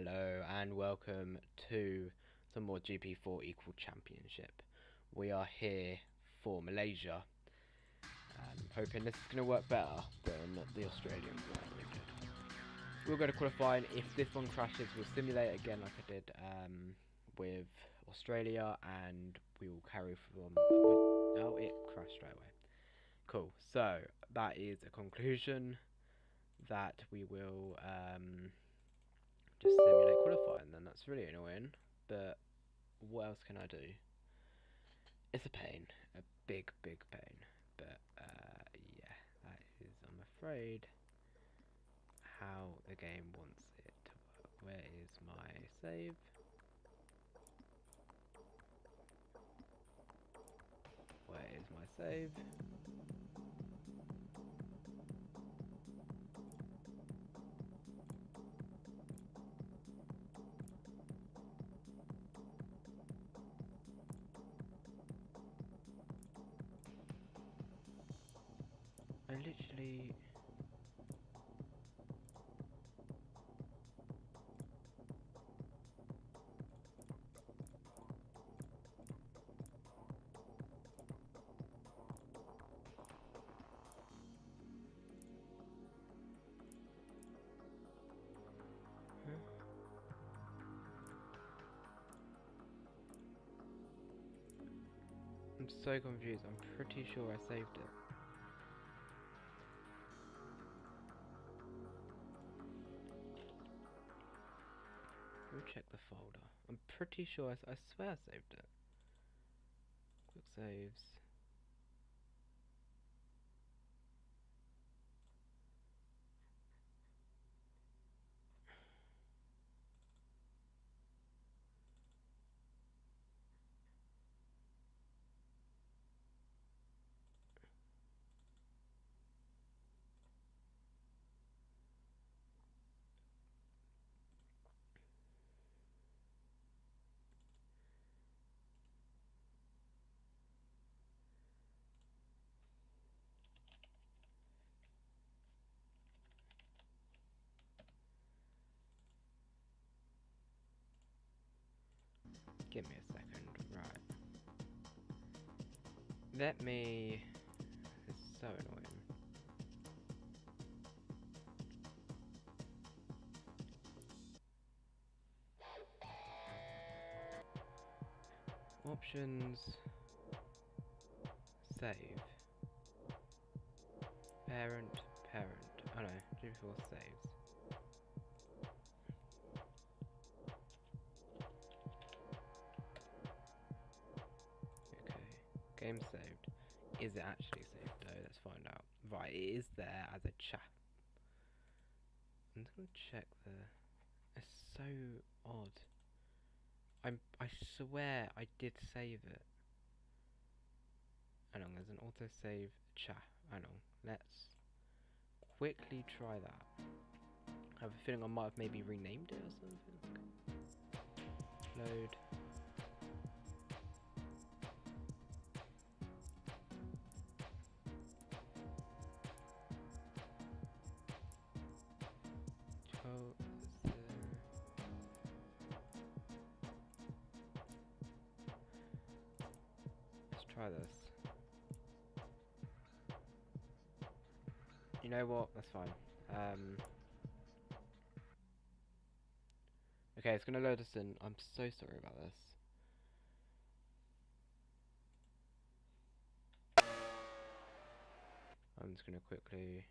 Hello and welcome to some more GP4 Equal Championship. We are here for Malaysia. Hoping this is going to work better than the Australian one. We'll go to qualifying. If this one crashes, we'll simulate again like I did with Australia, and we will carry from... Oh, it crashed straight away. Cool. So, that is a conclusion that we will... just simulate qualifying, then that's really annoying. But what else can I do? It's a pain, a big pain. But yeah, that is, I'm afraid, how the game wants it to work. Where is my save? Where is my save? I literally... I'm so confused. I'm pretty sure I saved it. We'll check the folder. I'm pretty sure I swear I saved it. Quick saves. Give me a second. Right. Let me... It's so annoying. Options. Save. Parent. Oh no, GP4 saves. Okay. Game saved. Is it actually saved though? Let's find out. Right, it is there as a chat. I'm just gonna check the... It's so odd. I swear I did save it. Hang on, there's an autosave chat. Hang on, let's quickly try that. I have a feeling I might have maybe renamed it or something. Load. Oh, let's try this. You know what? That's fine. Okay, it's gonna load us in. I'm so sorry about this. I'm just gonna quickly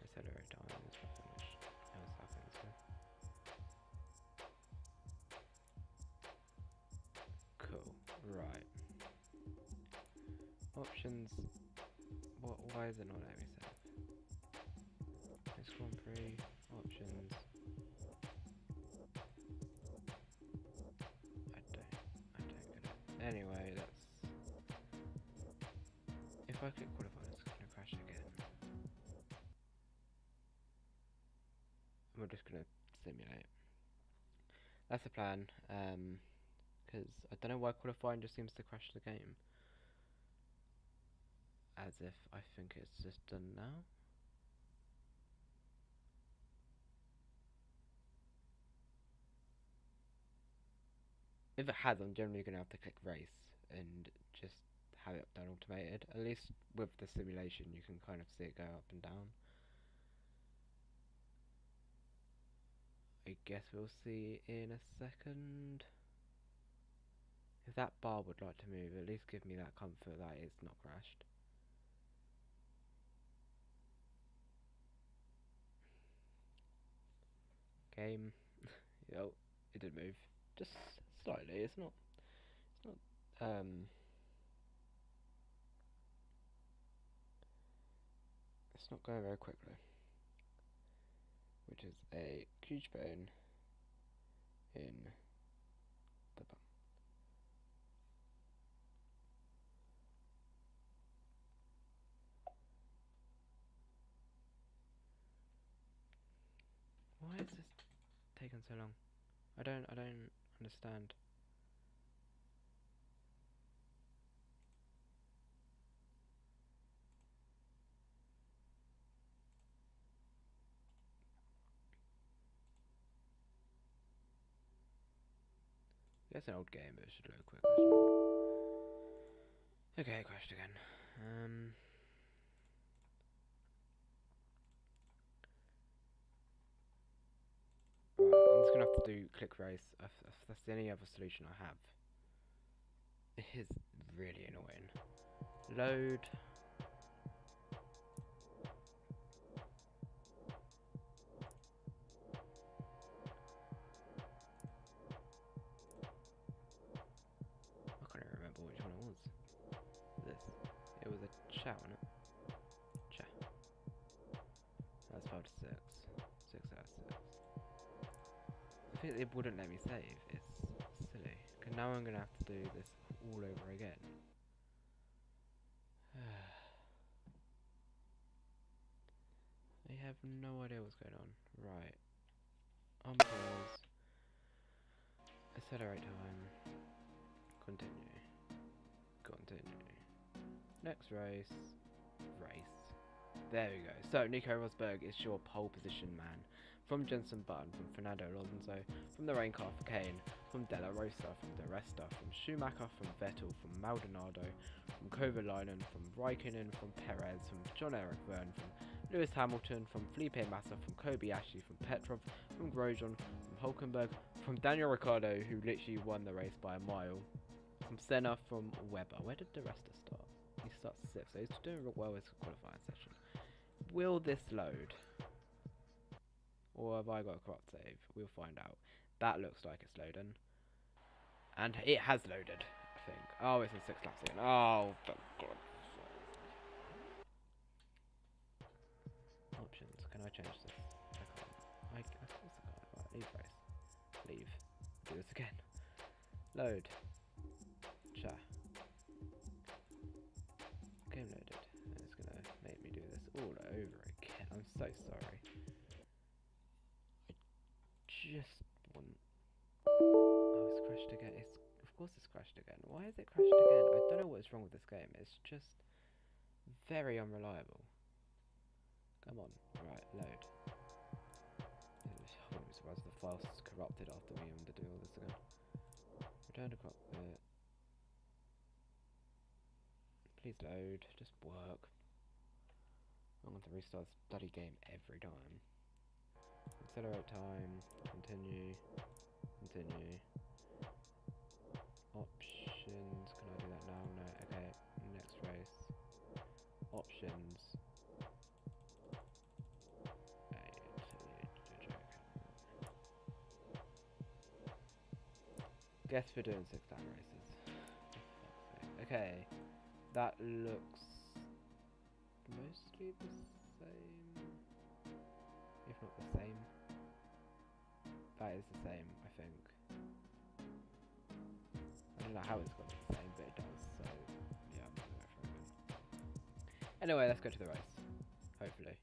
accelerate down. There's nothing much else happens here. Cool. Right. Options. What? Why is it not letting me save? Let's go on pre options. I don't get it. Anyway, that's... If I click qualify, it's gonna crash again. And we're just gonna simulate. That's the plan. Because I don't know why qualifying just seems to crash the game. As if I think it's just done now. If it has, I'm generally going to have to click race and just have it done automated. At least with the simulation, you can kind of see it go up and down. I guess we'll see in a second. If that bar would like to move, at least give me that comfort that it's not crashed. Game. Yo, it did move. Just slightly, it's not it's not going very quickly. Which is a huge pain in the bum. Why is this taking so long? I don't understand. It's an old game, but it should load quick. Okay, it crashed again. Right, I'm just gonna have to do click race. If that's the only other solution I have. It is really annoying. Load. I can't even remember which one it was. This. It was a chat, wasn't it? Chat. That's 5 to 6. 6 out of 6. I think it wouldn't let me save. It's silly. Because now I'm gonna have to do this all over again. I have no idea what's going on. Right. Unpause. Accelerate time. Continue. Continue. Next race. Race. There we go. So, Nico Rosberg is your pole position man. From Jenson Button, from Fernando Alonso, from the rain car for Kane, from Della Rosa, from De Resta, from Schumacher, from Vettel, from Maldonado, from Kovalainen, from Raikkonen, from Perez, from John-Eric Verne, from Lewis Hamilton, from Felipe Massa, from Kobayashi, from Petrov, from Grosjean, from Hulkenberg, from Daniel Ricciardo, who literally won the race by a mile, from Senna, from Webber. Where did De Resta start? He starts 6th, so he's doing real well his qualifying session. Will this load? Or have I got a corrupt save? We'll find out. That looks like it's loading. And it has loaded, I think. Oh, it's in 6 laps again. Oh, for God. Options. Can I change this? I can't. Of course I can't. Right, leave race. Leave. Do this again. Load. Cha. Game loaded. And it's going to make me do this all over again. I'm so sorry. Just want... Oh, it's crashed again. Of course it's crashed again. Why is it crashed again? I don't know what is wrong with this game. It's just very unreliable. Come on. Right, load. I wouldn't be surprised if the file's corrupted after me having to do all this again. Return to cockpit. Please load. Just work. I want to restart this bloody game every time. Accelerate time, continue, continue. Options, can I do that now? No, okay, next race. Options. Guess we're doing 6 lap races. Okay, that looks mostly the same, if not the same. That is the same, I think. I don't know how it's got to be the same, but it does, so yeah, I'm gonna go for it. Anyway, let's go to the race. Hopefully.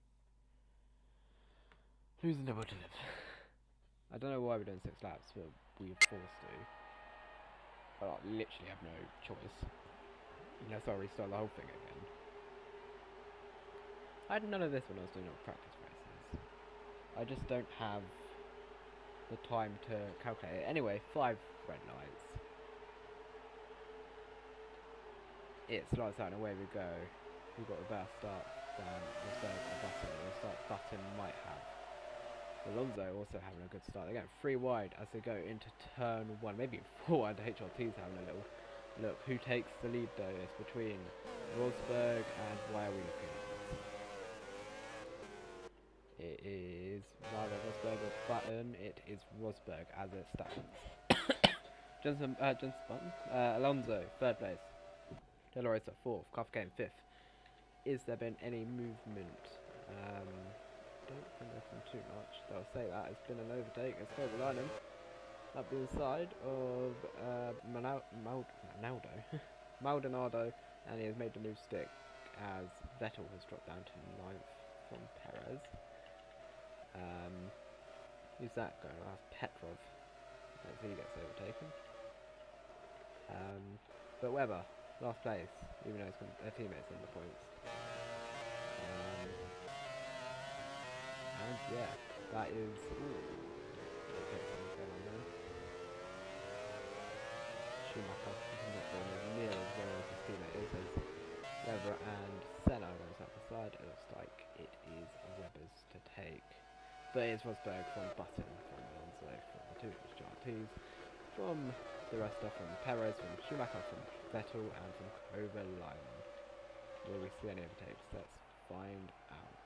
Who's the number to live? I don't know why we're doing 6 laps, but we're forced to. But I literally have no choice. Unless I restart the whole thing again. I had none of this when I was doing practice races. I just don't have the time to calculate it. Anyway, 5 red lights. it starts out and away we go. We've got a better start than Rosberg or Button. The start Button might have. Alonso also having a good start. They're getting 3 wide as they go into turn 1, maybe 4 wide. The HRT's having a little look. Who takes the lead though? It's between Rosberg and why are we looking at this? It is rather Rosberg or Button. It is Rosberg as it stands. Johnson Button. Alonso, 3rd place. De La Rosa, 4th. Kafka in 5th. Is there been any movement? Don't think there's been too much. They'll say that. It's been an overtake. It's over Lynham. Up the inside of Maldonado, and he has made the move stick as Vettel has dropped down to 9th from Perez. Who's that going? That's Petrov as he gets overtaken. But Webber, last place, even though their teammates in the points. And yeah, that is. Okay, something's going on there. Schumacher is not going as near as well as his teammate is. As Webber and Senna goes up the side. It looks like it is Webber's to take. But it's Rosberg from Button, from Alonso, from the 2 HRTs, from the rest are from Perez, from Schumacher, from Vettel, and from Kovalainen. Will we see any overtakes? Let's find out.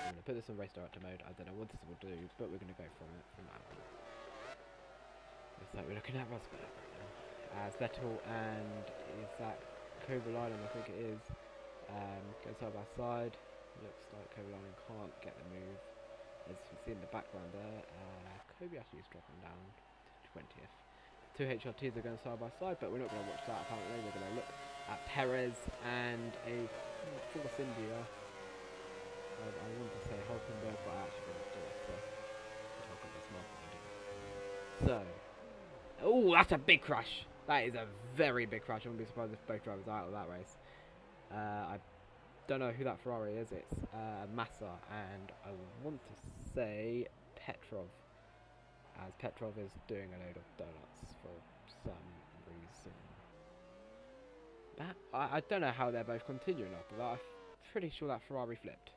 I'm going to put this on race director mode. I don't know what this will do, but we're going to go from it from now on. Looks like we're looking at Rosberg right now. As Vettel and is that Kovalainen, I think it is, go side by side. Looks like Kovalainen can't get the move. As you can see in the background there, Kobayashi is dropping down to 20th. 2 HRTs are going side by side, but we're not going to watch that apparently. We're going to look at Perez and a Force India. I want to say Hulkenberg, but I actually don't do it. So, oh, that's a big crash. That is a very big crash. I wouldn't be surprised if both drivers are out of that race. I don't know who that Ferrari is. It's Massa, and I want to say Petrov, as Petrov is doing a load of donuts for some reason. I don't know how they're both continuing after that. I'm pretty sure that Ferrari flipped.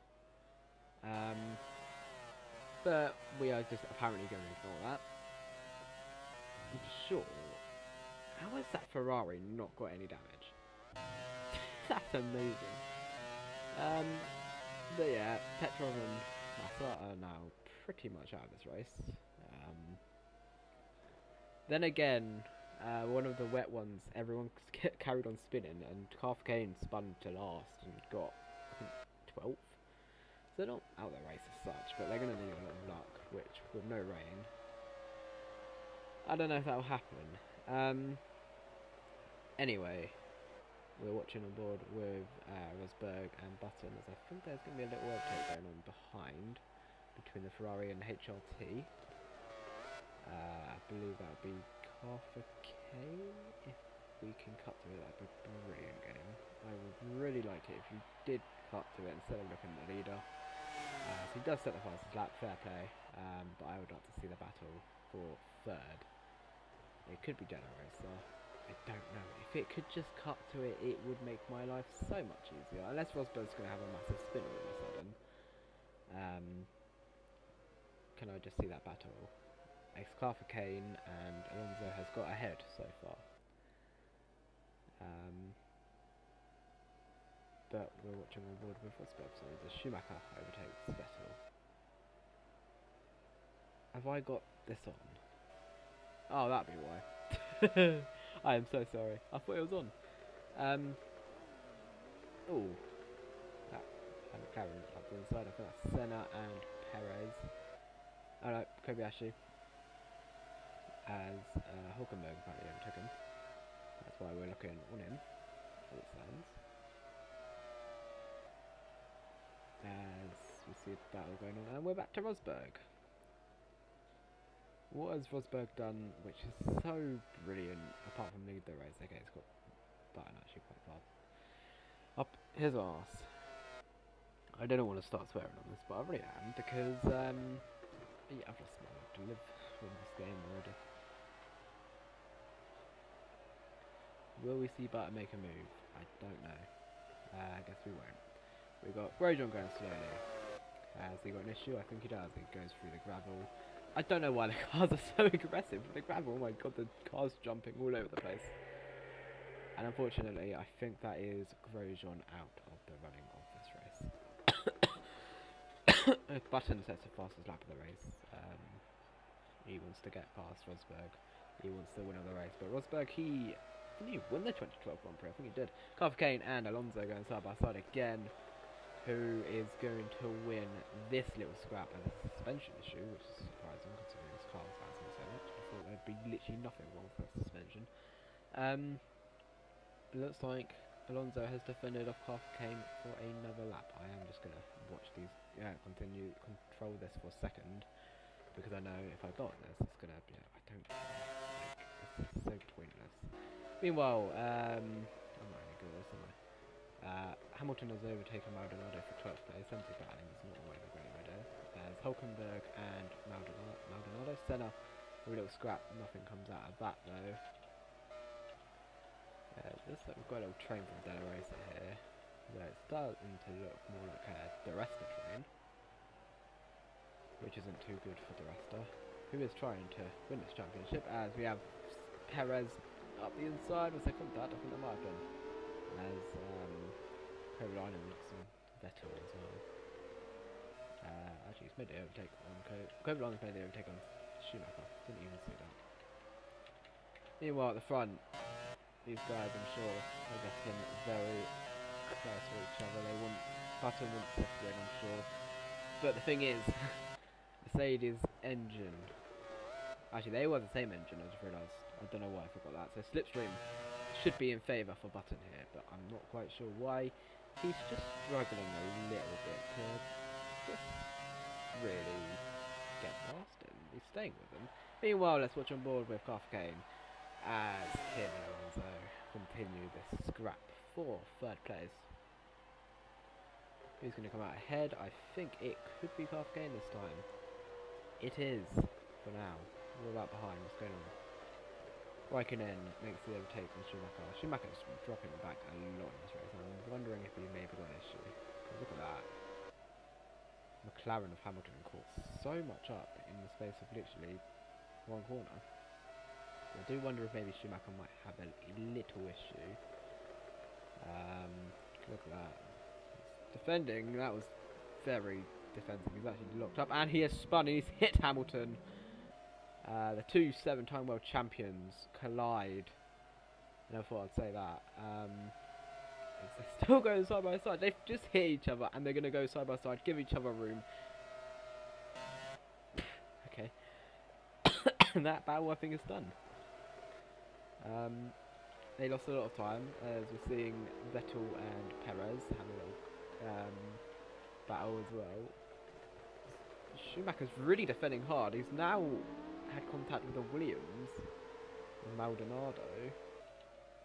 But we are just apparently going to ignore that. I'm sure. How has that Ferrari not got any damage? That's amazing. But yeah, Petrov and Massa are now pretty much out of this race. Then again, one of the wet ones, everyone carried on spinning, and Kane spun to last and got, I think, 12th. So they're not out of the race as such, but they're going to need a lot of luck, which, with no rain, I don't know if that will happen. Anyway, we're watching on board with Rosberg and Button, as I think there's going to be a little overtake going on behind, between the Ferrari and the HRT. I believe that would be half a K. If we can cut to it, that would be a brilliant game. I would really like it if you did cut to it instead of looking at the leader. So he does set the fastest lap, fair play, but I would like to see the battle for 3rd. It could be De La Rosa. I don't know. If it could just cut to it, it would make my life so much easier. Unless Rosberg's going to have a massive spin all of a sudden. Can I just see that battle? Ex-Clark Kane and Alonso has got ahead so far. But we're watching on board with Rosberg, so the Schumacher overtakes Vettel. Have I got this on? Oh, that'd be why. I am so sorry. I thought it was on. Oh, that McLaren up the inside. I think that's Senna and Perez. Oh no, Kobayashi. As Hulkenberg apparently overtook him. That's why we're looking on him as it stands. As we see a battle going on, and we're back to Rosberg. What has Rosberg done which is so brilliant, apart from lead the race? Okay, it's got Button actually quite far up his arse. I don't want to start swearing on this, but I really am, because yeah, I've lost my life to live in this game already. Will we see Button make a move? I don't know. I guess we won't. We got Grosjean going slowly. Has he got an issue? I think he does. He goes through the gravel. I don't know why the cars are so aggressive with the gravel. Oh my god, the car's jumping all over the place. And unfortunately, I think that is Grosjean out of the running of this race. If Button sets the fastest lap of the race, he wants to get past Rosberg. He wants the win of the race. But Rosberg, didn't he win the 2012 Grand Prix? I think he did. Kane and Alonso going side by side again. Who is going to win this little scrap of a suspension issue, which is surprising considering this car was bouncing so much. I thought there'd be literally nothing wrong with the suspension. Looks like Alonso has defended off Kane for another lap. I am just going to watch these, control this for a second, because I know if I go on this, it's going to be, I don't like, this is so pointless. Meanwhile, I'm not any good at this, am I? Hamilton has overtaken Maldonado for 12th place. Empty battling is not always a great idea. There's Hulkenberg and Maldonado. Senna, a little scrap. Nothing comes out of that though. Looks like we've got a little train from De La Racer here. Where it's starting to look more like a De Resta train, which isn't too good for De Resta, who is trying to win this championship. As we have Perez up the inside. Was there contact? I think there might have been. As Kovalainen looks on Vettel as well. Actually, he's made the overtake on Kovalainen's made the overtake on Schumacher. Didn't even see that. Meanwhile, at the front, these guys, I'm sure, are getting very close to each other. Button wants to win, I'm sure. But the thing is, Mercedes engine. Actually, they were the same engine. I just realised. I don't know why I forgot that. So slipstream should be in favour for Button here, but I'm not quite sure why. He's just struggling a little bit to just really get past him. He's staying with him. Meanwhile, let's watch on board with Kane as him and Alonso continue this scrap for 3rd place. Who's going to come out ahead? I think it could be Kane this time. It is, for now. What about behind? What's going on? Raikkonen makes the overtake on Schumacher. Schumacher's dropping back a lot in this race. I'm wondering if he maybe got an issue. Look at that. McLaren of Hamilton caught so much up in the space of literally one corner. I do wonder if maybe Schumacher might have a little issue. Look at that. Defending, that was very defensive. He's actually locked up and he has spun and he's hit Hamilton. The two 7-time world champions collide. I never thought I'd say that. They're still going side by side. They've just hit each other and they're going to go side by side, give each other room. Okay. And that battle I think is done. They lost a lot of time as we're seeing Vettel and Perez have a little battle as well. Schumacher's really defending hard. He's now had contact with the Williams and Maldonado.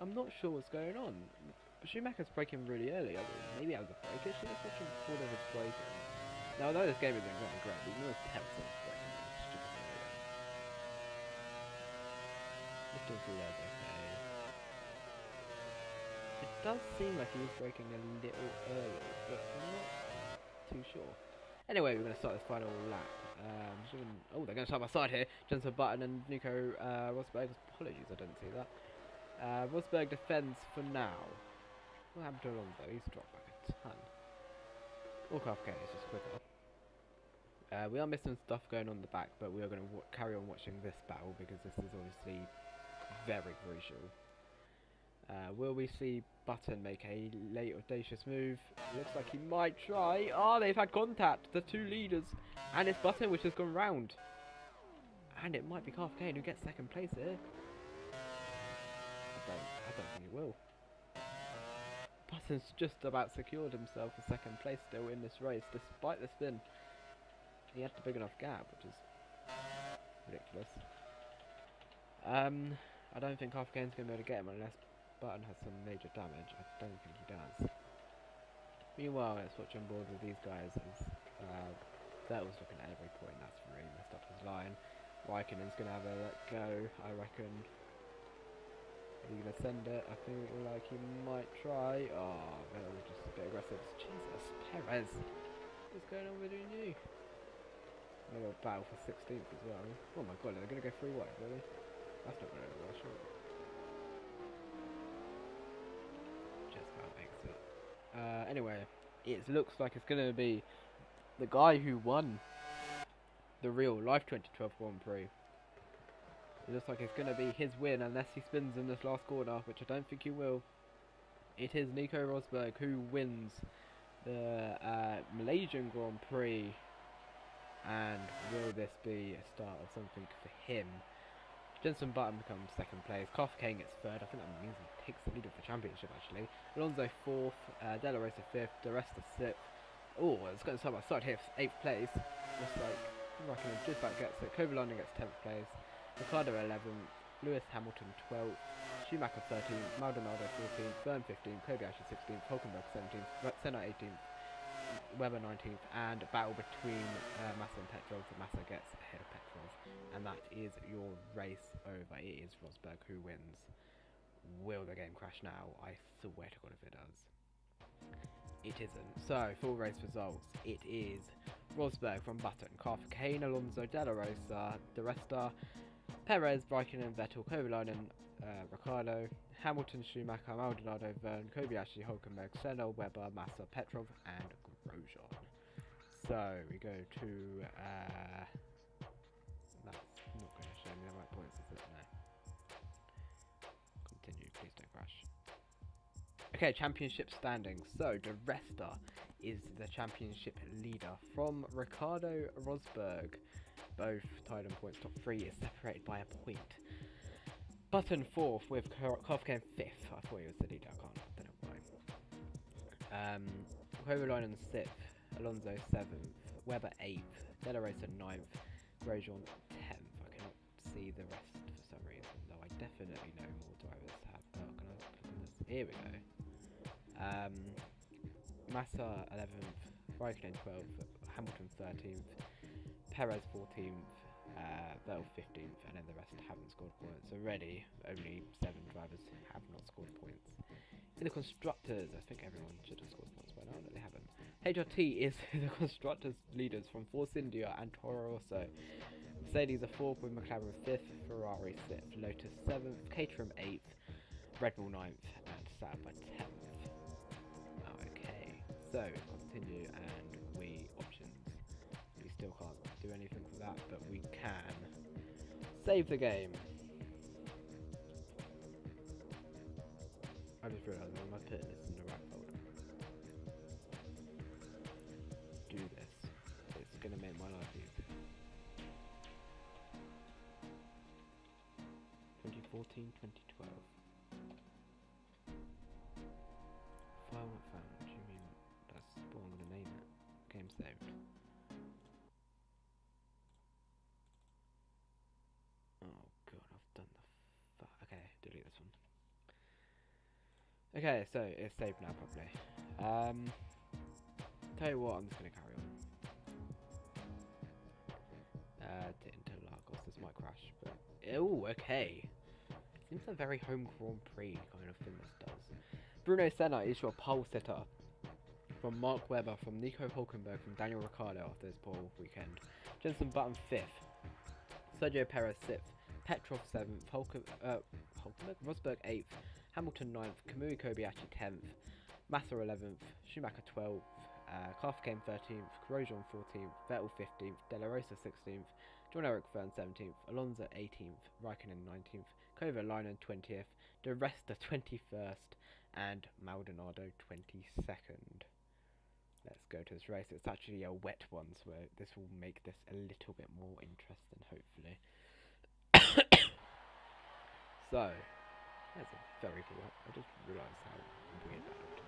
I'm not sure what's going on. But Schumacher's braking really early. Maybe out of the break issue. Let's watch him before there was braking. Now I know this game isn't going great, but you know it's terrible braking. Stupid anyway. Lifting through there's okay. It does seem like he was braking a little early, but I'm not too sure. Anyway, we're going to start this final lap. Oh, they're going to start by side here. Jensen Button and Nico Rosberg. Apologies, I didn't see that. Rosberg defends for now. What happened to Alonso? He's dropped back a ton. Or Kane is just quicker. We are missing stuff going on in the back, but we are going to carry on watching this battle because this is obviously very crucial. Will we see Button make a late audacious move? Looks like he might try. Oh, they've had contact, the two leaders. And it's Button which has gone round. And it might be Kane who gets 2nd place here. I don't think he will. Button's just about secured himself a 2nd place still in this race, despite the spin. He had the big enough gap, which is ridiculous. I don't think Kane's going to be able to get him unless Button has some major damage. I don't think he does. Meanwhile, let's watch on board with these guys as Vettel's looking at every point. That's really messed up his line. Raikkonen's going to have a let go, I reckon. Is he going to send it? I feel like he might try. Oh, that was just a bit aggressive. Jesus, Perez. What's going on with you? A little battle for 16th as well. Oh my god, they're going to go 3 wide, really? That's not going to go well, surely. Just about makes it. Anyway, it looks like it's going to be the guy who won the real life 2012 Grand Prix. It looks like it's going to be his win unless he spins in this last corner, which I don't think he will. It is Nico Rosberg who wins the Malaysian Grand Prix. And will this be a start of something for him? Jenson Button becomes 2nd place. Carter Kane gets 3rd. I think that means he takes the lead of the championship actually. Alonso 4th. De La Rosa 5th. The rest are 6th. Oh, it's going to start here 8th place. Just like just about gets it. Kovalainen gets 10th place. Ricciardo 11th. Lewis Hamilton 12th. Schumacher 13th. Maldonado 14th. Byrne 15th. Kobayashi 16th. Hulkenberg 17th. Senna 18th. Webber 19th, and a battle between Massa and Petrov. Massa gets ahead of Petrov, and that is your race over. It is Rosberg who wins. Will the game crash now? I swear to God if it does. It isn't. So, full race results. It is Rosberg from Button, Carter Kane, Alonso, De La Rosa, the rest are Perez, Raikkonen, Vettel, Kovalainen, Ricciardo, Hamilton, Schumacher, Maldonado, Verne, Kobayashi, Hulkenberg, Senna, Webber, Massa, Petrov, and Grosjean. So we go to that's not going to show me the right points, is it? No. Continue, please don't crash. Okay, championship standings. So De Resta is the championship leader from Ricardo Rosberg. Both tied on points. Top 3 is separated by a point. Button 4th with Kofkin 5th. I thought he was the leader. I don't know why. Kovalainen 6th. Alonso 7th. Webber 8th. De La Rosa 9th. Grosjean 10th. I cannot see the rest for some reason, though I definitely know more drivers have. Oh, can I click on this? Here we go. Massa 11th. Raikkonen 12th. Hamilton 13th. Perez 14th. Vettel 15th, and then the rest haven't scored points already. Only 7 drivers have not scored points. In the constructors, I think everyone should have scored points by now, no, they haven't. HRT is the constructors leaders from Force India and Toro Rosso. Mercedes are 4th with McLaren 5th, Ferrari 6th, Lotus 7th, Caterham 8th, Red Bull 9th, and Sauber 10th. Okay, so continue and we options. We still can't do anything for that, but we can save the game. I just realised I'm not putting this in the right folder. Do this. It's gonna make my life easy. 2014, 2012. File not found. What do you mean? That's what I'm gonna name it. Game saved. Oh god, I've done the okay, delete this one. Okay, so it's saved now properly. Tell you what, I'm just gonna carry on. Into Lagos, this might crash, but oh, okay. Seems a very home Grand Prix kind of thing this does. Bruno Senna is your pole sitter. From Mark Webber, from Nico Hulkenberg, from Daniel Ricciardo after this pole weekend. Jenson Button 5th. Sergio Perez 6th. Petrov 7th. Hulkenberg? Rosberg 8th. Hamilton 9th. Kamui Kobayashi 10th. Massa 11th. Schumacher 12th. Kafka 13th. Grosjean 14th. Vettel 15th. De La Rosa 16th. John Eric Verne 17th. Alonso 18th. Raikkonen 19th. Kovalainen 20th. De Resta 21st. And Maldonado 22nd. Let's go to this race. It's actually a wet one, so this will make this a little bit more interesting, hopefully. So, that's a very cool one. I just realised how weird that looked.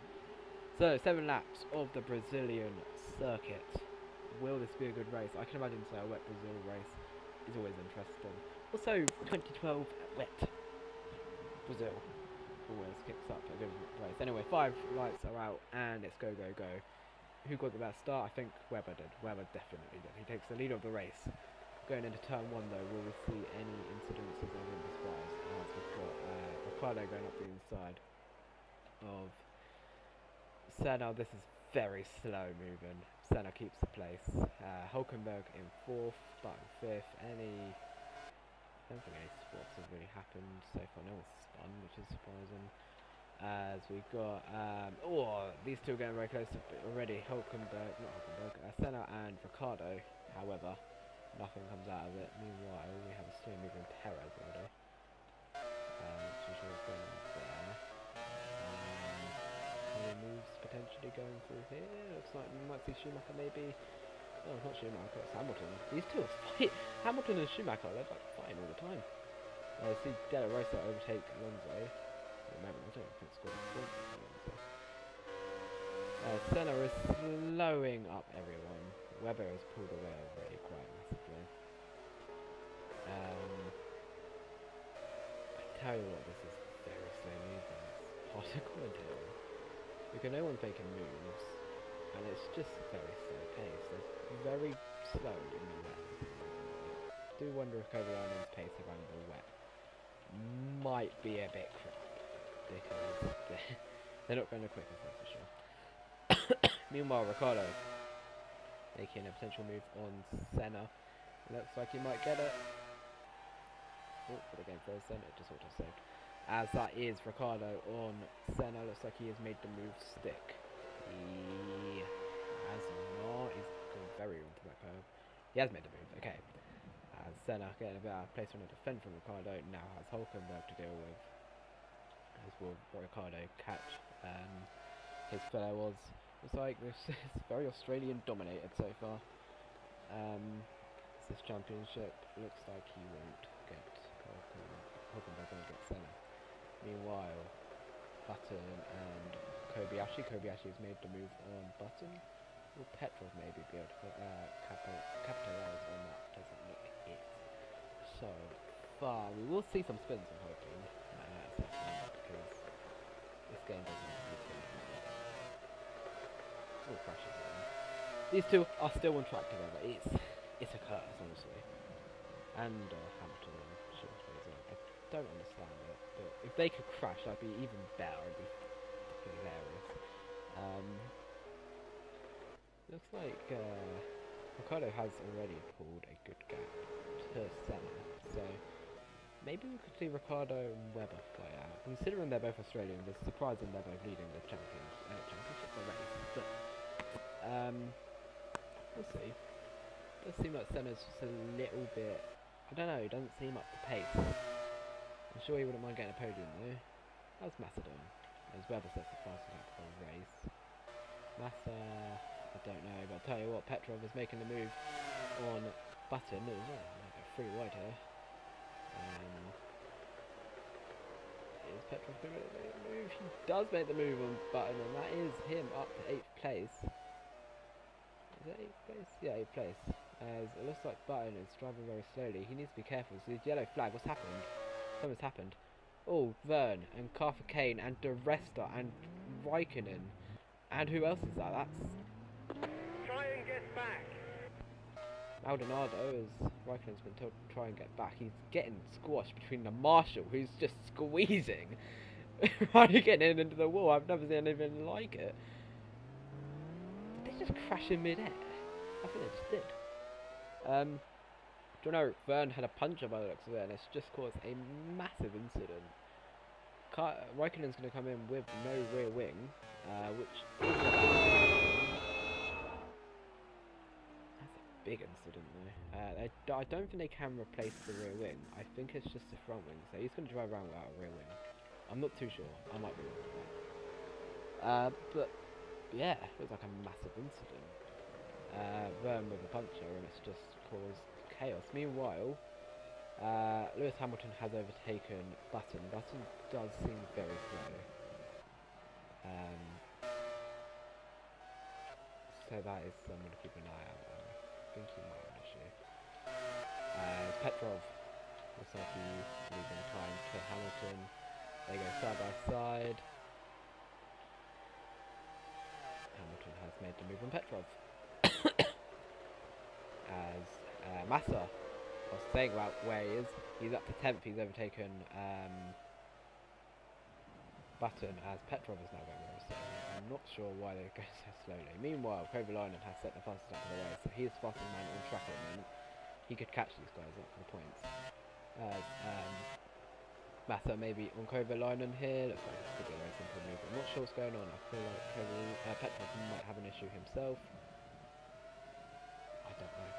So, 7 laps of the Brazilian circuit. Will this be a good race? I can imagine so. A wet Brazil race is always interesting. Also, 2012 wet Brazil always kicks up a good race. Anyway, 5 lights are out, and it's go, go, go. Who got the best start? I think Webber did. Webber definitely did. He takes the lead of the race. Going into turn 1 though, will we see any incidences of the surprise? As we've got Ricciardo going up the inside of Senna. This is very slow moving. Senna keeps the place. Hulkenberg in 4th, Button 5th. I don't think any swaps have really happened so far. No one's spun, which is surprising. As we've got, these two are getting very close already. Senna and Ricciardo. However, nothing comes out of it. Meanwhile, we have a slow moving Perez already. Which is what's going on there. Any moves potentially going through here? Looks like we might see Schumacher maybe. Oh, not Schumacher, it's Hamilton. These two are fight. Hamilton and Schumacher, they're like fighting all the time. See De La Rosa overtake Alonso. Remember, I don't think scored a point for Alonso. Senna is slowing up everyone. Webber has pulled away already quite massively. I tell you what, this is very slow movement. It's hard to commentate. Because no one's making moves, and it's just very slow pace. It's very slow in the wet. I do wonder if Kovalyanen's pace around the wet might be a bit crap, because they're not going to quick as that's for sure. Meanwhile, Ricciardo making a potential move on Senna. Looks like he might get it. Oh, for the game first then, it just auto-saved. As that is Ricciardo on Senna. Looks like he has made the move stick. He has not. He's gone very into that curve. He has made the move, okay. As Senna getting a better place on a defend from Ricciardo. Now has Hulkenberg to deal with. As will Ricciardo catch his fellow was. Looks like this is very Australian dominated so far. This championship looks like he won't get Hulkenberg won't get Senna. Meanwhile, Button and Kobayashi. Kobayashi has made the move on Button. Will Petrov maybe be able to capitalize on that? Doesn't look it. So far, we will see some spins, I'm hoping. Because this game doesn't really spin. All crashes again. These two are still on track together. It's a curse, honestly. And Hamilton and Schumacher as well. I don't understand it, but if they could crash, that'd be even better. It'd be hilarious. Looks like Ricciardo has already pulled a good gap to Senna, so maybe we could see Ricciardo and Webber fight out. Considering they're both Australian, it's surprising they're both leading the championship, the race. But we'll see. It does seem like Senna's just a little bit. I don't know. He doesn't seem up to pace. I'm sure he wouldn't mind getting a podium though. That's Macedon. As Webber sets the fastest lap for the race. Massa, I don't know, but I'll tell you what, Petrov is making the move on Button. Oh, like a free wide here. Is Petrov going to make the move? He does make the move on Button, and that is him up to 8th place. Is that 8th place? Yeah, 8th place. As it looks like Button is driving very slowly. He needs to be careful. So his yellow flag, what's happened? Something's happened. Oh, Vern and Carter Kane and De Resta and Raikkonen. And who else is that? That's... Try and get back! Maldonado, as Raikkonen's been told to try and get back. He's getting squashed between the Marshal, who's just squeezing Raikkonen into the wall. I've never seen anything like it. Did they just crash in mid-air? I think they just did. Don't know, Vern had a puncture by the looks of it, and it's just caused a massive incident. Raikkonen's going to come in with no rear wing, which is that's a big incident though. I don't think they can replace the rear wing. I think it's just the front wing, so he's going to drive around without a rear wing. I'm not too sure. I might be wrong. But yeah, it was like a massive incident. Vern with a puncture, and it's just caused chaos. Meanwhile, Lewis Hamilton has overtaken Button. Button does seem very slow. So that is someone to keep an eye out on. I think he might have an issue. Petrov looks like he's losing time to Hamilton. They go side by side. Hamilton has made the move on Petrov. As Massa, I was saying about where he is, he's up to 10th, he's overtaken Button as Petrov is now going very slowly. I'm not sure why they're going so slowly. Meanwhile, Kovalainen has set the fastest lap of the race, so he is the fastest man on track at the moment. He could catch these guys up for the points. Massa maybe on Kovalainen here. Looks like it's going to be a very simple move. I'm not sure what's going on. I feel like Petrov might have an issue himself. I don't know.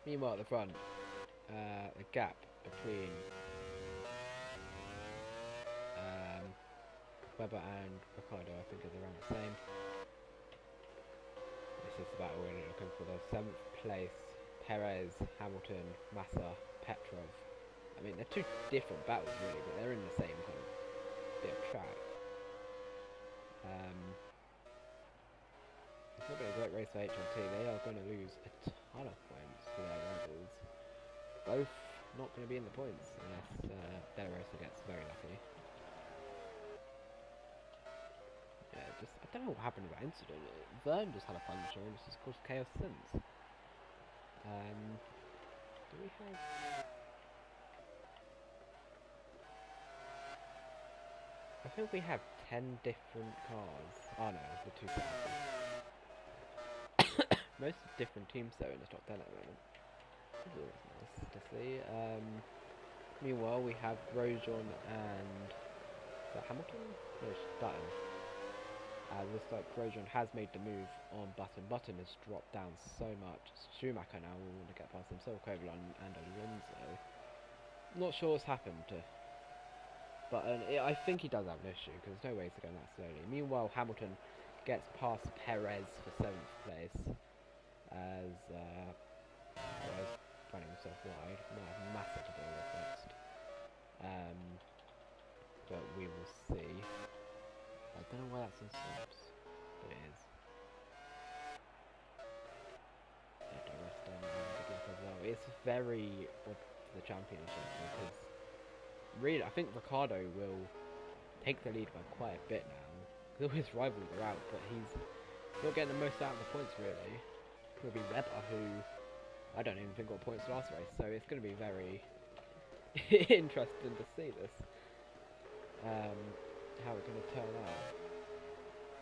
Meanwhile at the front, the gap between Webber and Ricardo I think is around the same. This is the battle we're looking for. The 7th place, Perez, Hamilton, Massa, Petrov. I mean, they're two different battles really, but they're in the same kind of bit of track. It's not been a great race for HLT. They are going to lose a ton of points for their rivals. Both not going to be in the points unless De La Rosa gets very lucky. Yeah, just I don't know what happened with that incident. Vern just had a puncture and it's just caused chaos since. Do we have? I think we have 10 different cars. Oh no, the 2 cars. Most different teams though in the top 10 at the moment. This is always nice to see. Meanwhile, we have Grosjean and is that Hamilton? No, it's Button. Looks like Grosjean has made the move on Button. Button has dropped down so much. Schumacher now will want to get past himself, Kovalainen and Alonso. Not sure what's happened to Button. I think he does have an issue because there's no way to go that slowly. Meanwhile, Hamilton gets past Perez for 7th place as Perez running himself wide. Might have Massa to deal with next. But we will see. I don't know why that's in swaps, but it is. It's very odd for the championship because really I think Ricardo will take the lead by quite a bit now. All his rivals are out, but he's not getting the most out of the points really. It'll be Webber, who I don't even think got points last race, so it's going to be very interesting to see this. How it's going to turn out.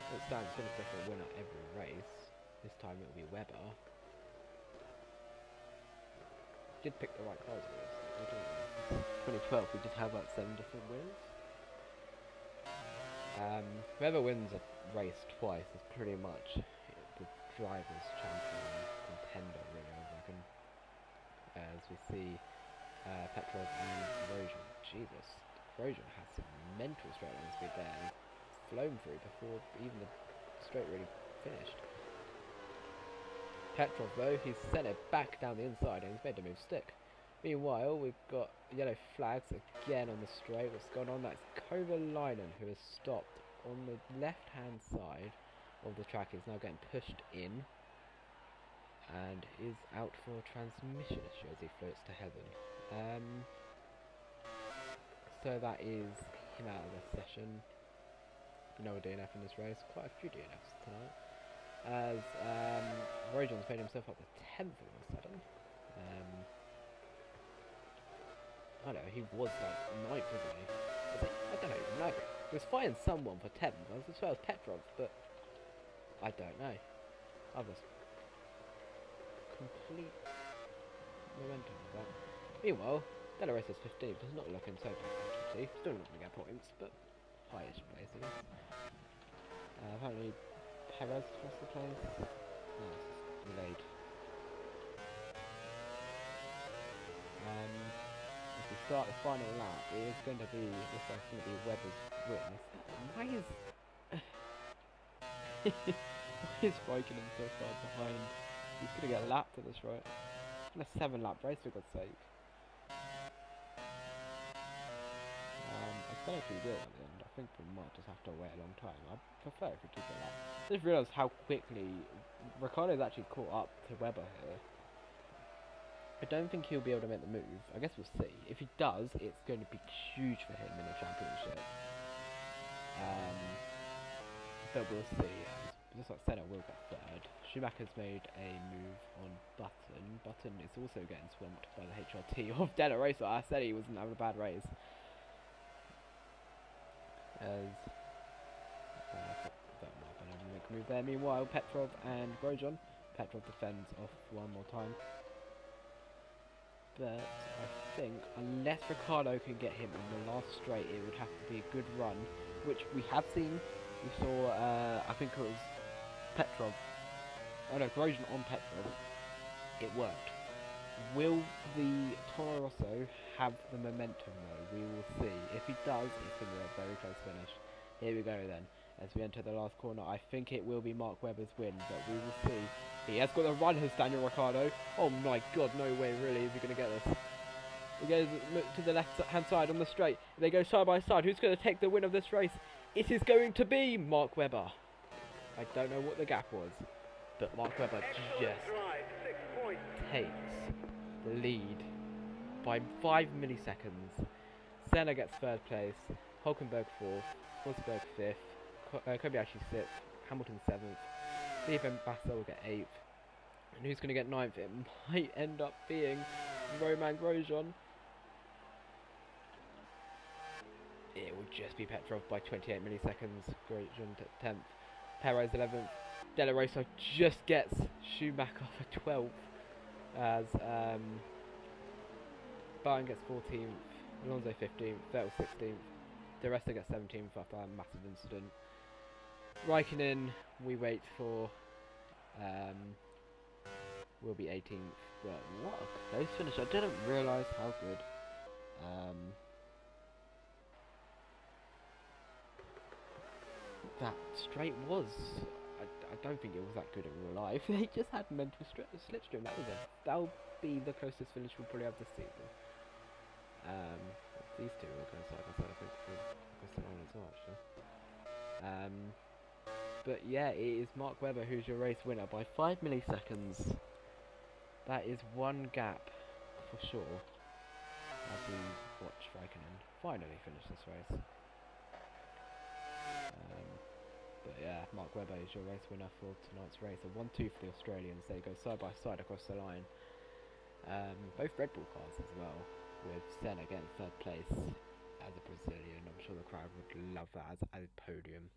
It stands going to go for a winner every race. This time it'll be Webber. Did pick the right cars for this. I don't know. 2012 we did have like 7 different winners. Whoever wins a race twice is pretty much the drivers' champion contender really, I reckon. As we see Petrov and Grosjean. Jesus. Grosjean has some mental straight line speed there and flown through before even the straight really finished. Petrov though, he's sent it back down the inside and he's made the move stick. Meanwhile, we've got yellow flags again on the straight. What's going on? That's Kovalainen who has stopped on the left hand side of the track. He's now getting pushed in and is out for a transmission issue as he floats to heaven. So that is him out of the session. No DNF in this race. Quite a few DNFs tonight. As Grosjean's made himself up to 10th all of a sudden. I don't know, he was like 9th, wasn't he? I don't even know. He was fighting someone for 10th. I was as well as Petrov, but I don't know. I was complete momentum with that. Meanwhile, De La Rosa's 15th. It's not looking so bad actually. Still not going to get points, but highish place I guess. Apparently Perez lost the place. No, it's delayed. If we start the final lap, it is going to be, this is going to be Webber's win. Why is why is Raikkonen so far behind? He's going to get lapped at this right. It's been a 7-lap race for God's sake. I don't know if we will at the end. I think we might just have to wait a long time. I'd prefer if we keep it up. I just realised how quickly Ricardo's actually caught up to Webber here. I don't think he'll be able to make the move. I guess we'll see. If he does, it's going to be huge for him in the championship. But we'll see. Just like I said, I will get third. Schumacher's made a move on Button. Button is also getting swamped by the HRT of De La Rosa. I said he wasn't having a bad race. As that might have been able to make a move there. Meanwhile, Petrov and Grosjean. Petrov defends off one more time. But I think unless Ricciardo can get him in the last straight, it would have to be a good run, which we have seen. We saw, I think it was Petrov. Oh no, Grosjean on Petrov. It worked. Will the Toro Rosso have the momentum though? We will see. If he does, it's going to be a very close finish. Here we go then. As we enter the last corner, I think it will be Mark Webber's win, but we will see. He has got the run, has Daniel Ricciardo. Oh my god, no way really is he going to get this. He goes to the left hand side on the straight. They go side by side. Who's going to take the win of this race? It is going to be Mark Webber. I don't know what the gap was, but Mark Webber just takes the lead by 5 milliseconds. Senna gets third place, Hulkenberg fourth, Rosberg fifth, Kobayashi sixth, Hamilton seventh, Felipe Massa will get eighth, and who's going to get ninth? It might end up being Roman Grosjean. It will just be Petrov by 28 milliseconds, Grosjean 10th, Perez 11th, De La Rosa just gets Schumacher for 12th, as Button gets 14th, Alonso 15th, Vettel 16th, De Resta gets 17th after a massive incident. Raikkonen, we wait for, will be 18th, but what a close finish. I didn't realise how good that straight was. I don't think it was that good in real life. They just had mental slipstream. That'll be the closest finish we'll probably have this season. These two will go side by side, I think, across the line as well, actually. But yeah, it is Mark Webber who's your race winner by 5 milliseconds. That is one gap for sure. As we watch Raikkonen finally finish this race. But yeah, Mark Webber is your race winner for tonight's race. A 1-2 for the Australians. They go side by side across the line. Both Red Bull cars as well, with Senna getting third place as a Brazilian. I'm sure the crowd would love that as a podium.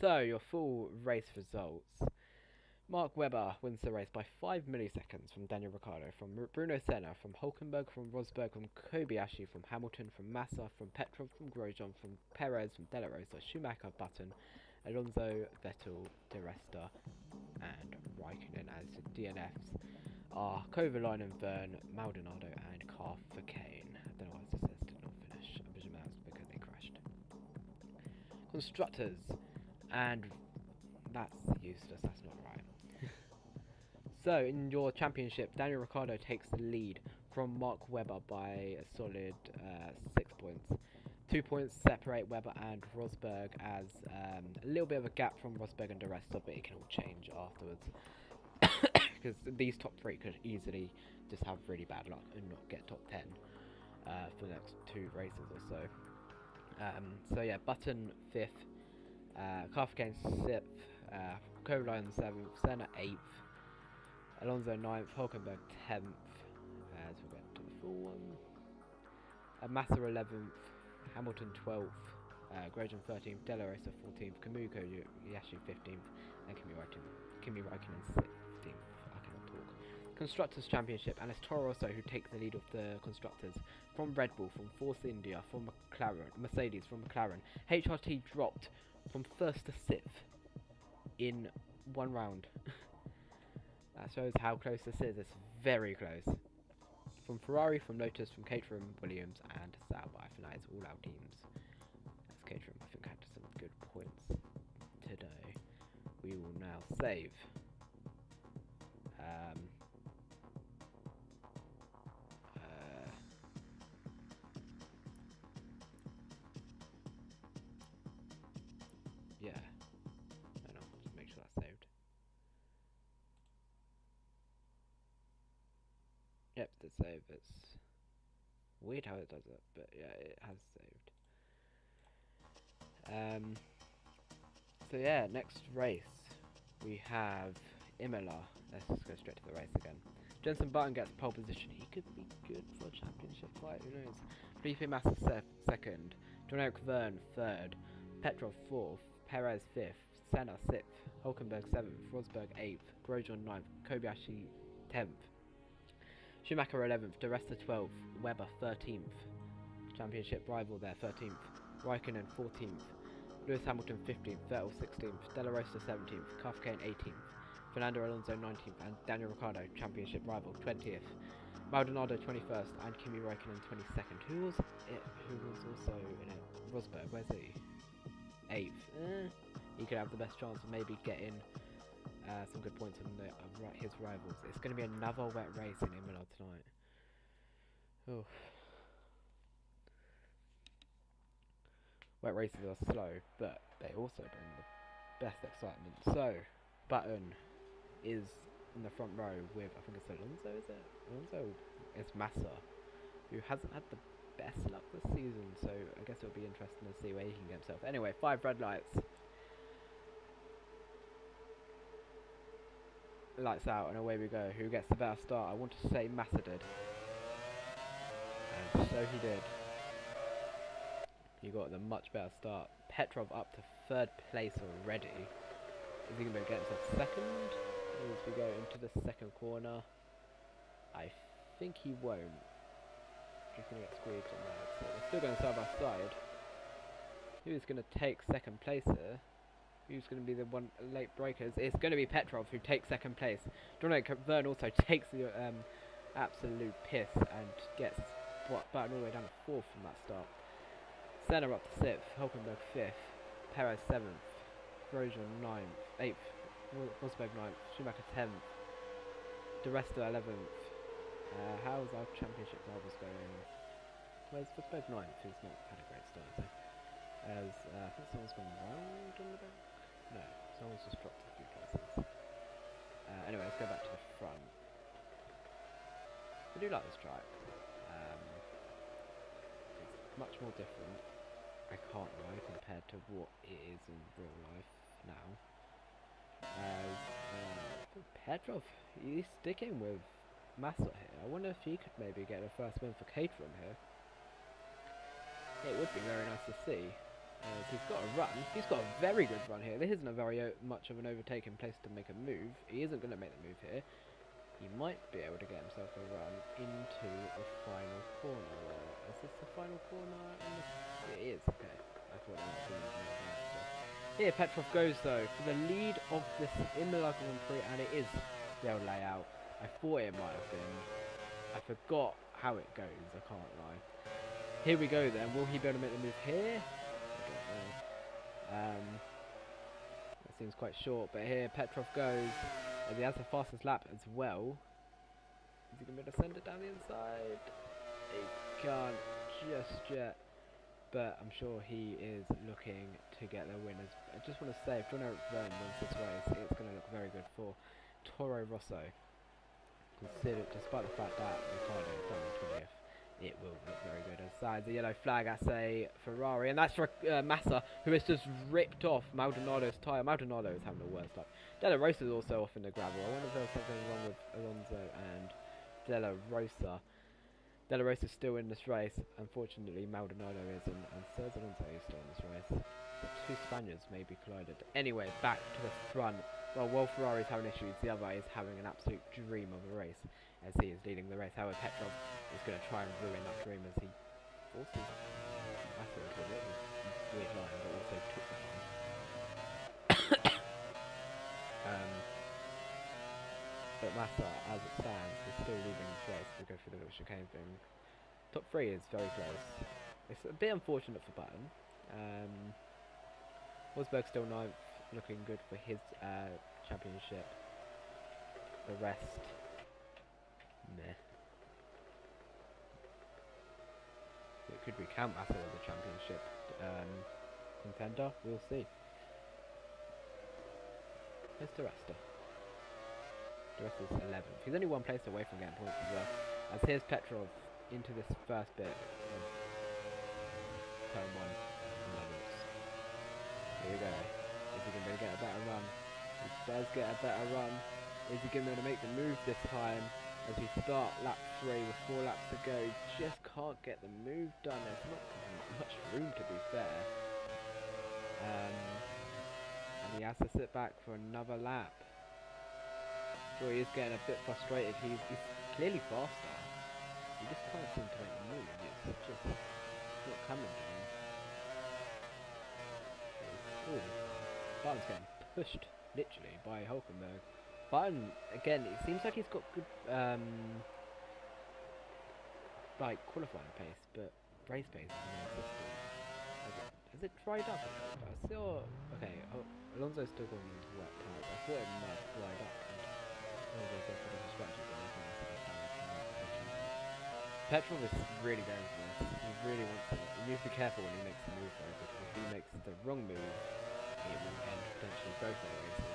So, your full race results. Mark Webber wins the race by 5 milliseconds from Daniel Ricciardo, from Bruno Senna, from Hulkenberg, from Rosberg, from Kobayashi, from Hamilton, from Massa, from Petrov, from Grosjean, from Perez, from De La Rosa, Schumacher, Button, Alonso, Vettel, De Resta, and Raikkonen. As the DNFs are Kovalainen, Verne, Maldonado, and Car for Kane. I don't know why this says did not finish. I'm presuming that's because they crashed. Constructors, and that's useless, that's not right. So, in your championship, Daniel Ricciardo takes the lead from Mark Webber by a solid 6 points. 2 points separate Webber and Rosberg, as a little bit of a gap from Rosberg and De Resta, but it can all change afterwards. Because these top three could easily just have really bad luck and not get top 10 for the next 2 races or so. So yeah, Button 5th, Carfacane 6th, Kovalainen 7th, Senna 8th, Alonso 9th, Hulkenberg 10th, as we'll get to the full one. Massa 11th, Hamilton 12th, Grosjean 13th, De La Rosa 14th, Kobayashi 15th, and Kimi Raikkonen 16th. I cannot talk. Constructors Championship, and it's Toro Rosso who take the lead of the constructors from Red Bull, from Force India, from Mercedes, from McLaren. HRT dropped from 1st to 6th in 1 round. That shows how close this is. It's very close. From Ferrari, from Lotus, from Caterham, Williams, and Sauber. I think that is all our teams. As Caterham, I think, had some good points today. We will now save. Yeah. No, just make sure that's saved. Yep, it's saved. It's weird how it does it, but yeah, it has saved. So yeah, next race we have Imola. Let's just go straight to the race again. Jenson Button gets pole position. He could be good for a championship fight. Who knows? Felipe Massa second. John Eric Verne third. Petrov 4th, Perez 5th, Senna 6th, Hulkenberg 7th, Rosberg 8th, Grosjean 9th, Kobayashi 10th, Schumacher 11th, De Resta 12th, Webber 13th, championship rival there 13th, Raikkonen 14th, Lewis Hamilton 15th, Vettel 16th, Della Rosa 17th, Kafkane 18th, Fernando Alonso 19th, and Daniel Ricciardo, championship rival 20th, Maldonado 21st, and Kimi Raikkonen 22nd. Who was also in it? Rosberg, where's he? 8th. He could have the best chance of maybe getting some good points on his rivals. It's going to be another wet race in Imola tonight. Oh. Wet races are slow, but they also bring the best excitement. So, Button is in the front row with, I think it's Alonso, is it? Alonso is Massa, who hasn't had the best luck this season, so I guess it'll be interesting to see where he can get himself. Anyway, 5 red lights. Lights out, and away we go. Who gets the better start? I want to say Massa did. And so he did. He got the much better start. Petrov up to 3rd place already. Is he going to get himself 2nd? As we go into the 2nd corner. I think he won't. He's going to get squeezed on that. So we're still going side by side. Who's going to take 2nd place here? Who's going to be the one late breakers? It's going to be Petrov who takes 2nd place. Dominic Verne also takes the absolute piss and gets Button all the way down to 4th from that start. Senna up to 6th, Hulkenberg 5th, Perez 7th, Grosjean 9th, 8th, Rosberg 9th, Schumacher 10th, De Resta 11th. How's our championship rivals going? Where's Rosberg 9th? He's not had a great start. So. As I think someone's gone round on the back. No, someone's just dropped a few places. Anyway, let's go back to the front. I do like this track. It's much more different, I can't lie, compared to what it is in real life now. As Petrov, he's sticking with Massa here. I wonder if he could maybe get a first win for Caterham here. It would be very nice to see. He's got a run. He's got a very good run here. This isn't a very much of an overtaking place to make a move. He isn't going to make the move here. He might be able to get himself a run into the final corner. Is this the final corner? It is. Okay. I thought it might be. Here Petrov goes though for the lead of this Imola Grand Prix, and it is the old layout. I thought it might have been. I forgot how it goes. I can't lie. Here we go then. Will he be able to make the move here? That seems quite short, but here Petrov goes, as he has the fastest lap as well. Is he going to be able to send it down the inside? He can't just yet, but I'm sure he is looking to get the winners. I just want to say, if John Eric Verne wins this race, it's going to look very good for Toro Rosso. Despite the fact that Ricciardo is done in 20th. It will look very good. Aside the yellow flag, I say Ferrari, and that's for Massa, who has just ripped off Maldonado's tyre. Maldonado is having the worst luck. Della Rosa is also off in the gravel. I wonder if there's something wrong with Alonso and Della Rosa. Della Rosa is still in this race. Unfortunately, Maldonado isn't, and Sergio Alonso is still in this race. The 2 Spaniards may be collided. Anyway, back to the front. Well, while Ferrari's having issues, the other is having an absolute dream of a race, as he is leading the race. However, Petrov is going to try and ruin that dream as he forces Massa into a little weird line, but also took the line. But Massa, as it stands, is still leading this race. We go through the little chicane thing. Top 3 is very close. It's a bit unfortunate for Button. Rosberg still 9th, looking good for his championship. The rest, meh. Could we count Massa as a championship contender? We'll see. Here's De Resta. De Resta's 11th. He's only 1 place away from getting points as well. As here's Petrov into this first bit of turn 1. Here we go. Is he going to get a better run? He does get a better run. Is he going to be able to make the move this time? As we start lap 3 with 4 laps to go, he just can't get the move done. There's not much room, to be fair. And he has to sit back for another lap. Sure, he is getting a bit frustrated. He's clearly faster. He just can't seem to make the move. It's just not coming to him. Ooh, Button's getting pushed, literally, by Hulkenberg. Button, again, it seems like he's got good, like, qualifying pace, but race pace is non-existent. Has it dried up a little bit? I saw, okay, Alonso's still going to work out. I thought it might have dried up. Alonso's got a bit of a strategy going on. Petrov is really going for this. He really wants it. He needs to be careful when he makes the move though, because if he makes the wrong move, it will end potentially both their races.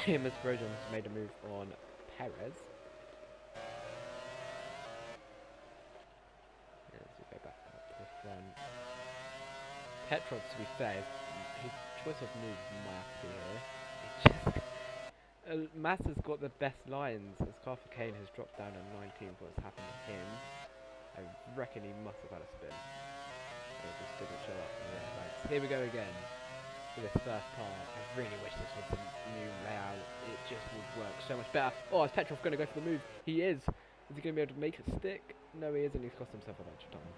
Him as Grosjean has made a move on Perez. As we go back up to the front. Petrov, to be fair, his choice of move might have to be here. Massa's got the best lines as Carter Kane has dropped down on 19th. What's happened to him? I reckon he must have had a spin. It just didn't show up. Yeah, right. Here we go again. For this first part, I really wish this was the new layout. It just would work so much better. Oh, is Petrov going to go for the move? He is. Is he going to be able to make it stick? No, he isn't. He's cost himself a bunch of time.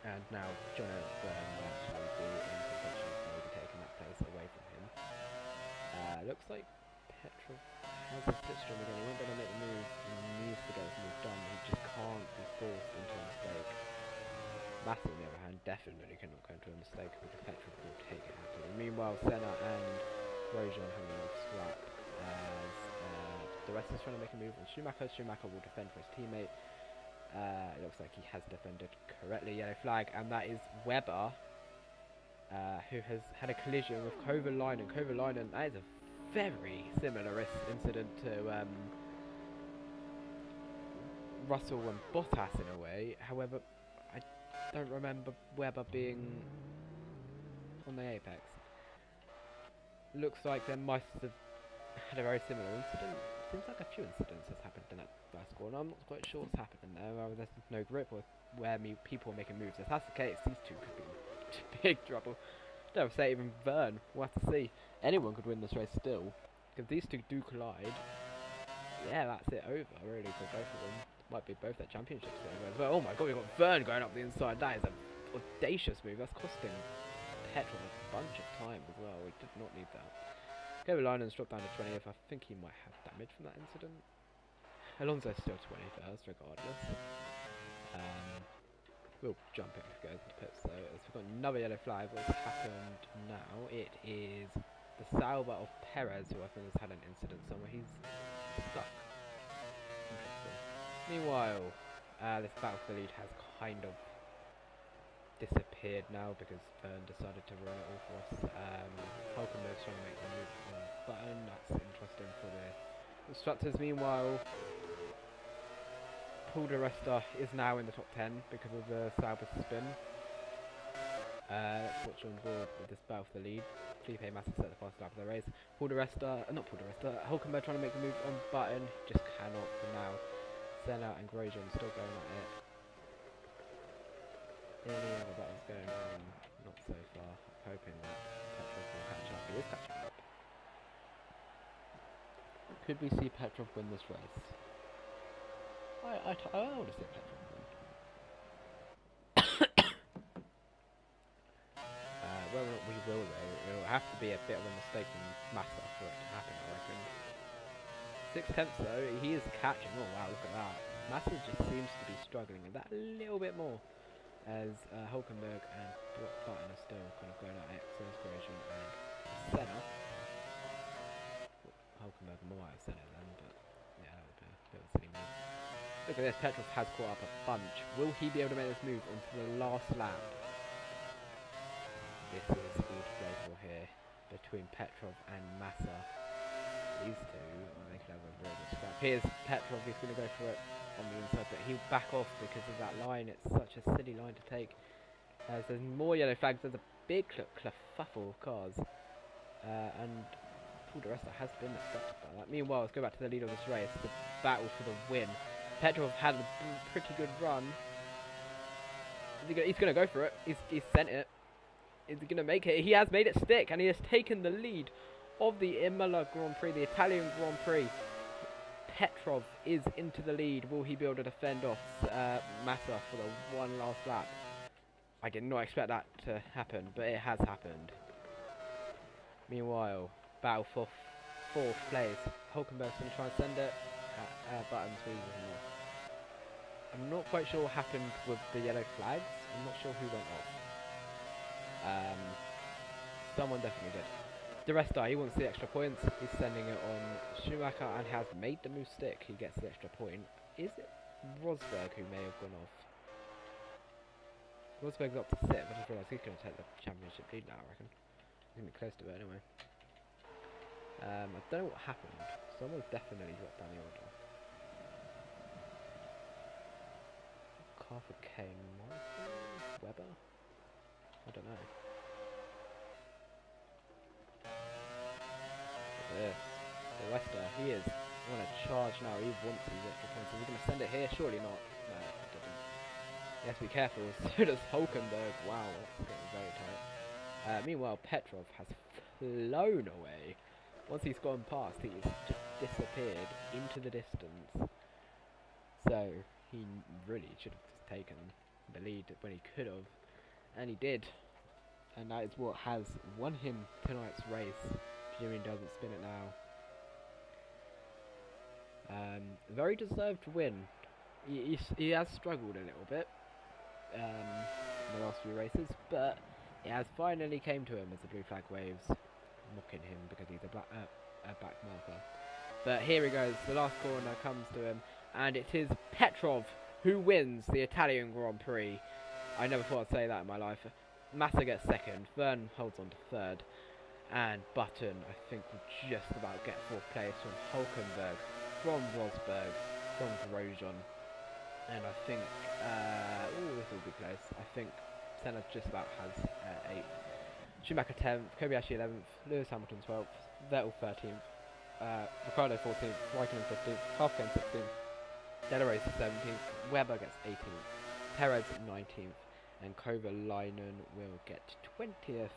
And now John Byrne will actually be in contention for maybe taking that place away from him. Looks like Petrov has a slipstream again. He won't be able to make the move. He needs to get his move done. He just can't be forced into a mistake. Massa, on the other hand, definitely cannot go into a mistake because Petrov will take it happily. Meanwhile, Senna and Grosjean having a scrap as the rest is trying to make a move on Schumacher. Schumacher will defend for his teammate. It looks like he has defended correctly. Yellow flag, and that is Webber, who has had a collision with Kovalainen. Kovalainen, that is a very similar incident to Russell and Bottas in a way. However, I don't remember Webber being on the apex. Looks like they must have had a very similar incident. Seems like a few incidents has happened in that first corner. I'm not quite sure what's happening there. There's no grip or where people are making moves. If that's the case, these two could be in big trouble. Don't say even Verne. We'll have to see. Anyone could win this race still. If these two do collide, yeah, that's it over really for both of them. Might be both their championships over as well. Oh my god, we've got Verne going up the inside. That is an audacious move. That's costing Petrov a bunch of time as well. We did not need that. Kovalainen's dropped down to 20th. I think he might have damage from that incident. Alonso's still 21st regardless. We'll jump in if it goes into pits though. As we've got another yellow flag. What's happened now? It is the Sauber of Perez, who I think has had an incident somewhere. He's stuck. Interesting. Meanwhile, this battle for the lead has kind of disappeared now because Verne decided to run it all for us. Hulkenberg's trying to make the move on Button. That's interesting for the constructors. Meanwhile, Paul di Resta is now in the top 10 because of the Sauber spin. Let's watch on board with this battle for the lead. Felipe Massa set the fastest lap of the race. Hulkenberg trying to make the move on Button. Just cannot for now. Senna and Grosjean still going at it. Any other buttons going on? Not so far. I'm hoping that Petrov will catch up. He is catching up. Could we see Petrov win this race? I want to see Petrov win. Whether or not we will though, it will have to be a bit of a mistake from Massa for it to happen, I reckon. 6/10 though, he is catching. Oh wow, look at that. Massa just seems to be struggling with that a little bit more. As Hulkenberg and Button are still kind of going at it, so is Grosjean and Senna. Hulkenberg might have Senna then, but yeah, that would be a bit of a silly move. Look at this, Petrov has caught up a bunch. Will he be able to make this move onto the last lap? This is all to play for here between Petrov and Massa. These two, they could have a very good scrap. Here's Petrov, he's going to go for it on the inside, but he'll back off because of that line. It's such a silly line to take. As there's more yellow flags, there's a big kerfuffle of cars. And Paul di Resta has been affected by that. Meanwhile, let's go back to the lead of this race. The battle for the win. Petrov had a pretty good run. He's going to go for it. He's sent it. Is he going to make it? He has made it stick, and he has taken the lead of the Imola Grand Prix, the Italian Grand Prix. Petrov is into the lead. Will he be able to defend off Massa for the one last lap? I did not expect that to happen, but it has happened. Meanwhile, battle for 4th place. Hulkenberg's going to try and send it. Buttons squeezes him off. I'm not quite sure what happened with the yellow flags. I'm not sure who went off. Someone definitely did. The rest he wants the extra points. He's sending it on Schumacher and has made the move stick. He gets the extra point. Is it Rosberg who may have gone off? Rosberg's up to 6th. I just realised he's going to take the championship lead now, I reckon. He's going to be close to it anyway. I don't know what happened. Someone's definitely dropped down the order. Car for Kane. Webber? I don't know. This. So Leicester, he is on a charge now. He wants these extra points. Is he going to send it here? Surely not. No, he doesn't. He has to be careful. So does Hulkenberg. Wow, that's getting very tight. Meanwhile, Petrov has flown away. Once he's gone past, he's just disappeared into the distance. So he really should have just taken the lead when he could have, and he did. And that is what has won him tonight's race. Jimmy doesn't spin it now. Very deserved win. He has struggled a little bit in the last few races, but it has finally came to him as the blue flag waves, mocking him because he's a back marker. But here he goes. The last corner comes to him, and it is Petrov who wins the Italian Grand Prix. I never thought I'd say that in my life. Massa gets 2nd, Verne holds on to 3rd, and Button, I think, will just about get 4th place from Hulkenberg, from Rosberg, from Grosjean, and I think, this will be close. I think Senna just about has 8th. Schumacher 10th, Kobayashi 11th, Lewis Hamilton 12th, Vettel 13th, Ricciardo 14th, Raikkonen 15th, Halfken 16th, Della Race 17th, Webber gets 18th, Perez 19th, and Kovalainen will get 20th.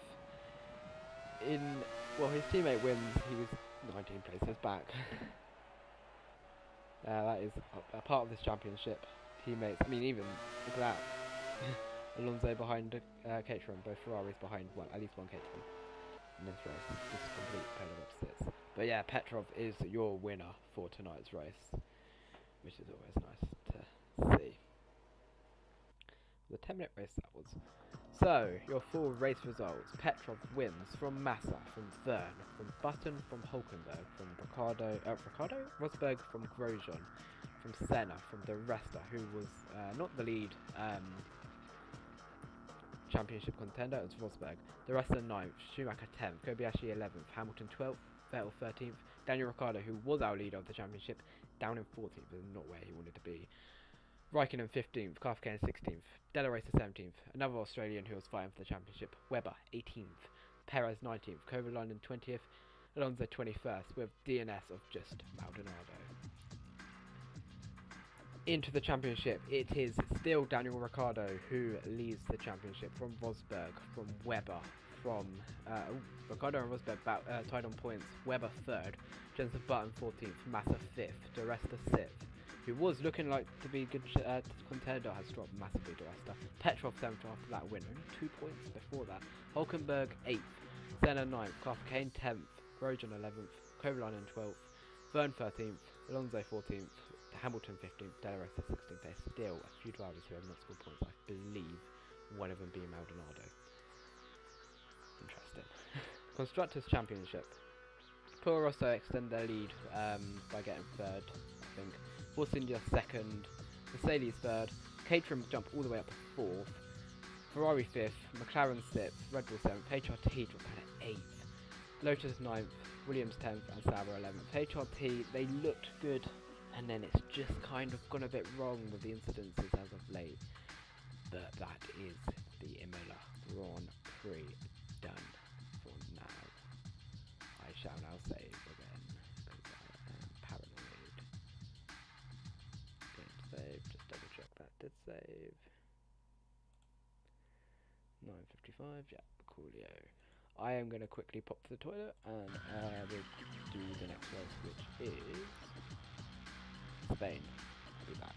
His teammate wins. He was 19 places back. That is a part of this championship. Teammates. I mean, even look at that. Alonso behind Caterham. Both Ferraris behind at least one Caterham. In this race, just complete polar opposites. But yeah, Petrov is your winner for tonight's race, which is always nice to see. The 10-minute race that was. So, your full race results. Petrov wins from Massa, from Verne, from Button, from Hulkenberg, from Rosberg, from Grosjean, from Senna, from De Resta, who was not the lead championship contender, it was Rosberg. De Resta 9th, Schumacher 10th, Kobayashi 11th, Hamilton 12th, Vettel 13th, Daniel Ricciardo, who was our leader of the championship, down in 14th, but not where he wanted to be. Raikkonen 15th, Halfken 16th, Della Race 17th, another Australian who was fighting for the championship, Webber 18th, Perez 19th, Kovalainen 20th, Alonso 21st, with DNS of just Maldonado. Into the championship, it is still Daniel Ricciardo who leads the championship from Rosberg, from Webber, from Ricciardo and Rosberg tied on points, Webber 3rd, Jensen Button 14th, Massa 5th, De Resta 6th. Who was looking like to be a good contender, has dropped massively to Resta. Petrov 7th after that win, only 2 points before that. Hulkenberg 8th, Senna 9th, Kane 10th, Grosjean 11th, Kovalainen 12th, Verne 13th, Alonso 14th, Hamilton 15th, Della Resta 16th. There's still a few drivers who have not scored points, I believe one of them being Maldonado. Interesting. Constructors' Championship. Toro Rosso extend their lead by getting 3rd, I think. Force India 2nd, Mercedes 3rd, Caterham jump all the way up to 4th, Ferrari 5th, McLaren 6th, Red Bull 7th, HRT drop down at 8th, Lotus 9th, Williams 10th, and Sauber 11th. HRT, they looked good, and then it's just kind of gone a bit wrong with the incidences as of late. But that is the Imola Grand Prix done for now. I shall now save again, because I am paranoid. Going 5, yeah, coolio. I am going to quickly pop to the toilet and we'll do the next race, which is Spain. I'll be back.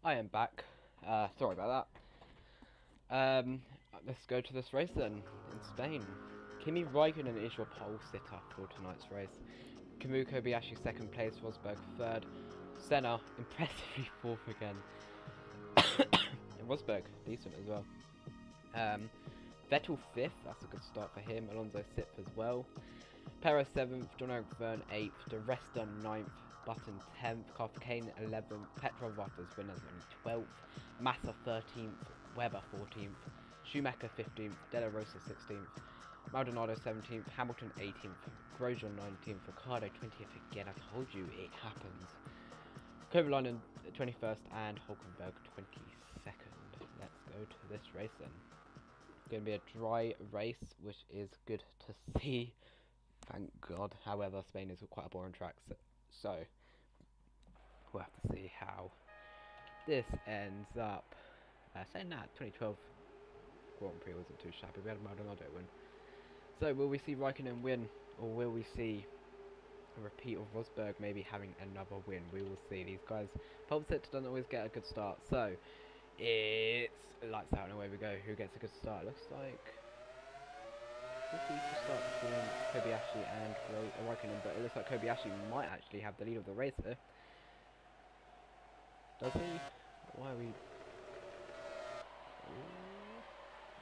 I am back. Sorry about that. Let's go to this race then, in Spain. Kimi Raikkonen is your pole sitter for tonight's race. Kamui Kobayashi second place, Rosberg third, Senna impressively fourth again. And Rosberg decent as well. Vettel fifth, that's a good start for him. Alonso sixth as well. Perez seventh, John O'Byrne eighth, De Resta ninth, Button 10th, Carthagena 11th, Petrov Ruffers winners only 12th, Massa 13th, Webber 14th, Schumacher 15th, Della Rosa 16th, Maldonado 17th, Hamilton 18th, Grosjean 19th, Ricciardo 20th again. I told you it happens. Kovalainen 21st and Hulkenberg 22nd. Let's go to this race then. It's going to be a dry race, which is good to see. Thank God. However, Spain is quite a boring track, so we'll have to see how this ends up. Saying that, 2012 Grand Prix wasn't too shabby. We had Maldonado win. So will we see Raikkonen win, or will we see a repeat of Rosberg maybe having another win? We will see. These guys, pole sitter doesn't always get a good start, so it's lights out and away we go. Who gets a good start? Looks like to start between Kobayashi and Raikkonen, but it looks like Kobayashi might actually have the lead of the race here. Does he? Why are we...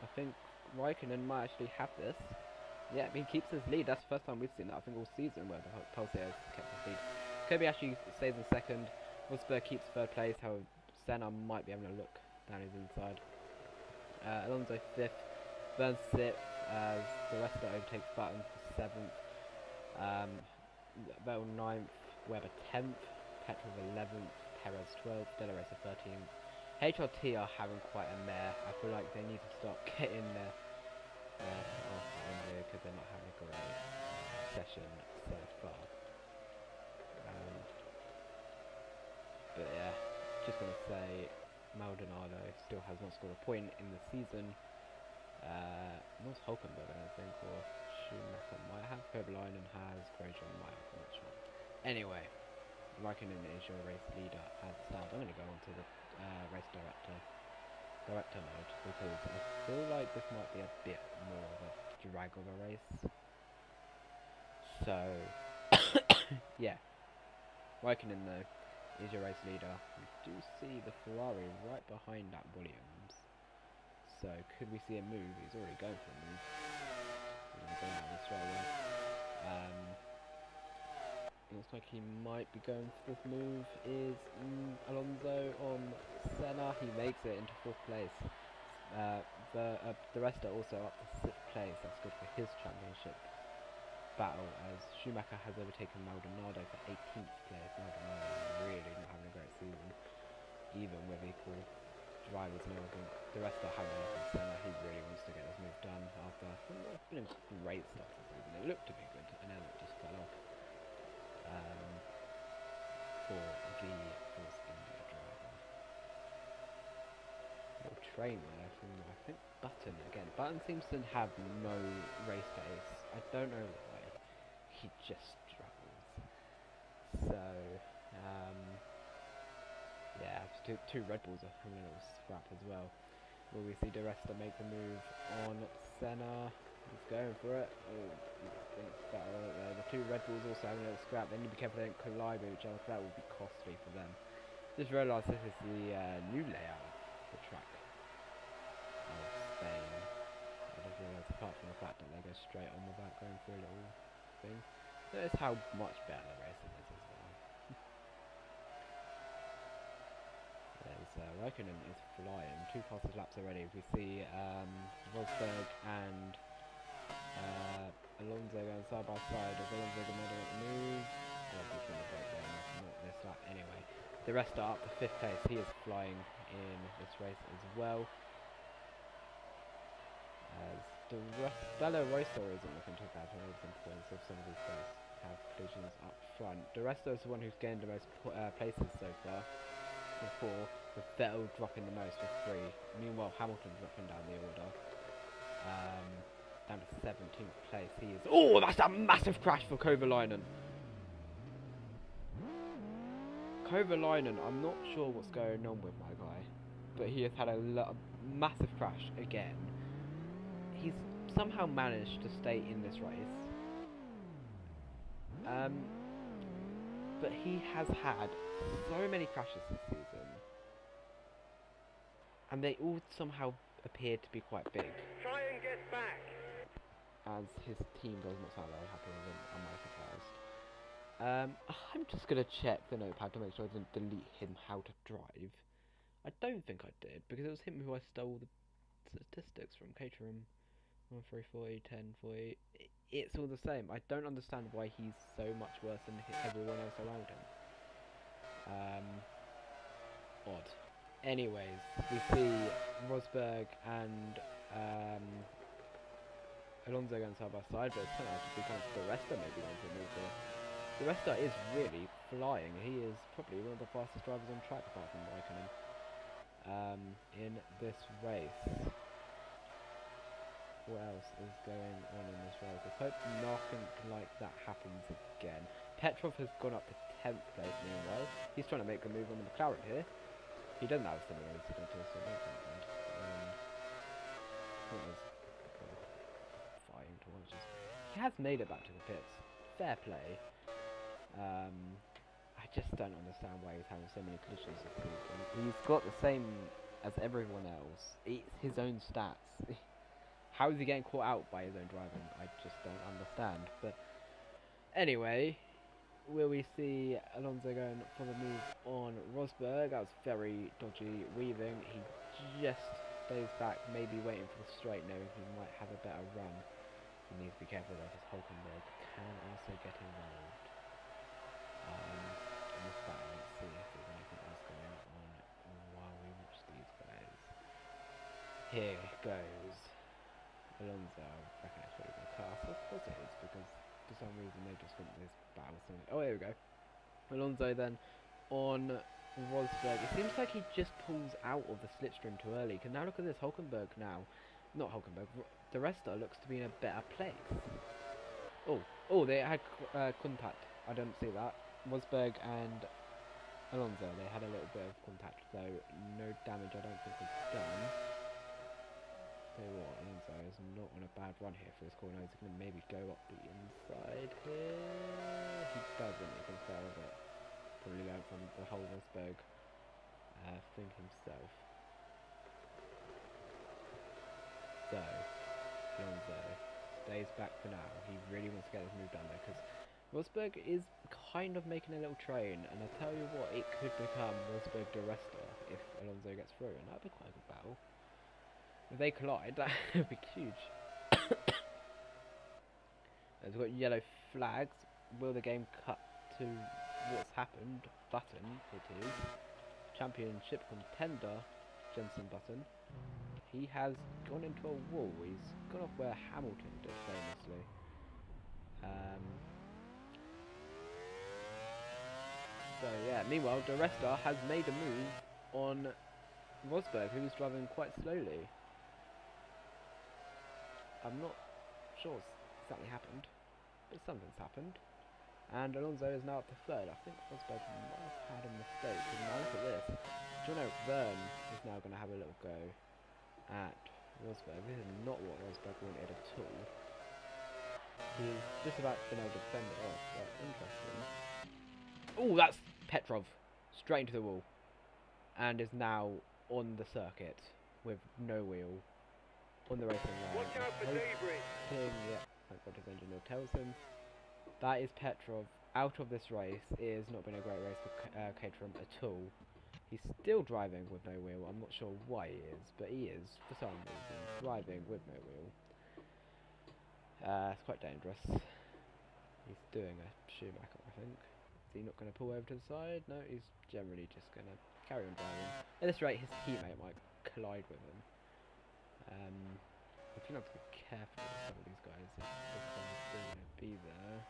I think Raikkonen might actually have this. Yeah, he keeps his lead. That's the first time we've seen that, I think, all season, where the pole sitter has kept his lead. Kobayashi stays in second. Rosberg keeps third place, however Senna might be having a look down his inside. Alonso fifth, Burns sixth, as the rest overtakes Button for 7th, Vettel 9th, Webber 10th, Petrov 11th, Perez 12th, Della Rosa 13th. HRT are having quite a mare. I feel like they need to start getting their because they're not having a great session so far. But yeah, just want to say Maldonado still has not scored a point in the season. Not Hulkenberg, I don't think, or Schumacher might have. Kovalainen has, Grosjean might have, I'm not sure. Anyway, Raikkonen is your race leader as it stands. I'm going to go on to the race director mode, because I feel like this might be a bit more of a drag of a race. So, yeah. Raikkonen, though, is your race leader. We do see the Ferrari right behind that Williams. So, could we see a move? He's already going for a move. He's going to go out of this right away. Looks like he might be going for this move. Is Alonso on Senna? He makes it into 4th place. The rest are also up to 6th place. That's good for his championship battle, as Schumacher has overtaken Maldonado for 18th place. Maldonado is really not having a great season, even with equal drivers and everything. The rest are having a look at Senna. He really wants to get this move done after it's been a great start to the season. It looked to be good, and then it just fell off. For the Force India driver. Little train there from, I think, Button again. Button seems to have no race pace. I don't know why. He just struggles. So, yeah, two Red Bulls are having a little scrap as well. Will we see De Resta make the move on Senna? He's going for it. Oh, he thinks better on it there. The two Red Bulls also having a little scrap. They need to be careful they don't collide with each other, because that will be costly for them. Just realised this is the new layout of the track of Spain. I just realised, apart from the fact that they go straight on without going through a little thing. Notice how much better the racing is as well. There's Raikkonen is flying. 2 fastest laps already. We see Rosberg and Alonso going side by side. Is Alonso going to move? Well, he's going to break down. Not this lap anyway. The rest are up to 5th place. He is flying in this race as well. As Della Rosa isn't looking too bad for some points if some of these guys have collisions up front. De Resta is the one who's gained the most places so far, with 4, with Vettel dropping the most with 3. Meanwhile, Hamilton dropping down the order. Down to 17th place. He is... Oh, that's a massive crash for Kovalainen. Kovalainen, I'm not sure what's going on with my guy, but he has had a massive crash again. He's somehow managed to stay in this race. But he has had so many crashes this season, and they all somehow appear to be quite big. Try and get back. As his team does not sound very happy with him, am I surprised? I'm just going to check the notepad to make sure I didn't delete him how to drive. I don't think I did, because it was him who I stole the statistics from. Caterham 1, 3, 40, 10, 40. It's all the same. I don't understand why he's so much worse than everyone else around him. Odd. Anyways, we see Rosberg and Alonso going side by side, but it's turned out to be kind of the Resta maybe going to move here. The Resta is really flying. He is probably one of the fastest drivers on track apart from Raikkonen in this race. What else is going on in this race? Let's hope nothing like that happens again. Petrov has gone up to 10th place meanwhile. He's trying to make a move on the McLaren here. He doesn't have a similar incident to us, so I don't think that. What was fighting towards us. He has made it back to the pits. Fair play. I just don't understand why he's having so many collisions this season. He's got the same as everyone else. It's his own stats. How is he getting caught out by his own driving? I just don't understand. But anyway, will we see Alonso going for the move on Rosberg? That was very dodgy weaving. He just stays back, maybe waiting for the straight, knowing he might have a better run. He needs to be careful though, because Hulkenberg can also get involved. In this battle, let's see if there's anything else going on while we watch these guys. Here goes Alonso. I reckon it's really going to cut off. Of course it is, because for some reason they just think this battle is something. Oh, here we go. Alonso then on Rosberg. It seems like he just pulls out of the slipstream too early. Because now look at this, Hulkenberg now. Not Hulkenberg, the Resta looks to be in a better place. Oh, they had contact. I didn't see that. Rosberg and Alonso, they had a little bit of contact, though no damage I don't think was done. Tell you what, Alonso is not on a bad run here for this corner. He's going to maybe go up the inside here. He doesn't, he can stay with it. Probably learned from the whole Rosberg thing himself. So, Alonso stays back for now. He really wants to get this move done though, because Rosberg is kind of making a little train, and I tell you what, it could become Rosberg de Resta if Alonso gets through, and that'd be quite a good battle. If they collide, that would be huge. We've got yellow flags. Will the game cut to what's happened? Button, it is. Championship contender, Jensen Button. He has gone into a wall. He's gone off where Hamilton did famously. So yeah, meanwhile, De Resta has made a move on Rosberg, who was driving quite slowly. I'm not sure what's exactly happened, but something's happened. And Alonso is now up to third. I think Rosberg might have had a mistake. Now look at this. John Verne is now going to have a little go at Rosberg. This is not what Rosberg wanted at all. He's just about been able to fend it off, but interesting. Oh, that's Petrov. Straight into the wall. And is now on the circuit with no wheel. On the racing line. Watch out for debris. Yeah, that's what his engineer tells him. That is Petrov out of this race. It has not been a great race for Caterham at all. He's still driving with no wheel. I'm not sure why he is, but he is, for some reason, driving with no wheel. It's quite dangerous. He's doing a Schumacher, I think. Is he not going to pull over to the side? No, he's generally just going to carry on driving. At this rate, his teammate might collide with him. I think I have to be careful with some of these guys if this one's still going to be there,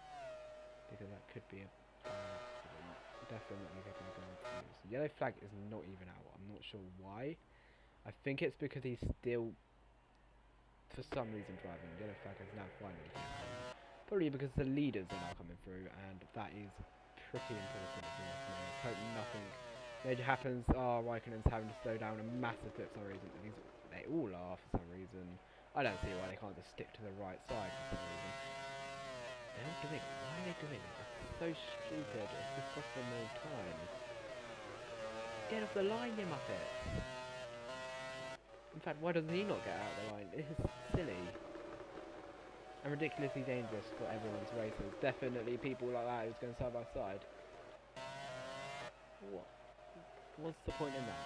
because that could be a bad accident. Definitely going to go into use. The yellow flag is not even out. I'm not sure why. I think it's because he's still, for some reason, driving. The yellow flag is now finally coming. Probably because the leaders are now coming through, and that is pretty important if you ask me. Let's hope nothing major happens. Oh, Raikkonen's having to slow down a massive bit for some reason. They all are for some reason. I don't see why they can't just stick to the right side for some reason. They're not doing it. Why are they doing it? It's so stupid. It's just cost them more time. Get off the line, you muppets! In fact, why doesn't he not get out of the line? It is silly. And ridiculously dangerous for everyone's races. Definitely people like that who's going side by side. What? What's the point in that?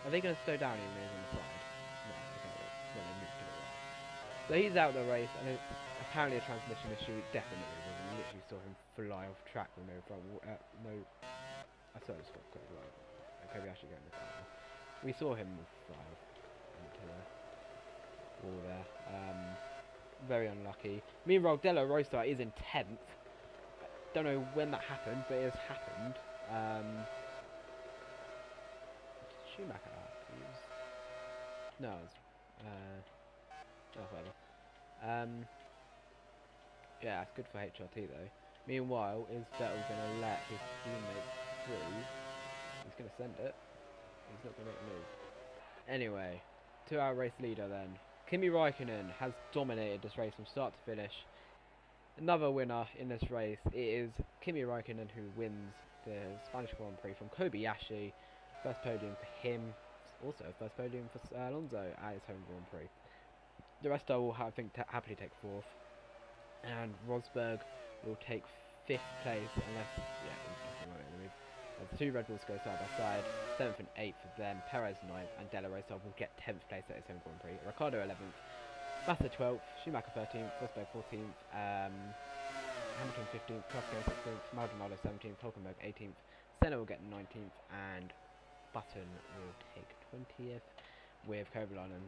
Are they going to slow down even though he's on the side? No, okay, well, they moved to the right. So he's out of the race, and it's apparently a transmission issue. It definitely was. We literally saw him fly off track with no front. No. I saw him stop quite right. Kobayashi going the car. We saw him fly off into the wall there. Very unlucky. Meanwhile, Della Rosa is in 10th. Don't know when that happened, but it has happened. Schumacher. No, it's whatever. Yeah, it's good for HRT though. Meanwhile, is Vettel going to let his teammate through? He's going to send it. He's not going to make a move. Anyway, 2-hour race leader then. Kimi Raikkonen has dominated this race from start to finish. Another winner in this race. It is Kimi Raikkonen who wins the Spanish Grand Prix from Kobayashi. First podium for him. Also, first podium for Alonso at his home Grand Prix. The rest will, I think, happily take 4th. And Rosberg will take 5th place unless, yeah, the 2 Red Bulls go side by side, 7th and 8th for them, Perez 9th, and Della Rosa will get 10th place at his home Grand Prix. Ricciardo 11th, Massa 12th, Schumacher 13th, Rosberg 14th, Hamilton 15th, Kraftwerk 16th, Maldonado 17th, Hulkenberg 18th, Senna will get 19th, and Button will take 20th, with Kovalainen,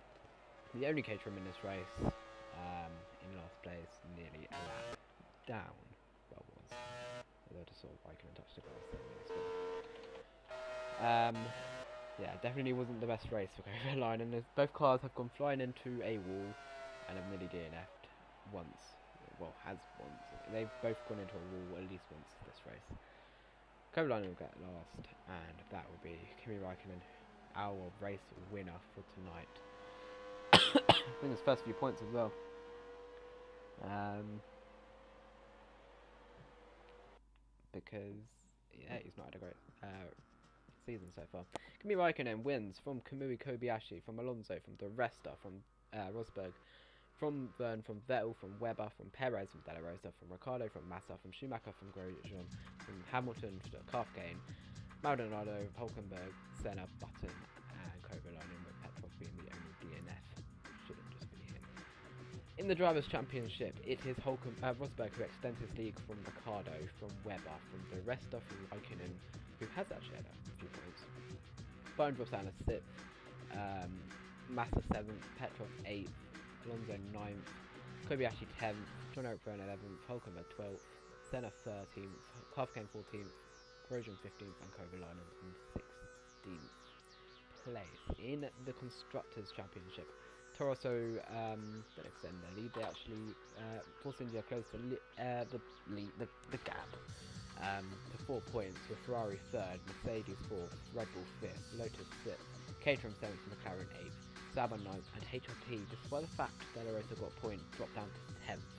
the only Caterham in this race, in last place, nearly a lap down. Well, was. Although just sort of Raikkonen touched the grass there. Yeah, definitely wasn't the best race for Kovalainen. Both cars have gone flying into a wall and have nearly DNF'd once. Well, has once. They've both gone into a wall at least once this race. Kovalainen will get last, and that will be Kimi Raikkonen, our race winner for tonight. I think his first few points as well. Because, yeah, he's not had a great season so far. Kimi Raikkonen wins from Kamui Kobayashi, from Alonso, from Di Resta, from Rosberg, from Verne, from Vettel, from Webber, from Perez, from Della Rosa, from Ricciardo, from Massa, from Schumacher, from Grosjean, from Hamilton, from Kraftwerk, Maldonado, Hulkenberg, Senna, Button, and Kovalainen, with Petrov being the only DNF. Shouldn't just be him. In the Drivers' Championship, it is Rosberg who extends his lead from Ricciardo, from Webber, from Di Resta, from Raikkonen, who has actually had a few points. Button drops down to 6th, Massa 7th, Petrov 8th, Alonso 9th, Kobayashi 10th, John Eric Byrne 11th, Hulkenberg 12th, Senna 13th, Kraftwerk 14th, Grosjean 15th, and Kovalainen in 16th place. In the Constructors' Championship, Toro Rosso don't extend their lead. They actually Force India closed the gap to 4 points, with Ferrari 3rd, Mercedes 4th, Red Bull 5th, Lotus 6th, Caterham 7th, McLaren 8th, Sauber 9th, and HRT, despite the fact that Della Rosa got a point, dropped down to 10th,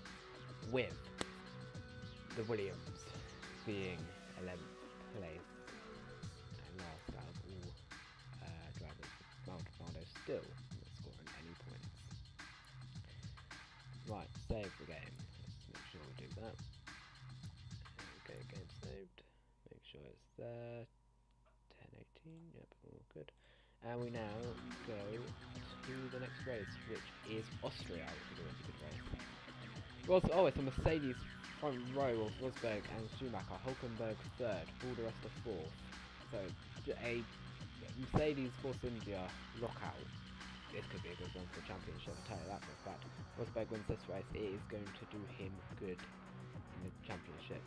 with the Williams being 11th place. And last out of all drivers, Maldonado still not scoring any points. Right, save the game. Let's make sure we do that. Okay, game saved. Make sure it's there. 10:18. Yep, all good. And we now go to the next race, which is Austria, which is a really good race. It's a Mercedes front row of Rosberg and Schumacher. Hulkenberg 3rd, all the rest are 4th. So a Mercedes Force India lockout. This could be a good one for the championship, I'll tell you that for a fact. Rosberg wins this race, it is going to do him good in the championship.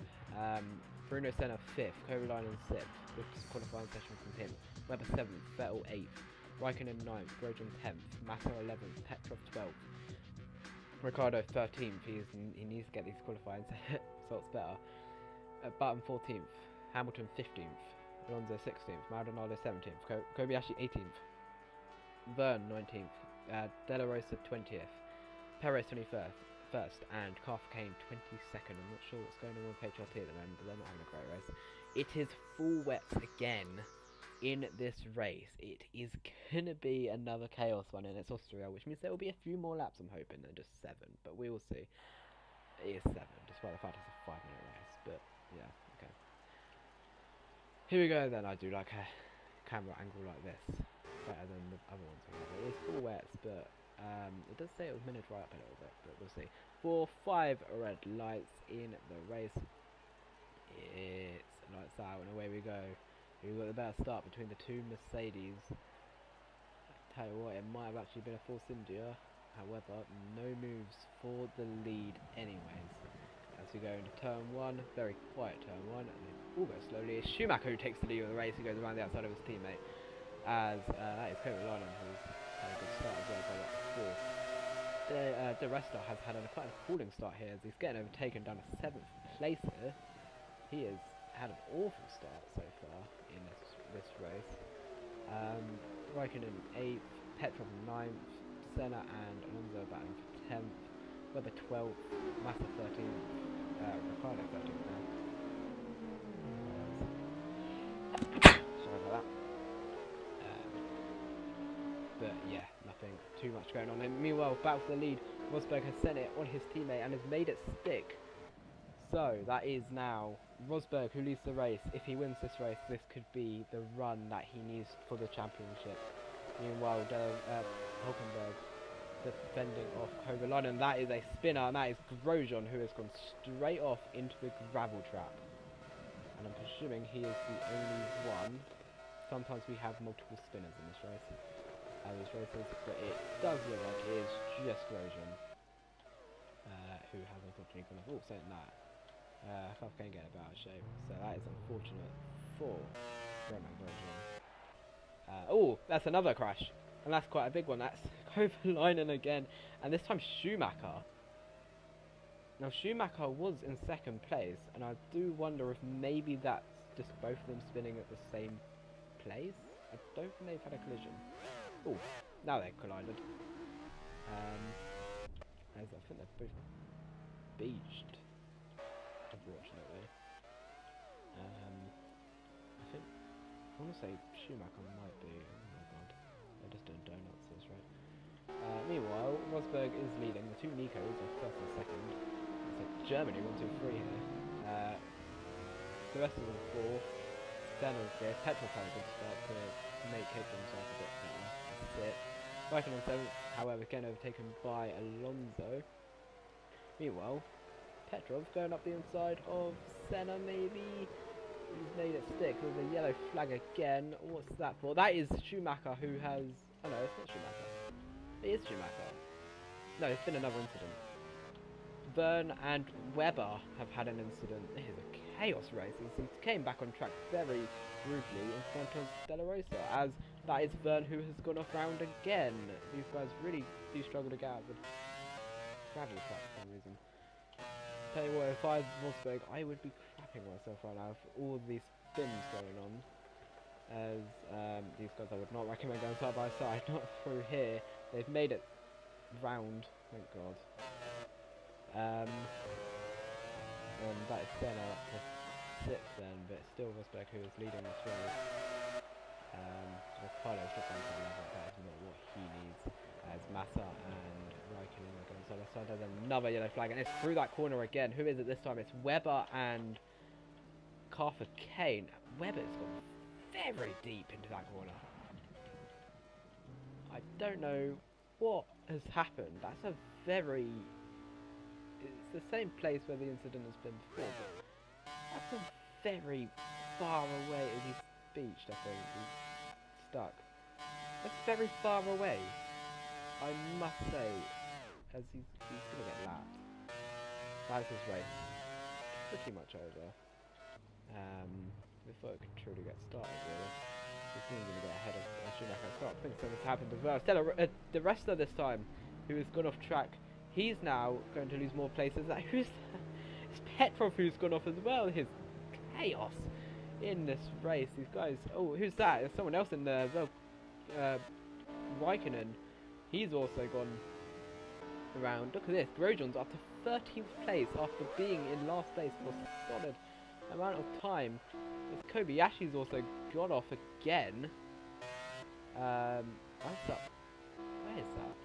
Bruno Senna 5th, Kovalainen 6th, good qualifying session from him. Webber 7th, Vettel 8th, Raikkonen 9th, Grosjean 10th, Massa 11th, Petrov 12th, Ricciardo 13th. He needs to get these qualifying results better. Button 14th, Hamilton 15th, Alonso 16th, Maldonado 17th, Kobayashi 18th, Verne 19th, De La Rosa 20th, Perez 21st, and Carthagena 22nd. I'm not sure what's going on with HRT at the moment, but they're not having a great race. It is full wets again in this race. It is going to be another chaos one, and it's Austria, which means there will be a few more laps, I'm hoping, than just 7, but we will see. It is 7, despite the fact it's a 5-minute race, but yeah, okay. Here we go then. I do like a camera angle like this, better than the other ones we have. It is full wets, but it does say it was minutes right up a little bit, but we'll see. 5 red lights in the race. It's lights out and away we go. We've got the better start between the two Mercedes. I tell you what, it might have actually been a Force India. However, no moves for the lead anyways. As we go into turn 1, very quiet turn 1, and then almost slowly, it's Schumacher who takes the lead of the race. He goes around the outside of his teammate. As that is Kovac who's had a good start as well by like 4th. De Resta has had quite an appalling start here as he's getting overtaken down to 7th place here. He has had an awful start so far in this race. Raikkonen 8th, Petrov 9th, Senna and Alonso battling for 10th, Webber 12th, Massa 13th, Ricciardo 13th now. Sorry about that. But yeah, nothing too much going on. And meanwhile, battle for the lead, Rosberg has sent it on his teammate and has made it stick. So that is now Rosberg who leads the race. If he wins this race, this could be the run that he needs for the championship. Meanwhile, Hulkenberg defending off Kovalainen. That is a spinner, and that is Grosjean who has gone straight off into the gravel trap. And I'm presuming he is the only one. Sometimes we have multiple spinners in this race. These races, but it does look like it is just Grosjean who has unfortunately gone off. Oh, saying that. Huff can't get about a shape, so that is unfortunate for Roman Grosjean. Oh, that's another crash, and that's quite a big one. That's Kovalainen again, and this time Schumacher. Now Schumacher was in 2nd place, and I do wonder if maybe that's just both of them spinning at the same place. I don't think they've had a collision. Oh, now they've collided. As I think they're both beached, unfortunately. I think I want to say Schumacher might be. Oh my god, they're just doing donuts this right. Meanwhile, Rosberg is leading. The two Nicos are 1st and 2nd. It's like Germany 1, 2, 3 here. The rest of them 4th. Senna's 5th. Petrov had a good start to make himself a bit better. 6th. Raikkonen 7th, however, again overtaken by Alonso. Meanwhile, Petrov going up the inside of Senna, maybe. He's made it stick with a yellow flag again. What's that for? That is Schumacher who has... Oh no, it's not Schumacher. It is Schumacher. No, it's been another incident. Verne and Webber have had an incident. This is a chaos race. He came back on track very rudely in front of De La Rosa, as that is Verne who has gone off round again. These guys really do struggle to get out of the gravel track for some reason. Tell you what, if I was Rosberg, I would be crapping myself right now for all these spins going on. As these guys, I would not recommend going side by side, not through here. They've made it round, thank God. And that is Senna up to 6th then, but still Rosberg who is leading this race. Ricardo's got down to 11th, that is not what he needs. As Massa and Raikkonen are going side by side. There's another yellow flag, and it's through that corner again. Who is it this time? It's Webber and Carthagena. Webber's gone very deep into that corner. I don't know what has happened. That's a very... It's the same place where the incident has been before, but that's a very far away as he's beached, I think. He's stuck. That's very far away, I must say, as he's going to get lapped. That's his race. Pretty much over. Before it could truly get started, really. He's going to get ahead of Schumacher. I don't think so. This happened as well. The wrestler this time, who has gone off track, he's now going to lose more places. Who's that? It's Petrov who's gone off as well. His chaos in this race. These guys. Oh, who's that? There's someone else in there as well. Raikkonen. He's also gone around. Look at this. Grosjean's up to 13th place after being in last place for a solid amount of time. This Kobayashi's also got off again. What's up? Where is that?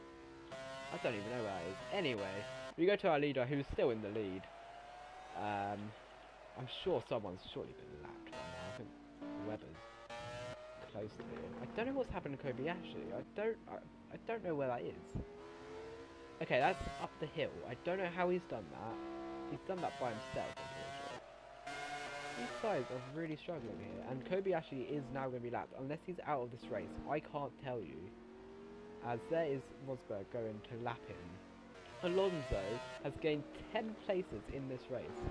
I don't even know where that is. Anyway, we go to our leader, who's still in the lead. I'm sure someone's surely been lapped by now. I think Webber's close to him. I don't know what's happened to Kobayashi. I don't know where that is. Okay, that's up the hill. I don't know how he's done that. He's done that by himself, I'm pretty sure. These guys are really struggling here, and Kobayashi is now going to be lapped unless he's out of this race. I can't tell you, as there is Rosberg going to lap him. Alonso has gained 10 places in this race,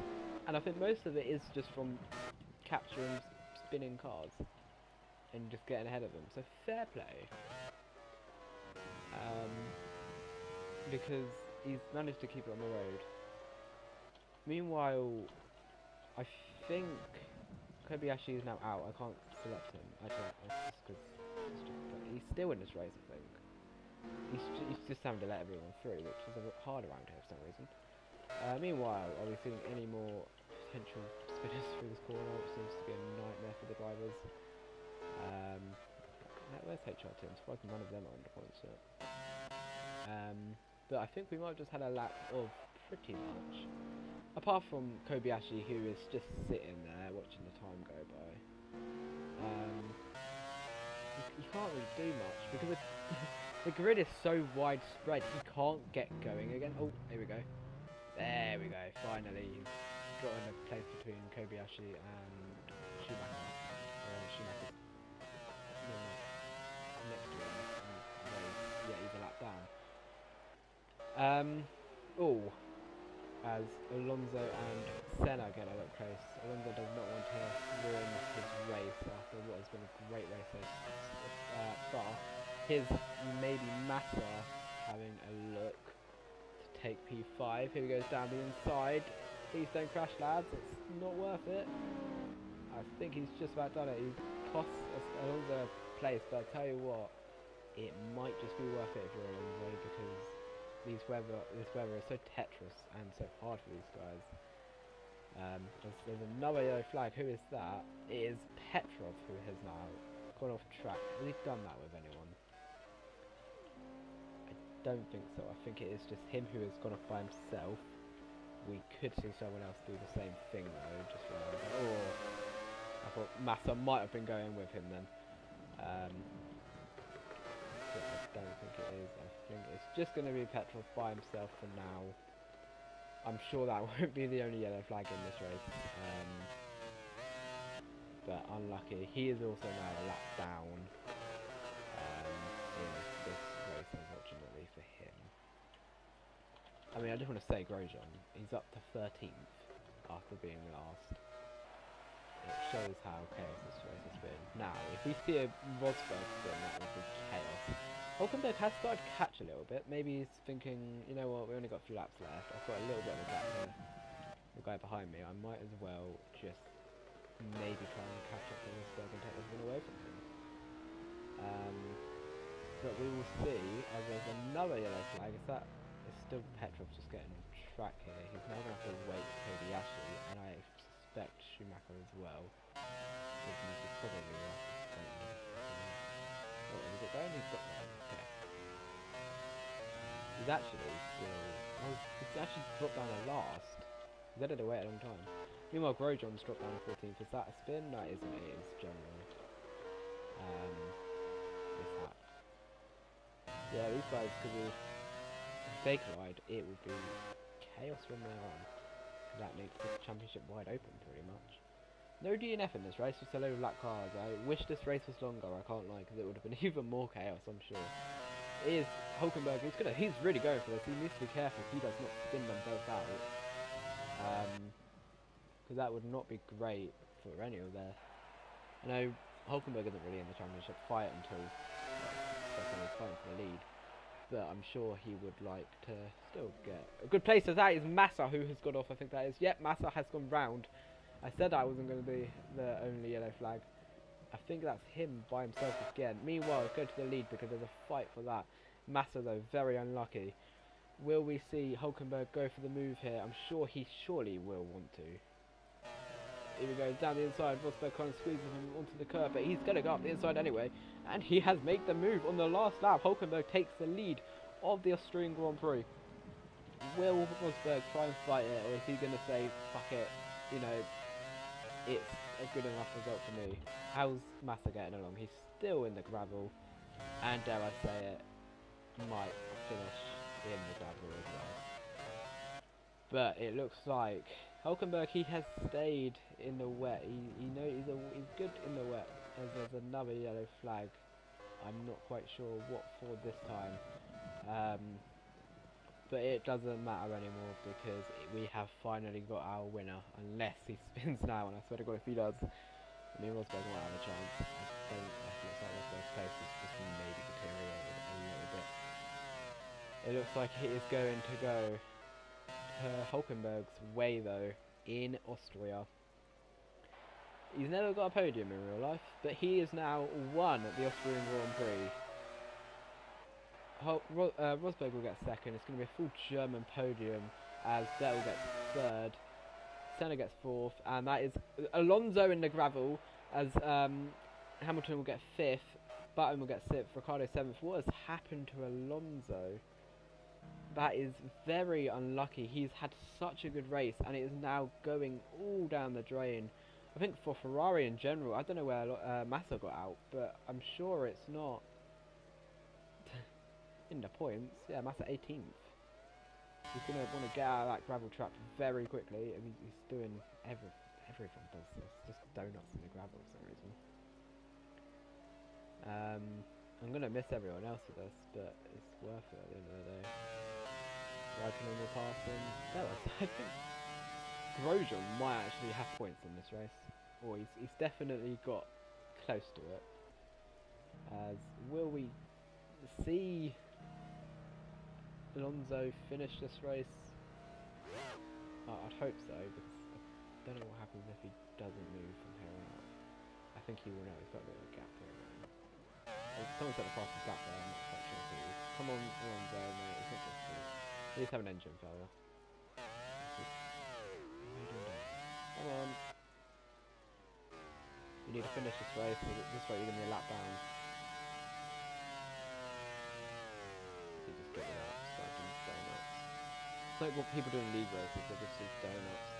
and I think most of it is just from capturing spinning cars and just getting ahead of them. So fair play, because he's managed to keep it on the road. Meanwhile, I think Kobayashi is now out. I can't select him. I don't. Just because he's still in this race, I think. He's just having to let everyone through, which is a bit hard around here for some reason. Meanwhile, are we seeing any more potential spinners through this corner? It seems to be a nightmare for the drivers. Where's HRT? I'm surprised none of them are under points yet. But I think we might have just had a lap of pretty much. Apart from Kobayashi, who is just sitting there watching the time go by. You can't really do much because the grid is so widespread, he can't get going again. Oh, here we go. There we go. Finally, he's got in a place between Kobayashi and Schumacher. Schumacher's next to him. Yeah, he's a lap down. As Alonso and Senna get a little close. Alonso does not want to ruin his race after what has been a great race so far. Here's maybe Massa having a look to take P5. Here he goes down the inside. Please don't crash, lads. It's not worth it. I think he's just about done it. He costs Alonso a place, but I tell you what, it might just be worth it if you're Alonso, because this weather is so Tetris and so hard for these guys. There's another yellow flag. Who is that? It is Petrov, who has now gone off track. Has he done that with anyone? I don't think so. I think it is just him who has gone off by himself. We could see someone else do the same thing though. Just I thought Massa might have been going with him then. But I don't think it is. I think it's just going to be Petrov by himself for now. I'm sure that won't be the only yellow flag in this race. But unlucky. He is also now a lap down in this race, unfortunately for him. I mean, I just want to say Grosjean. He's up to 13th after being last. It shows how chaos this race has been. Now, if we see a Rosberg spin, that would be chaos. Hulkenberg has started to catch a little bit. Maybe he's thinking, you know what, we only got a few laps left. I've got a little bit of a gap here. The guy behind me, I might as well just maybe try and catch up to Rosberg and take this one away from him. But we will see, as there's another yellow flag. Is that? It's still Petrov just getting on track here. He's now going to have to wait for Kobayashi, and I suspect Schumacher as well. He's probably is it going? He's got there. Okay. He's actually still. Oh, he's actually dropped down at last. He's had to wait a long time. Meanwhile, Grosjean's dropped down to 14th. Is that a spin? No, it isn't. It is generally. What's that? Yeah, these guys could be. If they collide, it would be chaos from there on. That makes the championship wide open, pretty much. No DNF in this race, just a load of lap cars. I wish this race was longer, I can't lie, because it would have been even more chaos, I'm sure. It is Hulkenberg, he's really going for this. He needs to be careful he does not spin them both out. Because that would not be great for any of their... I know Hulkenberg isn't really in the championship fight until he's fighting for the lead. But I'm sure he would like to still get a good place. So that is Massa who has got off, I think that is. Yep, Massa has gone round. I said I wasn't going to be the only yellow flag. I think that's him by himself again. Meanwhile, go to the lead because there's a fight for that. Massa, though, very unlucky. Will we see Hulkenberg go for the move here? I'm sure he surely will want to. Here we go, down the inside. Rosberg kind of squeezes him onto the curb, but he's going to go up the inside anyway. And he has made the move on the last lap. Hulkenberg takes the lead of the Austrian Grand Prix. Will Rosberg try and fight it, or is he going to say, fuck it, you know, it's a good enough result for me? How's Massa getting along? He's still in the gravel, and dare I say it, might finish in the gravel as well. But it looks like Hulkenberg, he has stayed in the wet. He's good in the wet. As there's another yellow flag. I'm not quite sure what for this time. But it doesn't matter anymore because we have finally got our winner. Unless he spins now, and I swear to God if he does, I mean Rosberg might have a chance. I don't think it's like Rosberg's pace is just maybe deteriorated a little bit. It looks like it is going to go Hulkenberg's way though in Austria. He's never got a podium in real life, but he is now won the Austrian Grand Prix. Rosberg will get second. It's going to be a full German podium as Vettel gets third, Senna gets fourth, and that is Alonso in the gravel as Hamilton will get fifth, Button will get sixth, Ricciardo seventh. What has happened to Alonso? That is very unlucky. He's had such a good race and it is now going all down the drain. I think for Ferrari in general, I don't know where Massa got out, but I'm sure it's not in the points. Yeah, Massa 18th. He's going to want to get out of that gravel trap very quickly. I mean, he's doing everything does this. Just donuts in the gravel for some reason. I'm going to miss everyone else with this, but it's worth it at the end of the day. Raikkonen will pass him. I think Grosjean might actually have points in this race. Or he's definitely got close to it. As will we see Alonso finish this race? I'd hope so, because I don't know what happens if he doesn't move from here on out. I think he will know. He's got a bit of a gap here. Someone said the fastest lap there. I'm not quite sure who. Come on, Alonso, mate. It's not just you. Please have an engine failure. Come on. You need to finish this race. This way you're going to be a lap down. You just get it up, start doing donuts. It's like what people do in league races. They just do donuts.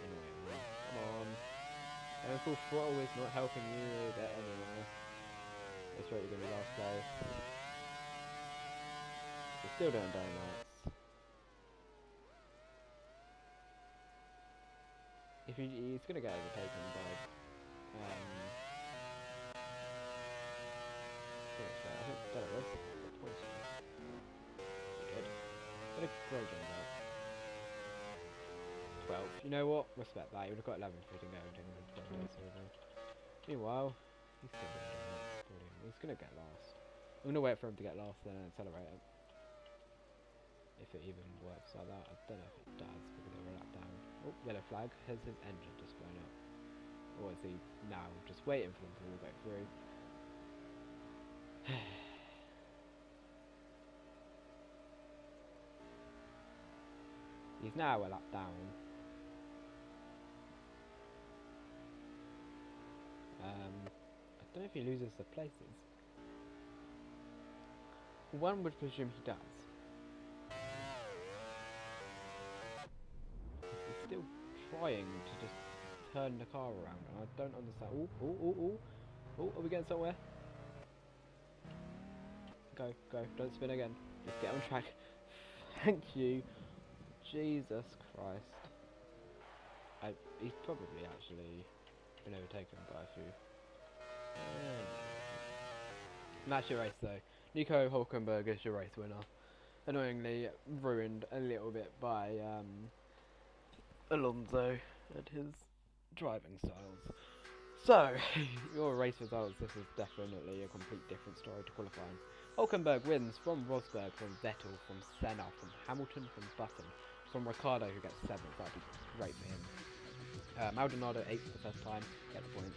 Anyway, come on. And full throttle is not helping you get anywhere. This way you're going to be last place. You're still doing donuts. If he's going to get overtaken by I think that was points. He did. What a Grosjean though. 12. You know what? Respect that. He would have got 11 if he didn't go and meanwhile, he's still going to do that. Brilliant. He's going to get last. I'm going to wait for him to get last then accelerate it. If it even works like that. I don't know if it does because they were a lap down. Oh, yellow flag. Has his engine just blown up? Or is he now just waiting for them to all go through? He's now a lap down. I don't know if he loses the places. One would presume he does. He's still trying to just turn the car around, and I don't understand. Oh, are we getting somewhere? Go, don't spin again. Just get on track. Thank you. Jesus Christ. He's probably actually been overtaken by a few. And that's your race though. Nico Hulkenberg is your race winner. Annoyingly ruined a little bit by Alonso and his driving styles. So, your race results, this is definitely a complete different story to qualifying. Hulkenberg wins from Rosberg, from Vettel, from Senna, from Hamilton, from Button, from Ricciardo who gets 7th. That'd be great for him. Maldonado 8th for the first time, get the points.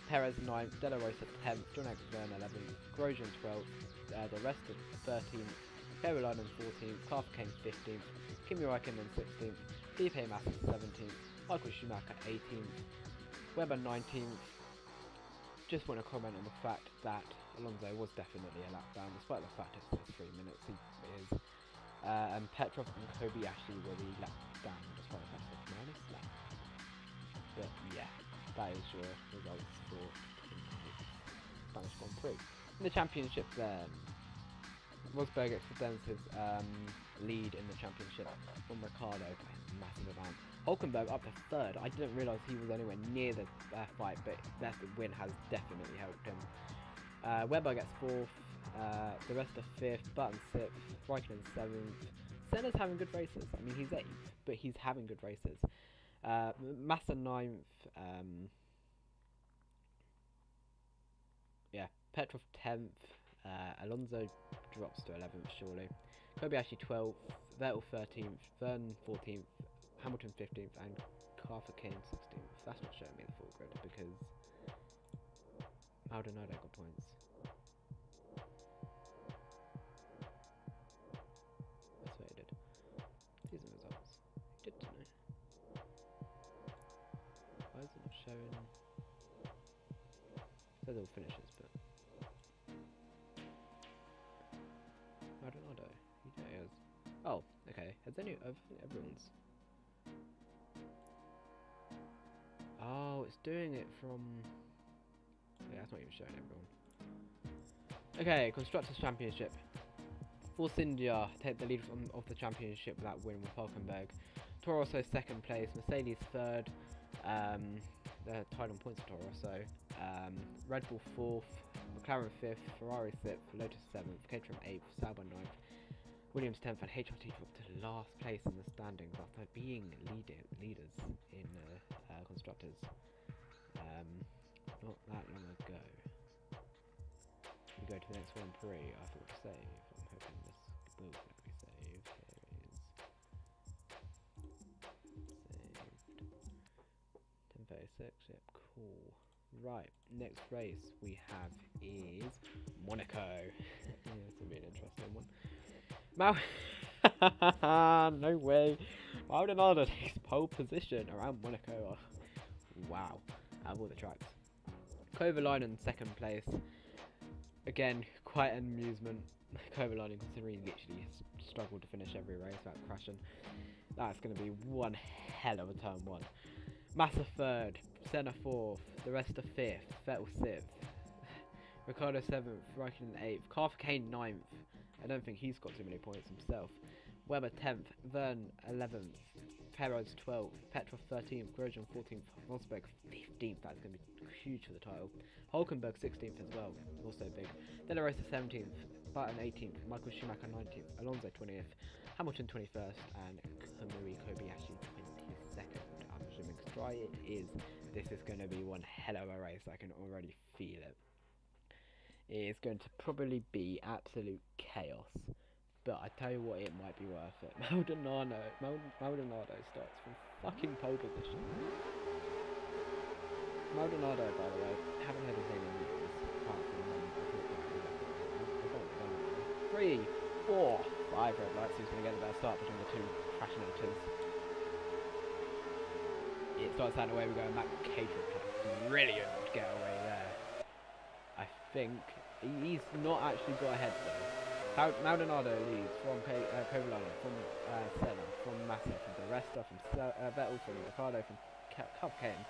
Perez 9th, De La Rosa 10th, John Verne 11th, Grosjean 12th, the rest of 13th, Carolina 14th, Clark Kane 15th, Kimi Räikkönen 16th, Felipe Massa 17th, Michael Schumacher 18th, Webber 19th. Just want to comment on the fact that Alonso was definitely a lap down, despite the fact it says 3 minutes, he is. And Petrov and Kobayashi will be lap down, despite the fact that it's minus lap. But yeah, that is your results for tonight's Spanish Grand Prix. In the championship then, Rosberg extends his lead in the championship from Ricciardo by a massive amount. Hulkenberg up to 3rd. I didn't realise he was anywhere near the fight, but that win has definitely helped him. Webber gets 4th, the rest are 5th, Button 6th, Raikkonen 7th. Senna's having good races. I mean, he's 8th, but he's having good races. Massa 9th, Petrov 10th, Alonso drops to 11th surely. Kobayashi 12th, Vettel 13th, Verne 14th, Hamilton 15th, and Carter Kane 16th. That's not showing me the full grid because Maldonado got points. That's what he did. These are results. He did tonight. Why is it not showing? It says all finishes, but Maldonado. Yeah, he is. Oh, okay. Has everyone's? Oh, it's doing it from. Yeah, it's not even showing everyone. Okay, Constructors' Championship. Force India take the lead of the championship with that win with Hulkenberg. Toro Rosso 2nd place, Mercedes 3rd. They're tied on points for Toro Rosso. Red Bull 4th, McLaren 5th, Ferrari 6th, Lotus 7th, Caterham 8th, Sauber 9th, Williams 10th, and HRT dropped to last place in the standings after being leaders in Constructors not that long ago. We go to the next Grand Prix. I thought to save. I'm hoping this will let me save. There is saved. 10:36. Yep, cool. Right, next race we have is Monaco. This will be an interesting one. No way. Maldonado takes pole position around Monaco. Oh, wow, out of all the tracks. Kovalainen 2nd place. Again, quite an amusement. Kovalainen, considering he literally struggled to finish every race without crashing. That's going to be one hell of a turn 1. Massa 3rd, Senna 4th, the rest are 5th, Vettel 6th, Ricciardo 7th, Raikkonen 8th, Carter Kane 9th. I don't think he's got too many points himself. Webber 10th, Verne 11th, Perez 12th, Petrov 13th, Grosjean 14th, Rosberg 15th. That's going to be huge for the title. Hulkenberg 16th as well, also big. De La Rosa 17th, Button 18th, Michael Schumacher 19th, Alonso 20th, Hamilton 21st, and Kamui Kobayashi 22nd. I'm assuming dry it is. This is going to be one hell of a race. I can already feel it. It is going to probably be absolute chaos. But I tell you what, it might be worth it. Maldonado starts from fucking pole position. Maldonado, by the way, haven't heard his name in years. Apart from I don't know. 3, 4, 5 red lights. Who's going to get the best start between the two passionators? It starts out the way we're going back. Caterham, brilliant getaway there. I think he's not actually got ahead though. Maldonado leads from Kovalainen, from Senna, from Massa, from the rest of from Vettel, from Ricciardo, from Carter Kane,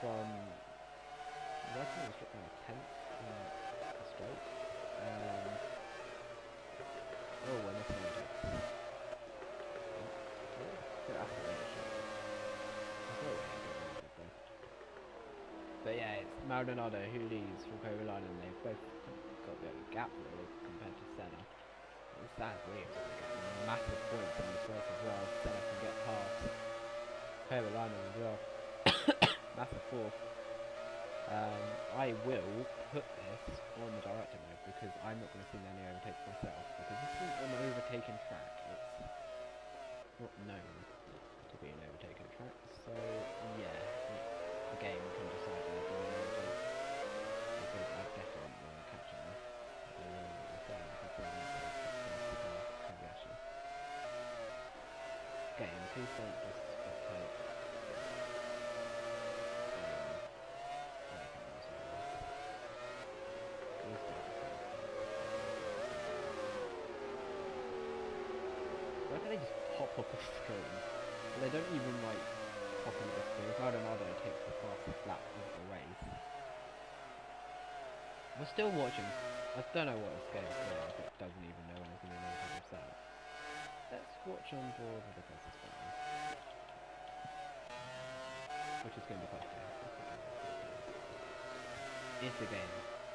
from Raikkonen was down 10th straight. We're missing a jet. But yeah, it's Maldonado who leads from Kovalainen. They've both got a bit of a gap really compared to Senna. It stands Williams to get massive points in this race as well. Senna can get past Kovalainen as well. Massive 4th. I will put this on the director mode because I'm not going to see any overtakes myself because this isn't an overtaken track. It's not known to be an overtaken track. So yeah. please don't just spectate. Please don't. Why can't they just pop off the screen? They don't even like pop on the screen. Maldonado takes the fastest lap of the race. We're still watching. I don't know what this game is doing. If it doesn't even know anything about himself. Let's watch on board with the business button. Which is going to be quite good. If the game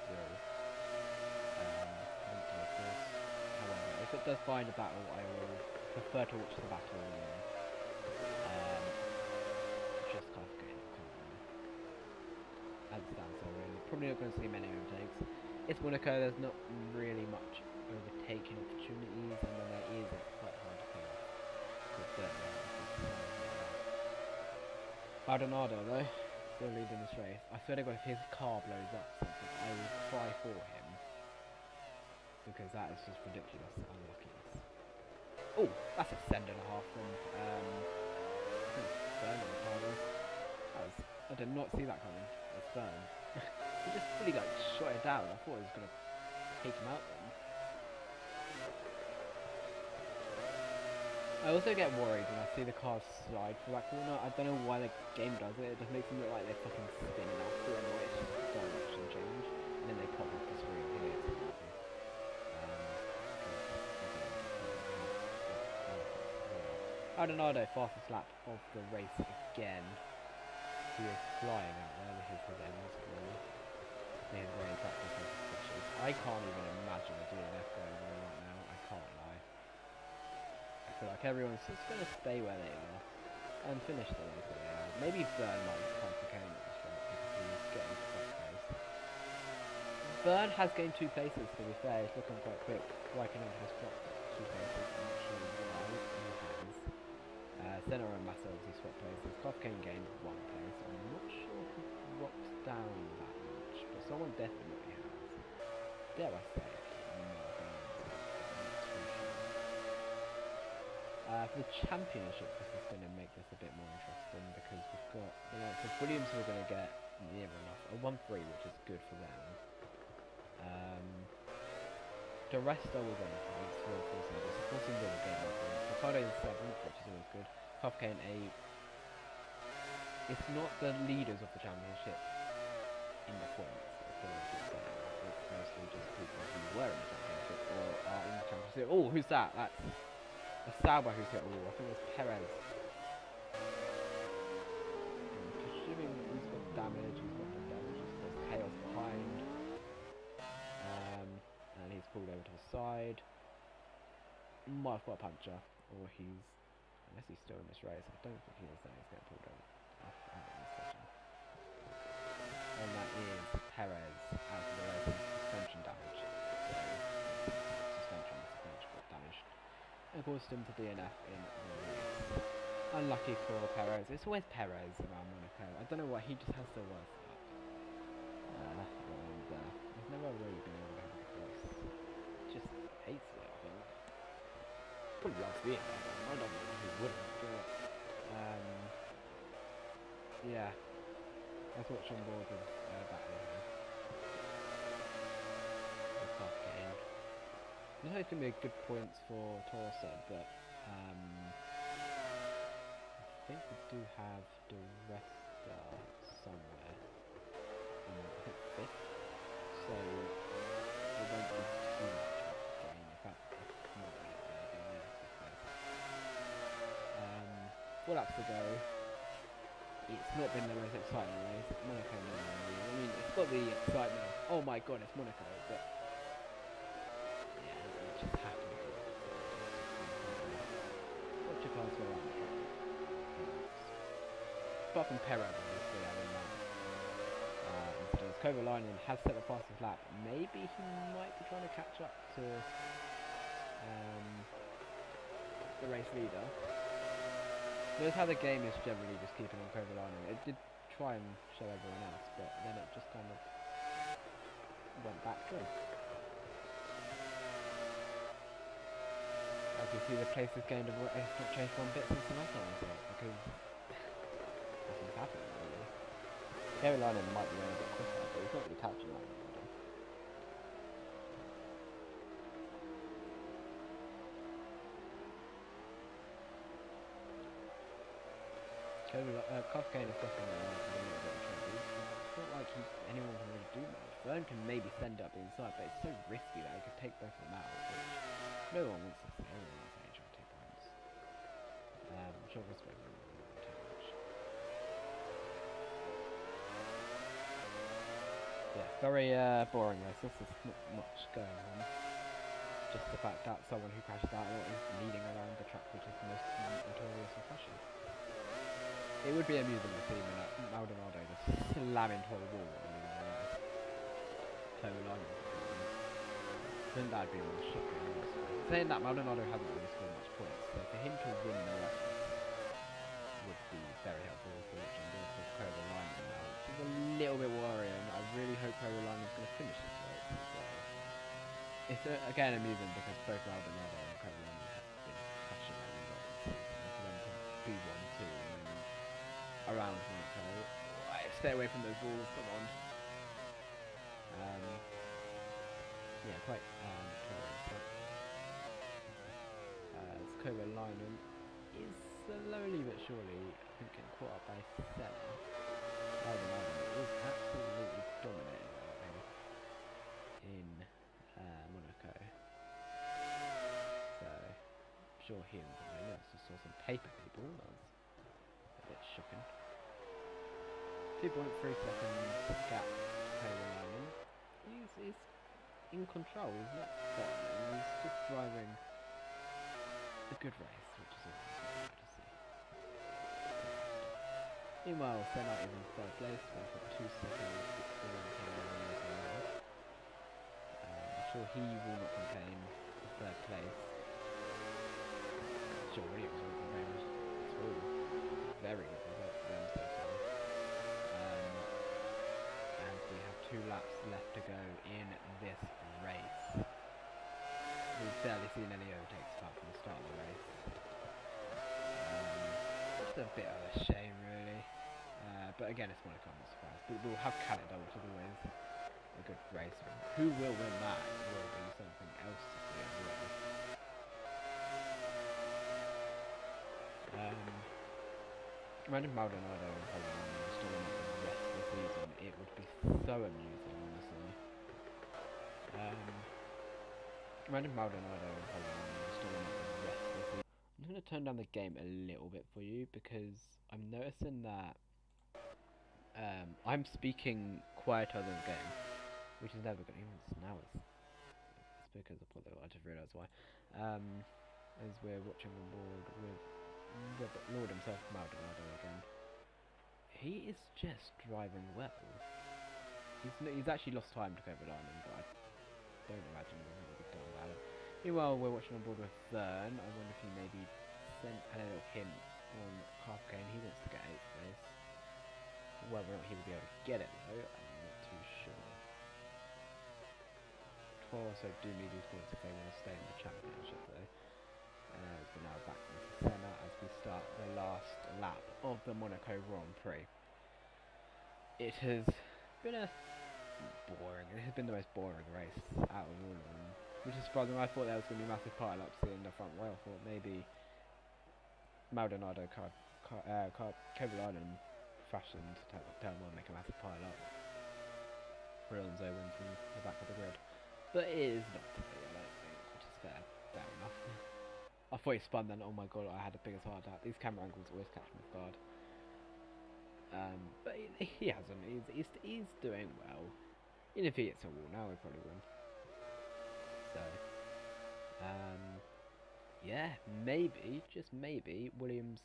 will. However, if it does find a battle, I will prefer to watch the battle alone. Just kind of going as it stands, so we're probably not going to see many overtakes. It's Monaco, there's not really much overtaking opportunities, and when there is, it's quite hard to pay off. Maldonado though, still leading this race. I swear to God, if his car blows up something, I will cry for him. Because that is just ridiculous unluckiness. Oh, that's a send and a half from I did not see that coming. That's Fern. He just fully like shot it down. I thought he was gonna take him out then. I also get worried when I see the cars slide for that corner. I don't know why the game does it. It just makes them look like they're fucking spinning out. I don't know, it's just direction change. And then they pop off the screen here. Maldonado, fastest lap of the race again. He is flying out there with his ends. He has very practice on successions. I can't even imagine a DNF going on right now. I can't lie. I feel like everyone's just going to stay where they are and finish the race where they are. Maybe Vern might come for Kane at this rate because he's getting to first place. Vern has gained 2 places, to be fair. He's looking quite quick. Raikkonen has dropped 2 places. I'm not sure why he has. Senna and Massa obviously swapped places. Kane gained 1 place. I'm not sure who drops down that much, but someone definitely has. Dare I say it? For the championship, this is going to make this a bit more interesting because we've got the likes of Williams who are going to get near enough a 1-3, which is good for them. The rest are all going to points for Force India. So Force India will get more points. Ricardo is 7th, which is always good. Kane 8. It's not the leaders of the championship in the points. It's mostly just people who were in the championship or are in the championship. Oh, who's that? That's a Sauber who's hit. Oh, I think it's Perez. Presuming he's got damage. He's got the damage. He's got chaos behind. And he's pulled over to the side. Might have got a puncture, or he's, unless he's still in this race, I don't think he is there, he's getting pulled over out of this session. And that is Perez out of the race with suspension damage. So, suspension got damaged. And caused him to DNF in the race. Unlucky for Perez. It's always Perez around Monaco. I don't know why, he just has the worst luck. He's never really been able to have a good race. Just hates it, I think. Probably loves being there. I don't know who wouldn't, but yeah. Let's watch on board with battle here. It's tough game. I know it's going to be a good points for Torsa, but I think we do have the rest somewhere. I think 5th. So it won't be too much of a gain. In fact, it's not really a gain. 4 laps to go. It's not been the most exciting race. Monaco, no, I mean, it's got the excitement. Oh my god, it's Monaco, but yeah, it just happened. Watch your cars go around the track. Apart from Perez, obviously, I mean, Kovalainen has set the fastest lap. Maybe he might be trying to catch up to the race leader. Notice how the game is generally just keeping on Kovalainen. It did try and show everyone else, but then it just kind of went back to him. As you see the place is going to change one bit since the last time I saw it, because nothing's happening really. Carolina might be going a bit quicker, but he's not really catching that. Kafkane is definitely a little bit of trouble. It's not like anyone can really do much. Vern can maybe send up inside, but it's so risky that he could take both of them out, which no one wants to see. Everyone wants to try to take points. Short respect for everyone too much. Yeah, very boring race. This is not much going on. Just the fact that someone who crashes out a lot is leading around the track, which is the most notorious for crashing. It would be amusing to see Maldonado just slam into a wall and then realize Carolina. I think that'd be more shocking. Saying that, Maldonado hasn't really scored much points, so for him to win the race would be very helpful for watching because Carolina now, which is a little bit worrying. I really hope Carolina is going to finish this race as well. It's again amusing because both Maldonado and Carolina have been crashing out a lot this season, and for them to be 1-2 around Monaco. Stay away from those walls, come on. Yeah, quite curious. As Kovalainen is slowly but surely, I think, getting caught up by Senna. Maldonado is absolutely dominating right now in Monaco. So, I'm sure he and I just saw some paper people. That's a bit shocking. 2.3 seconds gap Kovalainen. He's in control, he's not bottoming, he's just driving a good race, which is always nice to see. Meanwhile, Senna is in third place, 1.2 seconds behind Kovalainen as well. I'm sure he will not complain for third place. I'm sure Williams will complain as well. Very good result for them so far. And we have 2 laps left to go in this race. We've barely seen any overtakes apart from the start of the race. Just a bit of a shame really. But again, it's Monaco, I'm not surprised. But we'll have Canada, which is always a good race. Who will win that will be something else to see as well. Imagine Maldonado and Kovalainen still in the rest of the season. It would be so amusing, honestly. Imagine Maldonado and Kovalainen still in the rest of the season. I'm going to turn down the game a little bit for you because I'm noticing that I'm speaking quieter than the game, which is never going to, even now it's because I just realised why. As we're watching on board with Lord himself, Maldonado again. He is just driving well. He's actually lost time to Kovalainen, but I don't imagine he's going to be done about it. Meanwhile, we're watching on board with Vern. I wonder if he maybe sent a little hint on Kafkane. He wants to get 8th place. Whether or not he will be able to get it though, I'm not too sure. 12 also do need these points if they want to stay in the championship though. We're now back into Senna as we start the last lap of the Monaco Grand Prix. It has been it has been the most boring race out of all of them, which is surprising. I thought there was going to be massive pile-ups in the front row. I thought maybe Maldonado, Kovalainen fashion to turn one, make a massive pile-up. Alonso wins from the back of the grid, but it is not to be, I don't think, which is fair enough. I thought he spun then, oh my god, I had the biggest heart attack. These camera angles always catch me off guard. But he hasn't, he's doing well. Even if he hits a wall now, he'll probably win. So, yeah, maybe, just maybe, Williams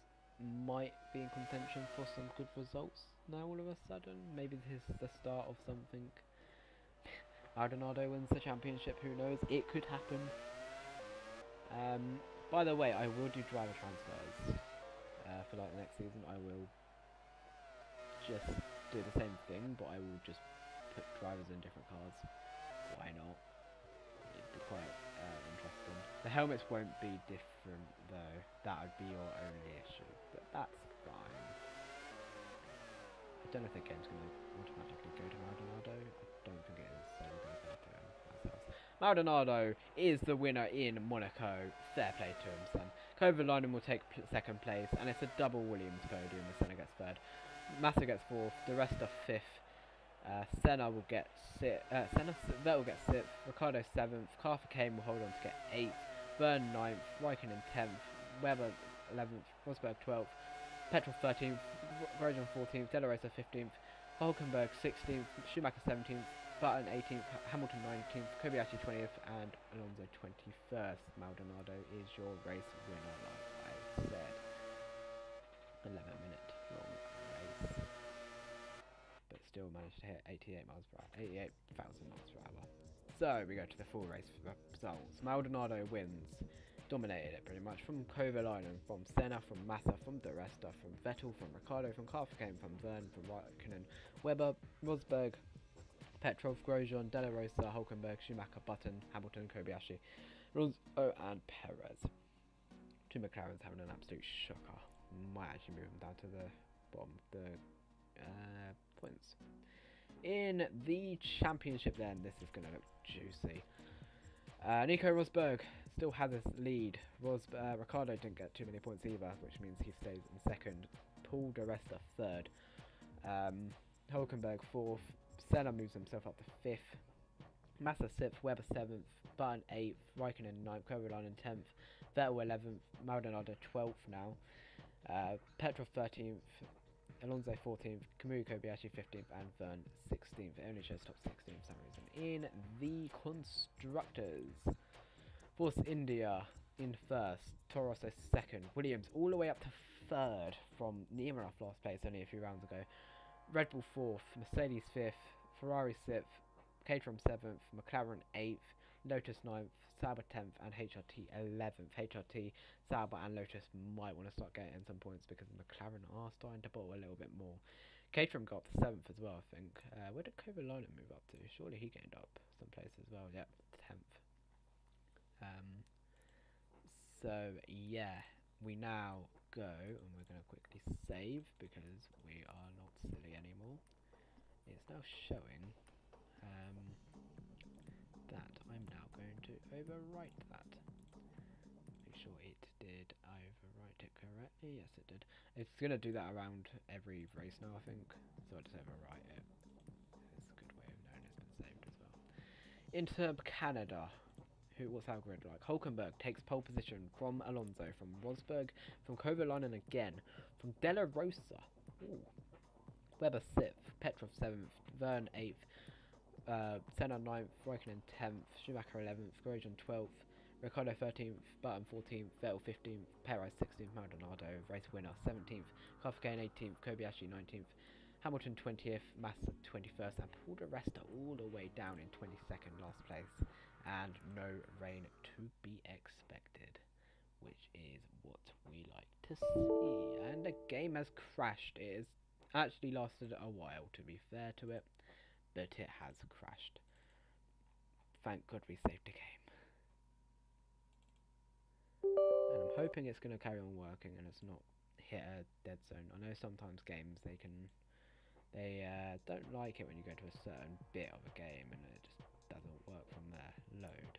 might be in contention for some good results now all of a sudden. Maybe this is the start of something. Maldonado wins the championship, who knows, it could happen. By the way, I will do driver transfers for like the next season. I will just do the same thing, but I will just put drivers in different cars. Why not? It'd be quite interesting. The helmets won't be different though. That would be your only issue, but that's fine. I don't know if the game's going to automatically go to Maldonado. I don't think it is, so we're going to go to ourselves. Maldonado is the winner in Monaco. Fair play to him, son. Kovalainen will take second place, and it's a double Williams podium. Senna gets third, Massa gets fourth, the rest are fifth. Senna will get Vettel gets sixth, Ricciardo seventh, Carter Kane will hold on to get eighth, Verne ninth, Raikkonen 10th, Webber 11th, Rosberg 12th, Petrov 13th, Grosjean 14th, De La Rosa 15th, Hulkenberg 16th, Schumacher 17th, Button 18th, Hamilton 19th, Kobayashi 20th, and Alonso 21st. Maldonado is your race winner, like I said. 11-minute long race, but still managed to hit 88 miles per hour, 88,000 miles per hour. So we go to the full race results. Maldonado wins. Dominated it pretty much from Kovalainen, from Senna, from Massa, from De Resta, from Vettel, from Ricciardo, from Carfakane, from Verne, from Raikkonen, Webber, Rosberg, Petrov, Grosjean, De La Rosa, Hulkenberg, Schumacher, Button, Hamilton, Kobayashi, Alonso and Perez. Two McLarens having an absolute shocker. Might actually move them down to the bottom of the points. In the championship then, this is going to look juicy. Nico Rosberg still has his lead. Ricciardo didn't get too many points either, which means he stays in second. Paul De Resta third. Hulkenberg fourth. Senna moves himself up to fifth. Massa sixth. Webber seventh. Button eighth. Raikkonen ninth. Kovalainen 10th. Vettel 11th. Maldonado 12th now. Petrov 13th. Alonso 14th, Kamui Kobayashi 15th, and Verne 16th. It only shows top 16 for some reason. In the constructors, Force India in first, Toro Rosso second, Williams all the way up to third from near enough last place only a few rounds ago. Red Bull fourth, Mercedes fifth, Ferrari sixth, Caterham seventh, McLaren eighth, Lotus 9th, Sauber 10th, and HRT 11th. HRT, Sauber, and Lotus might want to start getting some points because McLaren are starting to bottle a little bit more. Caterham got to 7th as well, I think. Where did Kovalainen move up to? Surely he gained up some place as well. Yep, 10th. So, yeah, we now go, and we're going to quickly save because we are not silly anymore. It's now showing that I'm now going to overwrite that. Make sure it did overwrite it correctly. Yes, it did. It's going to do that around every race now, I think. So I'll just overwrite it. It's a good way of knowing it's been saved as well. Into Canada. What's our grid like? Hulkenberg takes pole position from Alonso, from Rosberg, from Kovalainen again, from De La Rosa. Ooh. Webber 6th, Petrov 7th, Verne 8th, Senna 9th, Raikkonen 10th, Schumacher 11th, Grosjean 12th, Ricciardo 13th, Button 14th, Vettel 15th, Perez 16th, Maldonado, race winner 17th, Carfakane 18th, Kobayashi 19th, Hamilton 20th, Massa 21st, and Paul De Resta all the way down in 22nd, last place, and no rain to be expected, which is what we like to see. And the game has crashed. It has actually lasted a while, to be fair to it, but it has crashed. Thank God we saved the game. And I'm hoping it's going to carry on working and it's not hit a dead zone. I know sometimes games they don't like it when you go to a certain bit of a game and it just doesn't work from there. Load.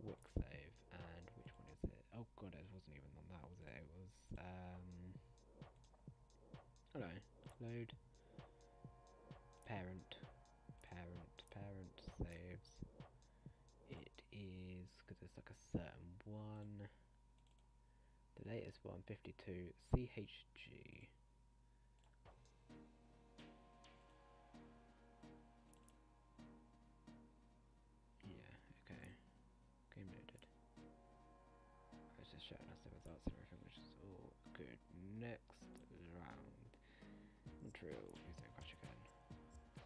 Quick save. And which one is it? Oh god, it wasn't even on that, was it? It was hello. Load. Parent saves. It is, because it's like a certain one. The latest one, 52, CHG. Yeah, okay. Game loaded. It's just showing us the results and everything, which is all good. Next round. True, please don't crash again.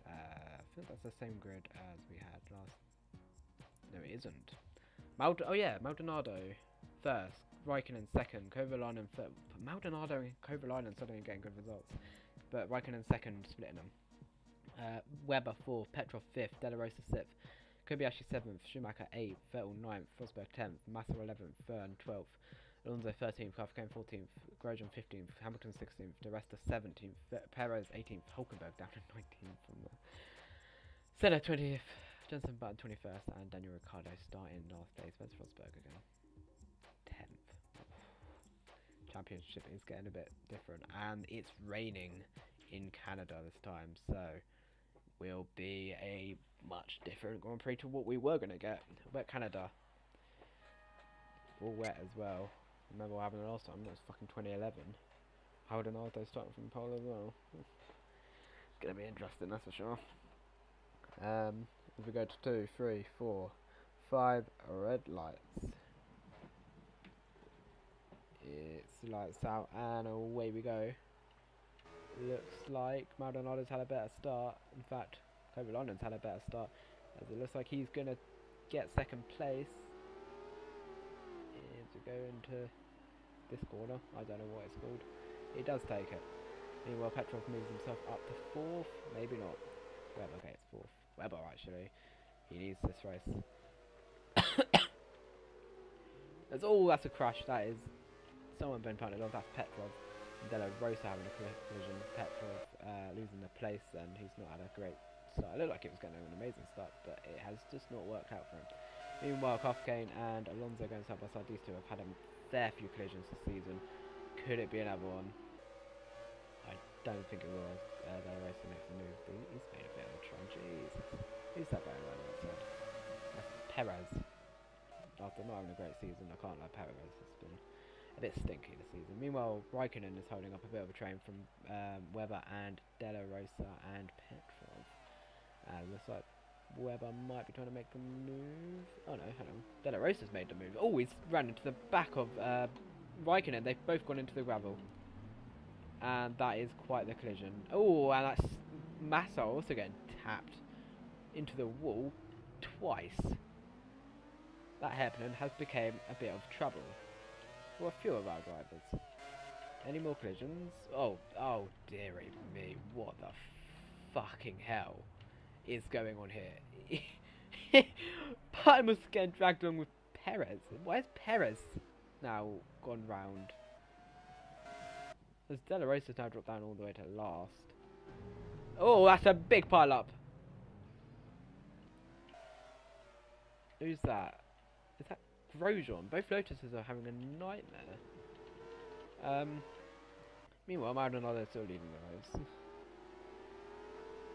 I think that's the same grid as we had last. No, it isn't. Maldonado first, Raikkonen second, Kovalainen third. Maldonado and Kovalainen suddenly getting good results, but Raikkonen second, splitting them. Webber fourth, Petrov fifth, De La Rosa sixth, Kobayashi 7th, Schumacher 8th, Vettel 9th, Rosberg 10th, Massa 11th, Verne 12th, Alonso 13th, Kafkane 14th, Grosjean 15th, Hamilton 16th, De Resta 17th, Perez 18th, Hulkenberg down to 19th from the Senna 20th, Jenson Button 21st, and Daniel Ricciardo starting last place. Spencer Rosberg again 10th. Championship is getting a bit different, and it's raining in Canada this time, so will be a much different Grand Prix to what we were going to get. Wet Canada. All wet as well. Remember what happened last time? That was fucking 2011. Maldonado starting from pole as well. It's going to be interesting, that's for sure. As we go to 2, 3, 4, 5 red lights. It's lights out and away we go. Looks like Maldonado's had a better start. In fact, Kobe London's had a better start, as it looks like he's going to get second place. As we go into this corner, I don't know what it's called. He does take it. Meanwhile, Petrov moves himself up to 4th. Maybe not. Weber gets 4th. Weber, actually. He needs this race. That's a crash. That is someone been punted off. That's Petrov. Della Rosa having a collision. Petrov losing the place, and he's not had a great start. It looked like it was going to have an amazing start, but it has just not worked out for him. Meanwhile, Kafkane and Alonso going side by side. These two have had a fair few collisions this season. Could it be another one? I don't think it will. Della Rosa makes a move. He's made a bit of a try. Jesus. Who's that guy right outside? That's Perez. After not having a great season, I can't lie, Perez has been a bit stinky this season. Meanwhile, Raikkonen is holding up a bit of a train from Weber and Della Rosa and Petrov. Looks like Weber might be trying to make the move. Oh no, hang on. Della Rosa's made the move. Oh, he's ran into the back of Raikkonen. They've both gone into the gravel. And that is quite the collision. Oh, and that's Massa also getting tapped into the wall twice. That hairpin has become a bit of trouble for a few of our drivers. Any more collisions? Oh dearie me, what the fucking hell is going on here? Button was getting dragged along with Perez. Why is Perez now gone round? As Della Rosa's now dropped down all the way to last. Oh, that's a big pile up. Who's that? Is that Grosjean? Both Lotuses are having a nightmare. Meanwhile, Maldonado is still leading the race.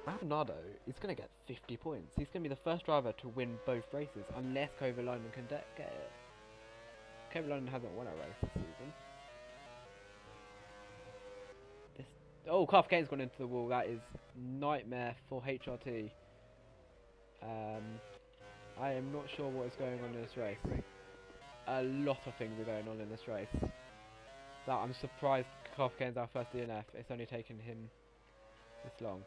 Maldonado is going to get 50 points. He's going to be the first driver to win both races, unless Kovalainen can get it. Kovalainen hasn't won a race this season. Oh, Kafkane's gone into the wall. That is nightmare for HRT. I am not sure what is going on in this race. A lot of things are going on in this race. That I'm surprised Kafkane's our first DNF. It's only taken him this long.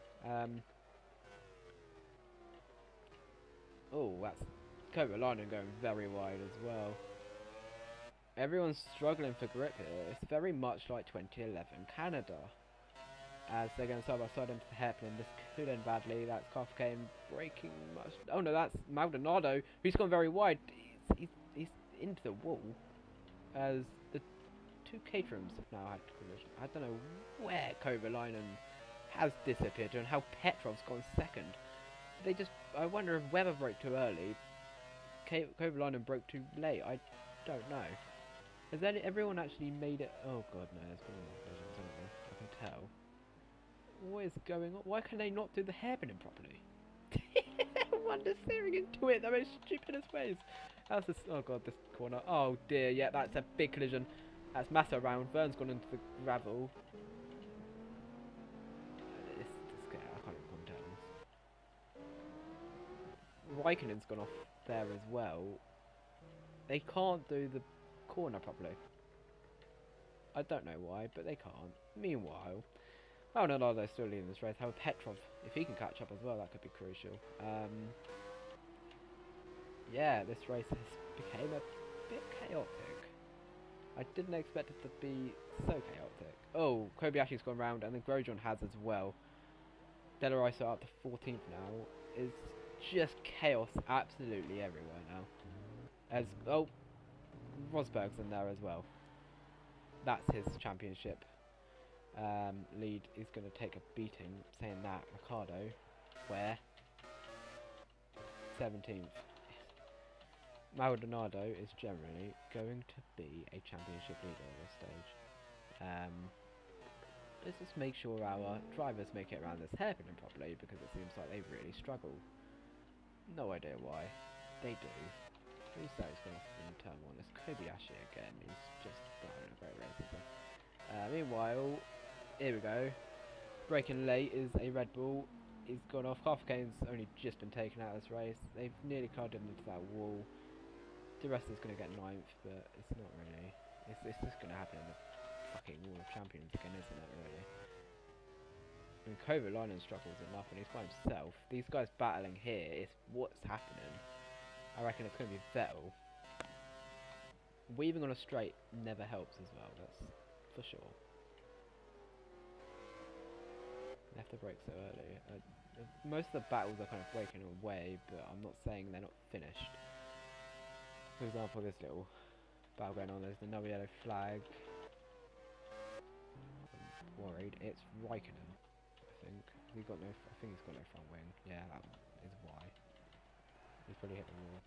Oh, that's Kovalainen going very wide as well. Everyone's struggling for grip here. It's very much like 2011 Canada. As they're going side by side into the hairpin. This could end badly. That's Kafkane breaking much. Oh no, that's Maldonado, who's gone very wide. He's into the wall. As the two caterhams have now had collision. I don't know where Kovalainen has disappeared to and how Petrov's gone second. I wonder if Weber broke too early. Kovalainen broke too late. I don't know. Has everyone actually made it? Oh god, no, there's been more collisions, haven't there? I can tell. What is going on? Why can they not do the hairpinning properly? Everyone just staring into it. The most stupidest ways. How's this? Oh god, this corner. Oh dear, yeah, that's a big collision. That's Massa around. Verne's gone into the gravel. This guy, I can't even comment on this. Raikkonen's gone off there as well. They can't do the corner properly. I don't know why, but they can't. Meanwhile, Maldonado's still leading this race. However, Petrov, if he can catch up as well, that could be crucial. Yeah, this race has become a bit chaotic. I didn't expect it to be so chaotic. Oh, Kobayashi's gone round, and then Grosjean has as well. Della Rosa up to 14th now. Is just chaos absolutely everywhere now. As Rosberg's in there as well. That's his championship lead is going to take a beating. Saying that, Ricardo, where 17th. Maldonado is generally going to be a championship leader at this stage. Let's just make sure our drivers make it around this hairpin properly, because it seems like they really struggle. No idea why. They do. Who's that who's gone off in turn 1? It's Kobayashi again. He's just not having a great race, is he? Meanwhile, here we go. Braking late is a Red Bull. He's gone off. Carfacane's only just been taken out of this race. They've nearly carved him into that wall. The rest is going to get 9th, but it's not really. It's just going to happen in the fucking Wall of Champions again, isn't it, really? I mean, Kovalainen struggles enough and he's by himself. These guys battling here is what's happening. I reckon it's going to be Vettel. Weaving on a straight never helps as well, that's for sure. Left the brake so early. Most of the battles are kind of breaking away, but I'm not saying they're not finished. For example, this little battle going on, there's another yellow flag. I'm worried. It's Raikkonen, I think. I think he's got no front wing. Yeah, that is why. He's probably hit the wall.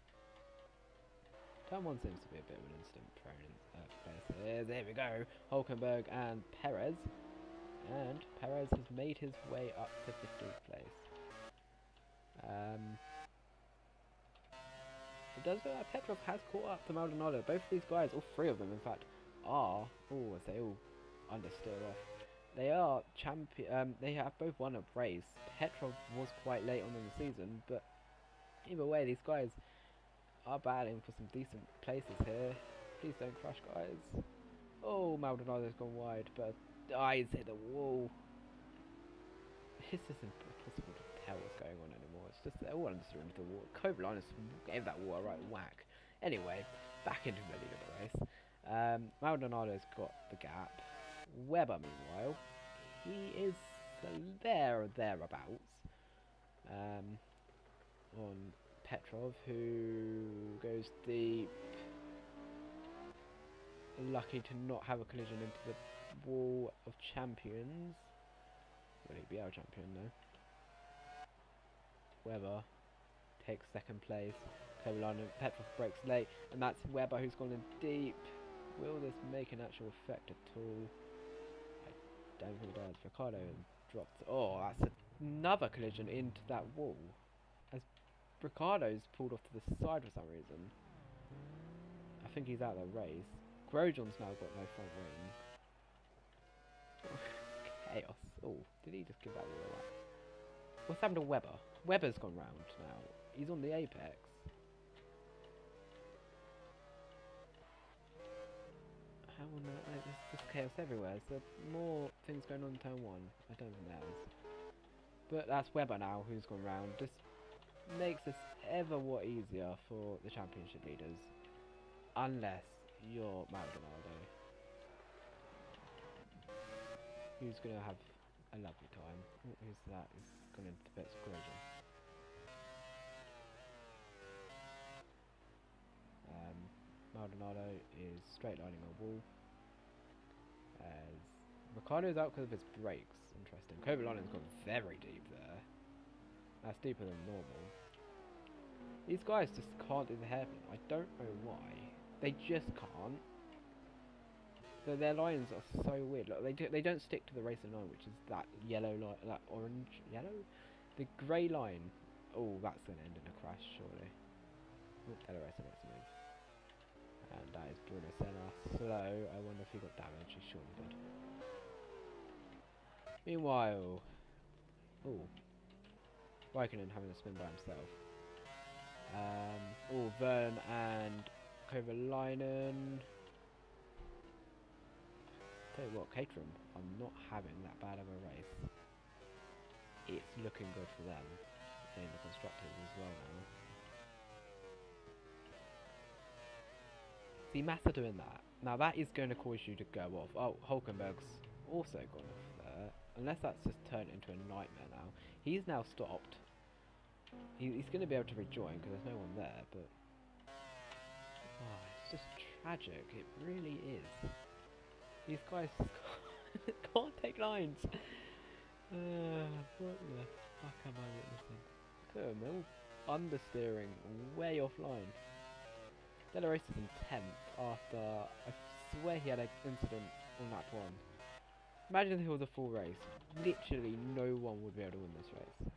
Turn 1 seems to be a bit of an instant place. There we go. Hulkenberg and Perez. And Perez has made his way up to 15th place. It does look like Petrov has caught up to Maldonado. Both of these guys, all 3 of them in fact, are, as they all understood off, they are champion. They have both won a race. Petrov was quite late on in the season, but either way, these guys are battling for some decent places here. Please don't crash, guys. Oh, Maldonado's gone wide, but eyes hit the wall. It's just impossible to tell what's going on anymore. It's just they're all understood into the wall. Kovalainen gave that wall a right whack. Anyway, back into the lead of the race. Maldonado's got the gap. Webber, meanwhile, he is there or thereabouts. On Petrov, who goes deep. Lucky to not have a collision into the Wall of Champions. Will he be our champion though? Webber takes 2nd place. Kovalainen, Petrov breaks late, and that's Webber who's gone in deep. Will this make an actual effect at all? I don't think it does. Ricardo dropped. Oh, that's another collision into that wall. As Ricardo's pulled off to the side for some reason. I think he's out of the race. Grosjean's now got no front wing. Chaos. Oh, did he just give that wall away? What's happened to Webber? Webber's gone round now. He's on the apex. How on earth? There's just chaos everywhere. Is there more things going on in turn 1? I don't think there is. But that's Webber now who's gone round. Just makes this ever what easier for the championship leaders. Unless you're Maldonado, who's going to have a lovely time. Who's that? He's gone into the pits. Grosjean. Maldonado is straight lining a wall. As Ricardo's out because of his brakes. Interesting. Kovalainen's gone very deep there. That's deeper than normal. These guys just can't do the hairpin. I don't know why. They just can't. Their lines are so weird. Like, they don't stick to the racing line, which is that yellow line, that orange, yellow, the grey line. Oh, that's gonna end in a crash, surely. Oh, DRS makes a move, and that is Bruno Senna. Slow. I wonder if he got damaged. He surely did. Meanwhile, oh, Raikkonen having a spin by himself. Vern and Kovalainen. Tell you what, Caterham are not having that bad of a race. It's looking good for them in the constructors as well now. See, Massa doing that. Now that is going to cause you to go off. Oh, Hulkenberg's also gone off there. Unless that's just turned into a nightmare now. He's now stopped. He's going to be able to rejoin because there's no one there, but it's just tragic. It really is. These guys can't take lines. What the fuck am I witnessing? Look at them, they're all understeering way offline. Della Race is in 10th after, I swear he had an incident on lap 1. Imagine if it was a full race. Literally no one would be able to win this race.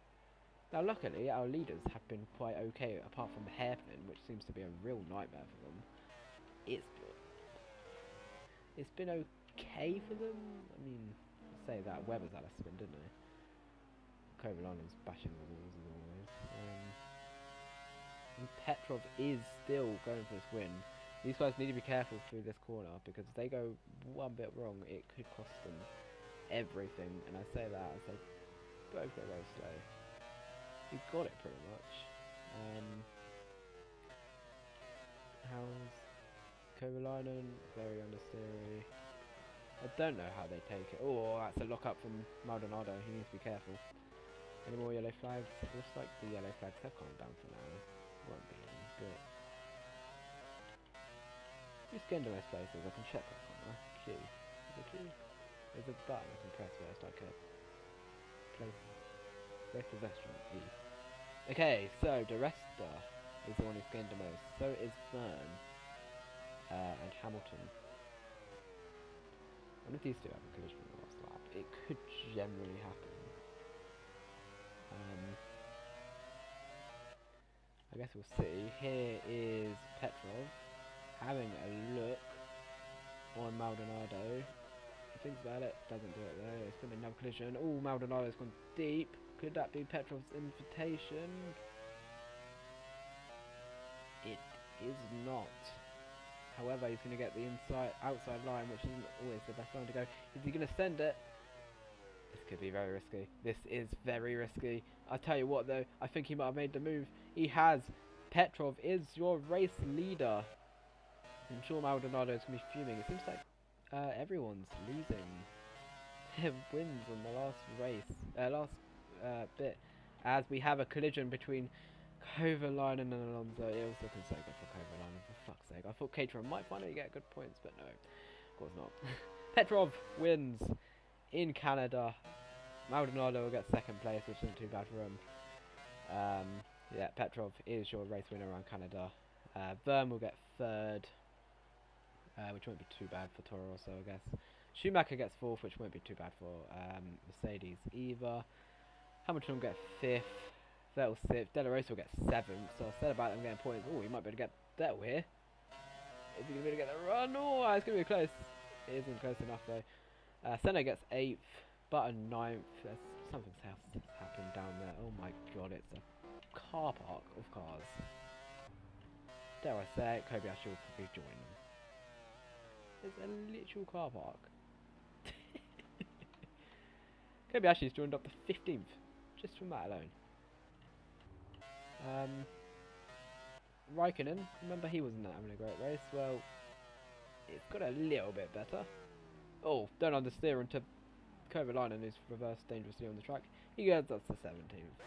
Now luckily our leaders have been quite okay apart from the hairpin, which seems to be a real nightmare for them. It's been okay for them. I mean, say that Webber's had a spin, didn't he? Kovalanen's bashing the walls as always. And Petrov is still going for this win. These guys need to be careful through this corner because if they go one bit wrong, it could cost them everything. And I say that as they both go very slow. He got it pretty much. How's Kovalainen? Very understeery. I don't know how they take it. Oh, that's a lock up from Maldonado. He needs to be careful. Any more yellow flags? It looks like the yellow flags have calmed down for now. Won't be any good. Who's getting to those places? I can check that corner. Q. Is it Q? There's a button I can press where it's like a place possession. E. Okay, so De Resta is the one who's gained the most. So is Fern and Hamilton. I wonder if these two have a collision in the last lap. It could generally happen. I guess we'll see. Here is Petrov having a look on Maldonado. He thinks about it, doesn't do it though. It's been another collision. Oh, Maldonado's gone deep. Could that be Petrov's invitation? It is not. However, he's going to get the outside line, which isn't always the best line to go. Is he going to send it? This could be very risky. This is very risky. I'll tell you what though, I think he might have made the move. He has. Petrov is your race leader. I'm sure Maldonado is going to be fuming. It seems like everyone's losing their wins on the last race, bit, as we have a collision between Kovalainen and Alonso. It was looking so good for Kovalainen, for fuck's sake. I thought Caterham might finally get good points, but no, of course not. Petrov wins in Canada. Maldonado will get second place, which isn't too bad for him. Yeah, Petrov is your race winner around Canada. Verm will get third, which won't be too bad for Toro Rosso, I guess. Schumacher gets fourth, which won't be too bad for Mercedes either. Hamilton will get fifth. Vettel sixth. Della Rosa will get seventh. So I said about them getting points. Oh, he might be able to get Vettel here. Is he going to be able to get the run? Oh, it's going to be close. It isn't close enough though. Senna gets 8th, Button 9th. There's something else happened down there. Oh my god, it's a car park of cars. Dare I say it, Kobayashi will probably join them. It's a literal car park. Kobayashi's joined up to 15th, just from that alone. Raikkonen, remember he wasn't having a great race. Well, it's got a little bit better. Oh, don't understeer into Kovalainen, who's reversed dangerously on the track. He gets up to 17th.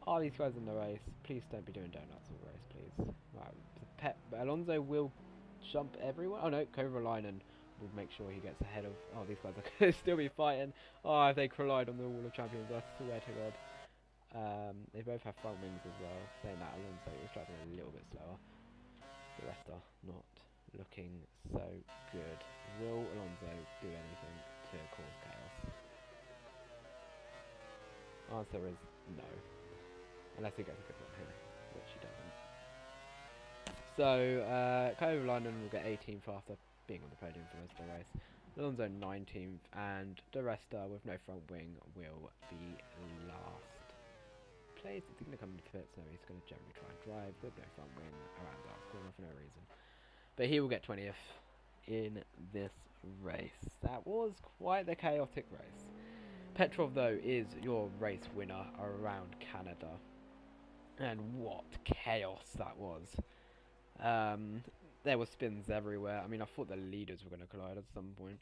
Are these guys in the race? Please don't be doing donuts all race, please. Right, Alonso will jump everyone. Oh no, Kovalainen will make sure he gets ahead of. Oh, these guys are going to still be fighting. Oh, if they collide on the Wall of Champions, I swear to God. They both have front wings as well. Saying that, Alonso is driving a little bit slower. The rest are not looking so good. Will Alonso do anything to cause chaos? Answer is no. Unless he gets a good one here, which he doesn't. So, Kovalainen will get 18th after being on the podium for most of the race. Alonso 19th, and De Resta with no front wing will be last place. If he's going to come into pits, no, he's going to generally try and drive with no front wing around that corner for no reason. But he will get 20th in this race. That was quite the chaotic race. Petrov, though, is your race winner around Canada. And what chaos that was. There were spins everywhere. I mean, I thought the leaders were going to collide at some point.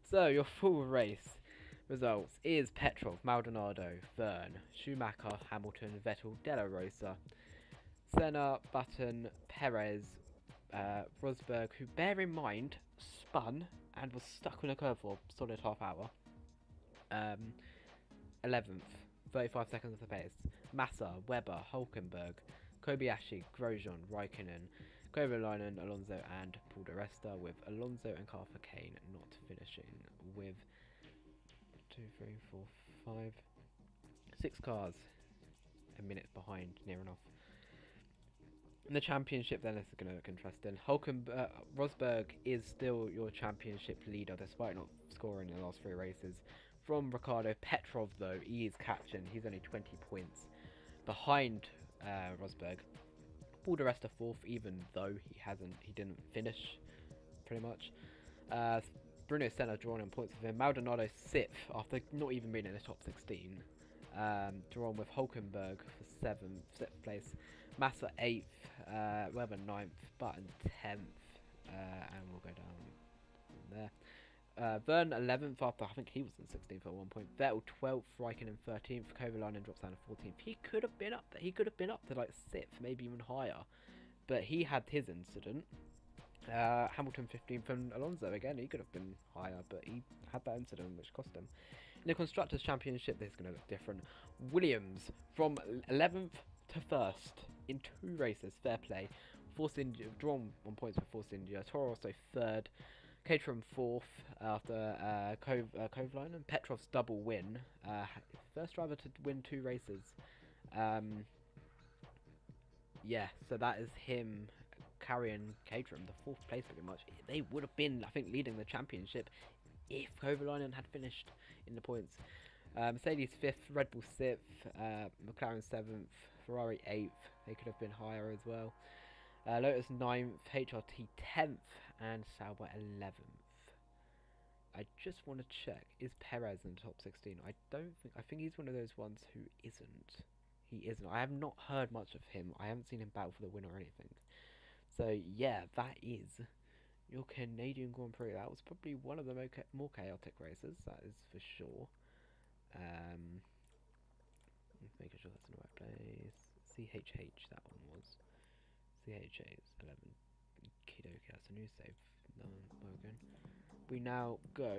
So, your full race. Results is Petrov, Maldonado, Verne, Schumacher, Hamilton, Vettel, Della Rosa, Senna, Button, Perez, Rosberg, who, bear in mind, spun and was stuck on a curve for a solid half hour. 11th, 35 seconds of the pace. Massa, Webber, Hulkenberg, Kobayashi, Grosjean, Raikkonen, Kovalainen, Alonso and Paul di Resta, with Alonso and Carter Kane not finishing with 2, 3, 4, 5, 6 cars a minute behind, near enough. In the championship, then, this is going to look interesting. Rosberg is still your championship leader, despite not scoring in the last 3 races. From Ricardo, Petrov, though, he is captain. He's only 20 points behind Rosberg. Paul di Resta 4th, even though he didn't finish, pretty much. Bruno Senna drawn in points with him. Maldonado 6th after not even being in the top 16. Drawn with Hulkenberg for 7th place. Massa 8th, Webber 9th, Button 10th, and we'll go down from there. Verne 11th after I think he was in 16th at one point. Vettel 12th, Raikkonen 13th, Kovalainen drops down to 14th. He could have been up there. He could have been up to like 6th, maybe even higher, but he had his incident. Hamilton 15th and Alonso again. He could have been higher, but he had that incident which cost him. In the Constructors' Championship, this is going to look different. Williams from 11th to 1st in 2 races. Fair play. Force India drawn 1 point for Force India. Toro also 3rd. Caterham 4th after Kovalainen. Petrov's double win. First driver to win 2 races. Yeah, so that is him carrying Caterham, the 4th place pretty much. They would have been, I think, leading the championship if Kovalainen had finished in the points. Mercedes 5th, Red Bull 6th, McLaren 7th, Ferrari 8th. They could have been higher as well. Lotus 9th, HRT 10th, and Sauber 11th. I just want to check, is Perez in the top 16? I think he's one of those ones who isn't. He isn't. I have not heard much of him. I haven't seen him battle for the win or anything. So yeah, that is your Canadian Grand Prix. That was probably one of the more chaotic races, that is for sure. Making sure that's in the right place. CHH, that one was. CHH is 11. Kidoki, that's a new save. Logan. We now go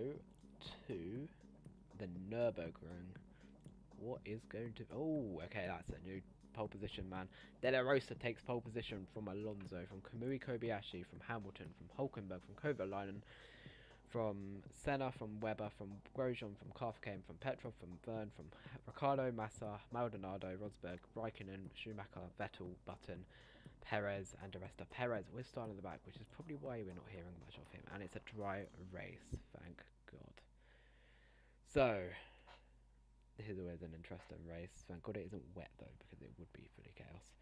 to the Nürburgring. What is going to... Oh, okay, that's a new pole position, man. Della Rosa takes pole position from Alonso, from Kamui Kobayashi, from Hamilton, from Hulkenberg, from Kovalainen, from Senna, from Webber, from Grosjean, from Kane, from Petrov, from Verne, from Ricardo, Massa, Maldonado, Rosberg, Raikkonen, Schumacher, Vettel, Button, Perez, and di Resta. Perez, we're starting at the back, which is probably why we're not hearing much of him, and it's a dry race, thank God. So, this is always an interesting race. Thank God it isn't wet though, because it would be fully chaos.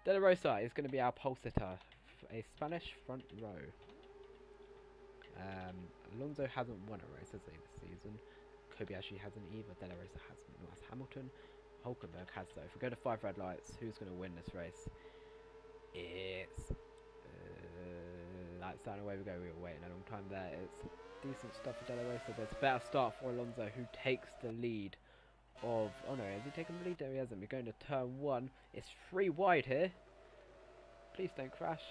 Della Rosa is going to be our pole sitter, a Spanish front row. Alonso hasn't won a race, has he, this season? Kobayashi hasn't either. Della Rosa hasn't. That's Hamilton. Hulkenberg has though. If we go to 5 red lights, who's going to win this race? It's lights down, away we go. We were waiting a long time there. It's decent stuff for Della Rosa. There's a better start for Alonso, who takes the lead of... Oh no, has he taken the lead? No, he hasn't. We're going to turn 1. It's 3 wide here. Please don't crash.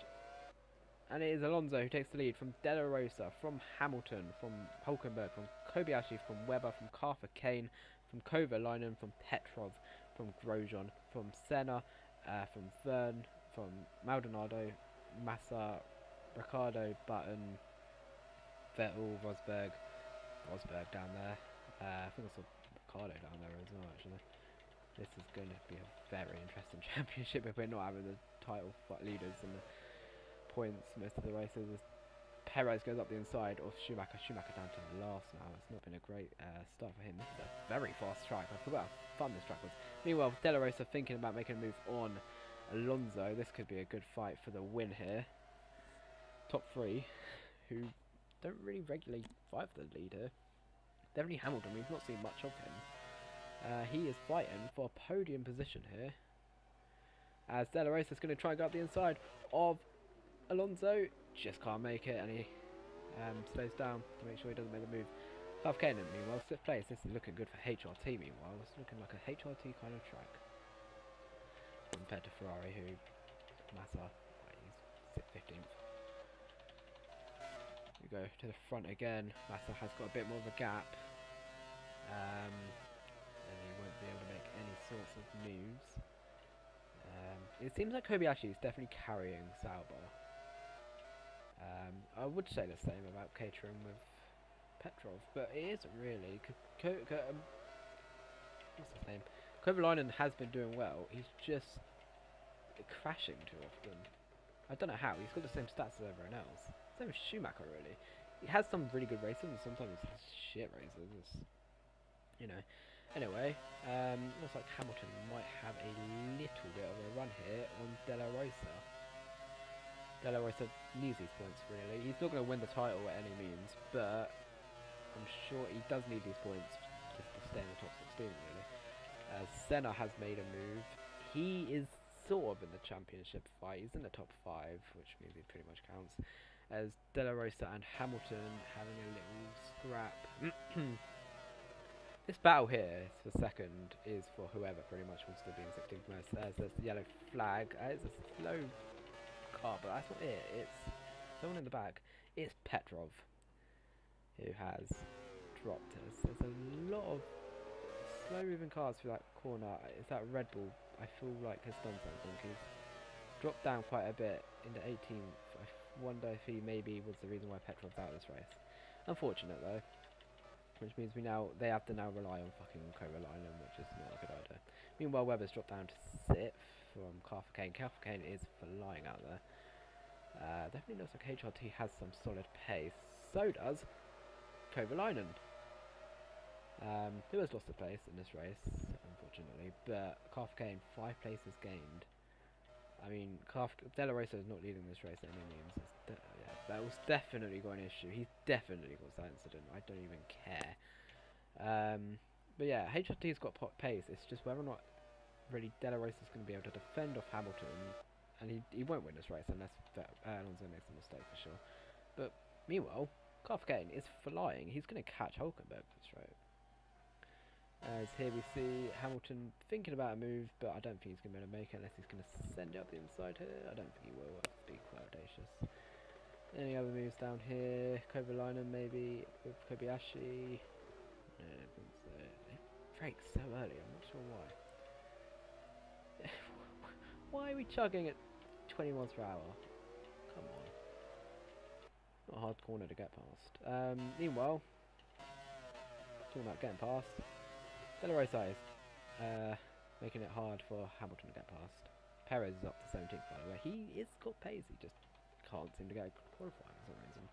And it is Alonso who takes the lead from Della Rosa, from Hamilton, from Hulkenberg, from Kobayashi, from Webber, from Carter Kane, from Kovalainen, from Petrov, from Grosjean, from Senna, from Verne, from Maldonado, Massa, Ricardo, Button, Vettel, Rosberg down there. I think I saw Ricardo down there as well, actually. This is going to be a very interesting championship if we're not having the title leaders and the points most of the races. Perez goes up the inside of Schumacher. Schumacher down to the last now. It's not been a great start for him. This is a very fast track. I forgot how fun this track was. Meanwhile, Della Rosa thinking about making a move on Alonso. This could be a good fight for the win here. Top 3, who don't really regularly fight for the lead here. Definitely Hamilton. We've not seen much of him. He is fighting for a podium position here, as Della Rosa is going to try and go up the inside of Alonso. Just can't make it, and he slows down to make sure he doesn't make the move. South Kane, meanwhile, 6th place. This is looking good for HRT, meanwhile. It's looking like a HRT kind of track. Compared to Ferrari, who... Massa, he's 15th. We go to the front again. Massa has got a bit more of a gap. And he won't be able to make any sorts of moves. It seems like Kobayashi is definitely carrying Sauber. I would say the same about Caterham with Petrov, but it isn't really. What's his name? Kovalainen has been doing well. He's just crashing too often. I don't know how. He's got the same stats as everyone else. Same with Schumacher, really. He has some really good races, and sometimes he has shit races. It's, you know. Anyway, looks like Hamilton might have a little bit of a run here on De La Rosa. De La Rosa needs these points, really. He's not going to win the title at any means, but I'm sure he does need these points just to stay in the top 16, really. Senna has made a move. He is sort of in the championship fight. He's in the top 5, which means he pretty much counts. As De La Rosa and Hamilton having a little scrap. This battle here for second is for whoever pretty much wants to be in 16th most. There's this yellow flag. It's a slow car, but that's not it. It's someone in the back. It's Petrov who has dropped us. There's a lot of slow moving cars through that corner. Is that Red Bull? I feel like has done something. He's dropped down quite a bit into 18th. I wonder if he maybe was the reason why Petrov's out of this race. Unfortunate though. Which means they have to now rely on fucking Kovalainen, which is not a good idea. Meanwhile, Webber's dropped down to 6th from Carfer Kane. Carfer Kane is flying out there. Definitely looks like HRT has some solid pace. So does Kovalainen. Who has lost the place in this race, unfortunately. But Carfer Kane, 5 places gained. I mean, De La Rosa is not leading this race at any means. Yeah, that was definitely got an issue. He's definitely caused that incident. I don't even care. But yeah, HRT's got pace. It's just whether or not really De La Rosa's going to be able to defend off Hamilton. And he won't win this race unless Alonso makes a mistake for sure. But meanwhile, Carfer Kane is flying. He's going to catch Hulkenberg this race. As here we see Hamilton thinking about a move, but I don't think he's going to be able to make it unless he's going to send it up the inside here. I don't think he will. That'd be quite audacious. Any other moves down here? Kovalainen maybe with Kobayashi. No, I don't think so. They break so early. I'm not sure why. Why are we chugging at 20 miles per hour? Come on. Not a hard corner to get past. Meanwhile, talking about getting past. De La Rosa is making it hard for Hamilton to get past. Perez is up to 17th, by the way. He is got pace, he just can't seem to get qualifying for some reason.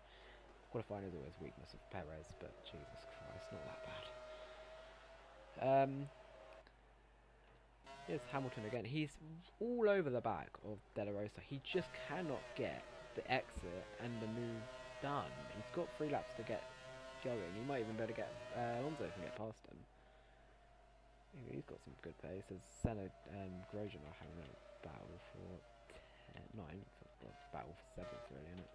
Qualifying is always a weakness of Perez, but Jesus Christ, not that bad. Here's Hamilton again. He's all over the back of De La Rosa. He just cannot get the exit and the move done. He's got 3 laps to get going. He might even be able to get Alonso can get past him. He's got some good pace. As Senna and Grosjean are having a battle for 9th, battle for 7th, really, isn't it?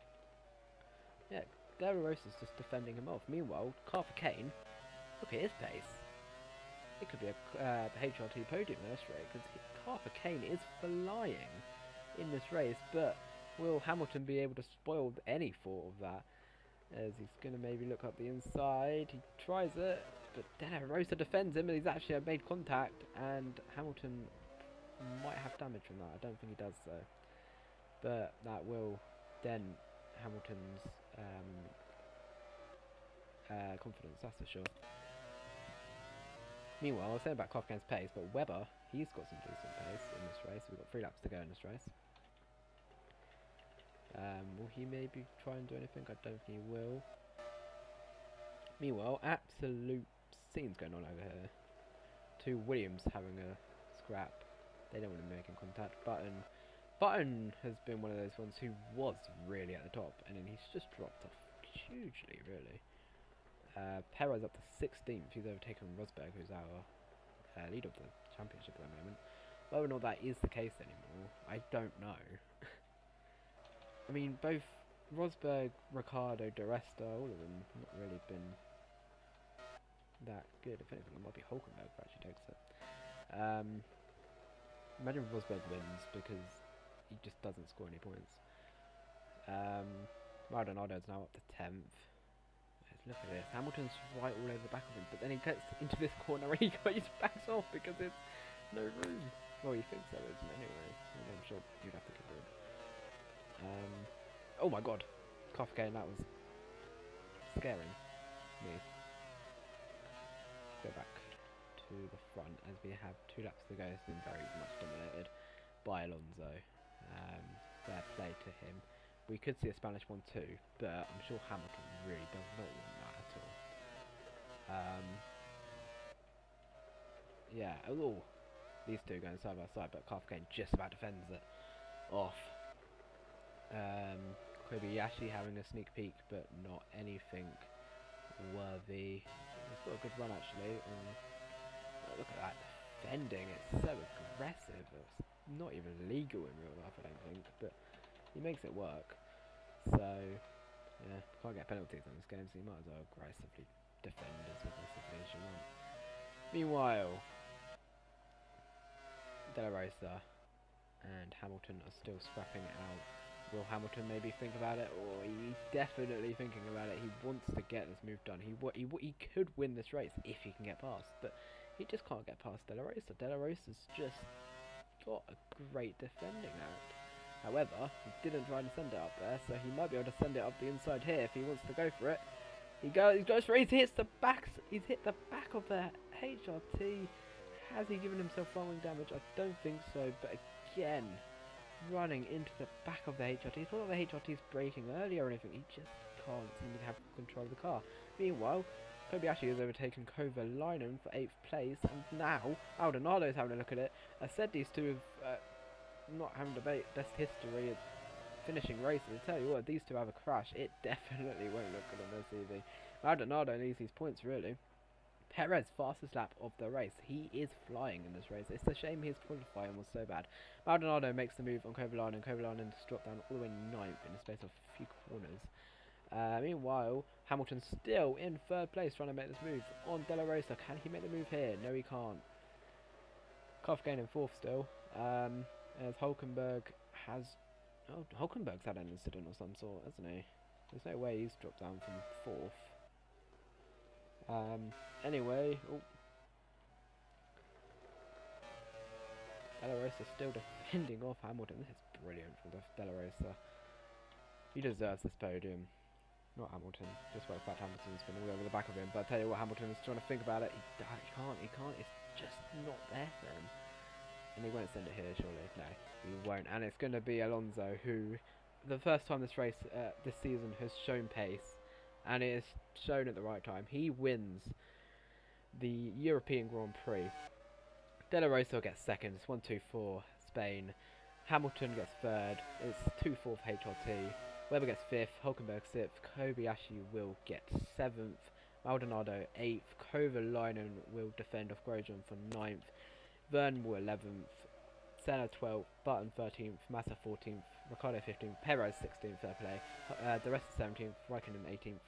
Yeah, De La Rosa's just defending him off. Meanwhile, Carfer Kane, look at his pace. It could be a HRT podium in this race because Carfer Kane is flying in this race. But will Hamilton be able to spoil any thought of that? As he's going to maybe look up the inside. He tries it. But De La Rosa defends him, and he's actually made contact, and Hamilton might have damage from that. I don't think he does, though. But that will dent Hamilton's confidence, that's for sure. Meanwhile, I was saying about Kofkan's pace, but Webber, he's got some decent pace in this race. We've got 3 laps to go in this race. Will he maybe try and do anything? I don't think he will. Meanwhile, absolute scenes going on over here. 2 Williams having a scrap. They don't want to be making contact. Button has been one of those ones who was really at the top, and then he's just dropped off hugely, really. Perez up to 16th. He's overtaken Rosberg, who's our leader of the championship at the moment. Whether or not that is the case anymore, I don't know. I mean, both Rosberg, Ricciardo, Di Resta, all of them not really been that good. If anything, it might be Hulkenberg who actually takes it. Imagine Rosberg wins because he just doesn't score any points. Maldonado's now up to 10th. Look at this. Hamilton's right all over the back of him, but then he gets into this corner and he backs off because there's no room. Well, he thinks there isn't anyway. I'm sure you'd have to give room. Oh my god. Kafka, that was scaring me. Go back to the front as we have 2 laps to go. It's been very much dominated by Alonso. Fair play to him. We could see a Spanish one too, but I'm sure Hamilton really does not want that at all. Yeah, oh, these two going side by side, but Kafka just about defends it off. Kobayashi having a sneak peek, but not anything worthy. He's got a good run actually. Look at that defending, it's so aggressive. It's not even legal in real life, I don't think, but he makes it work. So, yeah, can't get penalties on this game, so you might as well aggressively defend as aggressively as you want. Meanwhile, De La Rosa and Hamilton are still scrapping it out. Will Hamilton maybe think about it, or he's definitely thinking about it? He wants to get this move done. He could win this race if he can get past, but he just can't get past De La Rosa. De La Rosa's just got a great defending act. However, he didn't try to send it up there, so he might be able to send it up the inside here if he wants to go for it. He goes for it. He hits the back. He's hit the back of the HRT. Has he given himself wrong damage? I don't think so. But again, running into the back of the HRT. It's not like the HRT is braking early or anything. He just can't seem to have control of the car. Meanwhile, Kobayashi has overtaken Kovalainen for 8th place, and now Maldonado's having a look at it. I said these two have not having debate best history of finishing races. I tell you what, these two have a crash. It definitely won't look good on their CV. Maldonado needs these points really. Perez, fastest lap of the race. He is flying in this race. It's a shame his qualifying was so bad. Maldonado makes the move on Kovalainen. Kovalainen just dropped down all the way 9th in the space of a few corners. Meanwhile, Hamilton's still in 3rd place trying to make this move on De La Rosa. Can he make the move here? No, he can't. Kafka in 4th still. As Hulkenberg has... Oh, Hulkenberg's had an incident of some sort, hasn't he? There's no way he's dropped down from 4th. Anyway... Oh. De La Rosa still defending off Hamilton. This is brilliant from De La Rosa. He deserves this podium. Not Hamilton. Just by the fact Hamilton's been all over the back of him. But I tell you what, Hamilton is trying to think about it. He can't. It's just not there for him. And he won't send it here, surely. No, he won't. And it's going to be Alonso, who, the first time this race, this season, has shown pace. And it is shown at the right time. He wins the European Grand Prix. De La Rosa gets 2nd. It's 1-2-4 Spain. Hamilton gets 3rd. It's 2-4 HRT. Webber gets 5th. Hulkenberg 6th. Kobayashi will get 7th. Maldonado 8th. Kovalainen will defend off Grosjean for 9th. Vernon will 11th, Senna 12th, Button 13th, Massa 14th, Ricciardo 15th, Perez 16th, fair play, the rest 17th, Raikkonen 18th,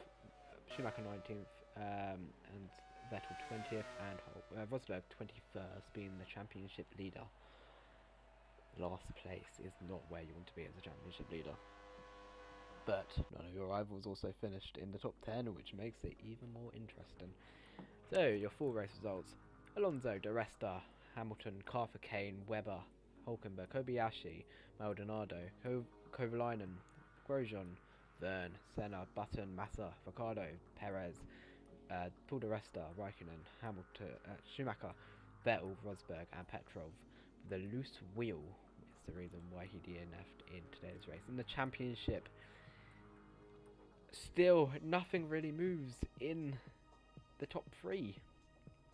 Schumacher 19th, and Vettel 20th, and Rosberg 21st, being the championship leader. Last place is not where you want to be as a championship leader. But none of your rivals also finished in the top 10, which makes it even more interesting. So, your full race results. Alonso, De Resta, Hamilton, Carter, Kane, Webber, Hulkenberg, Kobayashi, Maldonado, Kovalainen, Grosjean, Verne, Senna, Button, Massa, Ricciardo, Perez, Paul De Resta, Raikkonen, Hamilton, Schumacher, Vettel, Rosberg, and Petrov. The loose wheel is the reason why he DNF'd in today's race. In the championship, still nothing really moves in the top 3.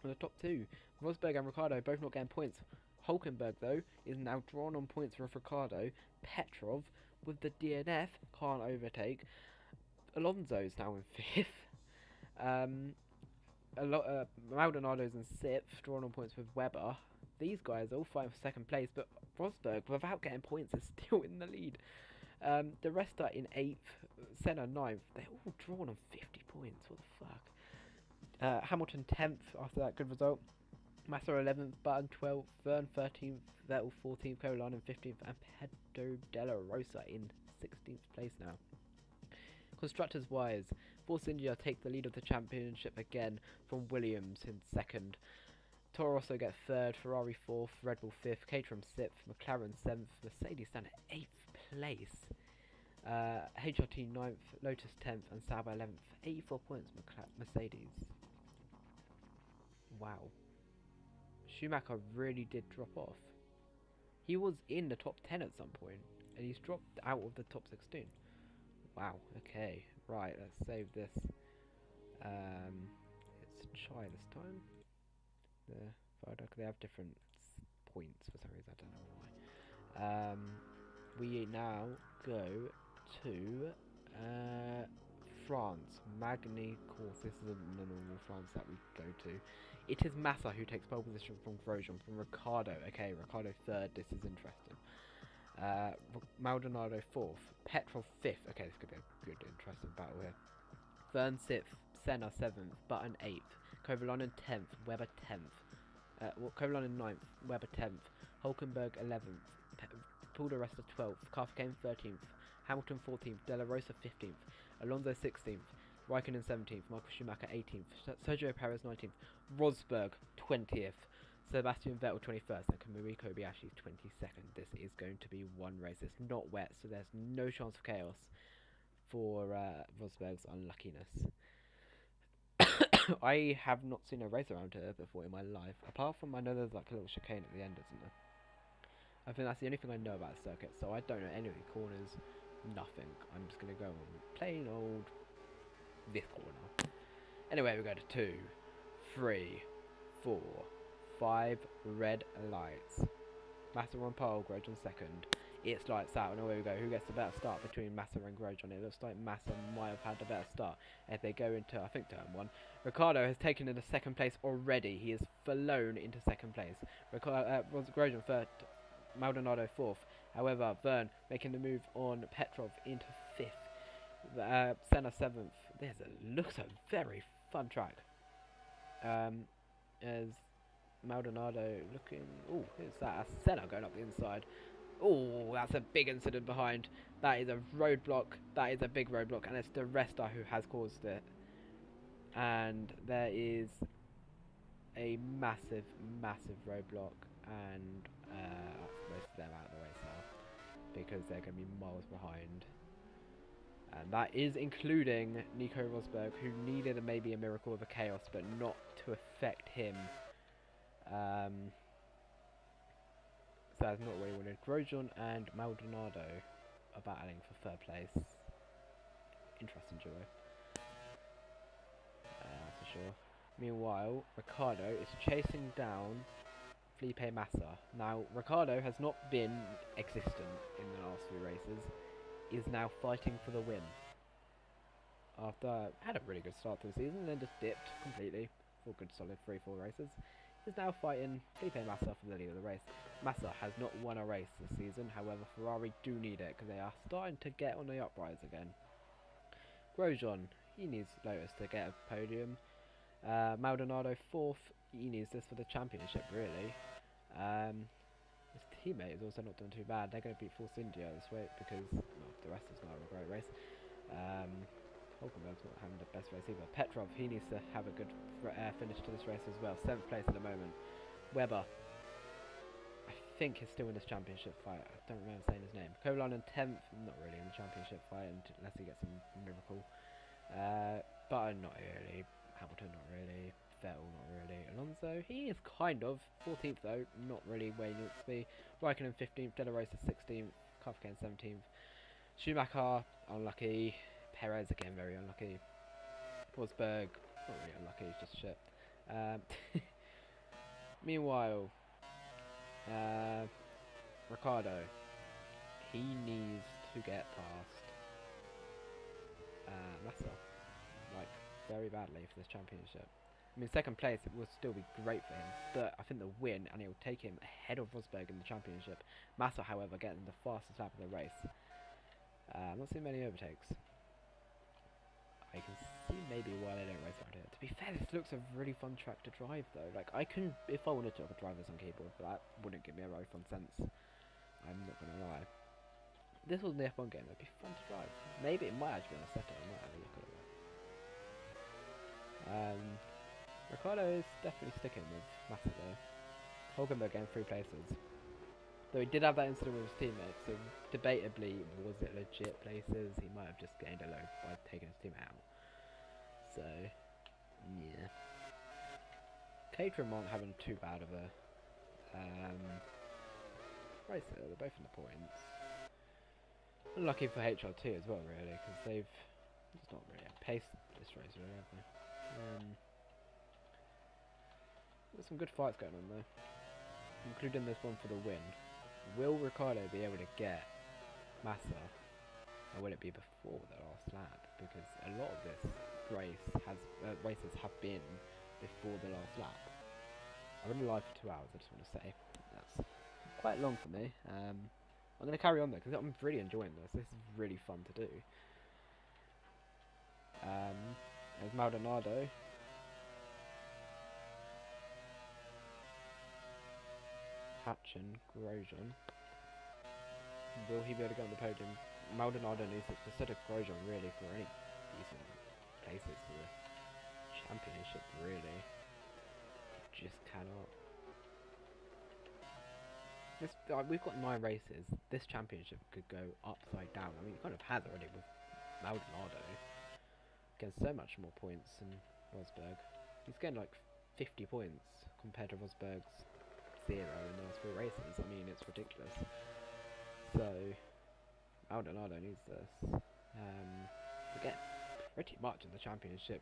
Or the top 2. Rosberg and Ricciardo both not getting points. Hulkenberg, though, is now drawn on points with Ricciardo. Petrov, with the DNF, can't overtake. Alonso's now in 5th. Maldonado's in 6th, drawn on points with Webber. These guys are all fighting for 2nd place, but Rosberg, without getting points, is still in the lead. The rest are in 8th, Senna 9th. They're all drawn on 50 points. What the fuck? Hamilton 10th after that good result. Massa 11th, Button 12th, Vern 13th, Vettel 14th, Caroline 15th, and Pedro Della Rosa in 16th place now. Constructors wise, Force India take the lead of the championship again from Williams in 2nd. Toro Rosso get 3rd, Ferrari 4th, Red Bull 5th, Caterham 6th, McLaren 7th, Mercedes stand at 8th place. HRT 9th, Lotus 10th, and Sauber 11th. 84 points, Mercedes. Wow. Schumacher really did drop off. He was in the top 10 at some point, and he's dropped out of the top 16. Wow, okay. Right, let's save this. It's Chai this time. They have different points for some reason, I don't know why. We now go to France. Magny course. This is the normal France that we go to. It is Massa who takes pole position from Grosjean, from Ricciardo. Okay, Ricciardo 3rd. This is interesting. Maldonado 4th. Petrov 5th. Okay, this could be a good, interesting battle here. Vern 6th. Senna 7th. Button 8th. Kovalainen 10th. Webber 10th. Kovalainen 9th. Webber 10th. Hulkenberg 11th. Paul de Resta 12th. Carthagena 13th. Hamilton 14th. Della Rosa 15th. Alonso 16th. Raikkonen 17th. Michael Schumacher 18th. Sergio Perez 19th. Rosberg 20th. Sebastian Vettel 21st. And Kamui Kobayashi 22nd. This is going to be one race. It's not wet, so there's no chance of chaos for Rosberg's unluckiness. I have not seen a race around here before in my life. Apart from, I know there's like a little chicane at the end, isn't there? I think that's the only thing I know about the circuit, so I don't know any of the corners, nothing. I'm just going to go on plain old this corner. Anyway, we go to 2, 3, 4, 5 red lights. Massa on pole, Grosjean 2nd. It's lights out, and away we go. Who gets the better start between Massa and Grosjean? It looks like Massa might have had the better start if they go into, I think, turn 1. Ricciardo has taken into 2nd place already. He has flown into 2nd place. Grosjean 3rd, Maldonado 4th. However, Vern making the move on Petrov into 5th. Senna 7th. Looks a very fun track. As Maldonado looking... Oh, who's that? That's Senna going up the inside. Oh, that's a big incident behind. That is a roadblock. That is a big roadblock, and it's the Resta who has caused it. And there is a massive, massive roadblock, and most of them out of the race now because they're going to be miles behind. And that is including Nico Rosberg, who needed maybe a miracle of a chaos, but not to affect him. So that's not what he wanted. Grosjean and Maldonado are battling for 3rd place. Interesting duo. That's for sure. Meanwhile, Ricciardo is chasing down Felipe Massa. Now, Ricciardo has not been existent in the last few races. Is now fighting for the win. After had a really good start to the season, then just dipped completely for a good solid 3-4 races. Is now fighting Felipe Massa for the lead of the race. Massa has not won a race this season, however Ferrari do need it because they are starting to get on the uprise again. Grosjean, he needs Lotus to get a podium. Maldonado 4th, he needs this for the championship really. His teammate is also not doing too bad. They're going to beat Force India this week because the rest is not a great race. Hulkenberg's not having the best race either. Petrov, he needs to have a good finish to this race as well. 7th place at the moment. Webber, I think, is still in this championship fight. I don't remember saying his name. Kovalainen 10th, not really in the championship fight unless he gets a miracle. Button, not really. Hamilton, not really. Vettel, not really. Alonso, he is kind of. 14th though, not really where he needs to be. Raikkonen 15th, Della Rosa 16th, Carthagena 17th. Schumacher, unlucky. Perez again very unlucky. Rosberg, not really unlucky, it's just shit. Meanwhile, Ricciardo, he needs to get past Massa, like very badly for this championship. I mean, 2nd place it will still be great for him, but I think the win, and it will take him ahead of Rosberg in the championship. Massa, however, getting the fastest lap of the race. Not seeing many overtakes. I can see maybe why they don't race around here. To be fair, this looks a really fun track to drive though. Like I can, if I wanted to, I could drive this on keyboard, but that wouldn't give me a very fun sense. I'm not gonna lie. If this was the F1 game, it'd be fun to drive. Maybe it might actually be on a setup. I might have a look at it. Ricardo is definitely sticking with Massa though. Hulkenberg getting 3 places. Though he did have that incident with his teammates, so debatably, was it legit places? He might have just gained a load by taking his teammate out. So, yeah. Caterham aren't having too bad of a race there. They're both in the points. Unlucky for HRT as well, really, because they've just not really paced this race, really, have they? There's some good fights going on though, including this one for the win. Will Ricciardo be able to get Massa, or will it be before the last lap? Because a lot of this races have been before the last lap. I've been live for 2 hours. I just want to say that's quite long for me. I'm going to carry on though because I'm really enjoying this. This is really fun to do. There's Maldonado. Hatchin, Grosjean. Will he be able to get on the podium? Maldonado needs it instead of Grosjean really for any decent places for the championship really. Just cannot. We've got 9 races. This championship could go upside down. I mean it kind of has already with Maldonado. Getting so much more points than Rosberg. He's getting like 50 points compared to Rosberg's 0 in the last 4 races. I mean, it's ridiculous. So, Maldonado needs this. We get pretty much in the championship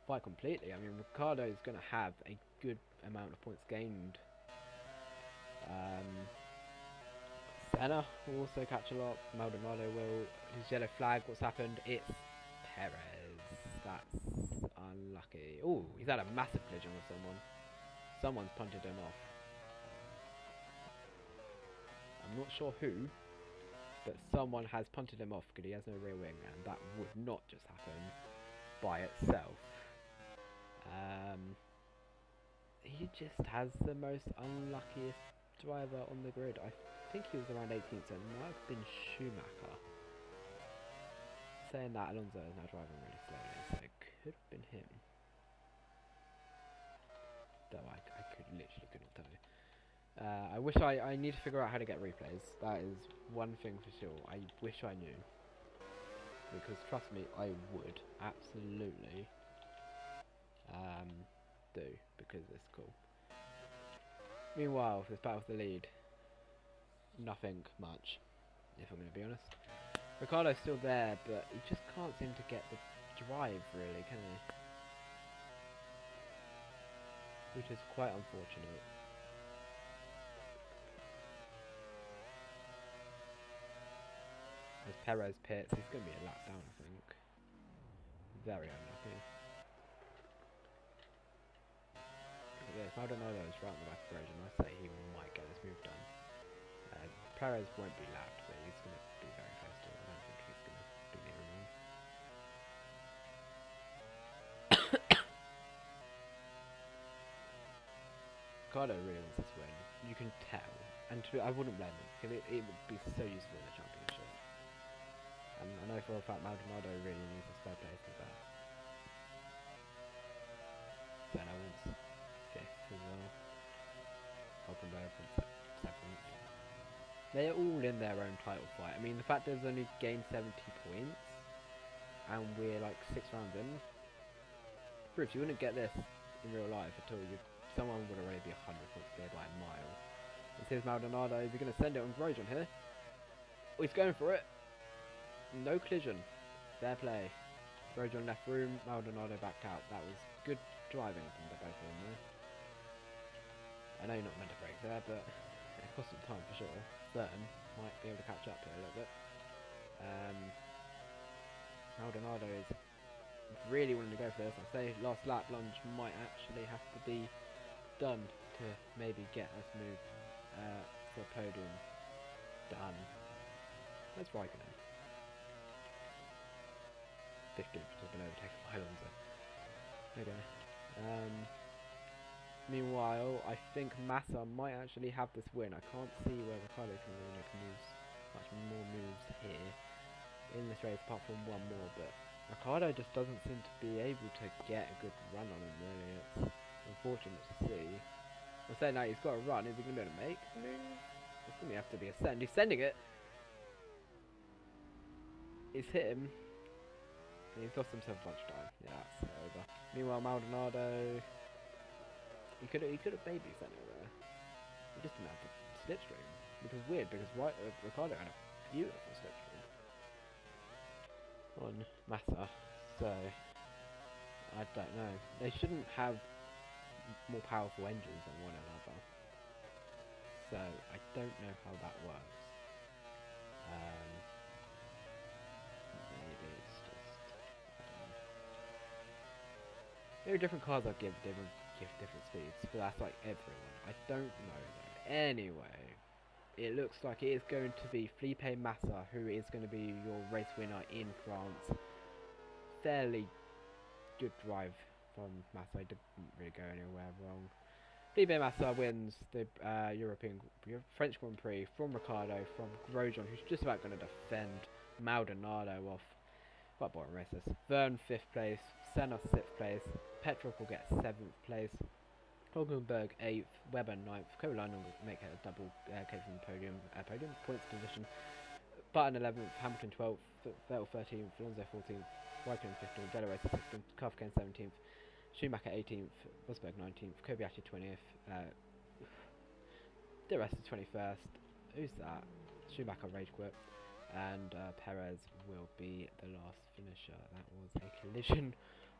fight completely. I mean, Ricciardo is going to have a good amount of points gained. Senna will also catch a lot. Maldonado will. His yellow flag, what's happened? It's Perez. That's unlucky. Oh, he's had a massive collision with someone. Someone's punted him off. I'm not sure who, but someone has punted him off because he has no rear wing, and that would not just happen by itself. He just has the most unluckiest driver on the grid. I think he was around 18th, so it might have been Schumacher. Saying that, Alonso is now driving really slowly, so it could have been him. Though I literally could not tell you. I wish I need to figure out how to get replays. That is one thing for sure. I wish I knew. Because trust me, I would absolutely do, because it's cool. Meanwhile, this battle for the lead, nothing much, if I'm going to be honest. Ricciardo's still there, but he just can't seem to get the drive really, can he? Which is quite unfortunate. As Perez pits, he's going to be a lap down, I think. Very unlucky. Look at this, Maldonado is right on the back of Grosjean. I say he might get this move done. Perez won't be lapped, but he's going to be very close to it. I don't think he's going to be near him. Ricardo really wants this win. You can tell. And I wouldn't blame him, because it would be so useful in the championship. And I know for a fact Maldonado really needs this 3rd place with that. Then I wants 5th as well. Hulkenberg wants 7th. They're all in their own title fight. I mean, the fact there's only gained 70 points, and we're like 6 rounds in, proves you wouldn't get this in real life at all. Someone would already be 100 points clear by a mile. This is Maldonado. Is he going to send it on Grosjean here? Oh, he's going for it. No collision. Fair play. Grosjean left room. Maldonado backed out. That was good driving from the both of them there. I know you're not meant to brake there, but it cost some time for sure. Burton might be able to catch up here a little bit. Maldonado is really wanting to go for this. I say last lap lunge might actually have to be done to maybe get us move for a podium done. Let's Raikkonen. 15th, just been overtaken by Alonso. Okay. Meanwhile, I think Massa might actually have this win. I can't see where Ricciardo can really make much more moves here in this race, apart from one more. But Ricciardo just doesn't seem to be able to get a good run on him. Really, it's unfortunate to see. I'm saying that he's got a run. Is he going to be able to make the move? It's going to have to be a send. He's sending it. He's hit him. And he's lost himself a bunch of time. Yeah, that's over. Meanwhile, Maldonado. He could have maybe sent it there. He just didn't have the slipstream, which was weird because Ricciardo had a beautiful slipstream on Massa. So I don't know. They shouldn't have more powerful engines than one another. So I don't know how that works. Maybe it's just maybe different cars will give different speeds, but that's like everyone. I don't know though. Anyway, it looks like it is going to be Felipe Massa who is going to be your race winner in France. Fairly good drive from Massa. He didn't really go anywhere wrong. Felipe Massa wins the French Grand Prix from Ricciardo, from Grosjean, who's just about going to defend Maldonado off. Quite boring races. Verne 5th place, Senna 6th place, Petrov will get 7th place, Hulkenberg 8th, Webber 9th, Kovalainen will make it a double case from podium points position, Button 11th, Hamilton 12th, Vettel 13th, Alonso 14th, Raikkonen 15th, De La Resa 16th, Kafkan 17th, Schumacher 18th, Rosberg 19th, Kobayashi 20th, De Resta 21st. Who's that? Schumacher rage quit. And Perez will be the last finisher. That was a collision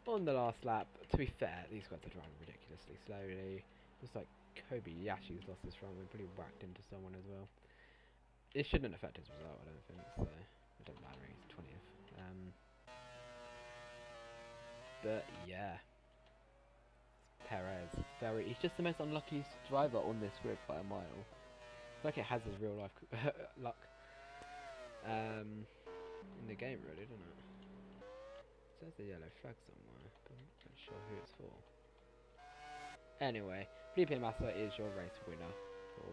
on the last lap. To be fair, these guys are driving ridiculously slowly. Looks like Kobayashi's lost his front wing, pretty whacked into someone as well. It shouldn't affect his result, I don't think, so it doesn't matter, he's 20th. But yeah, Perez, he's just the most unlucky driver on this grid by a mile. It's like it has his real life luck. In the game, really, doesn't it? It says the yellow flag somewhere, but I'm not quite sure who it's for. Anyway, Felipe Massa is your race winner for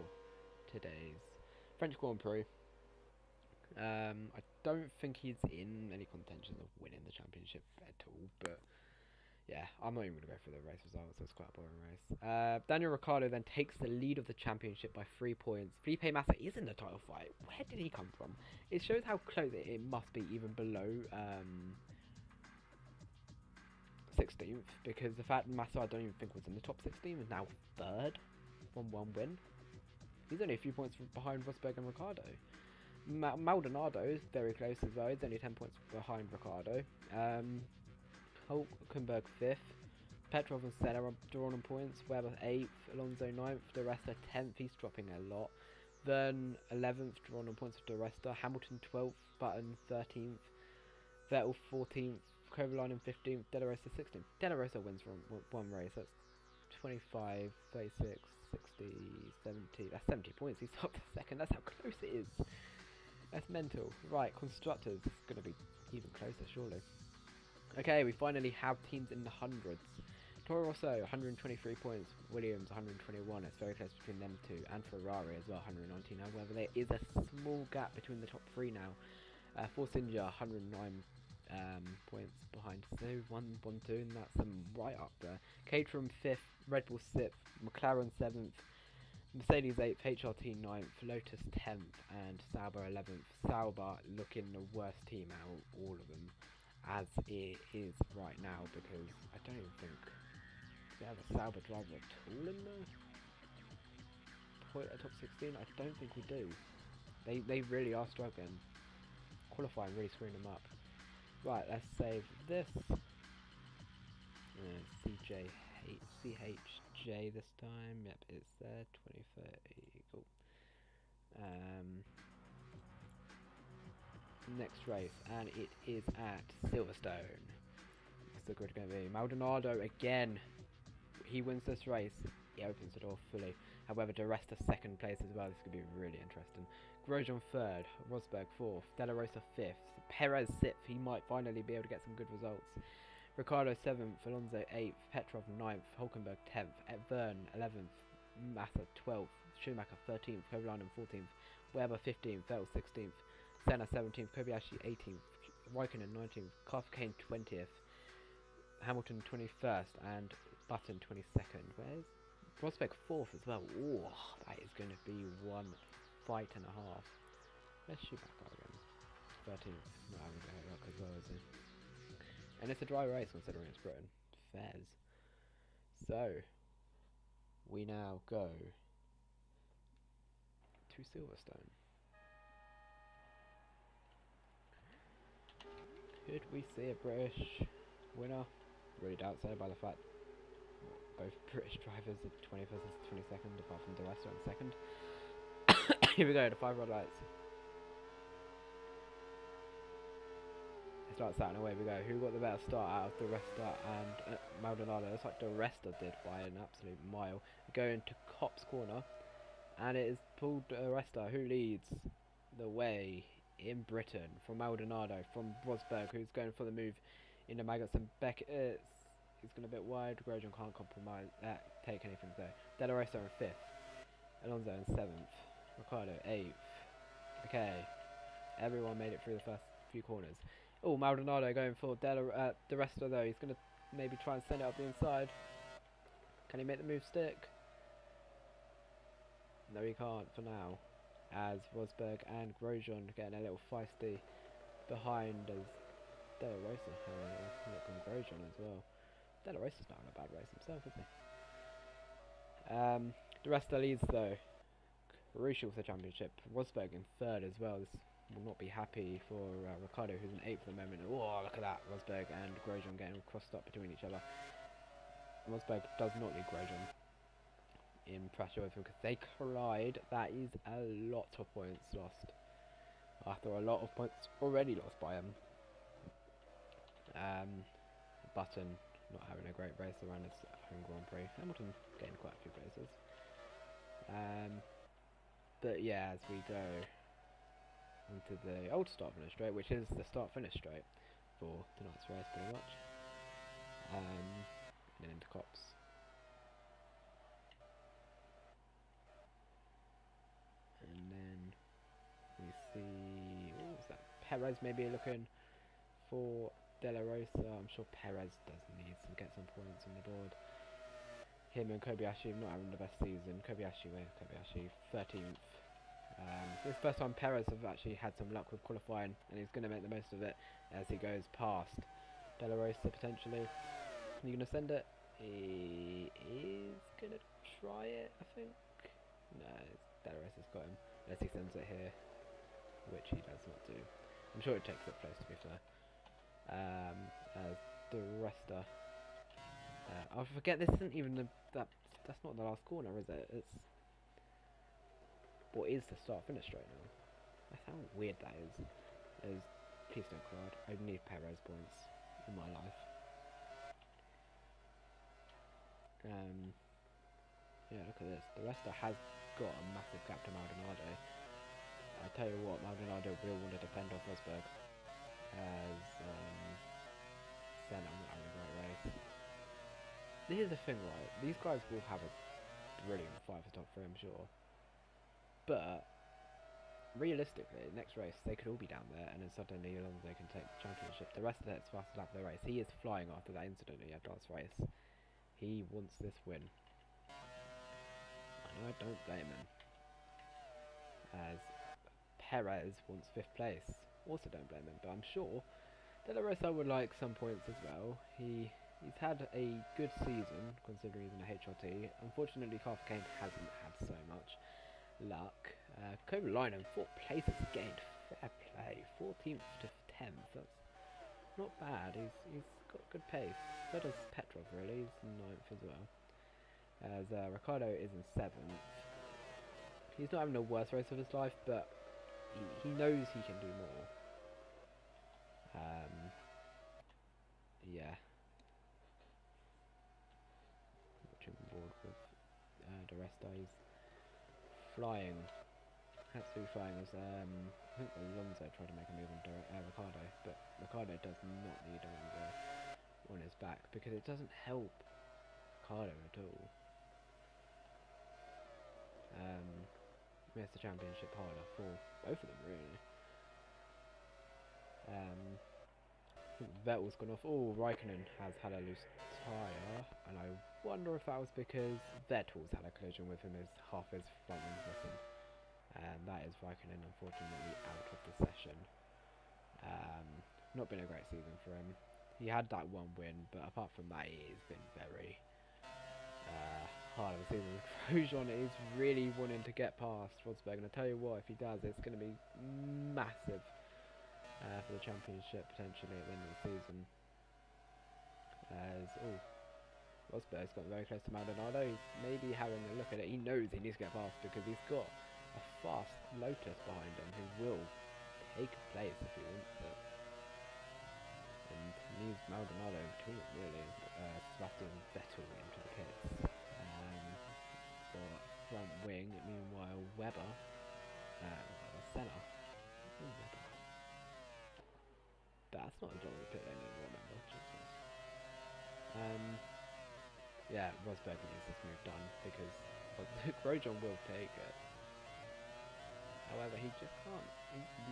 today's French Grand Prix. I don't think he's in any contention of winning the championship at all, but yeah, I'm not even going to go through the race results, so it's quite a boring race. Daniel Ricciardo then takes the lead of the championship by 3 points. Felipe Massa is in the title fight. Where did he come from? It shows how close it must be even below 16th, because the fact Massa I don't even think was in the top 16 is now 3rd from 1 win. He's only a few points behind Rosberg and Ricciardo. Maldonado is very close as well. He's only 10 points behind Ricciardo. Hulkenberg 5th, Petrov and Senna are drawn on points, Webber 8th, Alonso 9th, De Resta 10th, he's dropping a lot, Verne 11th, drawn on points with De Resta, Hamilton 12th, Button 13th, Vettel 14th, Kovalainen 15th, De La Resa 16th. De La Resa wins from one race, that's 25, 36, 60, 70, that's 70 points, he's up to 2nd, that's how close it is. That's mental. Right, Constructors, it's going to be even closer surely. Okay, we finally have teams in the hundreds. Toro Rosso, 123 points. Williams, 121. It's very close between them two. And Ferrari as well, 119. However, there is a small gap between the top 3 now. Force India, 109 points behind. So 1, 1, 2, and that's them right up there. Caterham 5th, Red Bull 6th, McLaren 7th, Mercedes 8th, HRT 9th, Lotus 10th, and Sauber 11th. Sauber looking the worst team out, all of them, as it is right now, because I don't even think they have a Sauber driver at all in the top 16. I don't think we do. They really are struggling. Qualifying really screwing them up. Right, let's save this. CHJ this time. Yep, it's there. 2030. Cool. Next race, and it is at Silverstone. What's the grid going to be? Maldonado again. He wins this race. He opens the door fully. However, the rest are second place as well. This could be really interesting. Grosjean third, Rosberg fourth, De La Rosa fifth, Perez sixth. He might finally be able to get some good results. Ricciardo 7th, Alonso 8th, Petrov 9th, Hulkenberg 10th, Verne 11th, Massa 12th, Schumacher 13th, Kovalainen 14th, Weber 15th, Vettel 16th, Senna 17th, Kobayashi 18th, Raikkonen 19th, Kane 20th, Hamilton 21st, and Button 22nd. Where's Rosberg 4th as well? Oh, that is going to be one fight and a half. Where's Schumacher again? 13th. Not having a good luck as well, is he? And it's a dry race considering it's Britain. Fairs. So, we now go to Silverstone. Could we see a British winner? Really doubt so by the fact both British drivers are 21st and 22nd, apart from the rest are in second. Here we go, the 5 red lights. It starts out and away we go. Who got the better start out of the Resta and Maldonado? Looks like the Resta did by an absolute mile. We go into Copse Corner, and it is Paul de Resta who leads the way in Britain from Maldonado, from Rosberg, who's going for the move into Magnussen. Beck is he's going a bit wide. Grosjean can't compromise take anything though. De La Rosa in 5th, Alonso in 7th, Ricciardo 8th. Okay, everyone made it through the first few corners. Oh, Maldonado going for De Resta though. He's going to maybe try and send it up the inside. Can he make the move stick? No, he can't for now. As Rosberg and Grosjean getting a little feisty behind as De La Rosa having a look on Grosjean as well. De La Rosa's not in a bad race himself, is he? De Resta leads though. Crucial for the championship. Rosberg in 3rd as well. This will not be happy for Ricciardo, who's in 8th at the moment. Oh, look at that. Rosberg and Grosjean getting crossed up between each other. Rosberg does not lead Grosjean in pressure with him because they collide. That is a lot of points lost. After a lot of points already lost by him. Button not having a great race around his home Grand Prix. Hamilton getting quite a few places. But yeah, as we go into the old start finish straight, which is the start finish straight for tonight's race pretty much. And then into Copse. And then we see, what was that? Perez maybe looking for De La Rosa. I'm sure Perez does need to get some points on the board. Him and Kobayashi not having the best season. Kobayashi 13th. This first time Perez have actually had some luck with qualifying, and he's going to make the most of it as he goes past De La Rosa potentially. Are you going to send it? He is going to try it, I think. No, De La Rosa's got him. Unless he sends it here, which he does not do. I'm sure it takes it place to be fair. As the Resta. I forget this isn't even that's not the last corner, is it? It's what is the start finish straight now? That's how weird that is. Please don't cry. I need Perez points in my life. Yeah, look at this. The Resta has got a massive gap to Maldonado. I tell you what, Maldonado will want to defend off Rosberg. As Senna not having a great race. Here's the thing, right? These guys will have a brilliant fight for top 3, I'm sure. But realistically, next race they could all be down there, and then suddenly Alonso can take the championship. The rest of it's fastest lap of the race. He is flying after that incident he had last race. He wants this win, and I don't blame him. As Perez wants 5th place, also don't blame him. But I'm sure De La Rosa would like some points as well. He's had a good season considering he's in a HRT. Unfortunately, Kane hasn't had so much luck. Kovalainen 4 places gained, fair play. 14th to 10th, that's not bad. He's got good pace. So does Petrov really. He's 9th as well. As Ricciardo is in 7th. He's not having the worst race of his life, but he knows he can do more. Yeah. Watching board with the rest. He's flying. Absolutely flying. As I think Alonso tried to make a move on Ricardo, but Ricardo does not need Alonso on his back because it doesn't help Ricardo at all. Missed the championship harder for both of them really. I think Vettel's gone off. Oh, Raikkonen has had a loose tyre, and I wonder if that was because Vettel's had a collision with him as half his front wing's missing. And that is Raikkonen unfortunately out of the session. Not been a great season for him. He had that one win, but apart from that, it's been very hard of a season. Grosjean is really wanting to get past Rosberg, and I tell you what, if he does, it's going to be massive for the championship potentially at the end of the season. As Rosberg's got very close to Maldonado. He's maybe having a look at it. He knows he needs to get past because he's got a fast Lotus behind him who will take place if he wants it. And leaves Maldonado in between it really. Sebastian Vettel into the pits. Got front wing. Meanwhile, Webber, Senna. Webber. That's not a Dolly pit anymore, remember. Jesus. Yeah, Rosberg needs this move done because Grosjean will take it. However, he just can't.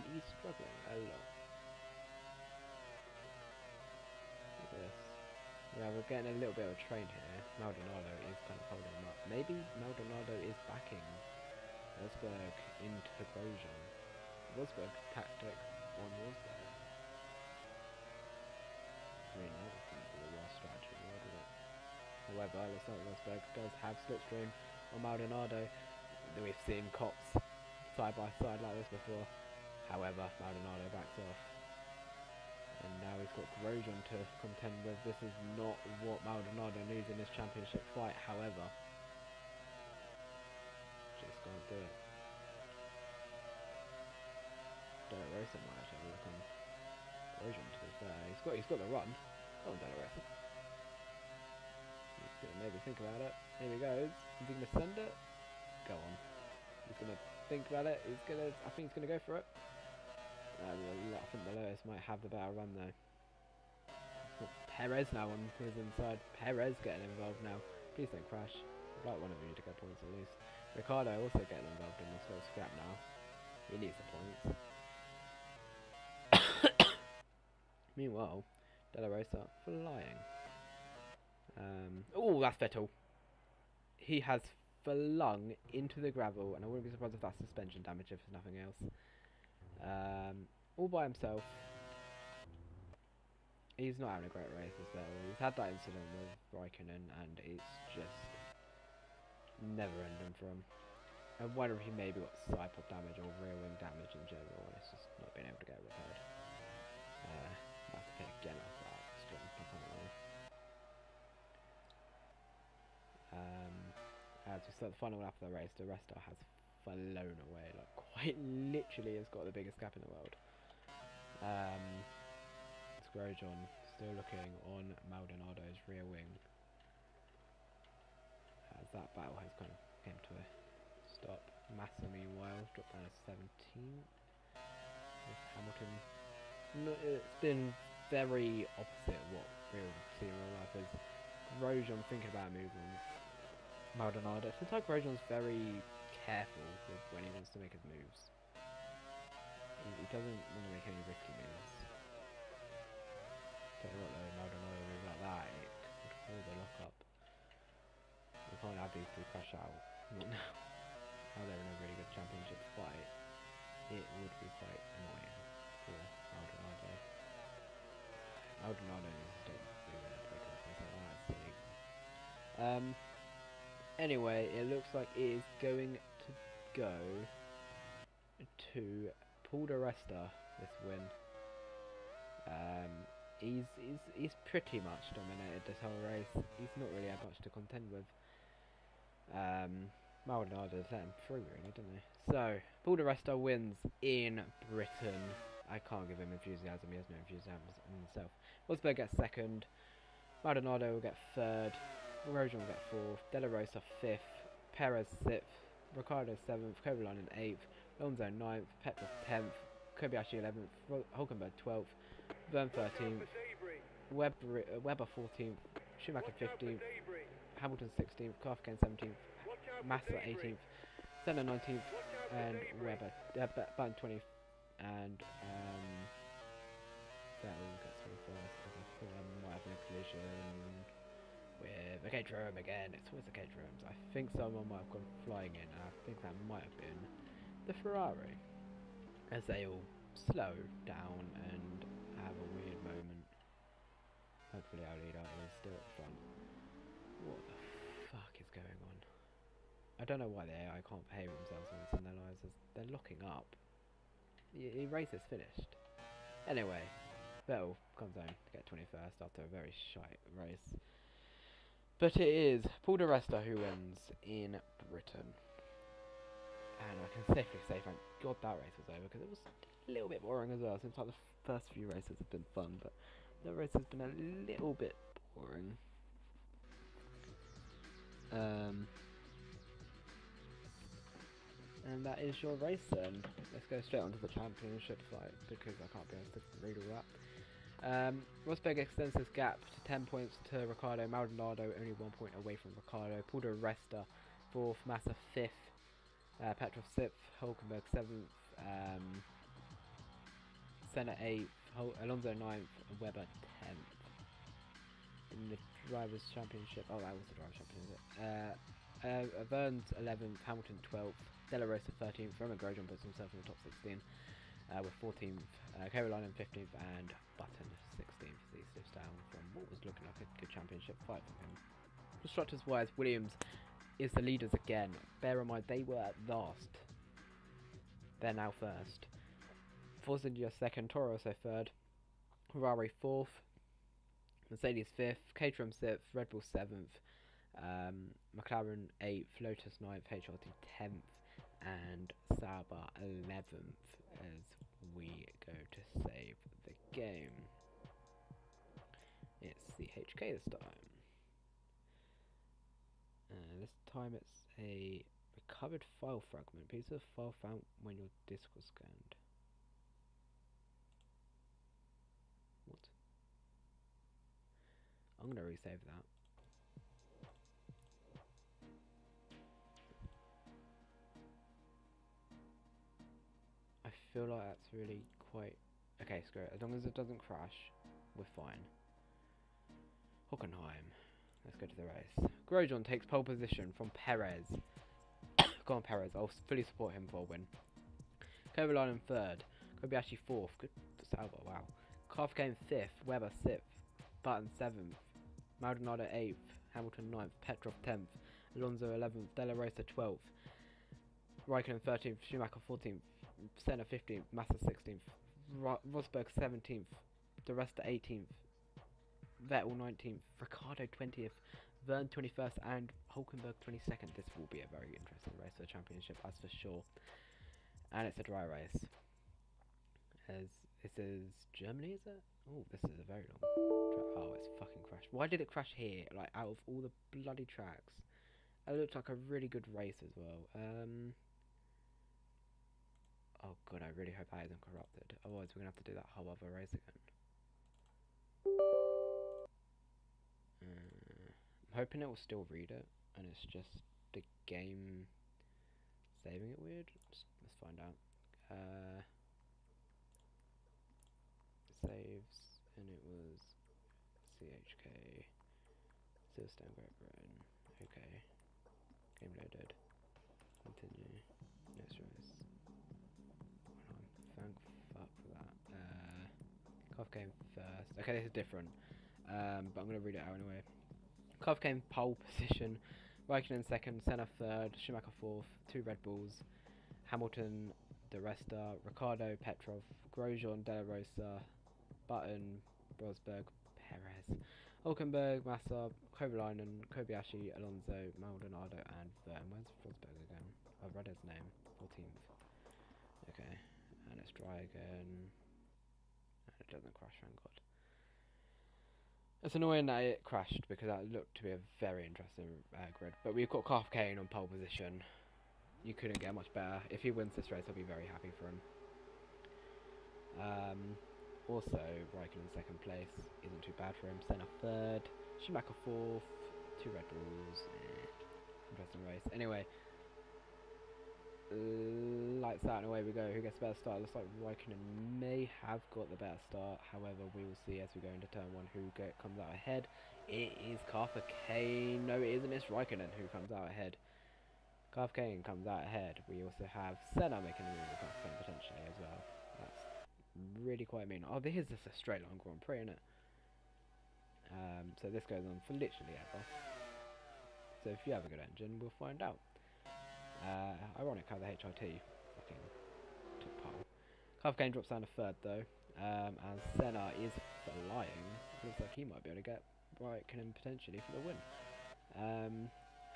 He's struggling a lot. Look at this. Yeah, we're getting a little bit of a train here. Maldonado is kind of holding him up. Maybe Maldonado is backing Rosberg into Grosjean. Rosberg's tactic on Rosberg. I mean, that wouldn't be the worst strategy, would it? However, looks like Rosberg does have slipstream on Maldonado. We've seen cops side by side like this before. However, Maldonado backs off. And now he's got Grosjean to contend with. This is not what Maldonado needs in this championship fight, however. Just can't do it. De La Rosa might actually have a look on Grosjean to be fair. He's got the run. Oh, De La Rosa. He's gonna maybe think about it. Here he goes. Is he gonna send it? Go on. He's gonna think about it. I think he's gonna go for it. I think the Lotus might have the better run though. Perez now on his inside. Perez getting involved now. Please don't crash. I'd like one of you to get points at least. Ricardo also getting involved in this little scrap now. He needs the points. Meanwhile, De La Rosa flying. Oh, that's Vettel. He has flung into the gravel, and I wouldn't be surprised if that's suspension damage if there's nothing else. All by himself. He's not having a great race as well. He's had that incident with Raikkonen, and it's just never ending for him. I wonder if he maybe got side pod damage or rear wing damage in general, and it's just not being able to get repaired. I have to pay again after that. As we start the final lap of the race, the rest has flown away, like quite literally has got the biggest gap in the world. It's Grosjean still looking on Maldonado's rear wing. As that battle has kind of came to a stop. Massa meanwhile dropped down to 17th. With Hamilton. No, it's been very opposite of what we'll see in real life. Is Grosjean thinking about moving Maldonado. It seems like Grosjean's very careful with when he wants to make his moves. He doesn't want to make any risky moves. Tell you what though, Maldonado moves like that, it could hold the lock up. We can't have these two crash out. Not now. Now they're in a really good championship fight. It would be quite annoying for Maldonado. Maldonado needs to stop doing that because it's like that, it's silly. Anyway, it looks like it is going to go to Paul di Resta this win. He's pretty much dominated this whole race. He's not really had much to contend with. Maldonado's let him through really, didn't he? So, Paul di Resta wins in Britain. I can't give him enthusiasm, he has no enthusiasm in himself. Rosberg gets second, Maldonado will get third, Grosjean will get fourth, De La Rosa fifth, Perez sixth, Ricardo 7th, Kovalainen 8th, Alonso 9th, Petrov 10th, Kobayashi 11th, Hulkenberg 12th, Verne 13th, Webber 14th, Schumacher 15th, Hamilton 16th, Kafkan 17th, Massa 18th, Senna 19th, and Webber Button 20th, and Vettel gets 21st. I thought I might have been a collision with a Caterham again. It's always the Caterhams. I think someone might have gone flying in, and I think that might have been the Ferrari, as they all slow down and have a weird moment. Hopefully our leader is still at the front. What the fuck is going on? I don't know why the AI can't behave themselves once in their lives, as they're locking up. The race is finished. Anyway, Vettel comes home to get 21st after a very shite race. But it is Paul di Resta who wins in Britain. And I can safely say thank God that race was over, because it was a little bit boring as well. Seems like the first few races have been fun, but the race has been a little bit boring. And that is your race then. Let's go straight onto the championship fight, because I can't be able to read all that. Rosberg extends his gap to 10 points to Ricciardo. Maldonado only 1 point away from Ricciardo. Paul di Resta 4th, Massa 5th, Petrov 6th, Hulkenberg 7th, Senna 8th, Alonso 9th, and Webber 10th. In the Drivers' Championship, oh, that was the Drivers' Championship. Verne's 11th, Hamilton 12th, Della Rosa 13th, Roman Grosjean puts himself in the top 16 with 14th, Kovalainen 15th, and Button 16th. He slips down from what was looking like a good championship fight for him. Constructors wise, Williams is the leaders again. Bear in mind, they were at last. They're now first. Force India 2nd, Toro Rosso 3rd, Ferrari 4th, Mercedes 5th, Caterham 6th, Red Bull 7th, McLaren 8th, Lotus 9th, HRT 10th, and Sauber 11th as we go to save the game. It's CHK this time. This time it's a recovered file fragment. Piece of file found when your disk was scanned. What? I'm gonna resave that. I feel like that's really quite... Okay, screw it. As long as it doesn't crash, we're fine. Hockenheim. Let's go to the race. Grosjean takes pole position from Perez. Go on, Perez. I'll fully support him for a win. Kovalainen 3rd. Kobayashi 4th. Good for Sauber, wow. Kafkan 5th. Webber 6th. Button 7th. Maldonado 8th. Hamilton 9th. Petrov 10th. Alonso 11th. Della Rosa 12th. Raikkonen 13th. Schumacher 14th. Senna 15th. Massa 16th. Rosberg 17th. Di Resta 18th. Vettel 19th. Ricciardo 20th. Verne 21st. And Hulkenberg 22nd. This will be a very interesting race for the championship, that's for sure. And it's a dry race. As this is Germany, is it? Oh, this is a very long track. Oh, it's fucking crashed. Why did it crash here? Like, out of all the bloody tracks. It looked like a really good race as well. Oh god, I really hope that isn't corrupted. Otherwise we're gonna have to do that whole other race again. I'm hoping it will still read it, and it's just the game saving it weird. Let's find out. Saves, and it was CHK. Silverstone, Great Britain. Okay. Game loaded. Continue. Next race. Thank fuck for that. Kof came first. Okay, this is different. But I'm gonna read it out anyway. Kof came pole position. Raikkonen 2nd, Senna 3rd, Schumacher 4th, 2 Red Bulls, Hamilton, Di Resta, Ricciardo, Petrov, Grosjean, Della Rosa, Button, Rosberg, Perez, Hulkenberg, Massa, Kovalainen, Kobayashi, Alonso, Maldonado, and Verne. Where's Rosberg again? I've read his name. 14th. Okay, and let's try again. And it doesn't crash, thank God. It's annoying that it crashed, because that looked to be a very interesting grid. But we've got Kane on pole position. You couldn't get much better. If he wins this race, I'll be very happy for him. Also, Raikkonen in second place isn't too bad for him. Senna third, Schumacher fourth, 2 Red Bulls. Interesting race. Anyway, lights out and away we go. Who gets the better start? Looks like Raikkonen may have got the better start. However, we will see as we go into turn 1 who comes out ahead. It is Carter Kane. No, it isn't. It's Raikkonen who comes out ahead. Carter Kane comes out ahead. We also have Senna making a move with Carter Kane potentially as well. That's really quite mean. Oh, this is just a straight line Grand Prix, isn't it? So this goes on for literally ever. So if you have a good engine, we'll find out. Ironic how the HRT fucking took pole. Carter Kane drops down to third though, and Senna is flying. Looks like he might be able to get Raikkonen potentially for the win.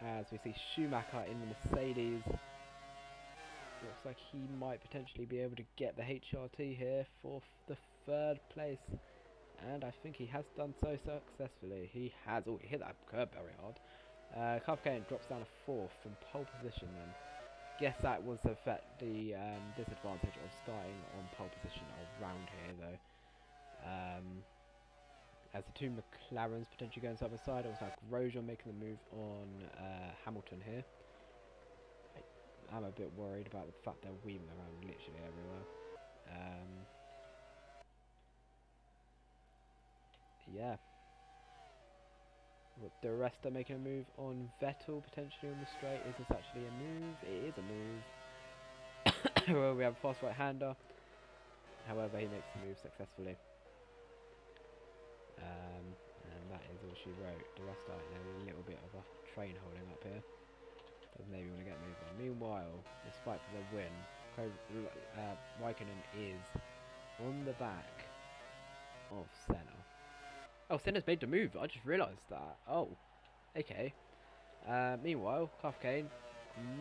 As we see Schumacher in the Mercedes, looks like he might potentially be able to get the HRT here for the third place, and I think he has done so successfully. He has. Oh, he hit that curb very hard. Carter Kane drops down to fourth from pole position then. Guess that was the disadvantage of starting on pole position around here though. As the 2 McLarens potentially going side by side, also have Grosjean making the move on Hamilton here. I'm a bit worried about the fact they're weaving around literally everywhere. Yeah. The rest are making a move on Vettel potentially on the straight. Is this actually a move? It is a move. Well, we have a fast right-hander. However, he makes the move successfully. And that is all she wrote. The rest are in a little bit of a train holding up here. Doesn't maybe want to get moving. Meanwhile, this fight for the win. Raikkonen is on the back of Senna. Oh, Senna's made the move. I just realised that. Oh, okay. Meanwhile, Carter Kane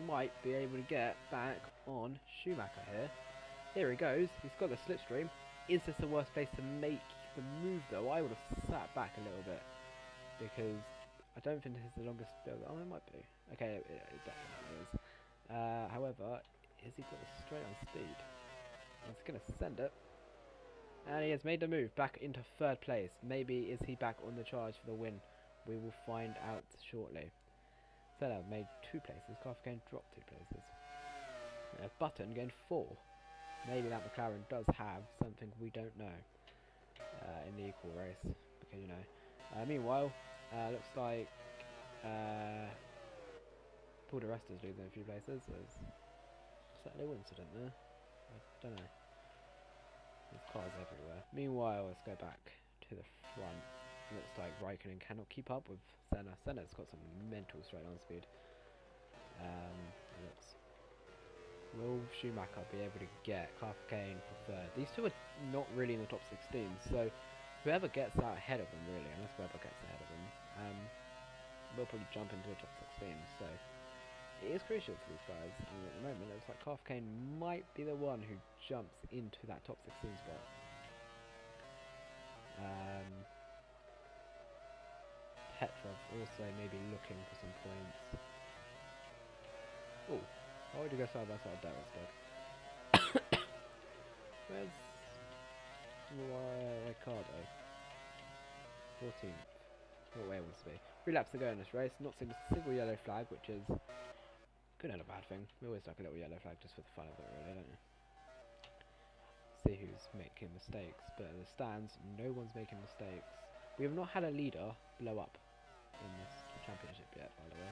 might be able to get back on Schumacher here. Here he goes. He's got the slipstream. Is this the worst place to make the move though? I would have sat back a little bit because I don't think this is the longest build. Oh, it might be. Okay, it definitely is. However, has he got the straight on speed? He's going to send it. And he has made the move back into third place. Maybe is he back on the charge for the win? We will find out shortly. Senna made 2 places. Carter Kane dropped 2 places. Button gained 4. Maybe that McLaren does have something we don't know in the equal race, because you know. Meanwhile, looks like Paul di Resta's losing a few places. There's a little incident there. I don't know. There's cars everywhere. Meanwhile, let's go back to the front. Looks like Raikkonen cannot keep up with Senna. Senna's got some mental straight on speed. Will Schumacher be able to get Carter Kane for third? These two are not really in the top 16, so whoever gets out ahead of them, really, unless Webber gets ahead of them, will probably jump into the top 16. So it is crucial for these guys, and at the moment it looks like Carter Kane might be the one who jumps into that top 16 spot. Petrov also maybe looking for some points. Oh, why would you go side by side there instead? Where's Ricardo? 14th. What way it wants to be. 3 laps to go in this race. Not seeing a single yellow flag, which is good and a bad thing. We always like a little yellow flag just for the fun of it, really, don't you? See who's making mistakes, but in the stands, no one's making mistakes. We have not had a leader blow up in this championship yet, by the way.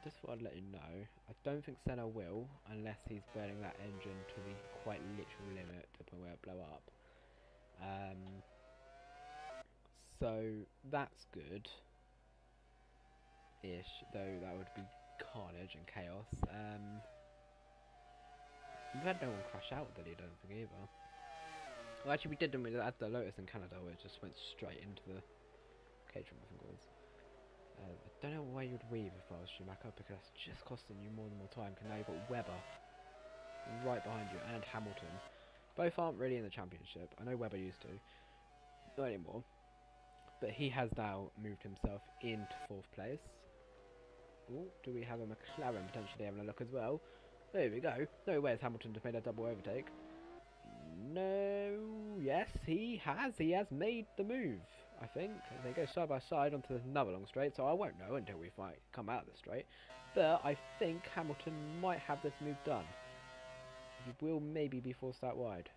Just thought I'd let you know. I don't think Senna will, unless he's burning that engine to the quite literal limit to the point where it blow up. So that's good. Ish, though that would be carnage and chaos. We've had no one crash out with the leader, I don't think either. Well, actually, we did, didn't we? At the Lotus in Canada, where it just went straight into the cage room, I think it was. I don't know why you'd weave if I was Schumacher, because that's just costing you more and more time. Because now you've got Webber right behind you and Hamilton. Both aren't really in the championship. I know Webber used to, not anymore. But he has now moved himself into 4th place, Oh, do we have a McLaren potentially having a look as well? There we go. No way has Hamilton just made a double overtake. No, yes, he has. He has made the move, I think. They go side by side onto another long straight, so I won't know until we come out of the straight. But I think Hamilton might have this move done. He will maybe be forced out wide.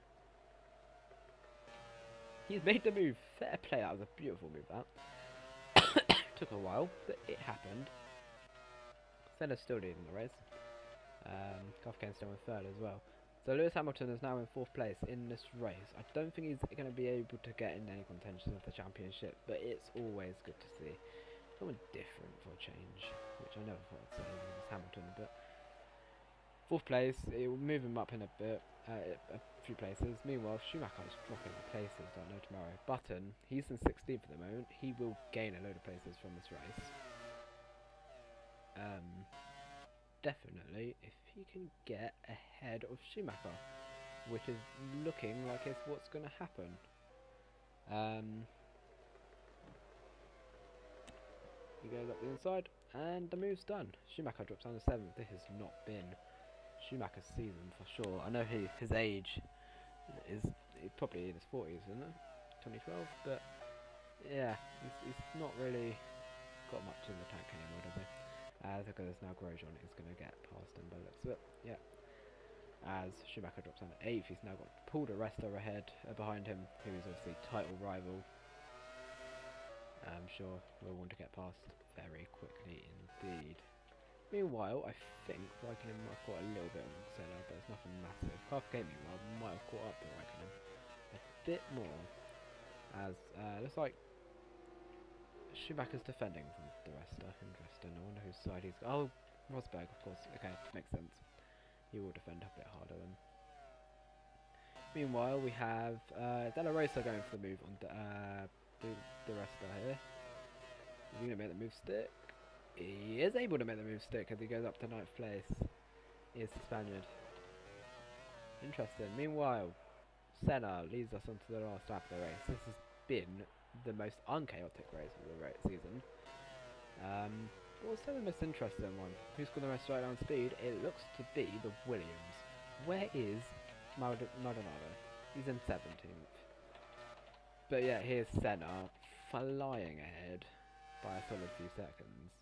He's made the move. Fair play. That was a beautiful move, that. Took a while, but it happened. Senna's still leading the race. Kafkane's still in third as well. So Lewis Hamilton is now in 4th place in this race. I don't think he's going to be able to get in any contention of the championship, but it's always good to see someone different for a change, which I never thought I'd say was Hamilton, but 4th place, it will move him up in a bit, a few places. Meanwhile, Schumacher is dropping places, don't know tomorrow. Button, he's in 16th at the moment. He will gain a load of places from this race. Definitely, if he can get ahead of Schumacher, which is looking like it's what's going to happen. He goes up the inside, and the move's done. Schumacher drops down to 7th. This has not been Schumacher's season for sure. I know his age is probably in his 40s, isn't it? 2012, but yeah, he's not really got much in the tank anymore, does he? Look at this now, Grosjean is going to get past him by the looks of it. Yeah. As Schumacher drops down to 8th, he's now got Paul di Resta ahead behind him, who is obviously title rival. I'm sure we'll want to get past very quickly indeed. Meanwhile, I think Raikkonen might have caught a little bit on Senna, but it's nothing massive. Kafkane meanwhile might have caught up to Raikkonen a bit more, as looks like Schumacher's defending from the Resta. Interesting. I wonder whose side he's. Oh, Rosberg, of course. Okay, makes sense. He will defend a bit harder then. Meanwhile, we have Della Rosa going for the move on the Resta here. Is he going to make the move stick? He is able to make the move stick as he goes up to 9th place. He is the Spaniard. Interesting. Meanwhile, Senna leads us onto the last lap of the race. This has been the most unchaotic race of the season. Also the most interesting one. Who's got the most right down speed? It looks to be the Williams. Where is Maldonado? He's in 17th. But yeah, here's Senna flying ahead by a solid few seconds.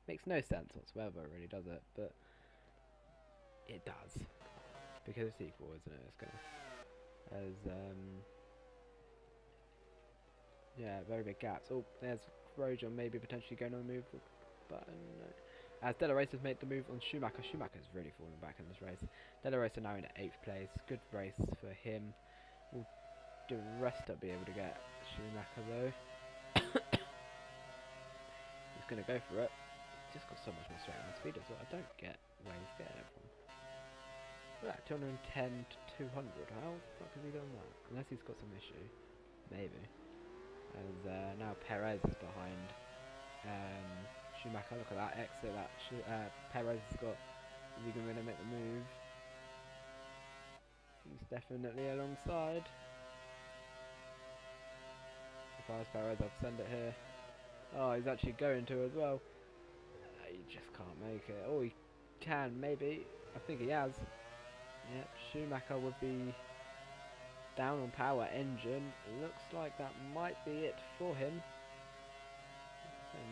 Makes no sense whatsoever, really, does it? But it does. Because it's equal, isn't it? It's gonna... yeah, very big gaps. Oh, there's Grosjean maybe potentially going on the move, but no. As Della Rosa's made the move on Schumacher. Schumacher's really falling back in this race. Della Rosa now in 8th place. Good race for him. Will the rest be able to get Schumacher though? He's going to go for it. He's just got so much more straight line speed as well. I don't get where he's getting it from. Look at that, 210 to 200. How the fuck has he done that? Unless he's got some issue. Maybe. As now Perez is behind Schumacher. Look at that exit that Perez has got. Is he going to make the move? He's definitely alongside. If I was Perez, I'd send it here. Oh, he's actually going to as well. He just can't make it. Oh, he can maybe. I think he has. Yep, Schumacher would be down on power engine. Looks like that might be it for him.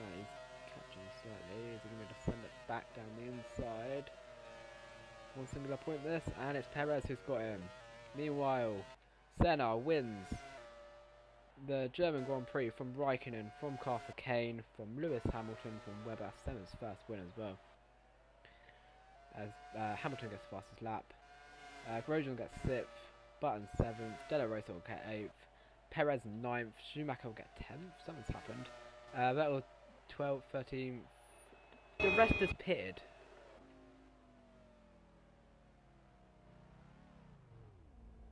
No, he's catching slightly. Is he going to send it back down the inside? One singular point this, and it's Perez who's got him. Meanwhile, Senna wins the German Grand Prix from Raikkonen, from Kane, from Lewis Hamilton, from Webber. Senna's first win as well. As Hamilton gets the fastest lap. Grosjean gets 6th. Button 7th, Della Rosa will get 8th, Perez 9th, Schumacher will get 10th, something's happened. Vettel 12th, 13th, the rest is pitted.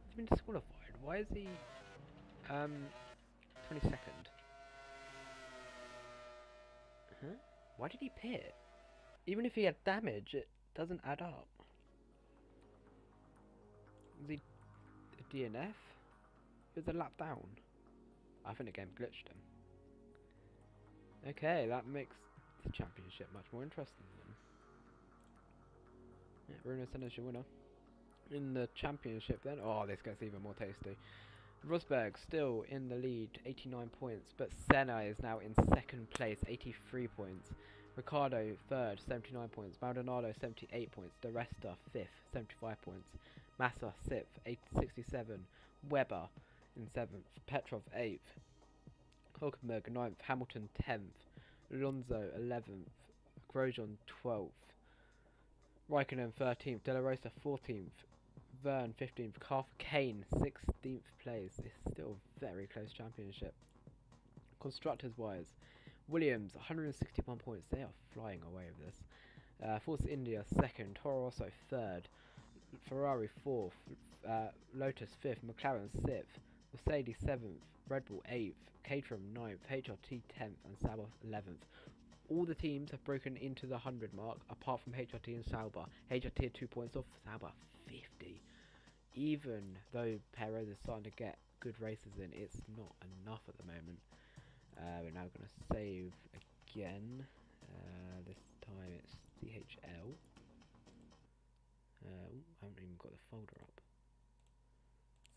He's been disqualified, why is he 22nd? Huh? Why did he pit? Even if he had damage, it doesn't add up. Was he DNF? He was a lap down. I think the game glitched him. Okay, that makes the championship much more interesting than. Yeah, Bruno Senna's your winner. In the championship then, oh, this gets even more tasty. Rosberg still in the lead, 89 points, but Senna is now in second place, 83 points. Ricciardo third, 79 points. Maldonado 78 points. De Resta fifth, 75 points. Massa sixth, 67. Webber in seventh. Petrov eighth. Hulkenberg ninth. Hamilton 10th. Alonso 11th. Grosjean 12th. Raikkonen 13th. De La Rosa 14th. Verne 15th. Kane 16th place. It's still a very close championship. Constructors wise, Williams 161 points. They are flying away with this. Force India second. Toro Rosso third. Ferrari fourth. Lotus fifth. McLaren sixth. Mercedes seventh. Red Bull eighth. Caterham ninth. HRT 10th and Sauber 11th. All the teams have broken into the 100 mark, apart from HRT and Sauber. HRT are 2 points off. Sauber 50. Even though Perez is starting to get good races in, it's not enough at the moment. We're now going to save again. This time it's CHL. I haven't even got the folder up.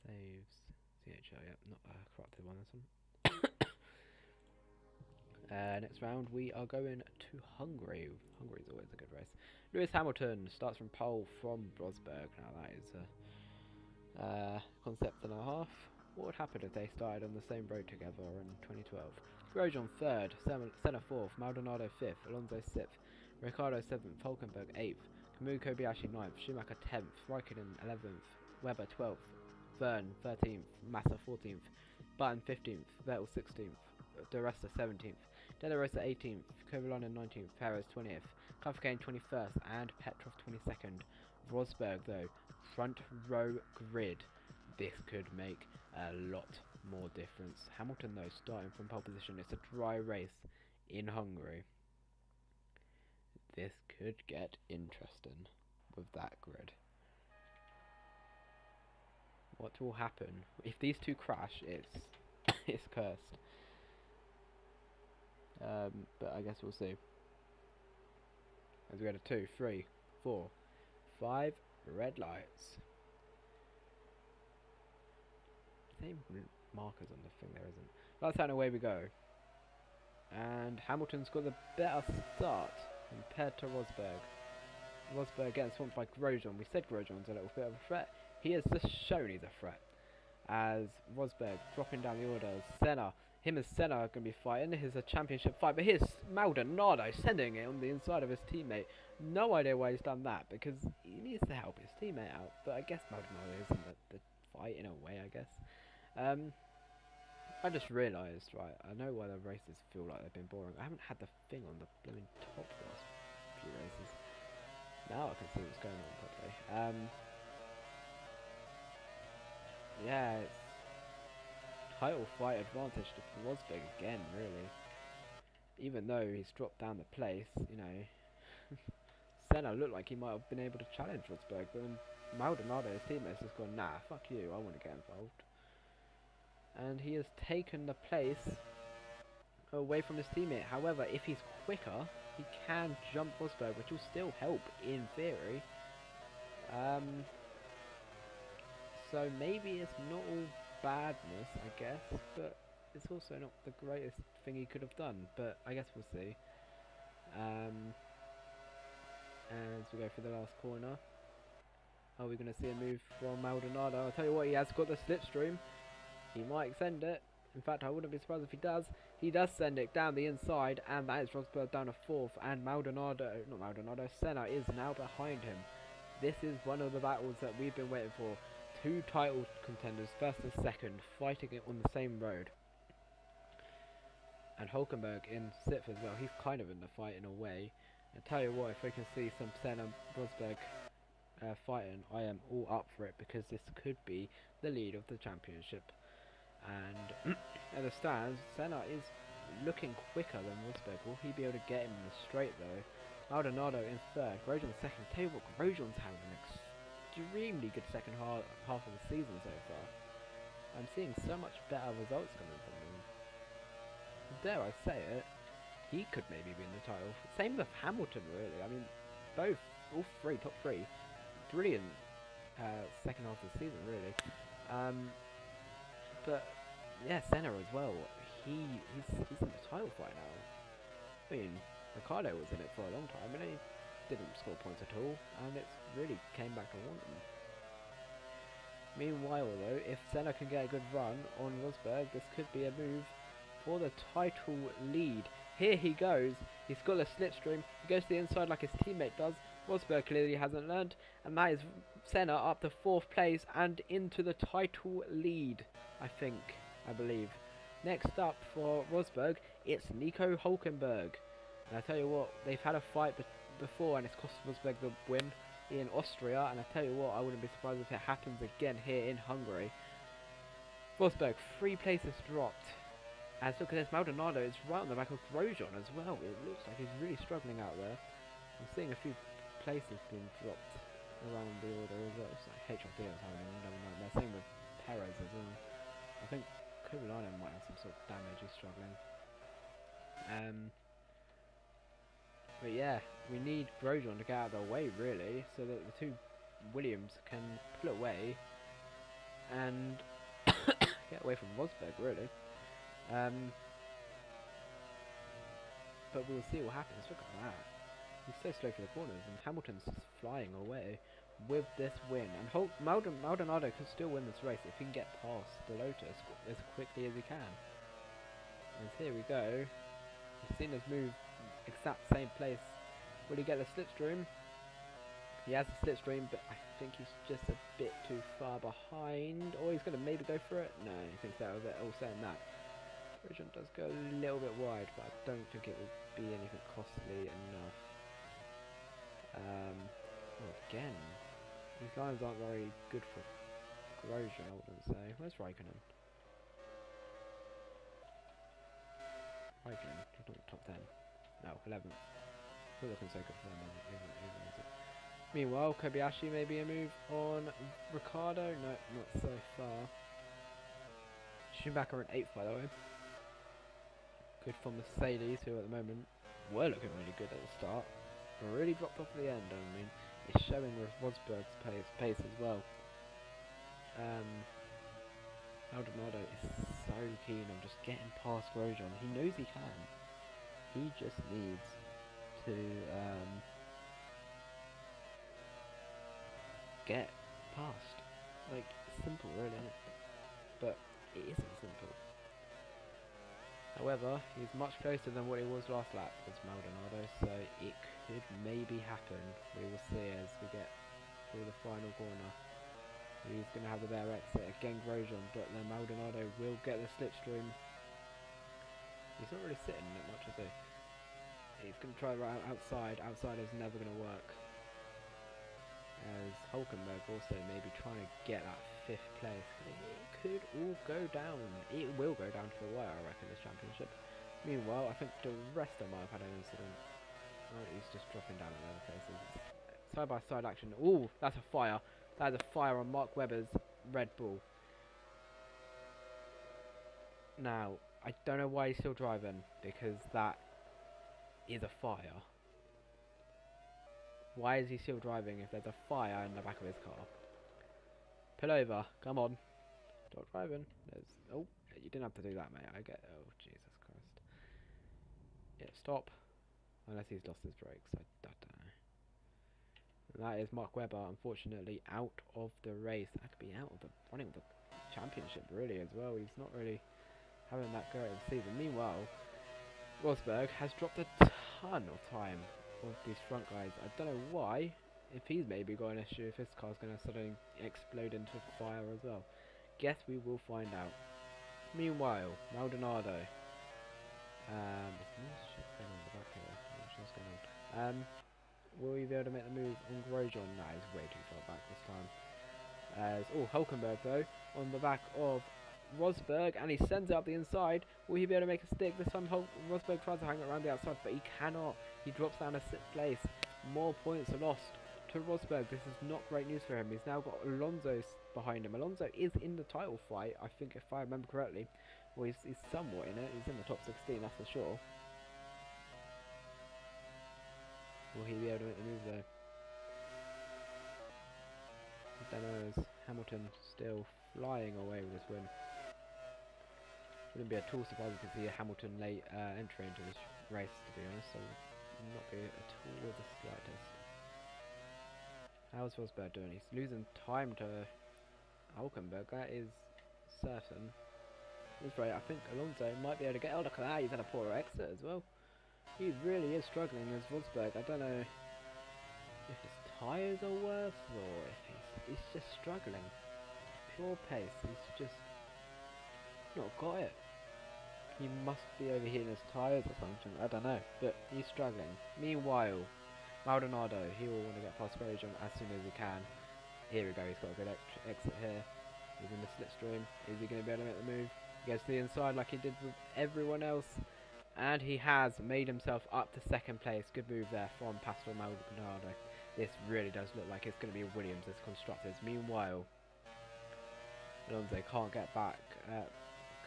Saves CHL. Yep, not a corrupted one. This one. Next round we are going to Hungary. Hungary's always a good race. Lewis Hamilton starts from pole from Rosberg. Now that is a concept and a half. What would happen if they started on the same road together in 2012? Grosjean third, Senna fourth, Maldonado fifth, Alonso sixth, Ricciardo seventh, Hulkenberg eighth, Kamui Kobayashi ninth, Schumacher 10th, Raikkonen 11th, Webber 12th, Verne 13th, Massa 14th, Button 15th, Vettel 16th, De Resta 17th, De La Rosa 18th, Kovalainen 19th, Perez 20th, Kafkane 21st, and Petrov 22nd. Rosberg though, front row grid. This could make a lot more difference. Hamilton though, starting from pole position. It's a dry race in Hungary. This could get interesting with that grid. What will happen if these two crash? It's cursed. But I guess we'll see. As we go to 2, 3, 4, 5 red lights. Same markers on the thing, there isn't. That's how away we go. And Hamilton's got the better start compared to Rosberg. Rosberg getting swamped by Grosjean. We said Grosjean's a little bit of a threat. He has just shown he's a threat. As Rosberg dropping down the orders. Him and Senna are going to be fighting. Here's a championship fight. But here's Maldonado sending it on the inside of his teammate. No idea why he's done that, because he needs to help his teammate out. But I guess Maldonado is in the fight in a way, I guess. I just realised, right, I know why the races feel like they've been boring. I haven't had the thing on the blooming top the last few races. Now I can see what's going on properly. Yeah, it's title fight advantage to Rosberg again, really. Even though he's dropped down the place, you know. Senna looked like he might have been able to challenge Rosberg, but then Maldonado, his teammates, has gone, nah, fuck you, I want to get involved. And he has taken the place away from his teammate. However, if he's quicker, he can jump Rosberg, which will still help in theory. So maybe it's not all badness, I guess, but it's also not the greatest thing he could have done. But I guess we'll see. As we go for the last corner, are we going to see a move from Maldonado? I'll tell you what, he has got the slipstream. He might extend it. In fact, I wouldn't be surprised if he does. He does send it down the inside, and that is Rosberg down to fourth. And Senna is now behind him. This is one of the battles that we've been waiting for. Two title contenders, first and second, fighting it on the same road. And Hulkenberg in sixth as well. He's kind of in the fight in a way. I tell you what, if we can see some Senna Rosberg fighting, I am all up for it, because this could be the lead of the championship. And at the stands, Senna is looking quicker than Rosberg. Will he be able to get him in the straight though? Maldonado in third, Grosjean second. Tell you what, Grosjean's having an extremely good second half of the season so far. I'm seeing so much better results coming from him. Dare I say it, he could maybe win the title. Same with Hamilton, really. I mean, all three, top three, brilliant second half of the season, really. But yeah, Senna as well. He's in the title fight now. I mean, Ricardo was in it for a long time, and he didn't score points at all, and it's really came back to haunt him. Meanwhile, though, if Senna can get a good run on Rosberg, this could be a move for the title lead. Here he goes. He's got a slipstream. He goes to the inside like his teammate does. Rosberg clearly hasn't learned, and that is Senna up to 4th place and into the title lead, I believe. Next up for Rosberg, it's Nico Hulkenberg. And I tell you what, they've had a fight before, and it's cost Rosberg the win in Austria, and I tell you what, I wouldn't be surprised if it happens again here in Hungary. Rosberg, 3 places dropped. As look at this, Maldonado is right on the back of Grosjean as well. It looks like he's really struggling out there. I'm seeing a few places being dropped around the order as well. It's like HRD is having another nightmare. Same with Perez as well. I think Kubilano might have some sort of damage, he's struggling. But yeah, we need Grosjean to get out of the way, really, so that the two Williams can pull away and get away from Rosberg, really. But we'll see what happens. Look at that. He's so slow for the corners, and Hamilton's just flying away with this win. And Maldonado can still win this race if he can get past the Lotus as quickly as he can. And here we go. We've seen us move exact same place. Will he get the slipstream? He has the slipstream, but I think he's just a bit too far behind. Or he's going to maybe go for it. No, he thinks that was it. All saying that. Grosjean does go a little bit wide, but I don't think it will be anything costly enough. Well, again, these lines aren't very good for Grosjean, I wouldn't say. Where's Raikkonen? Raikkonen, he's not top 10. No, 11th. Still looking so good for them, isn't it? Meanwhile, Kobayashi maybe a move on Ricardo. No, not so far. Schumacher in 8th, by the way. Good for Mercedes, who at the moment were looking really good at the start. Really dropped off at the end. I mean, it's showing with Rosberg's pace as well. Maldonado is so keen on just getting past Grosjean. He knows he can. He just needs to get past. Like, simple, really, isn't it? But it isn't simple. However, he's much closer than what he was last lap as Maldonado, so it could maybe happen. We will see as we get through the final corner. He's going to have the better exit again, Grosjean, but then Maldonado will get the slipstream. He's not really sitting that much, is he? He's going to try right outside. Outside is never going to work. As Hulkenberg also maybe trying to get that 5th place. It could all go down. It will go down to the wire, I reckon, this championship. Meanwhile, I think the rest of them might have had an incident. Oh, he's just dropping down in other places. Side by side action. Ooh, that's a fire. That is a fire on Mark Webber's Red Bull. Now, I don't know why he's still driving, because that is a fire. Why is he still driving if there's a fire in the back of his car? Pull over, come on. Stop driving. Oh, you didn't have to do that, mate. I get. Oh, Jesus Christ. Yeah, stop. Unless he's lost his brakes. I don't know. And that is Mark Webber, unfortunately, out of the race. That could be out of the running of the championship, really, as well. He's not really having that great of a season. Meanwhile, Rosberg has dropped a ton of time with these front guys. I don't know why. If he's maybe got an issue, if his car's going to suddenly explode into fire as well. Guess we will find out. Meanwhile, Maldonado. Will he be able to make the move on Grosjean? No, he's way too far back this time. Hulkenberg though, on the back of Rosberg, and he sends it up the inside. Will he be able to make a stick? This time Rosberg tries to hang it around the outside, but he cannot. He drops down to 6th place. More points are lost to Rosberg. This is not great news for him. He's now got Alonso behind him. Alonso is in the title fight, I think, if I remember correctly. Well, he's somewhat in it. He's in the top 16, that's for sure. Will he be able to make the move though? Demos Hamilton still flying away with this win. Wouldn't be at all surprising to see a Hamilton late entry into this race, to be honest. So not be at all with the slightest. How's Rosberg doing? He's losing time to Hulkenberg, that is certain. That's right, I think Alonso might be able to get. Oh, look at that, he's had a poor exit as well. He really is struggling as Rosberg. I don't know if his tyres are worse or if he's just struggling. Pure pace, he's just not got it. He must be overheating his tyres or something, I don't know, but he's struggling. Meanwhile, Maldonado, he will want to get past Grosjean as soon as he can. Here we go, he's got a good exit here. He's in the slipstream. Is he going to be able to make the move? He goes to the inside like he did with everyone else. And he has made himself up to second place. Good move there from Pastor Maldonado. This really does look like it's going to be Williams as constructors. Meanwhile, Alonso can't get back,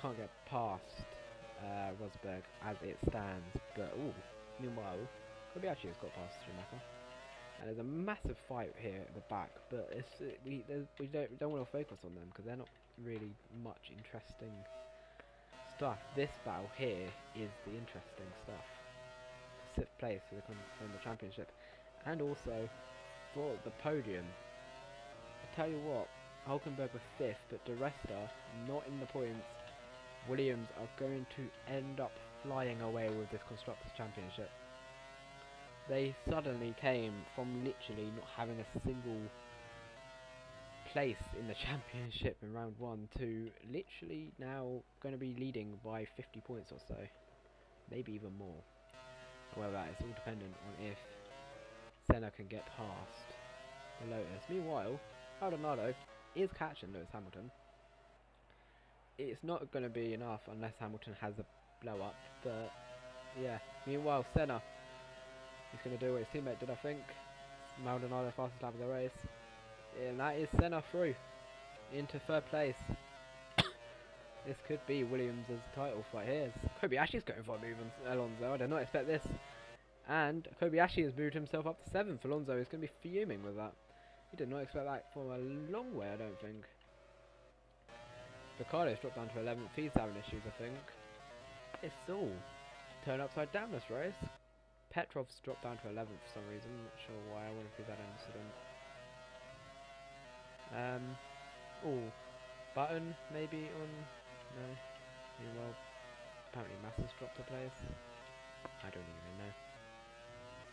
can't get past Rosberg as it stands. But, ooh, meanwhile, Kobayashi has got past Schumacher. And there's a massive fight here at the back, but we don't want to focus on them because they're not really much interesting stuff. This battle here is the interesting stuff. 6th place for the championship, and also for the podium. I tell you what, Hulkenberg was 5th, but the rest are not in the points. Williams are going to end up flying away with this Constructors' Championship. They suddenly came from literally not having a single place in the championship in round 1 to literally now going to be leading by 50 points or so. Maybe even more. However, it's all dependent on if Senna can get past the Lotus. Meanwhile, Maldonado is catching Lewis Hamilton. It's not going to be enough unless Hamilton has a blow up, but yeah. Meanwhile, Senna, he's going to do what his teammate did, I think. Maldonado fastest lap of the race. And that is Senna through into 3rd place. This could be Williams' title fight here. Kobayashi's going for a move on Alonso. I did not expect this. And Kobayashi has moved himself up to 7th. Alonso is going to be fuming with that. He did not expect that from a long way, I don't think. Ricciardo's dropped down to 11th. He's having issues, I think. It's all turned upside down this race. Petrov's dropped down to 11th for some reason. Not sure why. I wonder if he's had an incident. Oh, Button maybe on. No. Well, apparently Massa's dropped a place. I don't even know.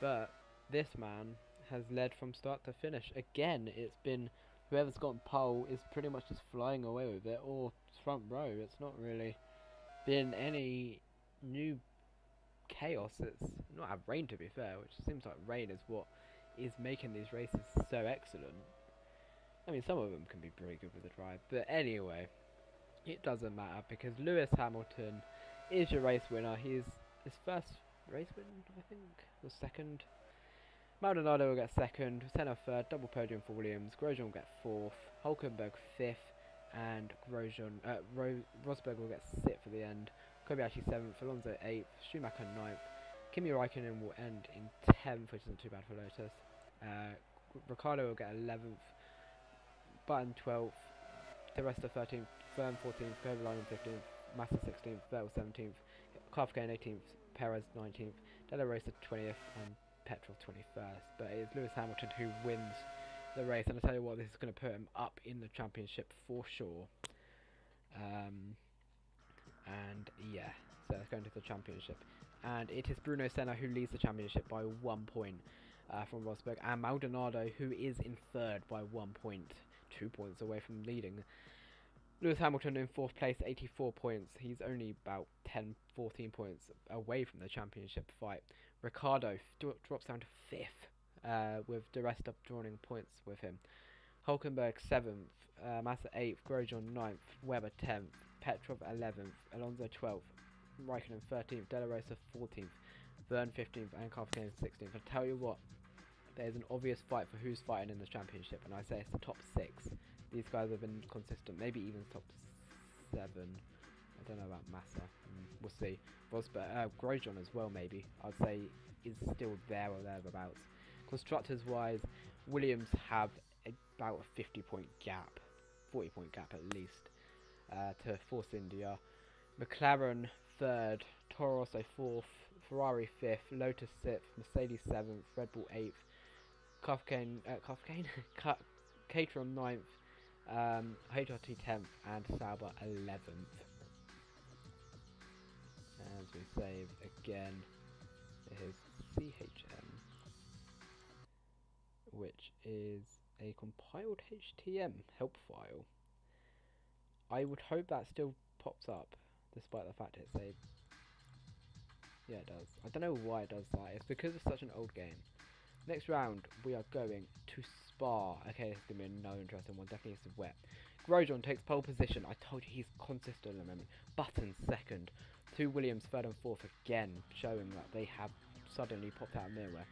But this man has led from start to finish. Again, it's been whoever's gotten pole is pretty much just flying away with it, or front row. It's not really been any new chaos. It's not had rain, to be fair, which seems like rain is what is making these races so excellent. I mean, some of them can be pretty good with the drive, but anyway, it doesn't matter because Lewis Hamilton is your race winner. He's his first race win, I think, was 2nd. Maldonado will get 2nd, Senna 3rd, double podium for Williams. Grosjean will get 4th, Hulkenberg 5th, and Rosberg will get 6th for the end. Kobayashi 7th, Alonso 8th, Schumacher 9th. Kimi Raikkonen will end in 10th, which isn't too bad for Lotus. Ricciardo will get 11th, Button 12th, the rest are 13th, Verne 14th, Kovalainen 15th, Massa 16th, Vettel 17th, Kafka 18th, Perez 19th, De La Rosa 20th, and Petrov 21st. But it is Lewis Hamilton who wins the race, and I tell you what, this is going to put him up in the championship for sure. And yeah, so let's go into the championship. And it is Bruno Senna who leads the championship by 1 point from Rosberg, and Maldonado who is in 3rd by 1 point, 2 points away from leading. Lewis Hamilton in 4th place, 84 points. He's only about 10-14 points away from the championship fight. Ricciardo drops down to 5th, with the rest up drawing points with him. Hulkenberg 7th, Massa 8th, Grosjean 9th, Webber 10th, Petrov 11th, Alonso 12th, Raikkonen 13th, De La Rosa 14th, Verne 15th, and Kafka 16th. I tell you what, there's an obvious fight for who's fighting in the championship, and I say it's the top 6. These guys have been consistent, maybe even top 7. I don't know about Massa. We'll see. Rosberg, Grosjean as well, maybe. I'd say is still there or thereabouts. Constructors wise, Williams have about a 50-point gap, 40-point gap at least, to Force India. McLaren third, Toro Rosso fourth, Ferrari fifth, Lotus sixth, Mercedes seventh, Red Bull eighth, Caterham ninth, HRT 10th, and Sauber 11th. As we save again, here's CHM, which is a compiled HTM help file. I would hope that still pops up, despite the fact it's a... Yeah, it does. I don't know why it does that. It's because it's such an old game. Next round, we are going to Spa. Okay, this is going to be no interesting one. Definitely it's wet. Grosjean takes pole position. I told you he's consistent at the moment. Button second. 2 Williams third and fourth again, showing that they have suddenly popped out of nowhere.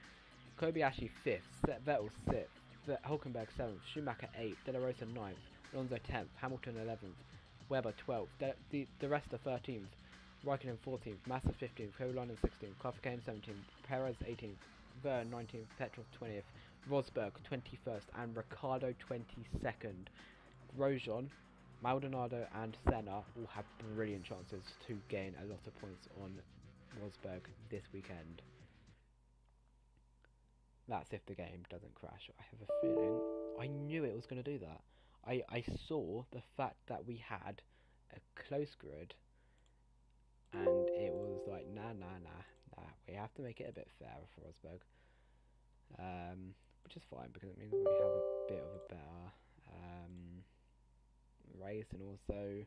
Kobayashi fifth. Vettel sixth. Hulkenberg seventh. Schumacher eighth. De La Rosa ninth. Alonso 10th. Hamilton 11th. Weber 12th. The rest are 13th. Raikkonen 14th. Massa 15th. Kovalainen 16th. Kafkane 17th. Perez 18th. Verne 19th, Petrov 20th, Rosberg 21st, and Ricciardo 22nd. Grosjean, Maldonado, and Senna all have brilliant chances to gain a lot of points on Rosberg this weekend. That's if the game doesn't crash. I have a feeling I knew it was going to do that. I saw the fact that we had a close grid, and it was like, nah, we have to make it a bit fairer for Rosberg. Which is fine, because it means we have a bit of a better race, and also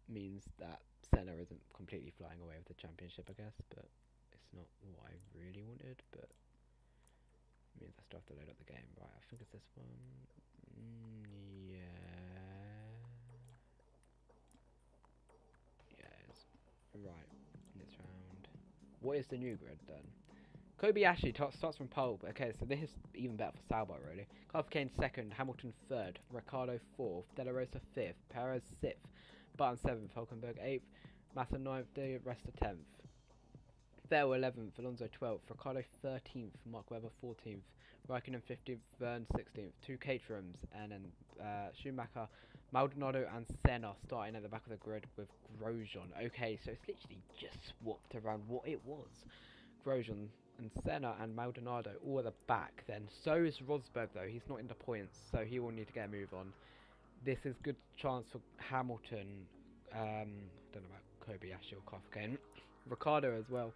means that Senna isn't completely flying away with the championship, I guess, but it's not what I really wanted, but it means I still have to load up the game. Right, I think it's this one. Yeah, it is. Right, this round. What is the new grid then? Kobayashi starts from pole. Okay, so this is even better for Sauber, really. Kane second, Hamilton third, Ricciardo fourth, De La Rosa fifth, Perez sixth, Button seventh, Hulkenberg eighth, Massa ninth, the rest are 10th. Vettel 11th, Alonso 12th, Ricciardo 13th, Mark Webber 14th, Raikkonen 15th, Verne 16th, 2 Caterhams, and then Schumacher, Maldonado, and Senna starting at the back of the grid with Grosjean. Okay, so it's literally just swapped around what it was. Grosjean and Senna and Maldonado all at the back then. So is Rosberg though, he's not in the points, so he will need to get a move on. This is good chance for Hamilton, I don't know about Kobayashi or Kafkane, Ricciardo as well.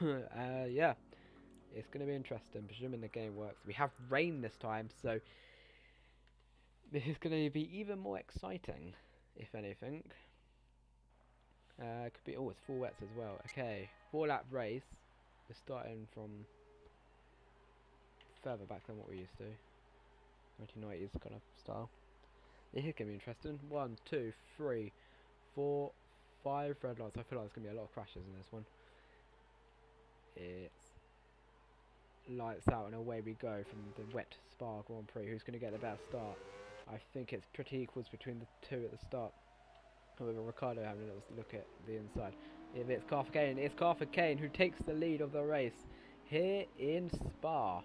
Yeah, it's going to be interesting, presuming the game works. We have rain this time, so this is going to be even more exciting, if anything. Could be, oh, it's 4 wets as well. Okay, 4-lap race. We're starting from further back than what we used to. 1990s kind of style. This is going to be interesting. 1, 2, 3, 4, 5 red lights. I feel like there's going to be a lot of crashes in this one. It's lights out and away we go from the wet Spa Grand Prix. Who's going to get the better start? I think it's pretty equals between the two at the start. However, Ricciardo having a little look at the inside. If it's Kane who takes the lead of the race here in Spa.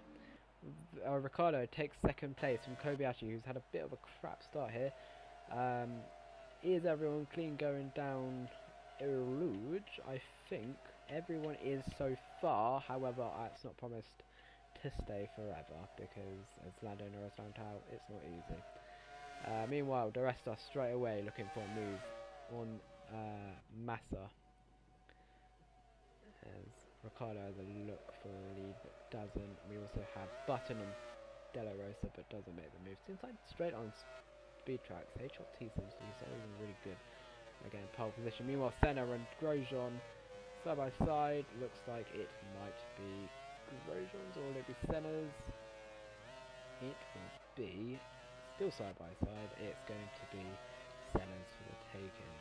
Ricciardo takes second place from Kobayashi, who's had a bit of a crap start here. Is everyone clean going down Rouge? I think everyone is so far. However, it's not promised to stay forever, because as landowner has found out, it's not easy. Meanwhile, the rest are straight away looking for a move on Massa, as Ricciardo has a look for a lead but doesn't. We also have Button and De La Rosa but doesn't make the move. Seems like straight on speed tracks. HRT seems to be something really good. Again, pole position. Meanwhile, Senna and Grosjean side by side. Looks like it might be Grosjean's or will it be Senna's? It will be still side by side. It's going to be Senna's for the taking.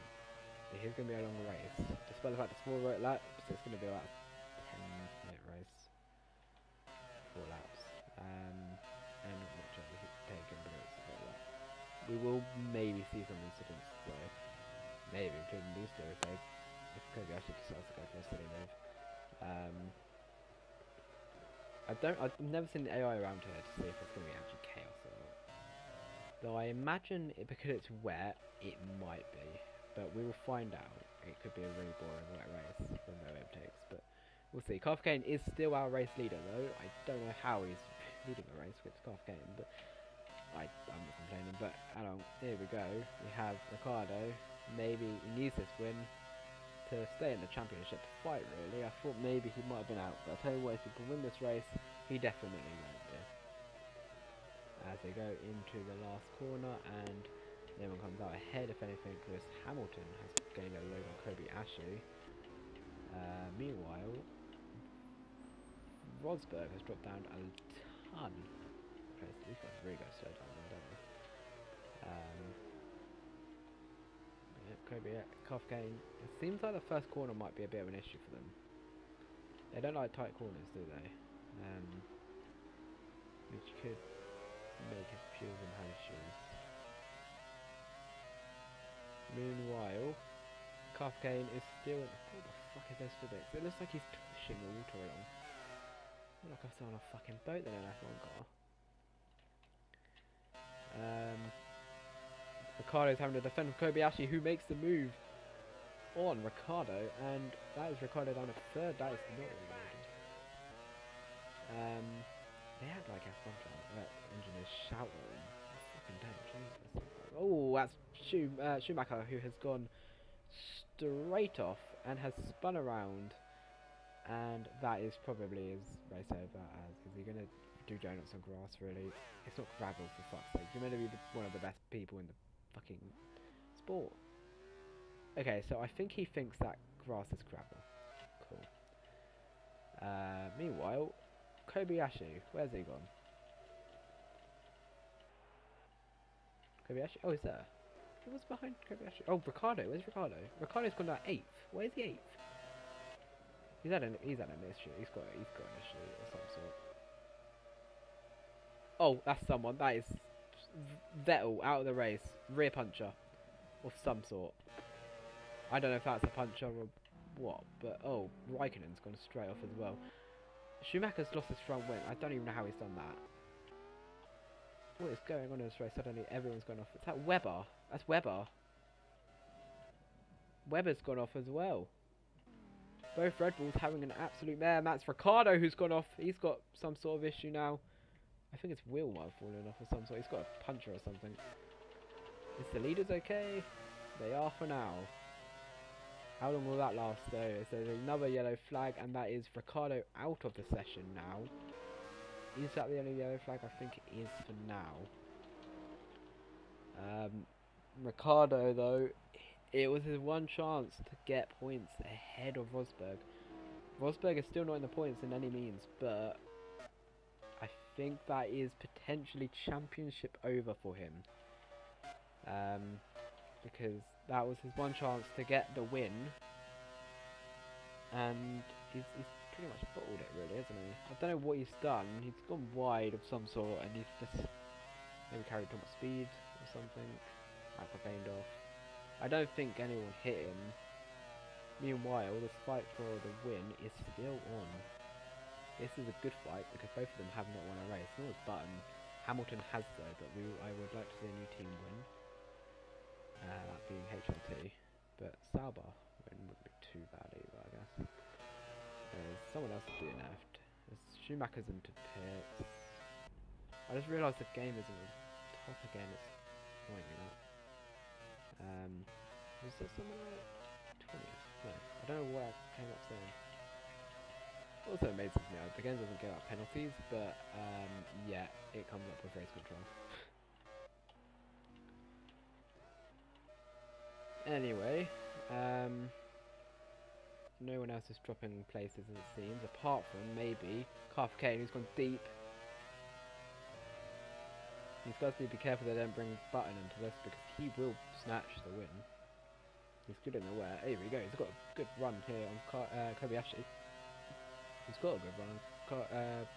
It is going to be a long race. Despite the fact it's 4 laps, it's going to be about a 10-minute race. 4 laps. And not much of the taken, but it's about that. We will maybe see some incidents though. Maybe including these two if Kobe actually decides to go for a silly move. I've never seen the AI around here to see if it's going to be actually chaos or not. Though I imagine because it's wet, it might be. But we will find out. It could be a really boring wet race with no overtakes, but we'll see. Carthagena is still our race leader though. I don't know how he's leading a race with Carthagena, but I'm not complaining. But here we go. We have Ricardo. Maybe he needs this win to stay in the championship fight really. I thought maybe he might have been out, but I'll tell you what, if he can win this race, he definitely won't be. As they go into the last corner and no one comes out ahead. If anything, Lewis Hamilton has gained a load on Kobe Ashley. Meanwhile, Rosberg has dropped down a ton. Okay, so these guys really go slow down there, don't they? Kobe, Carthagena. It seems like the first corner might be a bit of an issue for them. They don't like tight corners, do they? Which could make a few of them have issues. Meanwhile, Carthagena is still. What the fuck is those physics? It looks like he's pushing the water along. I look like I'm on a fucking boat than an F1 car. Ricardo's having to defend with Kobayashi, who makes the move on Ricardo, and that is Ricardo down to third. That is not really good. They had like F1 engineers shout at them. Fucking damn, Jesus. Oh, that's Schumacher, who has gone straight off and has spun around, and that is probably his race over. As is he gonna do donuts on grass? Really, it's not gravel for fuck's sake. You're meant to be one of the best people in the fucking sport. Okay, so I think he thinks that grass is gravel. Cool. Meanwhile, Kobayashi, where's he gone? Kobayashi? Oh, he's there. Who was behind Kobayashi? Oh, Ricardo. Where's Ricardo? Ricardo's gone down 8th. Where's he 8th? He's had an issue. He's got an issue of some sort. Oh, that's someone. That is Vettel out of the race. Rear puncher of some sort. I don't know if that's a puncher or what, but oh, Raikkonen's gone straight off as well. Schumacher's lost his front wing. I don't even know how he's done that. What is going on in this race? Suddenly everyone's gone off. Is that Webber? That's Webber. Webber's gone off as well. Both Red Bulls having an absolute mare. That's Ricardo who's gone off. He's got some sort of issue now. I think it's Will might have fallen off of some sort. He's got a puncher or something. Is the leaders okay? They are for now. How long will that last though? So there's another yellow flag, and that is Ricardo out of the session now. Is that the only yellow flag? I think it is for now. Ricardo though, it was his one chance to get points ahead of Rosberg. Rosberg is still not in the points in any means, but I think that is potentially championship over for him. Because that was his one chance to get the win, and he's pretty much bottled it really, isn't he? I don't know what he's done. He's gone wide of some sort, and he's just maybe carried too much speed or something. Aquapaned off. I don't think anyone hit him. Meanwhile, this fight for the win is still on. This is a good fight because both of them have not won a race. Nor has Button. Hamilton has though, but I would like to see a new team win. That being HLT, but Sauber wouldn't be too bad either, I guess. There's someone else DNF'd. There's Schumacher's into pits. I just realised the game isn't as top again. It's annoying me that. Was there someone like 20th? No, I don't know what I came up saying. Also amazes me, the game doesn't give out penalties, but yeah, it comes up with race control. Anyway, no one else is dropping places as it seems, apart from maybe Carthagena, who's gone deep. These guys need to be careful they don't bring Button into this because he will snatch the win. He's good in the wear. Here we go. He's got a good run here on Kobayashi. He's got a good run on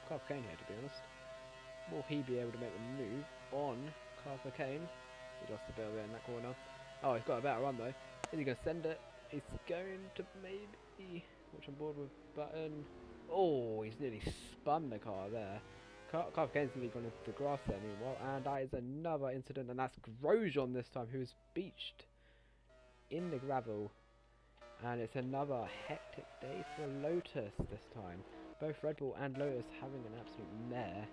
Carthagena here, to be honest. Will he be able to make the move on Carthagena? He lost a bit of it in that corner. Oh, he's got a better run though. Is he going to send it? He's going to maybe... Which I'm bored with button. Oh, he's nearly spun the car there. Carver Kane's nearly gone into the grass there meanwhile. And that is another incident. And that's Grosjean this time, who's beached in the gravel. And it's another hectic day for Lotus this time. Both Red Bull and Lotus having an absolute mare.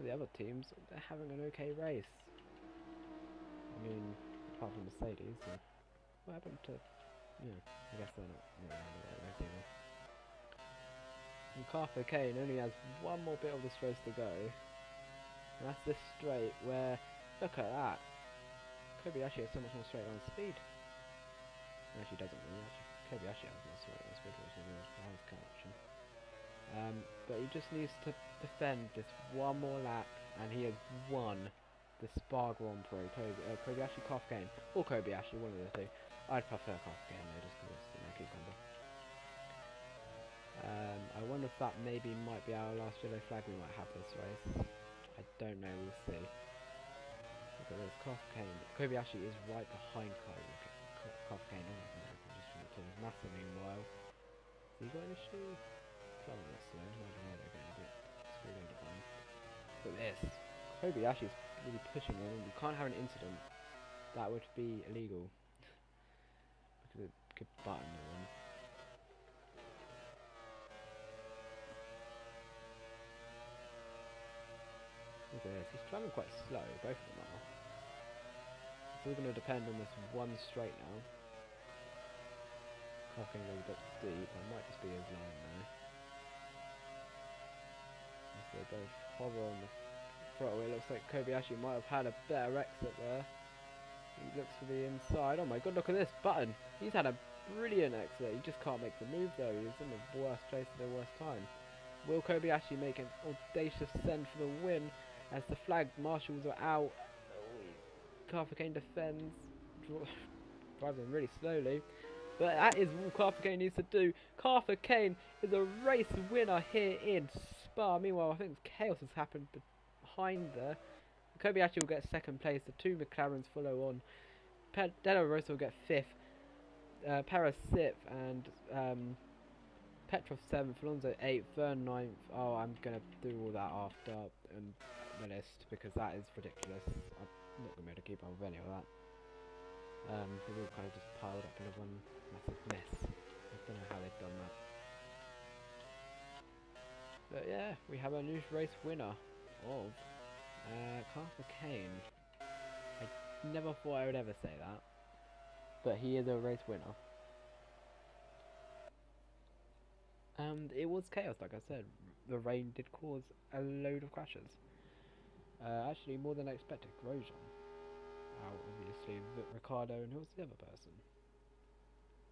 The other teams, they're having an okay race. I mean, apart from Mercedes. What happened to... Yeah, I guess they're not really on the right race either. And Carver Kane only has one more bit of this race to go. And that's this straight where... Look at that. Kobayashi has so much more straight line speed. Actually doesn't really. Kobayashi has more straight line speed, which is the highest connection. But he just needs to defend this one more lap, and he has won the Spa Grand Prix. Kobayashi, Carver Kane, or Kobayashi, one of the two. I'd prefer Carver Kane though, just because it's the Nike combo. I wonder if that maybe might be our last yellow flag we might have this race. I don't know, we'll see. Look at this, Carver Kane. Kobayashi is right behind Carver Kane. Massa meanwhile. Has he got an issue? Probably not slow. I don't know, they're getting a bit screwed over by him. Look at this. Kobayashi's really pushing in, and you can't have an incident. That would be illegal. Because it could button no one. Look at this. He's travelling quite slow, both of them are. It's all going to depend on this one straight now. Carver Kane goes a bit deep. That might just be his line there. As they both hover on the throttle, it looks like Kobayashi might have had a better exit there. He looks for the inside. Oh my god, look at this button. He's had a brilliant exit. He just can't make the move though. He's in the worst place at the worst time. Will Kobayashi make an audacious send for the win as the flag marshals are out? Carver Kane defends, driving really slowly. But that is all Carver Kane needs to do. Carver Kane is a race winner here in Spa. Meanwhile, I think chaos has happened behind there. Kobayashi will get second place. The two McLarens follow on. Della Rosa will get fifth. Perez sixth. And Petrov seventh. Alonso eighth. Verne ninth. Oh, I'm going to do all that after the list because that is ridiculous. I'm not going to be able to keep up with any of that. They've all kind of just piled up in one massive mess. I don't know how they've done that. But yeah, we have a new race winner of Carver Kane. I never thought I would ever say that, but he is a race winner. And it was chaos, like I said. The rain did cause a load of crashes. Actually, more than I expected. Grosjean. Obviously, Ricardo, and who was the other person?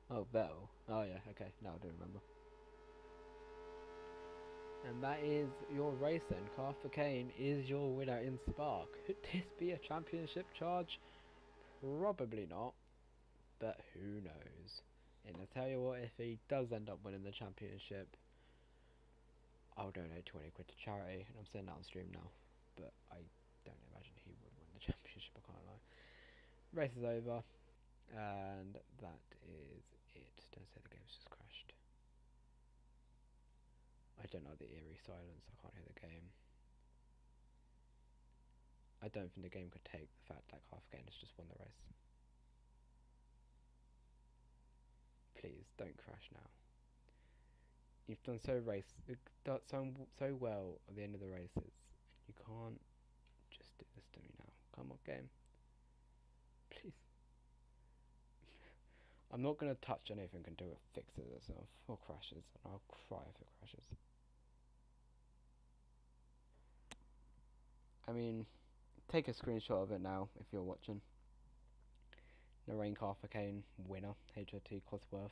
Oh, Vettel. Oh yeah, okay, now I do remember. And that is your race then. Carver Kane is your winner in Spa. Could this be a championship charge? Probably not, but who knows. And I tell you what, if he does end up winning the championship, I'll donate 20 quid to charity, and I'm saying that on stream now, but I don't imagine he would win the championship, I can't lie. Race is over, and that is it. Don't say the game's just crashed. I don't know the eerie silence, I can't hear the game. I don't think the game could take the fact that Carver Kane has just won the race. Please, don't crash now. You've done so well at the end of the races. You can't just do this to me now. Come on, game. Please. I'm not going to touch anything until it fixes itself or crashes, and I'll cry if it crashes. I mean, take a screenshot of it now if you're watching. Narain Carver Kane, winner, HRT Cosworth.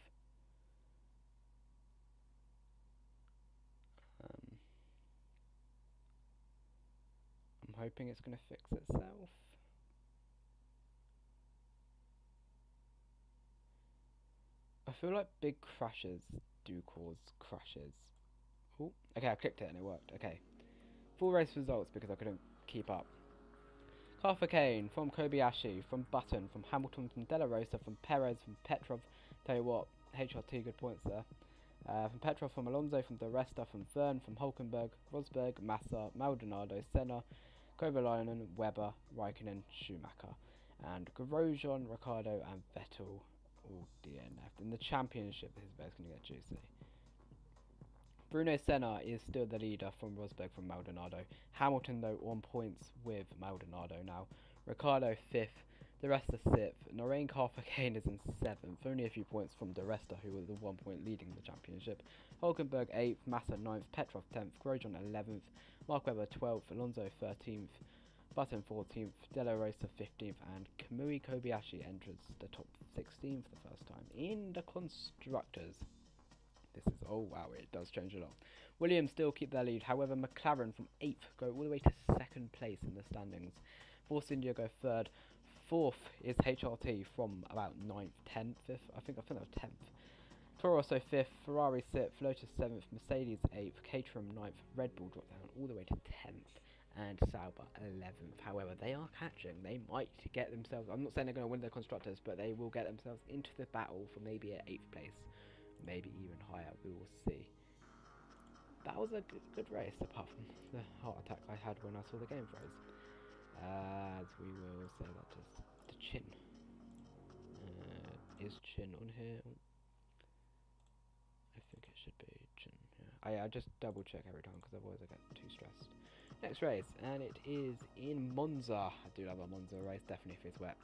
I'm hoping it's going to fix itself. I feel like big crashes do cause crashes. Ooh. Okay, I clicked it and it worked. Okay. Full race results because I couldn't keep up. Carthagena from Kobayashi, from Button, from Hamilton, from De La Rosa, from Perez, from Petrov. Tell you what, HRT good points there. From Petrov, from Alonso, from De Resta, from Verne, from Hulkenberg, Rosberg, Massa, Maldonado, Senna, Kovalainen, Webber, Raikkonen, Schumacher, and Grosjean, Ricciardo, and Vettel all DNF'd. In the championship, this is where it's going to get juicy. Bruno Senna is still the leader from Rosberg, from Maldonado. Hamilton, though, on points with Maldonado now. Ricciardo 5th, De Resta 6th. Narain Carthagena is in 7th, only a few points from De Resta, who was the 1 point leading the championship. Hulkenberg 8th, Massa 9th, Petrov 10th, Grosjean 11th, Mark Webber 12th, Alonso 13th, Button 14th, De La Rosa 15th, and Kamui Kobayashi enters the top 16 for the first time in the constructors. This is, oh wow, it does change a lot. Williams still keep their lead, however McLaren from 8th go all the way to 2nd place in the standings. Force India go 3rd, 4th is HRT from about 9th, 10th, 5th, I think that was 10th. Toro Rosso 5th, Ferrari 6th, Lotus 7th, Mercedes 8th, Caterham 9th, Red Bull drop down all the way to 10th, and Sauber 11th. However, they are catching, they might get themselves, I'm not saying they're going to win the constructors, but they will get themselves into the battle for maybe an 8th place. Maybe even higher, we will see. That was a good race, apart from the heart attack I had when I saw the game froze. As we will say that is the chin. Is chin on here? I think it should be chin. Yeah. I just double check every time because otherwise I get too stressed. Next race, and it is in Monza. I do love a Monza race, definitely if it's wet.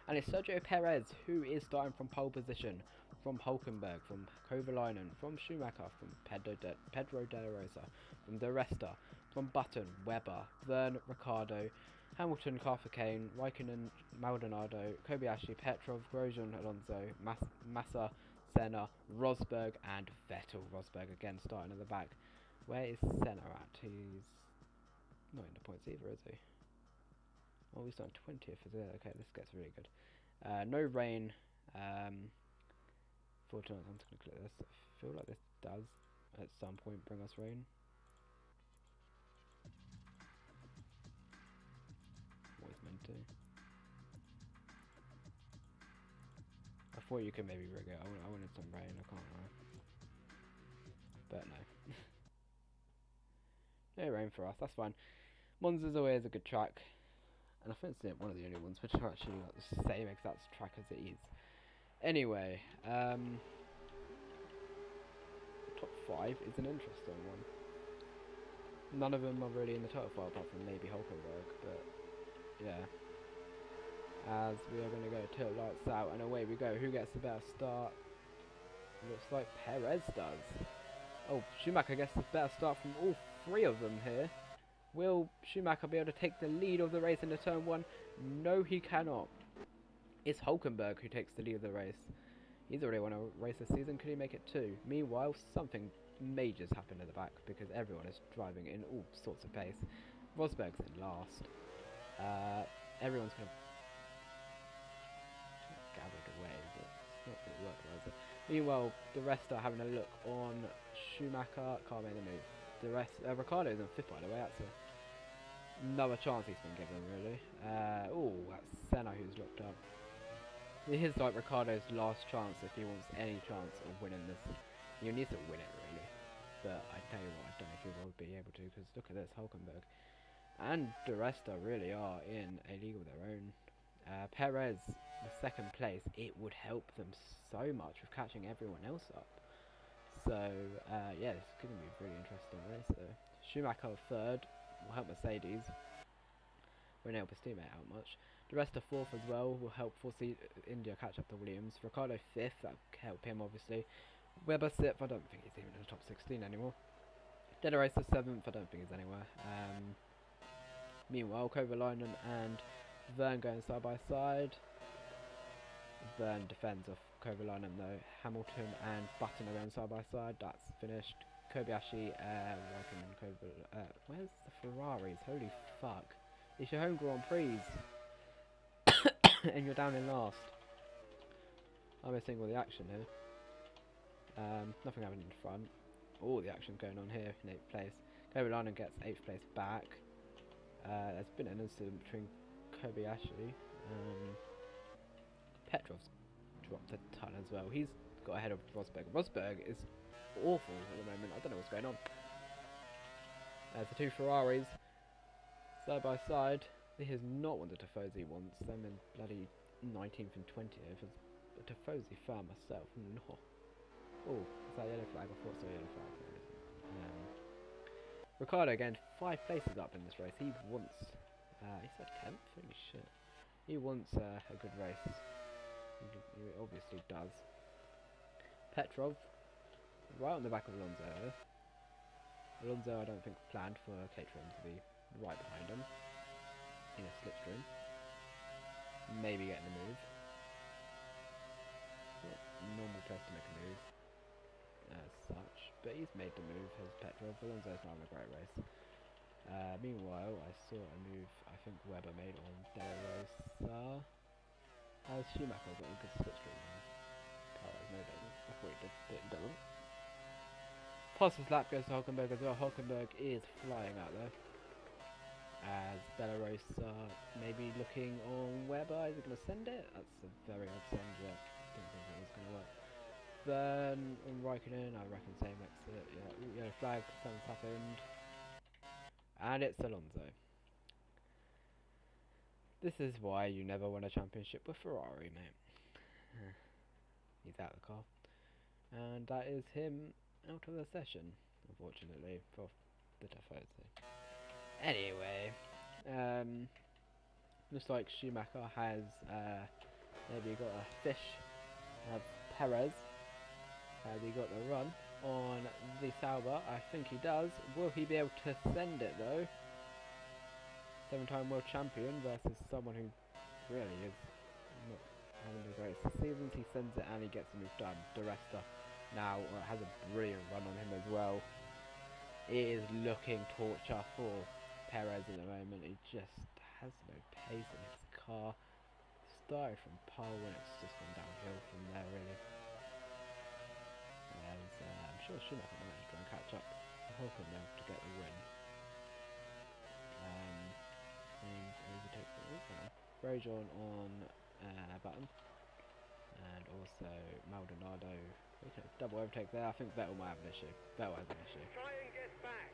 And it's Sergio Perez who is starting from pole position. From Hulkenberg, from Kovalainen, from Schumacher, from Pedro de la Rosa, from De Resta, from Button, Webber, Verne, Ricciardo, Hamilton, Carthagena, Raikkonen, Maldonado, Kobayashi, Petrov, Grosjean, Alonso, Massa, Senna, Rosberg, and Vettel. Rosberg again starting at the back. Where is Senna at? He's not in the points either, is he? Oh, he's on 20th, is it? Okay, this gets really good. No rain. Fortunately, I'm just going to click this. I feel like this does, at some point, bring us rain. Always meant to. I thought you could maybe rig it. I wanted some rain, I can't lie. But no. No rain for us, that's fine. Monza's always a good track. And I think it's one of the only ones which are actually like the same exact track as it is. Anyway, top 5 is an interesting one. None of them are really in the top 5 apart from maybe Hulkenberg, but yeah. As we are going to go till lights out, and away we go. Who gets the better start? Looks like Perez does. Oh, Schumacher gets the better start from all 3 of them here. Will Schumacher be able to take the lead of the race into turn 1? No, he cannot. It's Hulkenberg who takes the lead of the race. He's already won a race this season, could he make it 2? Meanwhile, something major's happened at the back because everyone is driving in all sorts of pace. Rosberg's in last. Everyone's kind of gathered away, but it's not going to work, is it? Meanwhile, the rest are having a look on Schumacher, can't make the move. The rest, Ricciardo's in 5th by the way, that's another chance he's been given really. Oh, that's Senna who's looked up. This is like Ricciardo's last chance if he wants any chance of winning this. He needs to win it really, but I tell you what, I don't know if he will be able to, because look at this, Hulkenberg and De Resta really are in a league of their own. Perez, the 2nd place, it would help them so much with catching everyone else up. So yeah, this is going to be a really interesting race though. Schumacher 3rd will help Mercedes, won't help his teammate out much. The rest are 4th as well, will help force India catch up to Williams. Ricciardo 5th, that will help him obviously. Webber 6th, I don't think he's even in the top 16 anymore. De La Rosa 7th, I don't think he's anywhere. Meanwhile, Kovalainen and Verne going side by side. Verne defends off Kovalainen though. Hamilton and Button are going side by side, that's finished. Kobayashi, where's the Ferraris? Holy fuck. It's your home Grand Prix. And you're down in last. I'm missing all the action here. Nothing happened in front. All the action's going on here in 8th place. Kovalainen gets 8th place back. There's been an incident between Kobayashi. Petrov's dropped a ton as well. He's got ahead of Rosberg. Rosberg is awful at the moment. I don't know what's going on. There's the two Ferraris side by side. This is not what the Tifosi wants. Them in bloody 19th and 20th. As a Tifosi fan myself. No. Oh, is that a yellow flag? I thought it was a yellow flag. Ricardo again, 5 places up in this race. He wants. He said 10th. Holy shit. He wants a good race. He obviously does. Petrov, right on the back of Alonso. Alonso, I don't think planned for Caterham to be right behind him in a slipstream. Maybe getting a move. Not normal place to make a move as such, but he's made the move as Petrov. Alonso's not having a great race. Meanwhile, I saw a move I think Webber made on De La Rosa. Has Schumacher got a good slipstream? Perez, no, doesn't. I thought he did, but he doesn't. Fastest lap goes to Hulkenberg as well. Hulkenberg is flying out there. As De La Rosa maybe looking on Webber. Is he going to send it? That's a very odd send, yeah. Didn't think it was going to work. Then on Raikkonen, I reckon same exit. Yeah, yellow flag, something's happened. And it's Alonso. This is why you never win a championship with Ferrari, mate. He's out of the car. And that is him out of the session, unfortunately, for the Tifosi. Anyway, looks like Schumacher has maybe got a fish of Perez. Has he got the run on the Sauber? I think he does. Will he be able to send it though? 7-time world champion versus someone who really is not having a great seasons. He sends it and he gets the move done. De Resta now has a brilliant run on him as well. It is looking torture for Perez at the moment. He just has no pace in his car. Started from pole and it's just gone downhill from there really. As, I'm sure Schumacher might try and catch up. I'm hoping them to get the win. And overtake Grosjean on button. And also Maldonado. Okay, double overtake there. I think Vettel might have an issue. Vettel has an issue. Try and get back.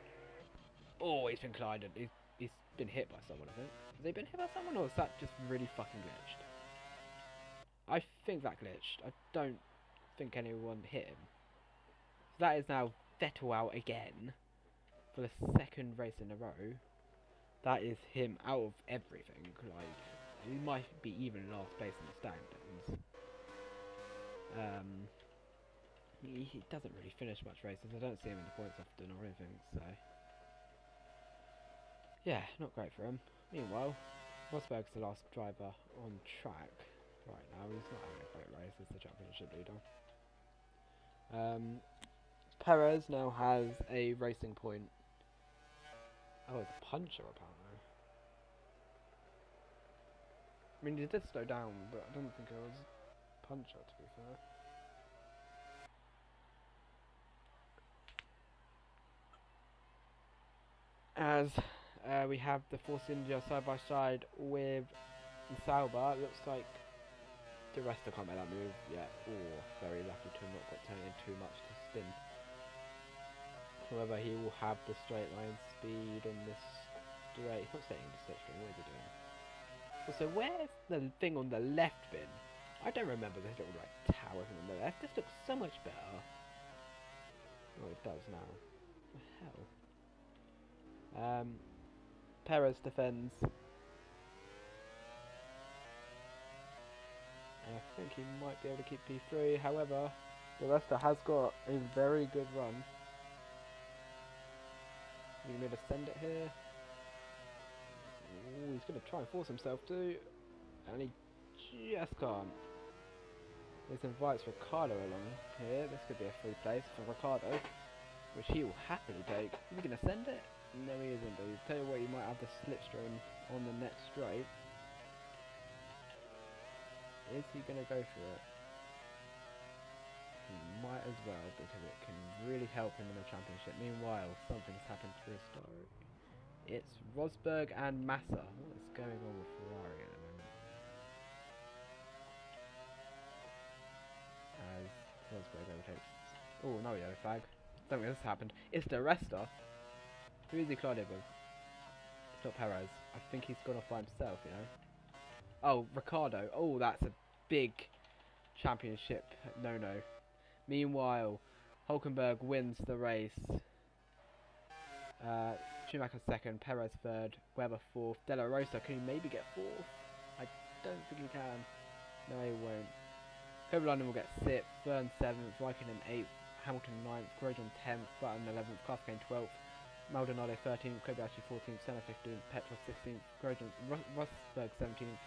Oh, he's been collided. He's been hit by someone, I think. Has he been hit by someone, or is that just really fucking glitched? I think that glitched. I don't think anyone hit him. So that is now Vettel out again for the second race in a row. That is him out of everything. Like, he might be even last place in the standings. He doesn't really finish much races. I don't see him in the points often or anything, so yeah, not great for him. Meanwhile, Rosberg's the last driver on track right now. He's not having a great race as the championship leader. Perez now has a racing point. Oh, it's a puncher apparently. I mean, he did slow down, but I don't think it was a puncher, to be fair. As we have the Force India side by side with Sauber, it looks like the rest can't make that move yet. Oh, very lucky to have not got turned in too much to spin. However, he will have the straight line speed in this straight. He's not staying in the slipstream. What is he doing? Also, where's the thing on the left been? I don't remember this little like tower thing on the left. This looks so much better. Oh, it does now. What the hell? Perez defends. And I think he might be able to keep P3. However, the Resta has got a very good run. You going to send it here? Ooh, he's going to try and force himself to. And he just can't. This invites Ricardo along here. This could be a free place for Ricardo, which he will happily take. Is he going to send it? No, he isn't. But he'll tell you what, he might have the slipstream on the next straight. Is he going to go for it? He might as well, because it can really help him in the championship. Meanwhile, something's happened to his start. It's Rosberg and Massa. What is going on with Ferrari at the moment? As Rosberg overtakes. Oh, no yellow flag. Don't think this happened. It's the Resta. Who is he collided with? It's not Perez. I think he's gone off by himself, you know. Oh, Ricardo. Oh, that's a big championship no-no. Meanwhile, Hulkenberg wins the race. Schumacher second, Perez third, Webber fourth, De La Rosa, can he maybe get fourth? I don't think he can. No, he won't. Kovalainen will get sixth, Verne seventh, Raikkonen eighth, Hamilton ninth, Grosjean 10th, Button 11th, Carfkane 12th, Maldonado 13th, Kobayashi 14th, Senna 15th, Petrov 16th, Grosjean, Rosberg 17th,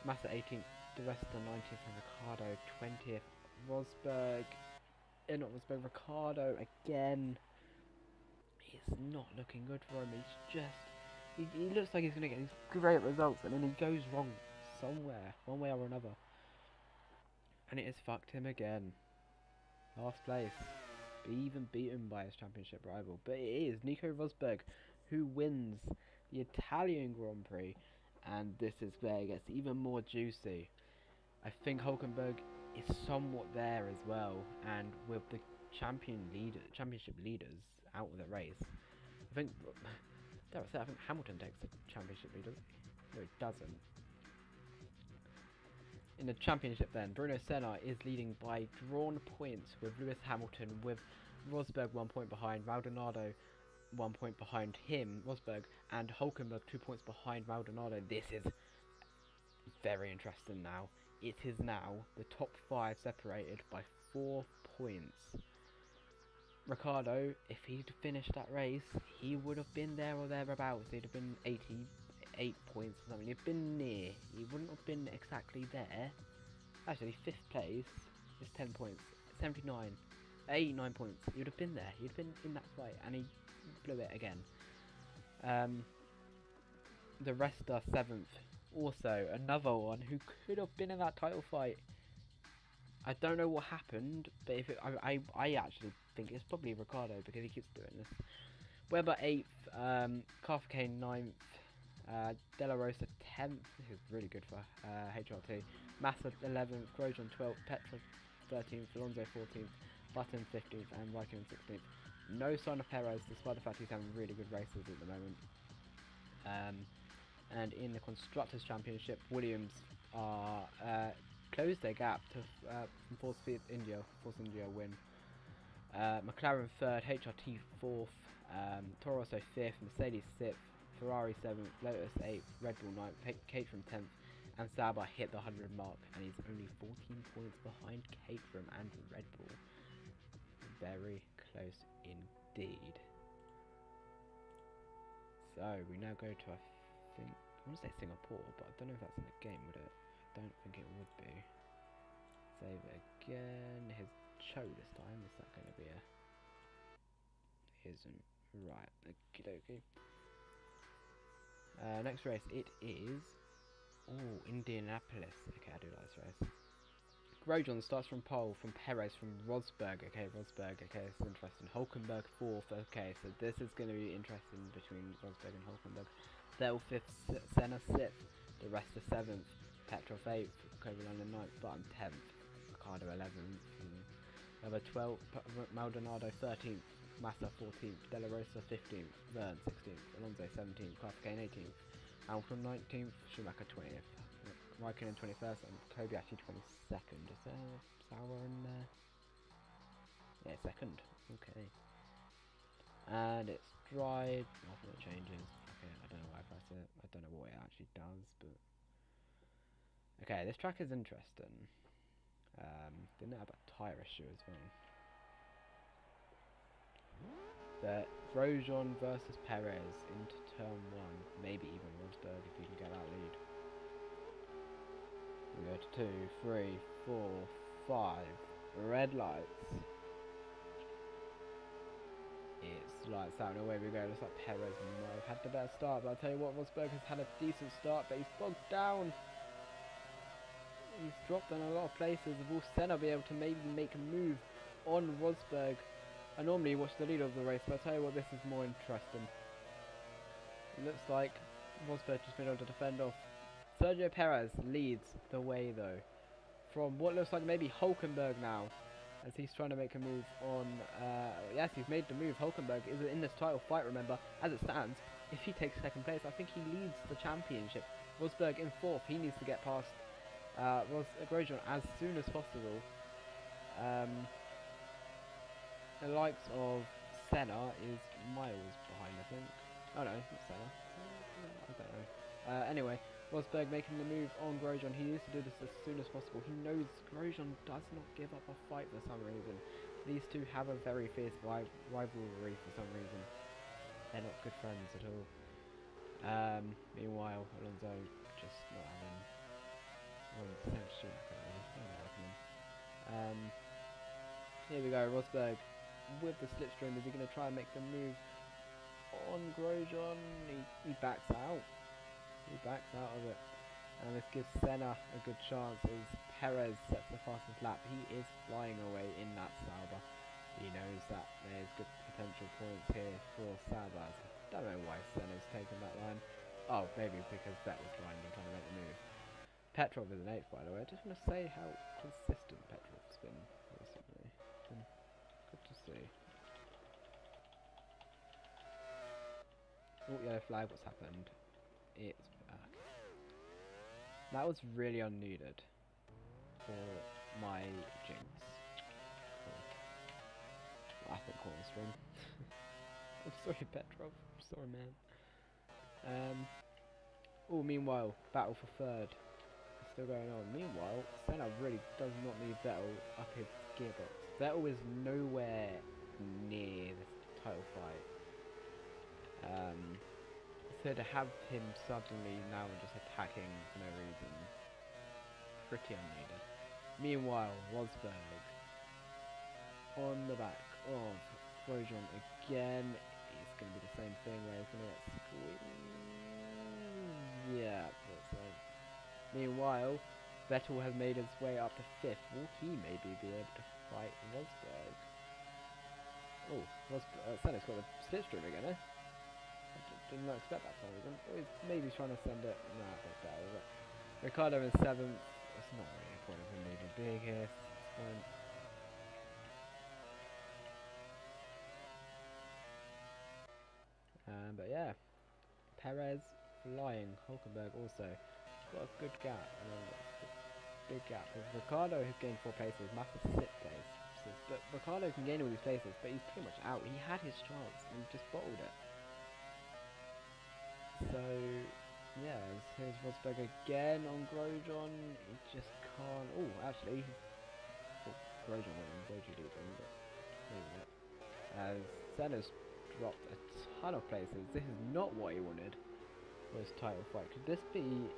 Massa 18th, De Resta 19th, and Ricardo 20th. Ricardo again. It's not looking good for him. He's just, he looks like he's going to get these great results, and then he goes wrong somewhere, one way or another. And it has fucked him again. Last place. Even beaten by his championship rival. But it is Nico Rosberg who wins the Italian Grand Prix. And this is where it gets even more juicy. I think Hulkenberg is somewhat there as well. And with the championship leaders out of the race, I think Hamilton takes the championship lead, doesn't he? No, it doesn't. In the championship then, Bruno Senna is leading by drawn points with Lewis Hamilton, with Rosberg 1 point behind, Maldonado 1 point behind him, Rosberg, and Hulkenberg 2 points behind Maldonado. This is very interesting now. It is now the top 5 separated by 4 points. Ricardo, if he'd finished that race, he would have been there or thereabouts. He'd have been 88 points or something. He'd been near. He wouldn't have been exactly there. Actually, 5th place is 10 points. 79. 89 points. He would have been there. He'd been in that fight, and he blew it again. The rest are 7th. Also, another one who could have been in that title fight. I don't know what happened, but if it, I actually think it's probably Ricardo because he keeps doing this. Weber 8th, Carfkane 9th, De La Rosa 10th. This is really good for HRT. Massa 11th, Grosjean 12th, Petrov 13th, Alonso 14th, Button 15th, and Raikkonen 16th. No sign of Perez, despite the fact he's having really good races at the moment. And in the Constructors' Championship, Williams are closed their gap to Force India win. McLaren 3rd, HRT 4th, Toro Rosso 5th, Mercedes 6th, Ferrari 7th, Lotus 8th, Red Bull 9th, Caterham 10th, and Sauber hit the 100 mark, and he's only 14 points behind Caterham and Red Bull. Very close indeed. So we now go to, I want to say Singapore, but I don't know if that's in the game, would it? I don't think it would be. Save it again. His Cho this time. Is that going to be a? Isn't. Right. Okie dokie. Next race. It is. Oh, Indianapolis. Okay, I do like this race. Grosjean starts from pole from Perez from Rosberg. Okay, Rosberg. Okay, it's interesting. Hulkenberg 4th. Okay, so this is going to be interesting between Rosberg and Hulkenberg. Vettel 5th, Senna 6th, the rest are 7th, Petrov 8th, Kovalainen 9th, Button 10th, Ricardo 11th, Weber 12th, Maldonado 13th, Massa 14th, De La Rosa 15th, Verne 16th, Alonso 17th, Carfkane 18th, Hamilton 19th, Schumacher 20th, Raikkonen 21st, and Kobayashi 22nd. Is there Sauer in there? Yeah, 2nd. Okay. And it's dry, nothing that changes. Okay, I don't know why I press it. I don't know what it actually does, but... Okay, this track is interesting. Didn't it have a tyre issue as well? The Grosjean versus Perez into turn 1. Maybe even Rosberg if he can get that lead. We go to 2, 3, 4, 5. Red lights. It's lights out and away we go. Looks like Perez might have had the better start, but I'll tell you what, Rosberg has had a decent start, but he's bogged down. He's dropped in a lot of places. Will Senna be able to maybe make a move on Rosberg? I normally watch the leader of the race, but I'll tell you what, this is more interesting. It looks like Rosberg just been able to defend off. Sergio Perez leads the way though, from what looks like maybe Hulkenberg now, as he's trying to make a move on. Yes, he's made the move. Hulkenberg is in this title fight. Remember, as it stands, if he takes second place, I think he leads the championship. Rosberg in fourth. He needs to get past Grosjean as soon as possible. The likes of Senna is miles behind, I think. Oh no, not Senna. I don't know. Anyway, Rosberg making the move on Grosjean. He needs to do this as soon as possible. He knows Grosjean does not give up a fight for some reason. These two have a very fierce rivalry for some reason. They're not good friends at all. Meanwhile, Alonso just not having here we go, Rosberg with the slipstream. Is he going to try and make the move on Grosjean? He backs out. He backs out of it. And this gives Senna a good chance as Perez sets the fastest lap. He is flying away in that Sauber. He knows that there's good potential points here for Sauber. I don't know why Senna's taken that line. Oh, maybe because Vettel's behind him trying to make the move. Petrov is an 8th, by the way. I just want to say how consistent Petrov's been recently. Good to see. Oh, yellow flag, what's happened? It's back. That was really unneeded for my jinx. Cool. I think corner stream. I'm sorry, Petrov. I'm sorry, man. Oh, meanwhile, battle for third. Still going on. Meanwhile, Senna really does not need Vettel up his gearbox. Vettel is nowhere near this title fight. So to have him suddenly now just attacking for no reason, pretty unneeded. Meanwhile, Rosberg on the back of Grosjean again. It's going to be the same thing where he's going to get squeezed. Yeah, that's right. Meanwhile, Vettel has made his way up to 5th. Will he maybe be able to fight Rosberg? Oh, Senna's got a slipstream again, eh? I did not expect that for him. Oh, he's maybe trying to send it. Nah, I think better, but Ricciardo in 7th. That's not really a point of him even being here. But yeah, Perez flying. Hulkenberg also got a good gap. Big gap. Ricciardo has gained 4 places. Massa 6 places. But Ricciardo can gain all these places, but he's pretty much out. He had his chance and just bottled it. So yeah, here's Rosberg again on Grosjean. He just can't. Oh, actually, Grosjean went way too deep in, but maybe not. As Senna's dropped a ton of places. This is not what he wanted for his title fight. Could this be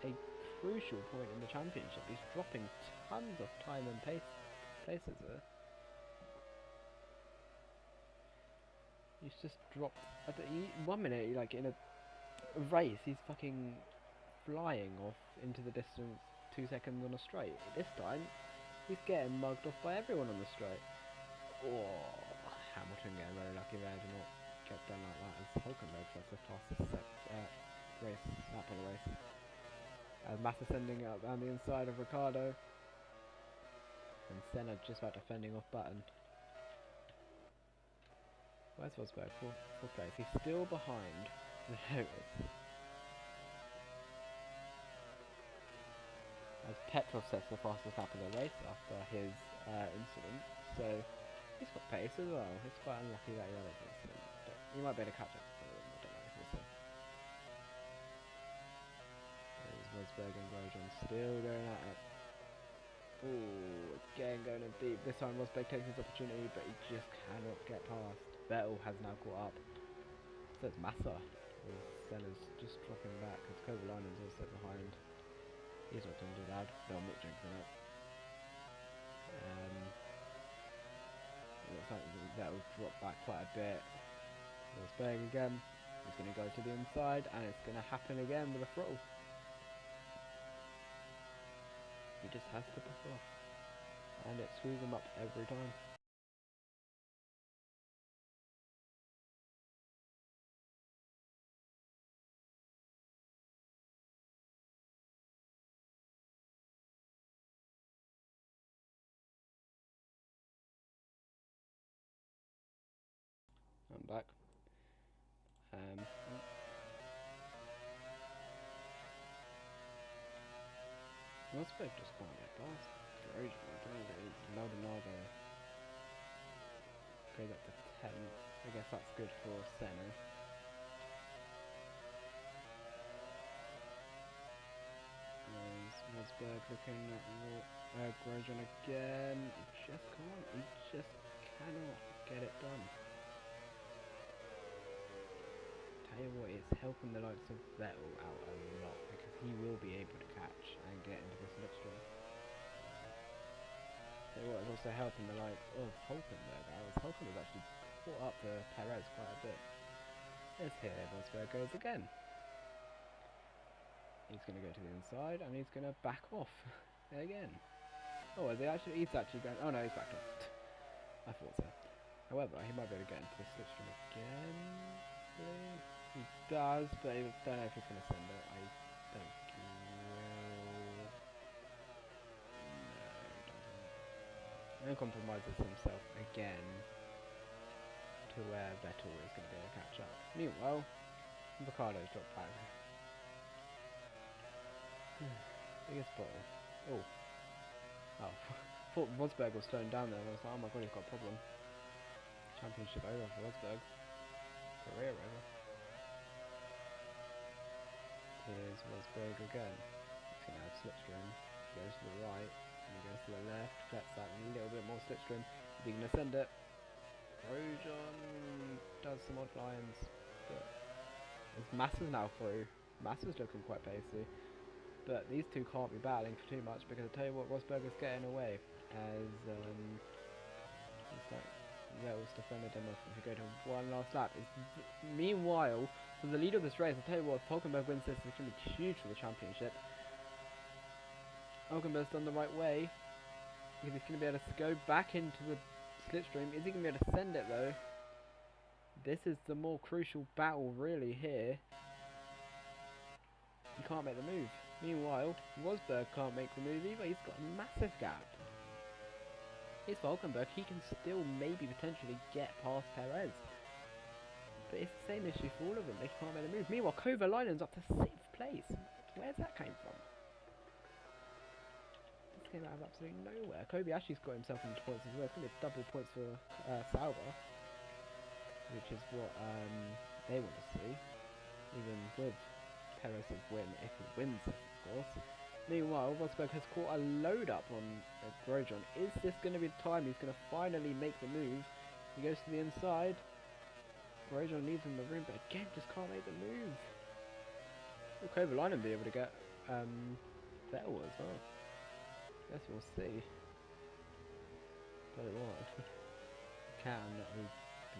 a crucial point in the championship? He's dropping tons of time and places there. He's just dropped. 1 minute, like in a race, he's fucking flying off into the distance 2 seconds on a straight. This time, he's getting mugged off by everyone on the straight. Oh, Hamilton getting very lucky there to not get done like that. As Hulkenberg that's the fastest lap of the race. As Massa sending it up down the inside of Ricciardo. And Senna just about defending off Button. Where's Rosberg? Fourth place. He's still behind Lewis. As Petrov sets the fastest lap of the race after his incident. So he's got pace as well. It's quite unlucky that he had an incident. But he might be able to catch up to him. I don't know. We'll see. There's Rosberg and Grosjean still going at it. Ooh, again going in deep. This time Rosberg takes his opportunity, but he just cannot get past. Vettel has now caught up. So it's Massa. Senna's just dropping back because Kovalainen's also behind. He's not doing too bad. No, I'm not jinxing it. Looks like Vettel dropped back quite a bit. Rosberg again. He's going to go to the inside, and it's going to happen again with a throttle. He just has to push off, and it screws him up every time. back. Rosberg just can't get past Grosjean. I don't know what it is. Maldonado goes up to 10th. I guess that's good for Senna. Rosberg looking at Grosjean again. He just can't. He just cannot get it done. Tell you what, it's helping the likes of Vettel out a lot because he will be able to catch and get into the slipstream. Tell you what, it's also helping the likes of Hulkenberg out. Hulkenberg actually caught up to Perez quite a bit. Let's hear Rosberg goes again. He's going to go to the inside and he's going to back off again. Oh, is he actually? He's actually going. Oh no, he's backed off. I thought so. However, he might be able to get into the slipstream again. He does, but I don't know if he's going to send it. I don't think he will. No, he doesn't. And compromises himself again to where Vettel is going to be able to catch up. Meanwhile, Ricardo's dropped back. Biggest bottle. Oh. Oh. Thought Rosberg was slowing down there. I was like, oh my god, he's got a problem. Championship over for Rosberg. Career over. Here's Rosberg again. He's going to have slipstream. Goes to the right. And he goes to the left. Gets that little bit more slipstream. Is he going to send it? Grosjean does some odd lines. But Massa's now through. Massa's looking quite pacey. But these two can't be battling for too much because I tell you what, Rosberg is getting away as it's like Vettel's defended him off if you go to one last lap. Meanwhile, for the lead of this race, I tell you what, if Hulkenberg wins this, it's going to be huge for the championship. Hulkenberg's done the right way because he's going to be able to go back into the slipstream. Is he going to be able to send it though? This is the more crucial battle really here. He can't make the move. Meanwhile, Rosberg can't make the move either. He's got a massive gap. It's Hulkenberg. He can still maybe potentially get past Perez. But it's the same issue for all of them. They can't make the move. Meanwhile, Kovalainen's up to 6th place. Where's that came from? This came out of absolutely nowhere. Kobayashi's got himself into points as well. It's going to be double points for Sauber, which is what they want to see. Even with Perez's win, if he wins this, of course. Meanwhile, Rosberg has caught a load up on Grosjean. Is this going to be the time he's going to finally make the move? He goes to the inside. Grosjean leaves him the room, but again, just can't make the move. Will Kovalainen be able to get Vettel as well? Guess we'll see. Tell you what, can that be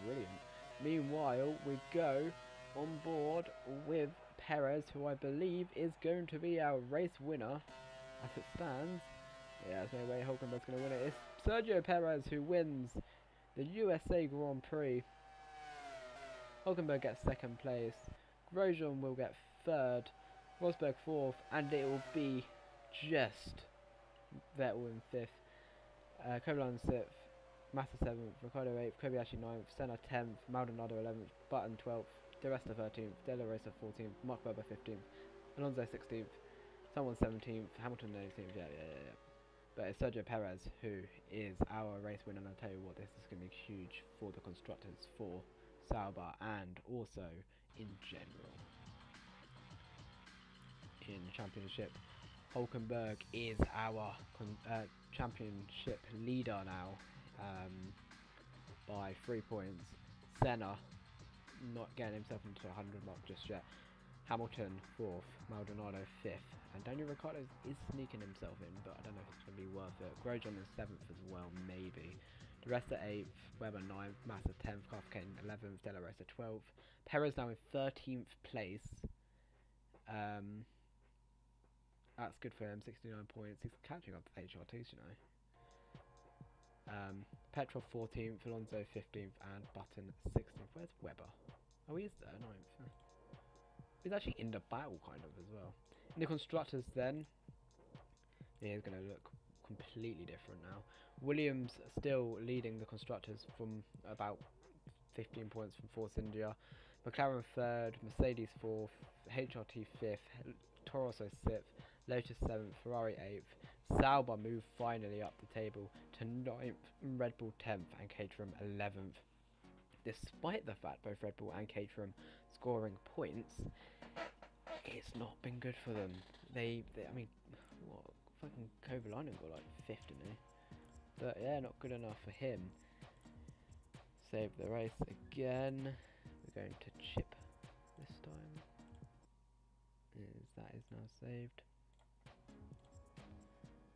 brilliant. Meanwhile, we go on board with Perez, who I believe is going to be our race winner as it stands. Yeah, there's no way Hulkenberg's going to win it. It's Sergio Perez who wins the USA Grand Prix. Hulkenberg gets 2nd place. Grosjean will get 3rd. Rosberg 4th. And it will be just Vettel in 5th. Kovalainen 6th. Massa 7th. Ricciardo 8th. Kobayashi 9th. Senna 10th. Maldonado 11th. Button 12th. De Resta 13th, De La Rosa 14th, Mark Webber 15th, Alonso 16th, someone 17th, Hamilton 18th, yeah. But it's Sergio Perez who is our race winner, and I'll tell you what, this is going to be huge for the constructors, for Sauber, and also in general. In the championship, Hulkenberg is our championship leader now by 3 points. Senna not getting himself into the 100 mark just yet. Hamilton 4th, Maldonado 5th, and Daniel Ricciardo is sneaking himself in, but I don't know if it's going to be worth it. Grosjean is 7th as well, maybe. The rest are 8th, Webber 9th, Massa 10th, Kafkane 11th, De La Rosa 12th. Perez now in 13th place. That's good for him, 69 points. He's catching up to HRTs, you know. Petrov 14th, Alonso 15th, and Button 16th. Where's Webber? Oh, he is there, 9th. He's actually in the battle, kind of, as well. In the constructors, then, it is going to look completely different now. Williams still leading the constructors from about 15 points from Force India. McLaren 3rd, Mercedes 4th, HRT 5th, Toro 6th, Lotus 7th, Ferrari 8th. Sauber moved finally up the table to 9th, Red Bull 10th, and Caterham 11th. Despite the fact both Red Bull and Caterham scoring points, it's not been good for them. I mean, what, fucking Kovalainen got like 5th, didn't he? But yeah, not good enough for him. Save the race again. We're going to chip this time. That is now saved.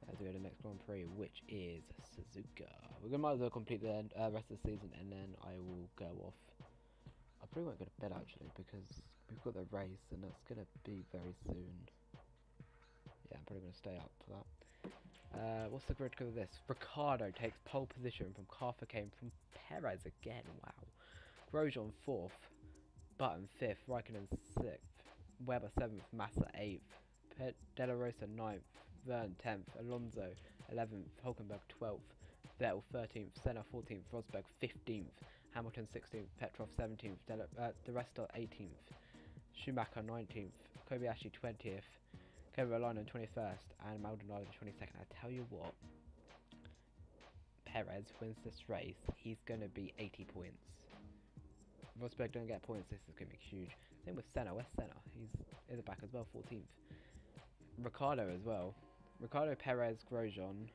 Let's go to the next Grand Prix, which is Suzuka. We might as well complete the rest of the season, and then I will go off. I probably won't go to bed actually, because we've got the race, and that's gonna be very soon. Yeah, I'm probably gonna stay up for that. What's the grid code of this? Ricciardo takes pole position from Carthagena from Perez again. Wow. Grosjean 4th, Button 5th, Raikkonen 6th, Webber 7th, Massa 8th, De La Rosa 9th, Verne 10th, Alonso 11th, Hulkenberg 12th, Vettel 13th, Senna 14th, Rosberg 15th, Hamilton 16th, Petrov 17th, De Resta 18th, Schumacher 19th, Kobayashi 20th, Kovalainen 21st, and Maldonado 22nd. I tell you what, Perez wins this race, he's going to be 80 points. Rosberg don't get points, this is going to be huge. Same with Senna. Where's Senna? He's back as well, 14th. Ricciardo as well. Ricciardo, Perez, Grosjean.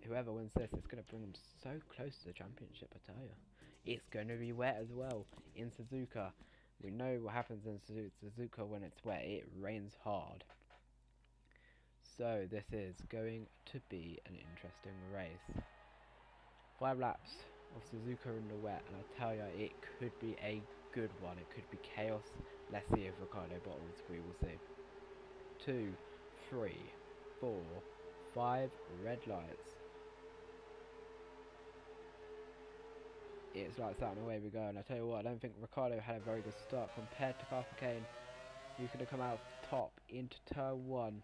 Whoever wins this, it's going to bring them so close to the championship, I tell you. It's going to be wet as well in Suzuka. We know what happens in Suzuka when it's wet. It rains hard. So this is going to be an interesting race. 5 laps of Suzuka in the wet, and I tell you, it could be a good one. It could be chaos. Let's see if Ricciardo bottles. We will see. 2, 3, 4, 5 red lights. It's like that, and away we go. And I tell you what, I don't think Ricciardo had a very good start compared to Carthagena, who could have come out top into turn 1.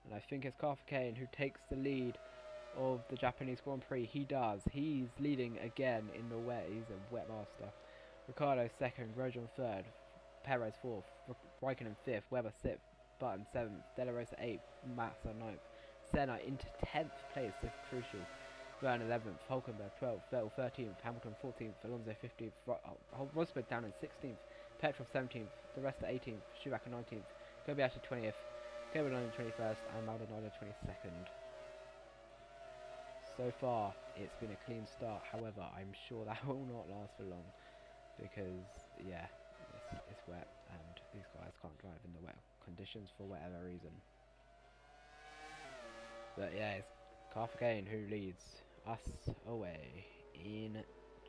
And I think it's Carthagena who takes the lead of the Japanese Grand Prix. He does. He's leading again in the wet. He's a wet master. Ricciardo 2nd, Grosjean 3rd, Perez 4th, Raikkonen 5th, Webber 6th, Button 7th, De La Rosa 8th, Massa 9th, Senna into 10th place. This is crucial. Verne 11th, Hulkenberg 12th, Vettel 13th, Hamilton 14th, Alonso 15th, Rosberg down in 16th, Petrov 17th, the rest are 18th, Schumacher 19th, Kobayashi 20th, Kovalainen 21st, and Maldonado 22nd. So far, it's been a clean start. However, I'm sure that will not last for long, because yeah, it's wet, and these guys can't drive in the wet conditions for whatever reason. But yeah, it's Carthagena who leads us away in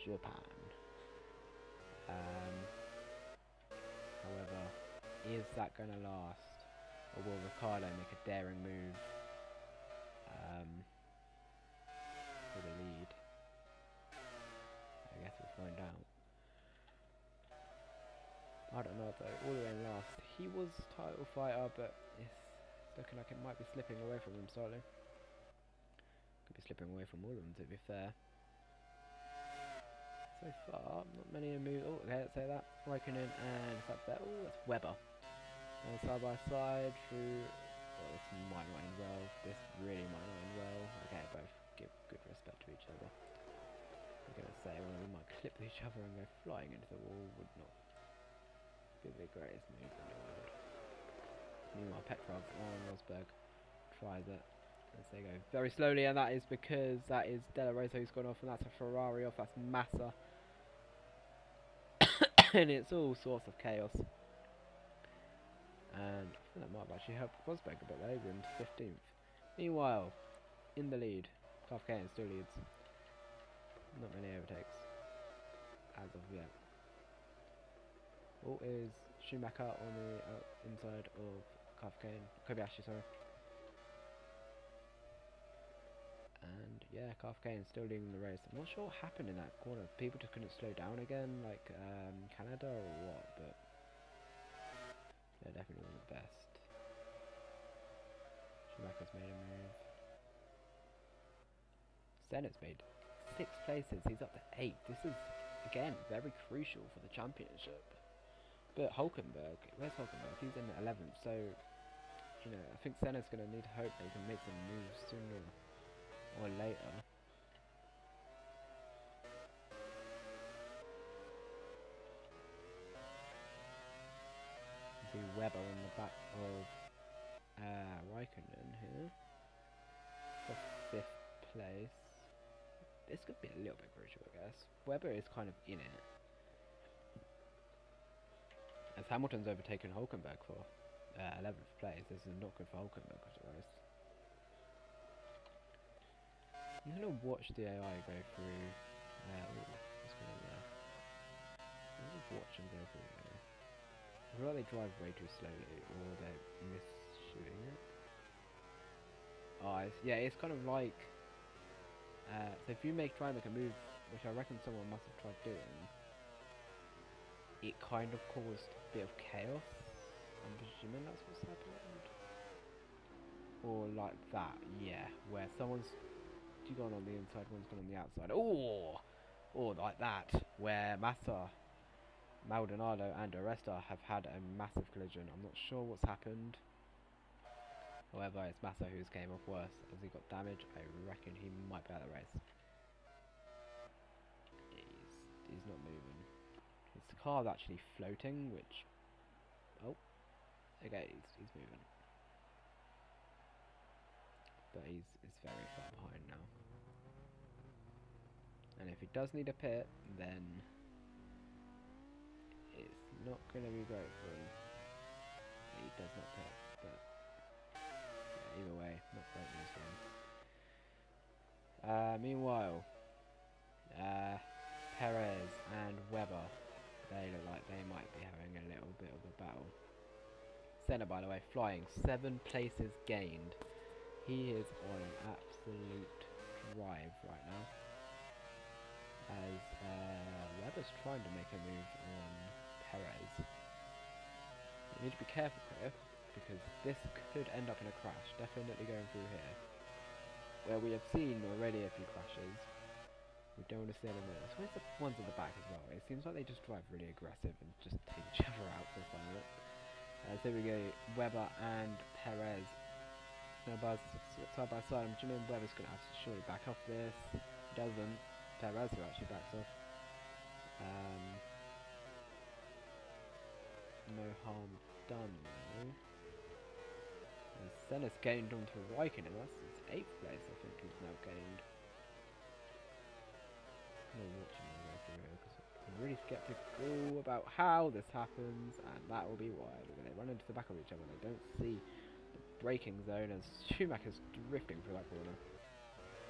Japan. However, is that going to last, or will Ricciardo make a daring move for the lead? I guess we'll find out. I don't know though, all the way in last. He was title fighter, but it's looking like it might be slipping away from him slightly. Could be slipping away from all of them, to be fair. So far, not many moves. Oh, okay, let's say that. Raikkonen and Vettel. Oh, that's Webber. And side by side through. Well, this might not end well. This really might not end well. Okay, both give good respect to each other. I'm gonna say one of them might clip each other and go flying into the wall. Would not be the greatest move in the world. Meanwhile, Petrov on Rosberg tries it as they go very slowly, and that is because that is De La Rosa who's gone off, and that's a Ferrari off. That's Massa. And it's all sorts of chaos. And I think that might have actually helped Rosberg a bit over into 15th. Meanwhile, in the lead, Carthagena still leads. Not many overtakes as of yet. What is Schumacher on the inside of Carthagena? Kobayashi, sorry. And yeah, Carthagena still leading the race. I'm not sure what happened in that corner. People just couldn't slow down again, like Canada or what, but they're definitely one of the best. Schumacher's made a move. Senna's made 6 places. He's up to 8. This is, again, very crucial for the championship. But Hulkenberg, where's Hulkenberg? He's in 11th, so, you know, I think Senna's going to need to hope they can make some moves sooner or later. See Webber on the back of Raikkonen here for 5th place. This could be a little bit crucial, I guess. Webber is kind of in it, as Hamilton's overtaken Hulkenberg for 11th place. This is not good for Hulkenberg as a race. I'm gonna watch the AI go through. What's going on there? I'm gonna watch them go through there. I feel like they drive way too slowly, or they're misshooting it. Oh, yeah, it's kind of like. So if you try and make a move, which I reckon someone must have tried doing, it kind of caused a bit of chaos. I'm presuming that's what's happened. Or like that, yeah, where someone's gone on the inside, one's gone on the outside. Or like that, where Maldonado and Aresta have had a massive collision. I'm not sure what's happened. However, it's Massa who's came off worse as he got damaged. I reckon he might be out of the race. He's not moving. His car's actually floating, which... Oh. Okay, he's moving. But he's very far behind now. And if he does need a pit, then... it's not going to be great for him. He does not pit, but... either way, not great news for him. Meanwhile, Perez and Webber, they look like they might be having a little bit of a battle. Senna, by the way, flying 7 places gained. He is on an absolute drive right now. As Webber's trying to make a move on Perez. You need to be careful here, because this could end up in a crash, definitely going through here. Where we have seen already a few crashes. We don't want to see any more. So where's the ones at the back as well? It seems like they just drive really aggressive and just take each other out for fun of it. So here we go, Webber and Perez. Side by side, I'm assuming Webber's going to have to surely back off this. He doesn't. Perez who actually backs off. No harm done though. Senna's gained onto Raikkonen, that's his 8th place I think he's now gained. I'm watching him go through here because I'm really skeptical about how this happens, and that will be why. When they run into the back of each other, they don't see the braking zone as Schumacher's drifting through that corner.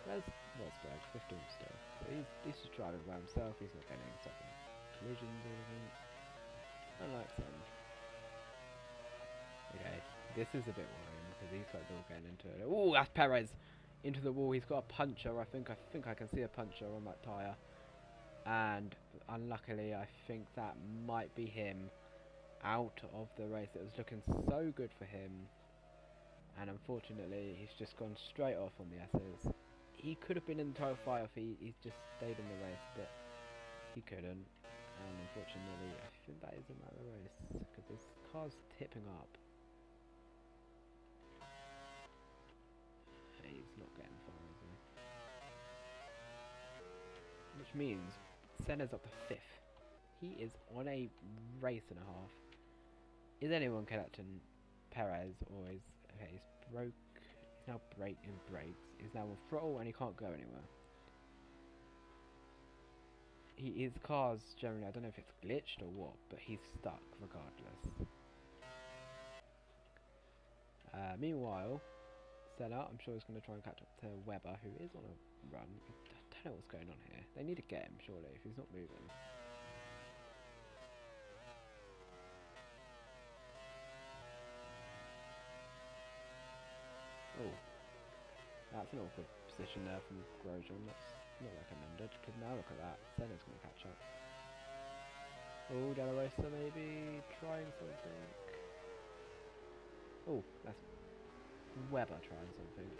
Where's Rosberg? 15th still. So he's just driving by himself, he's not getting second collisions or anything. Unlike Sen. Okay, this is a bit worrying because these guys are all getting into it. Oh, that's Perez into the wall. He's got a puncher. I think I can see a puncher on that tyre. And unluckily, I think that might be him out of the race. It was looking so good for him, and unfortunately, he's just gone straight off on the S's. He could have been in the title fight if he just stayed in the race, but he couldn't. And unfortunately, I think that is him out of the race because this car's tipping up. He's not getting far, is he? Which means Senna's up to 5th. He is on a race and a half. Is anyone collecting Perez, or is... okay, he's now breaking brakes. He's now on throttle and he can't go anywhere. His car's generally, I don't know if it's glitched or what, but he's stuck regardless. Meanwhile, Senna, I'm sure he's going to try and catch up to Webber, who is on a run. I don't know what's going on here. They need to get him, surely, if he's not moving. Oh, that's an awkward position there from Grosjean. That's not recommended, because now look at that. Senna's going to catch up. Oh, De La Rosa maybe trying something. Oh, that's Webber trying something.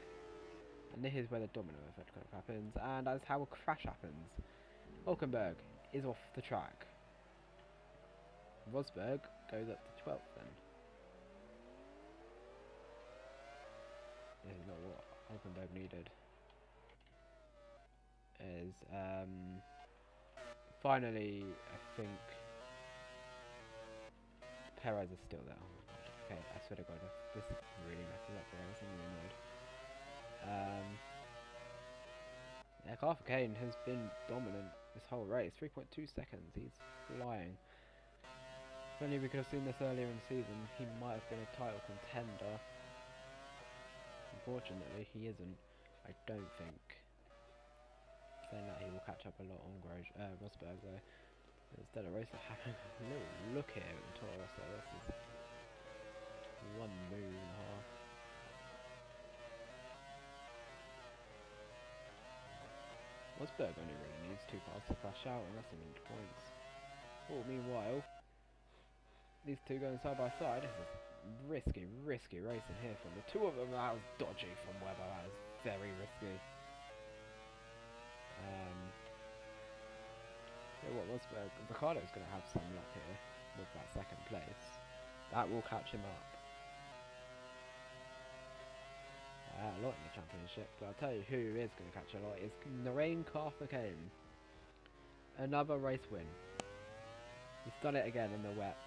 And this is where the domino effect kind of happens, and that's how a crash happens. Hulkenberg is off the track. Rosberg goes up to 12th then. This is not what Hulkenberg needed. Is finally, I think Perez is still there. Oh my god. Okay, I swear to god, this really messes up Perez. I'm really annoyed. Yeah, Arthur Kane has been dominant this whole race. 3.2 seconds. He's flying. If only we could have seen this earlier in the season, he might have been a title contender. Unfortunately, he isn't. I don't think. Saying that, he will catch up a lot on Rosberg though. Instead of race having a little look here at the Toro Rosso. This is 1 move and a half. Rosberg only really needs 2 cars to crash out and that's him into points. Oh, meanwhile, these two going side by side. This is risky racing here from the two of them. That was dodgy from Webber. That was very risky. What Rosberg, Ricardo's going to have some luck here with that second place. That will catch him up. A lot in the championship, but I'll tell you who is going to catch a lot is Narain Kane. Another race win. He's done it again in the wet.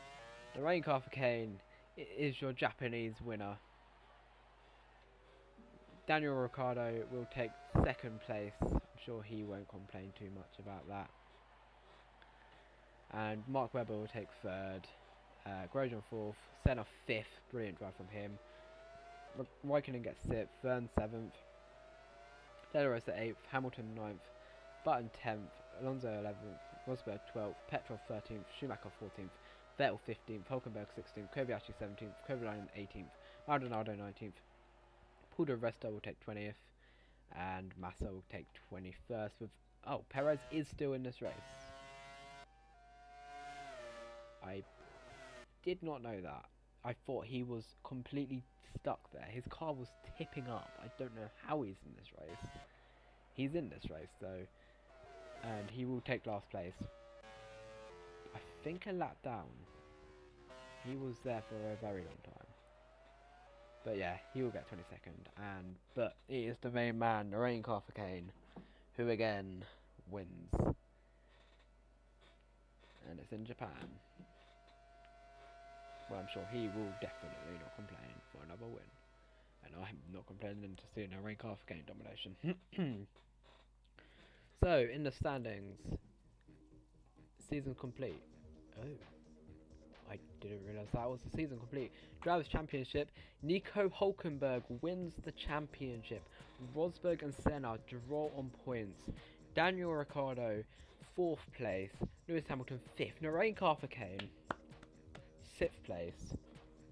Narain Kane is your Japanese winner. Daniel Ricciardo will take second place. I'm sure he won't complain too much about that. And Mark Webber will take third. Grosjean fourth. Senna fifth. Brilliant drive from him. Raikkonen gets sixth. Verne seventh. De La Rosa eighth. Hamilton ninth. Button 10th. Alonso 11th. Rosberg 12th. Petrov 13th. Schumacher 14th. Vettel 15th. Hulkenberg 16th. Kobayashi 17th. Kovalainen 18th. Maldonado 19th. Paul di Resta will take 20th. And Massa will take 21st. With Perez is still in this race. I did not know that. I thought he was completely stuck there. His car was tipping up. I don't know how he's in this race. He's in this race though. And he will take last place. I think a lap down. He was there for a very long time. But yeah, he will get 22nd. But it is the main man, Narain Kane, who again wins. And it's in Japan. Well, I'm sure he will definitely not complain for another win. And I'm not complaining to see Narain Kane domination. So, in the standings, season complete. Oh, I didn't realise that was the season complete. Drivers' Championship, Nico Hulkenberg wins the championship. Rosberg and Senna draw on points. Daniel Ricciardo, 4th place. Lewis Hamilton, 5th. Narain Kane, 6th place.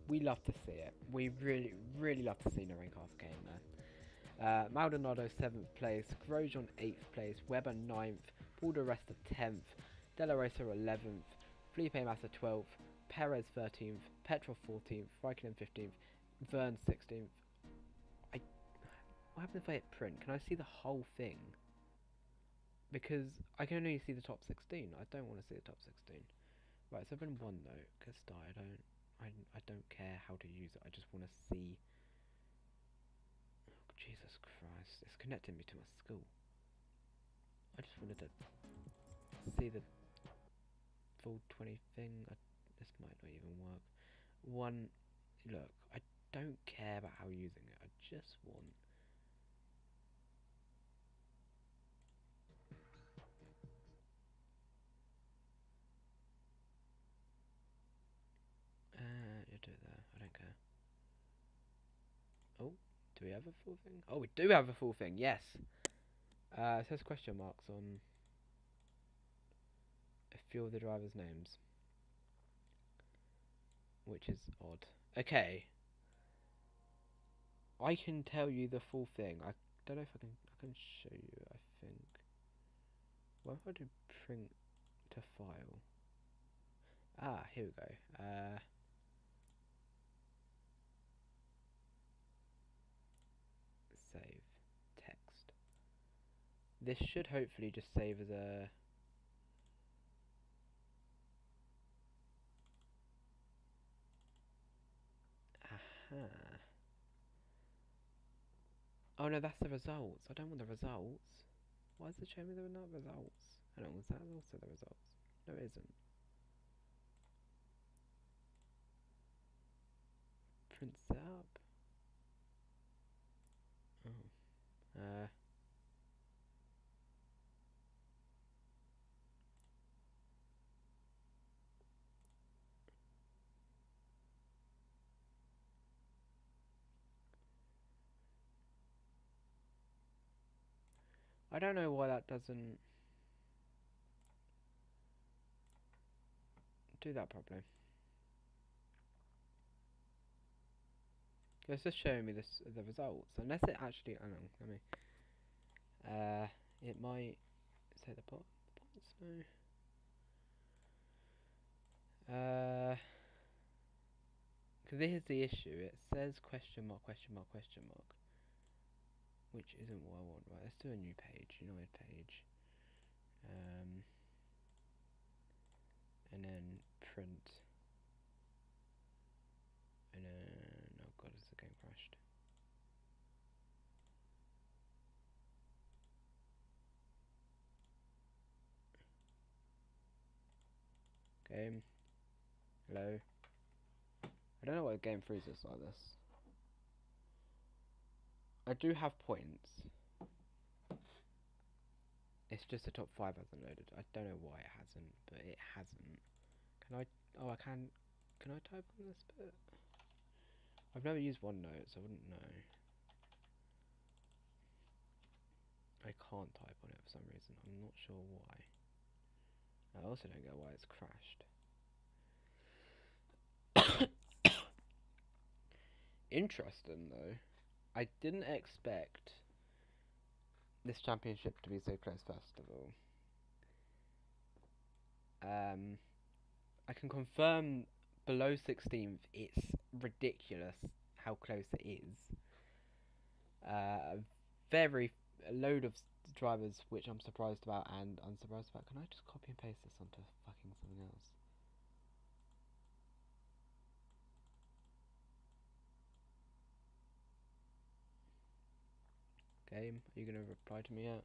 We love to see it. We really love to see Narain Kane there. Maldonado 7th place, Grosjean 8th place, Webber 9th, Paul di Resta 10th, De La Rosa 11th, Felipe Massa 12th, Perez 13th, Petrov 14th, Raikkonen 15th, Verne 16th. What happens if I hit print? Can I see the whole thing? Because I can only see the top 16. I don't want to see the top 16. Right, so I've been one note. Good start. I don't care how to use it. I just want to see. Jesus Christ, it's connecting me to my school. I just wanted to see the full 20 thing. This might not even work. Look, I don't care about how you're using it. I just want... you do it there. I don't care. Oh. Do we have a full thing? Oh, we do have a full thing, yes! It says question marks on a few of the drivers' names. Which is odd. Okay. I can tell you the full thing. I don't know if I can show you, I think. What if I do print to file? Ah, here we go. Save This should hopefully just save as a... Aha. Oh no, that's the results. I don't want the results. Why is it showing me there were not results? I don't know, was that also the results? No, it isn't. Print setup? Oh. I don't know why that doesn't do that properly. It's just showing me the results. Unless it actually, I don't know, let me, it might say the points, no. Because here's the issue, it says question mark, question mark, question mark. Which isn't what I want. Right, let's do a new page, United page. And then print. And then, oh god, is the game crashed? Game. Hello. I don't know why the game freezes like this. I do have points. It's just the top 5 hasn't loaded. I don't know why it hasn't, but it hasn't. Can I? Oh, I can. Can I type on this bit? I've never used OneNote, so I wouldn't know. I can't type on it for some reason. I'm not sure why. I also don't get why it's crashed. Interesting though. I didn't expect this championship to be so close, first of all. I can confirm below 16th it's ridiculous how close it is. A load of drivers which I'm surprised about and unsurprised about. Can I just copy and paste this onto fucking something else? Game, are you going to reply to me yet?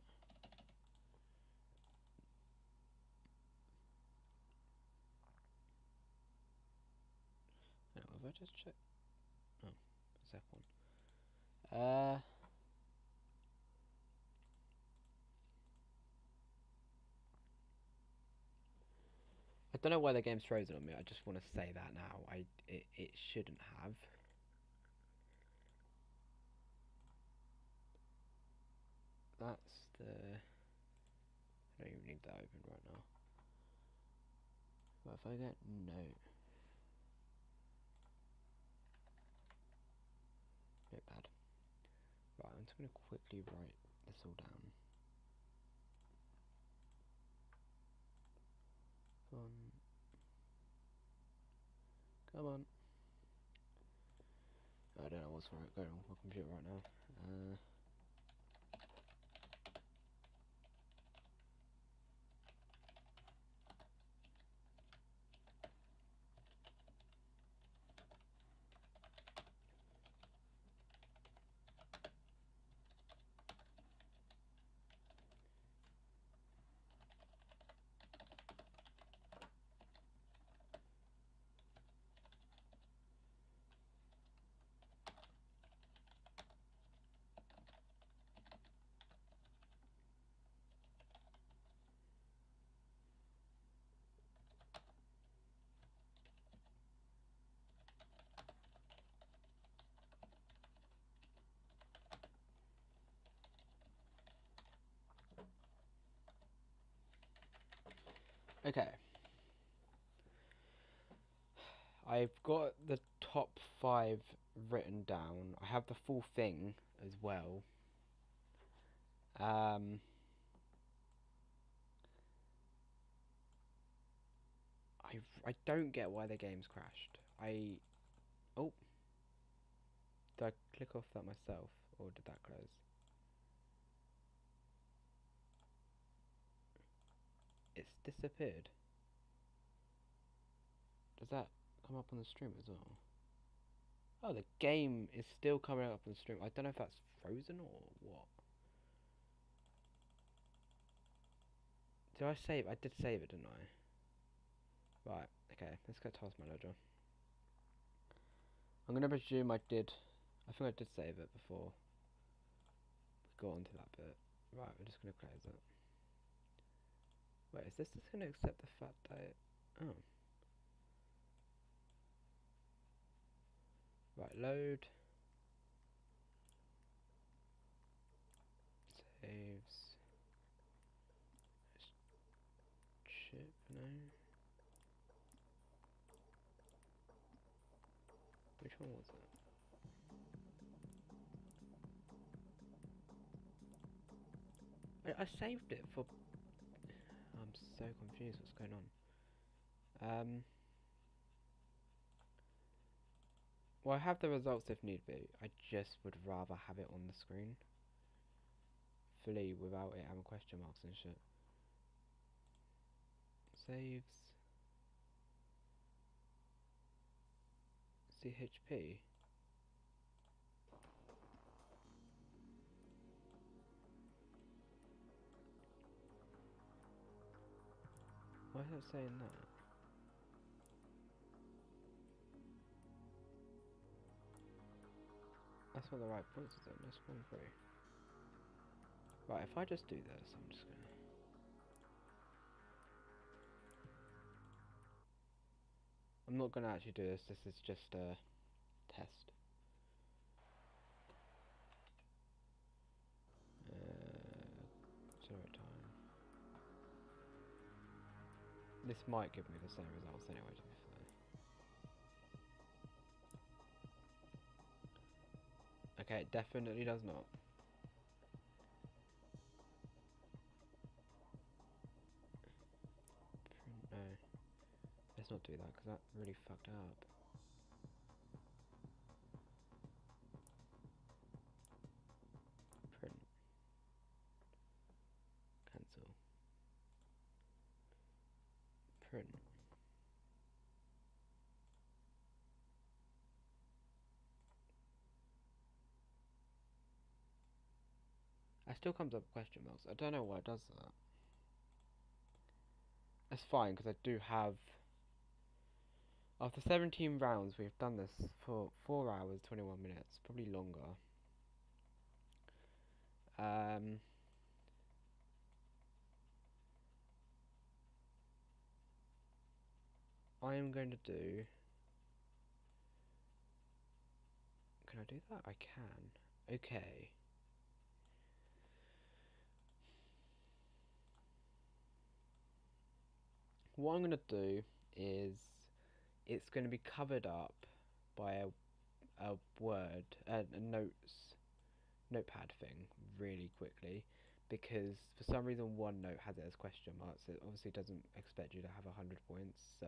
No, have I just checked? Oh, it's F1. I don't know why the game's frozen on me. I just want to say that now. It shouldn't have. That's the... I don't even need that open right now. What if I get note? Notepad. Right, I'm just going to quickly write this all down. Come on. I don't know what's going on with my computer right now. Okay. I've got the top 5 written down. I have the full thing as well. I don't get why the game's crashed. Oh. Did I click off that myself? Or did that close? It's disappeared. Does that come up on the stream as well? Oh, the game is still coming up on the stream. I don't know if that's frozen or what. Did I save? I did save it, didn't I? Right, okay, let's go task manager. I'm gonna presume I did. I think I did save it before we got onto that bit. Right, we're just gonna close it. Wait, is this just gonna accept the fact that it... Oh. Right, load. Saves. Ship, no. Which one was it? Wait, I saved it for... I'm so confused what's going on. Well, I have the results if need be. I just would rather have it on the screen. Fully without it having question marks and shit. Saves. CHP. Why is it saying that? That's not the right points, is it? Let's run through. Right, if I just do this, I'm just gonna... I'm not gonna actually do this, this is just a test. Zero time. This might give me the same results anyway, to be fair. Okay, it definitely does not. No. Let's not do that, because that really fucked up. Print. Cancel. Print. It still comes up with question marks. I don't know why it does that. That's fine, because I do have... After 17 rounds, we've done this for 4 hours, 21 minutes. Probably longer. I am going to do... Can I do that? I can. Okay. What I'm going to do is... It's going to be covered up by a word, a notepad thing, really quickly. Because for some reason OneNote has it as question marks. It obviously doesn't expect you to have 100 points. So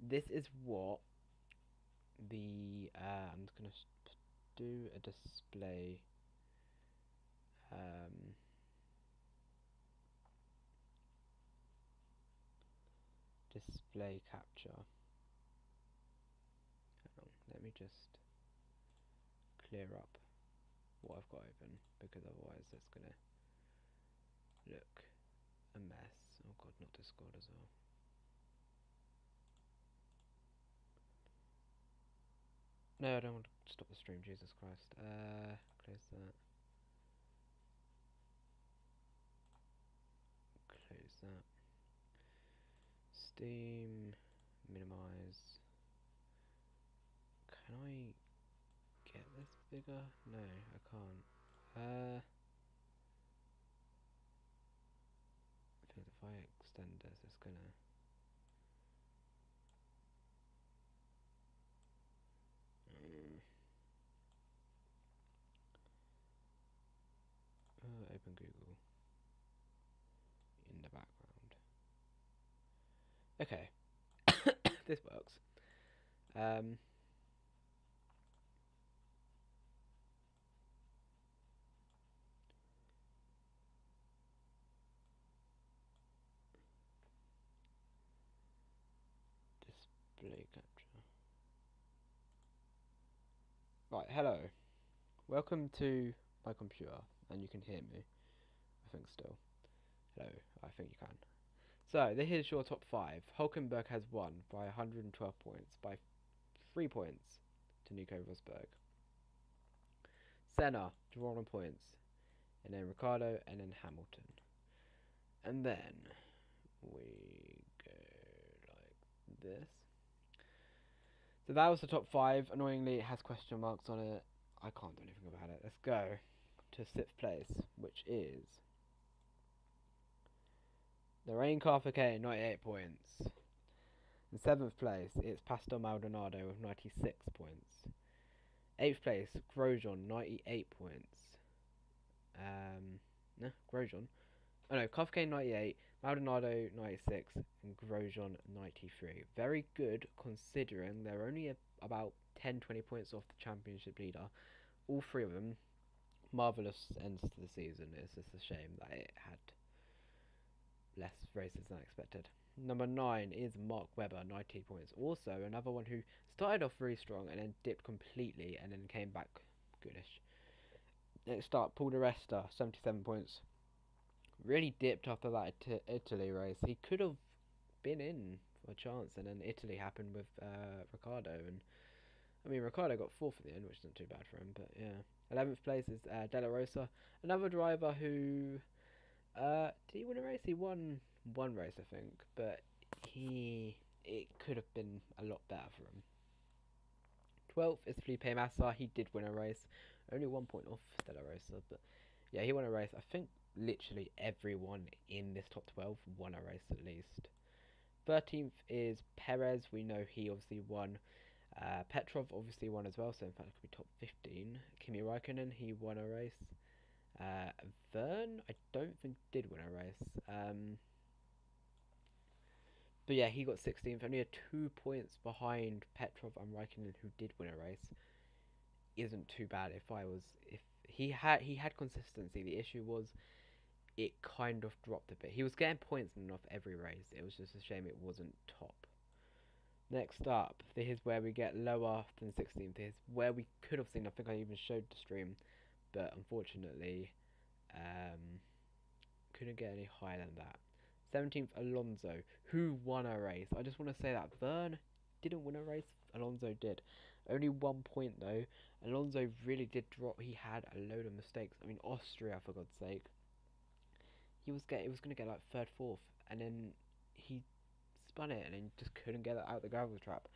this is what the... I'm just going to do a display... display capture. Hang on, let me just clear up what I've got open, because otherwise it's gonna look a mess. Oh god, not Discord as well. No, I don't want to stop the stream, Jesus Christ. Close that. Close that. Steam, minimize. Can I get this bigger? No, I can't. I think if I extend this, it's gonna... open Google in the background. Okay, this works. Play capture. Right, hello. Welcome to my computer, and you can hear me. I think still. Hello, I think you can. So, this is your top 5. Hulkenberg has won by 112 points, by 3 points to Nico Rosberg. Senna, drawn on points, and then Ricardo, and then Hamilton. And then we go like this. So that was the top 5. Annoyingly, it has question marks on it. I can't do anything about it. Let's go to 6th place, which is the Rain Car for K, 98 points. In 7th place, it's Pastor Maldonado with 96 points. 8th place, Grosjean, 98 points. No, Grosjean. Oh no, Car for K 98, Maldonado 96, and Grosjean 93. Very good considering they're only about 10-20 points off the championship leader. All 3 of them, marvellous ends to the season. It's just a shame that it had less races than expected. Number 9 is Mark Webber, 90 points. Also, another one who started off very strong and then dipped completely and then came back goodish. Next up, Paul di Resta, 77 points. Really dipped after that Italy race. He could have been in for a chance, and then Italy happened with Ricciardo. And I mean, Ricciardo got 4th at the end, which isn't too bad for him. But yeah, 11th place is De La Rosa, another driver who did he win a race? He won one race, I think, but it could have been a lot better for him. 12th is Felipe Massa. He did win a race, only 1 point off De La Rosa, but yeah, he won a race. I think literally everyone in this top 12 won a race at least. 13th is Perez. We know he obviously won. Petrov obviously won as well, so in fact it could be top 15. Kimi Raikkonen, he won a race. Verne, I don't think did win a race. But yeah, he got 16th, only 2 points behind Petrov and Raikkonen, who did win a race. Isn't too bad. If he had consistency. The issue was it kind of dropped a bit. He was getting points in off every race. It was just a shame it wasn't top. Next up, this is where we get lower than 16th. This is where we could have seen. I think I even showed the stream, but unfortunately, couldn't get any higher than that. 17th, Alonso, who won a race. I just want to say that Verne didn't win a race. Alonso did. Only 1 point though. Alonso really did drop. He had a load of mistakes. I mean, Austria, for God's sake. He was going to get like 3rd, 4th, and then he spun it and then just couldn't get it out the gravel trap.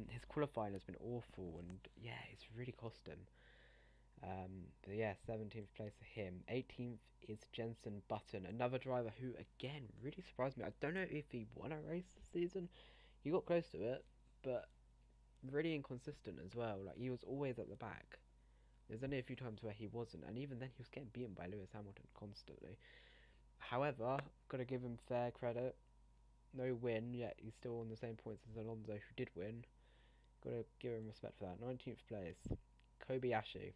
His qualifying has been awful, and yeah, it's really cost him. But yeah, 17th place for him. 18th is Jenson Button, another driver who, again, really surprised me. I don't know if he won a race this season. He got close to it, but really inconsistent as well. Like, he was always at the back. There's only a few times where he wasn't, and even then he was getting beaten by Lewis Hamilton constantly. However, gotta give him fair credit. No win, yet he's still on the same points as Alonso, who did win. Gotta give him respect for that. 19th place, Kobayashi.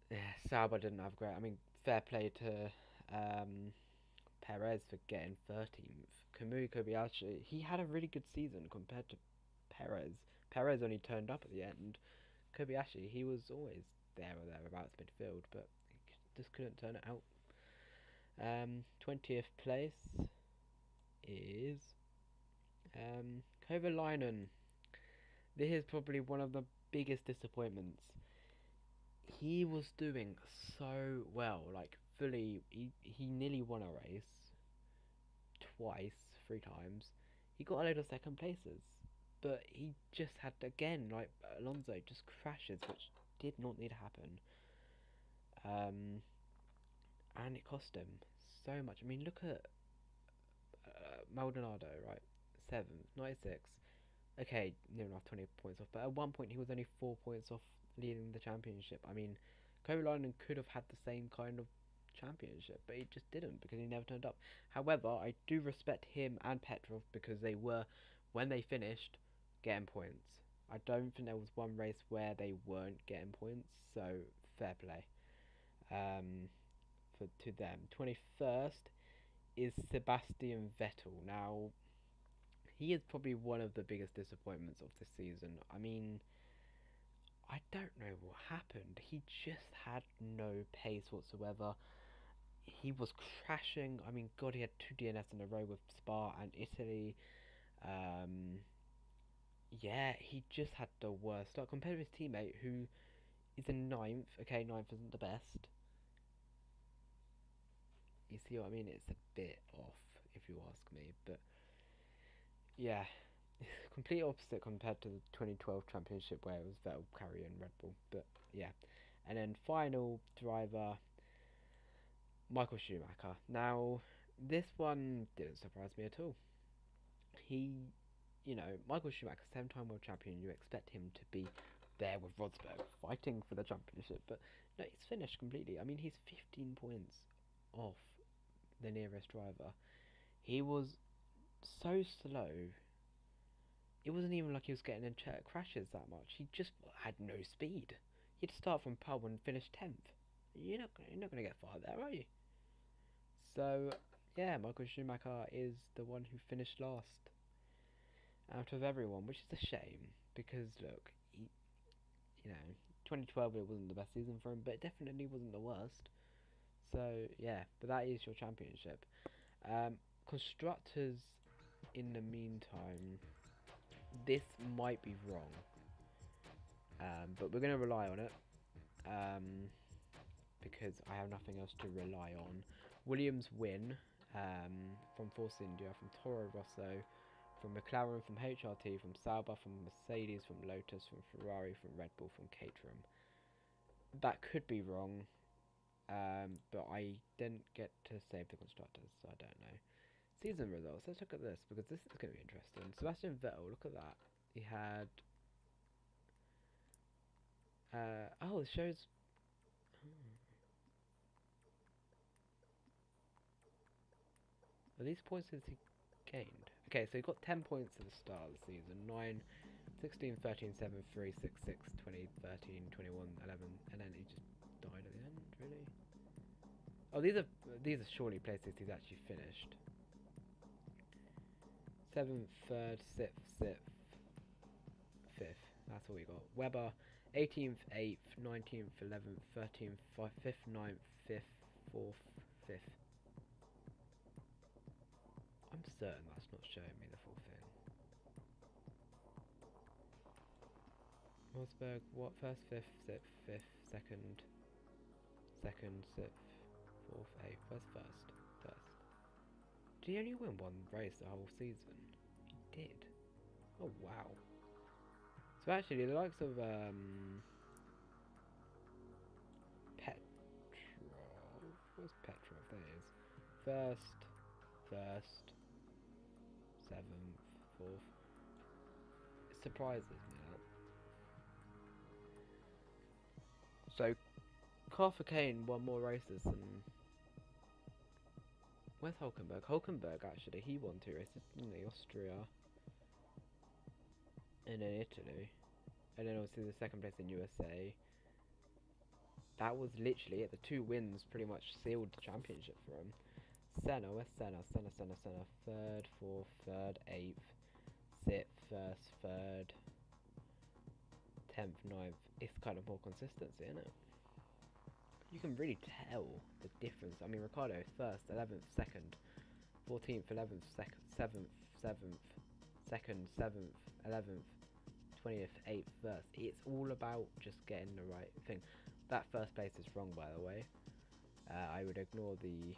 Yeah, Sauber didn't have great. I mean, fair play to Perez for getting 13th. Kamui Kobayashi, he had a really good season compared to Perez. Perez only turned up at the end. Kobayashi, he was always there or thereabouts midfield, but he just couldn't turn it out. 20th place is Kovalainen. This is probably one of the biggest disappointments. He was doing so well, like fully. He nearly won a race twice, 3 times. He got a load of second places, but he just had again, like Alonso, just crashes, which did not need to happen. And it cost him so much. I mean, look at Maldonado, right? 7th, 96. Okay, near enough 20 points off, but at one point he was only 4 points off leading the championship. I mean, Kovalainen could have had the same kind of championship, but he just didn't because he never turned up. However, I do respect him and Petrov because they were, when they finished, getting points. I don't think there was one race where they weren't getting points, so fair play to them. 21st is Sebastian Vettel. Now, he is probably one of the biggest disappointments of this season. I mean, I don't know what happened. He just had no pace whatsoever. He was crashing. I mean, God, he had 2 DNS in a row with Spa and Italy. Um, yeah, he just had the worst start compared with his teammate who is in ninth. Okay, ninth isn't the best. You see what I mean? It's a bit off, if you ask me. But yeah, complete opposite compared to the 2012 championship where it was Vettel carrying Red Bull. But yeah, and then final driver, Michael Schumacher. Now, this one didn't surprise me at all. He, Michael Schumacher, 7-time world champion, you expect him to be there with Rosberg, fighting for the championship, but no, he's finished completely. I mean, he's 15 points off the nearest driver. He was so slow. It wasn't even like he was getting in crashes that much. He just had no speed. He'd start from pole and finish 10th. You're not gonna get far there, are you? So yeah, Michael Schumacher is the one who finished last out of everyone, which is a shame because look, 2012 it wasn't the best season for him, but it definitely wasn't the worst. So yeah, but that is your championship. Constructors, in the meantime, this might be wrong, but we're going to rely on it because I have nothing else to rely on. Williams win from Force India, from Toro Rosso, from McLaren, from HRT, from Sauber, from Mercedes, from Lotus, from Ferrari, from Red Bull, from Caterham. That could be wrong, but I didn't get to save the constructors, so I don't know. Season results, let's look at this, because this is going to be interesting. Sebastian Vettel, look at that. He had... oh, it shows... Are these points has he gained? Okay, so he got 10 points at the start of the season. 9, 16, 13, 7, 3, 6, 6, 20, 13, 21, 11, and then he just died at the end, really? Oh, these are surely places he's actually finished. 7th, 3rd, 6th, 6th, 5th. That's all we got. Weber, 18th, 8th, 19th, 11th, 13th, 5th, 9th, 5th, 4th, 5th. I'm certain that's not showing me the full thing. Rosberg, what? First, 5th, 6th, 5th, 2nd, 6th, 4th, 8th. Where's first? First. Did he only win one race the whole season? He did. Oh wow. So actually, the likes of Petrov. Where's Petrov? There he is. First, 7th, 4th. It surprises me that. So, Arthur Kane won more races than... Where's Hulkenberg? Hulkenberg, actually, he won 2 races, didn't he? Austria. And then Italy. And then obviously the 2nd place in USA. That was literally it. The 2 wins pretty much sealed the championship for him. Senna, where's Senna? Senna. 3rd, 4th, 3rd, 8th, 6th, 1st, 3rd, 10th, 9th. It's kind of more consistency, isn't it? You can really tell the difference. I mean, Ricciardo 1st, 11th, 2nd, 14th, 11th, 7th, 2nd, 7th, 11th, 20th, 8th, 1st. It's all about just getting the right thing. That 1st place is wrong, by the way. I would ignore the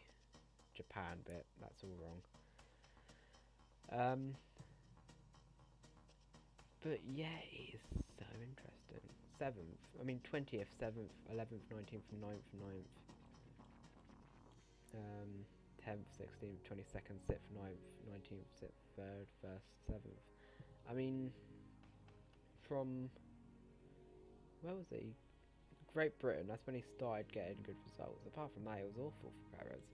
Japan bit. That's all wrong. But yeah, it is so interesting. 7th, I mean 20th, 7th, 11th, 19th, 9th, 9th, 10th, 16th, 22nd, 6th, 9th, 19th, 6th, 3rd, 1st, 7th. I mean, from, where was he? Great Britain, that's when he started getting good results. Apart from that, it was awful for Perez.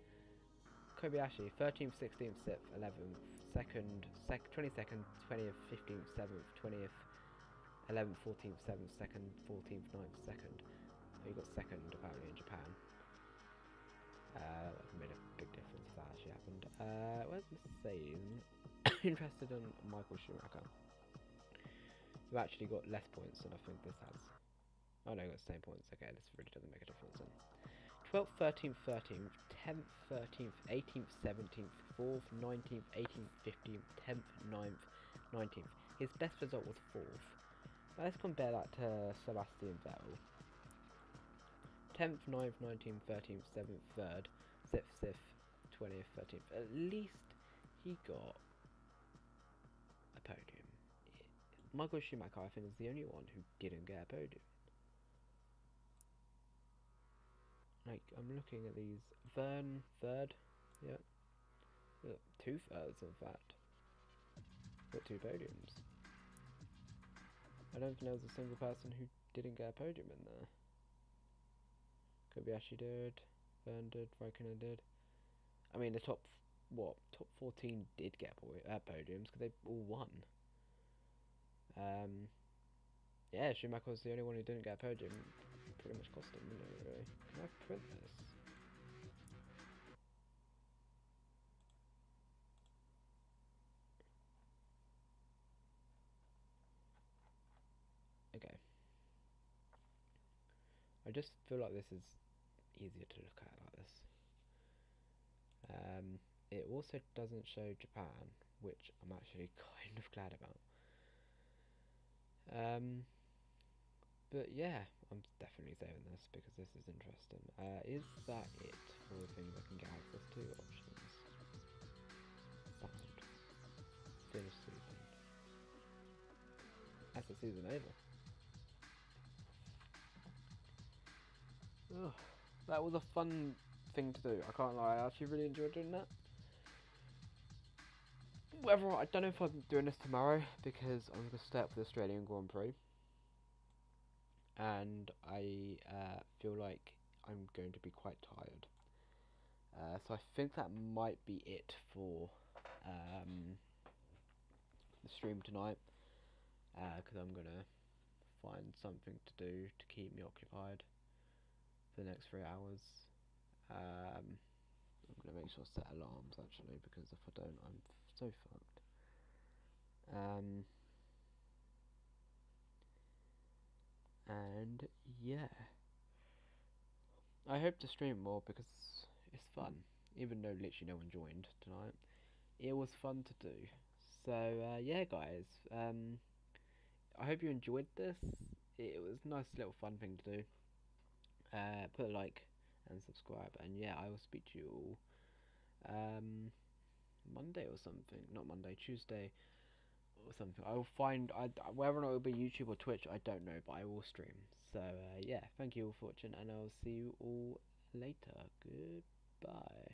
Kobayashi, 13th, 16th, 6th, 11th, 22nd, 20th, 15th, 7th, 20th, 11th, 14th, 7th, 2nd, 14th, 9th, 2nd. Oh, he got 2nd apparently in Japan. That made a big difference if that actually happened. Where's Mercedes? interested in Michael Schumacher, who actually got less points than I think this has. Oh no, got the same points. Okay, this really doesn't make a difference then. 12th, 13th, 13th, 10th, 13th, 18th, 17th, 4th, 19th, 18th, 15th, 10th, 9th, 19th. His best result was 4th. Now let's compare that to Sebastian Vettel. 10th, 9th, 19th, 13th, 7th, 3rd, 6th, 5th, 20th, 13th. At least he got a podium. Michael Schumacher, I think, is the only one who didn't get a podium. Like, I'm looking at these. Vern, 3rd. Yeah. 2 thirds, in fact. Got 2 podiums. I don't think there was a single person who didn't get a podium in there. Kobayashi did. Vern did. Raikkonen did. I mean, the top 14 did get podiums because they all won. Yeah, Schumacher was the only one who didn't get a podium. Pretty much cost him, didn't it, really? Can I print this? Okay. I just feel like this is easier to look at like this. It also doesn't show Japan, which I'm actually kind of glad about. But yeah, I'm definitely saving this because this is interesting. Is that it for the things I can get access to? Options. Found. Finish season. That's the season over. Oh, that was a fun thing to do. I can't lie, I actually really enjoyed doing that. Whether I don't know if I'm doing this tomorrow because I'm going to stay up for the Australian Grand Prix, and I feel like I'm going to be quite tired. So I think that might be it for the stream tonight, because I'm going to find something to do to keep me occupied for the next 3 hours. I'm going to make sure I set alarms actually, because if I don't, I'm so fucked. And yeah, I hope to stream more because it's fun, even though literally no one joined tonight. It was fun to do. So yeah, guys, I hope you enjoyed this. It was a nice little fun thing to do. Put a like and subscribe, and yeah, I will speak to you all Monday or something. Not Monday, Tuesday or something. I will find whether or not it will be YouTube or Twitch, I don't know, but I will stream. So yeah, thank you all for watching, and I'll see you all later. Goodbye.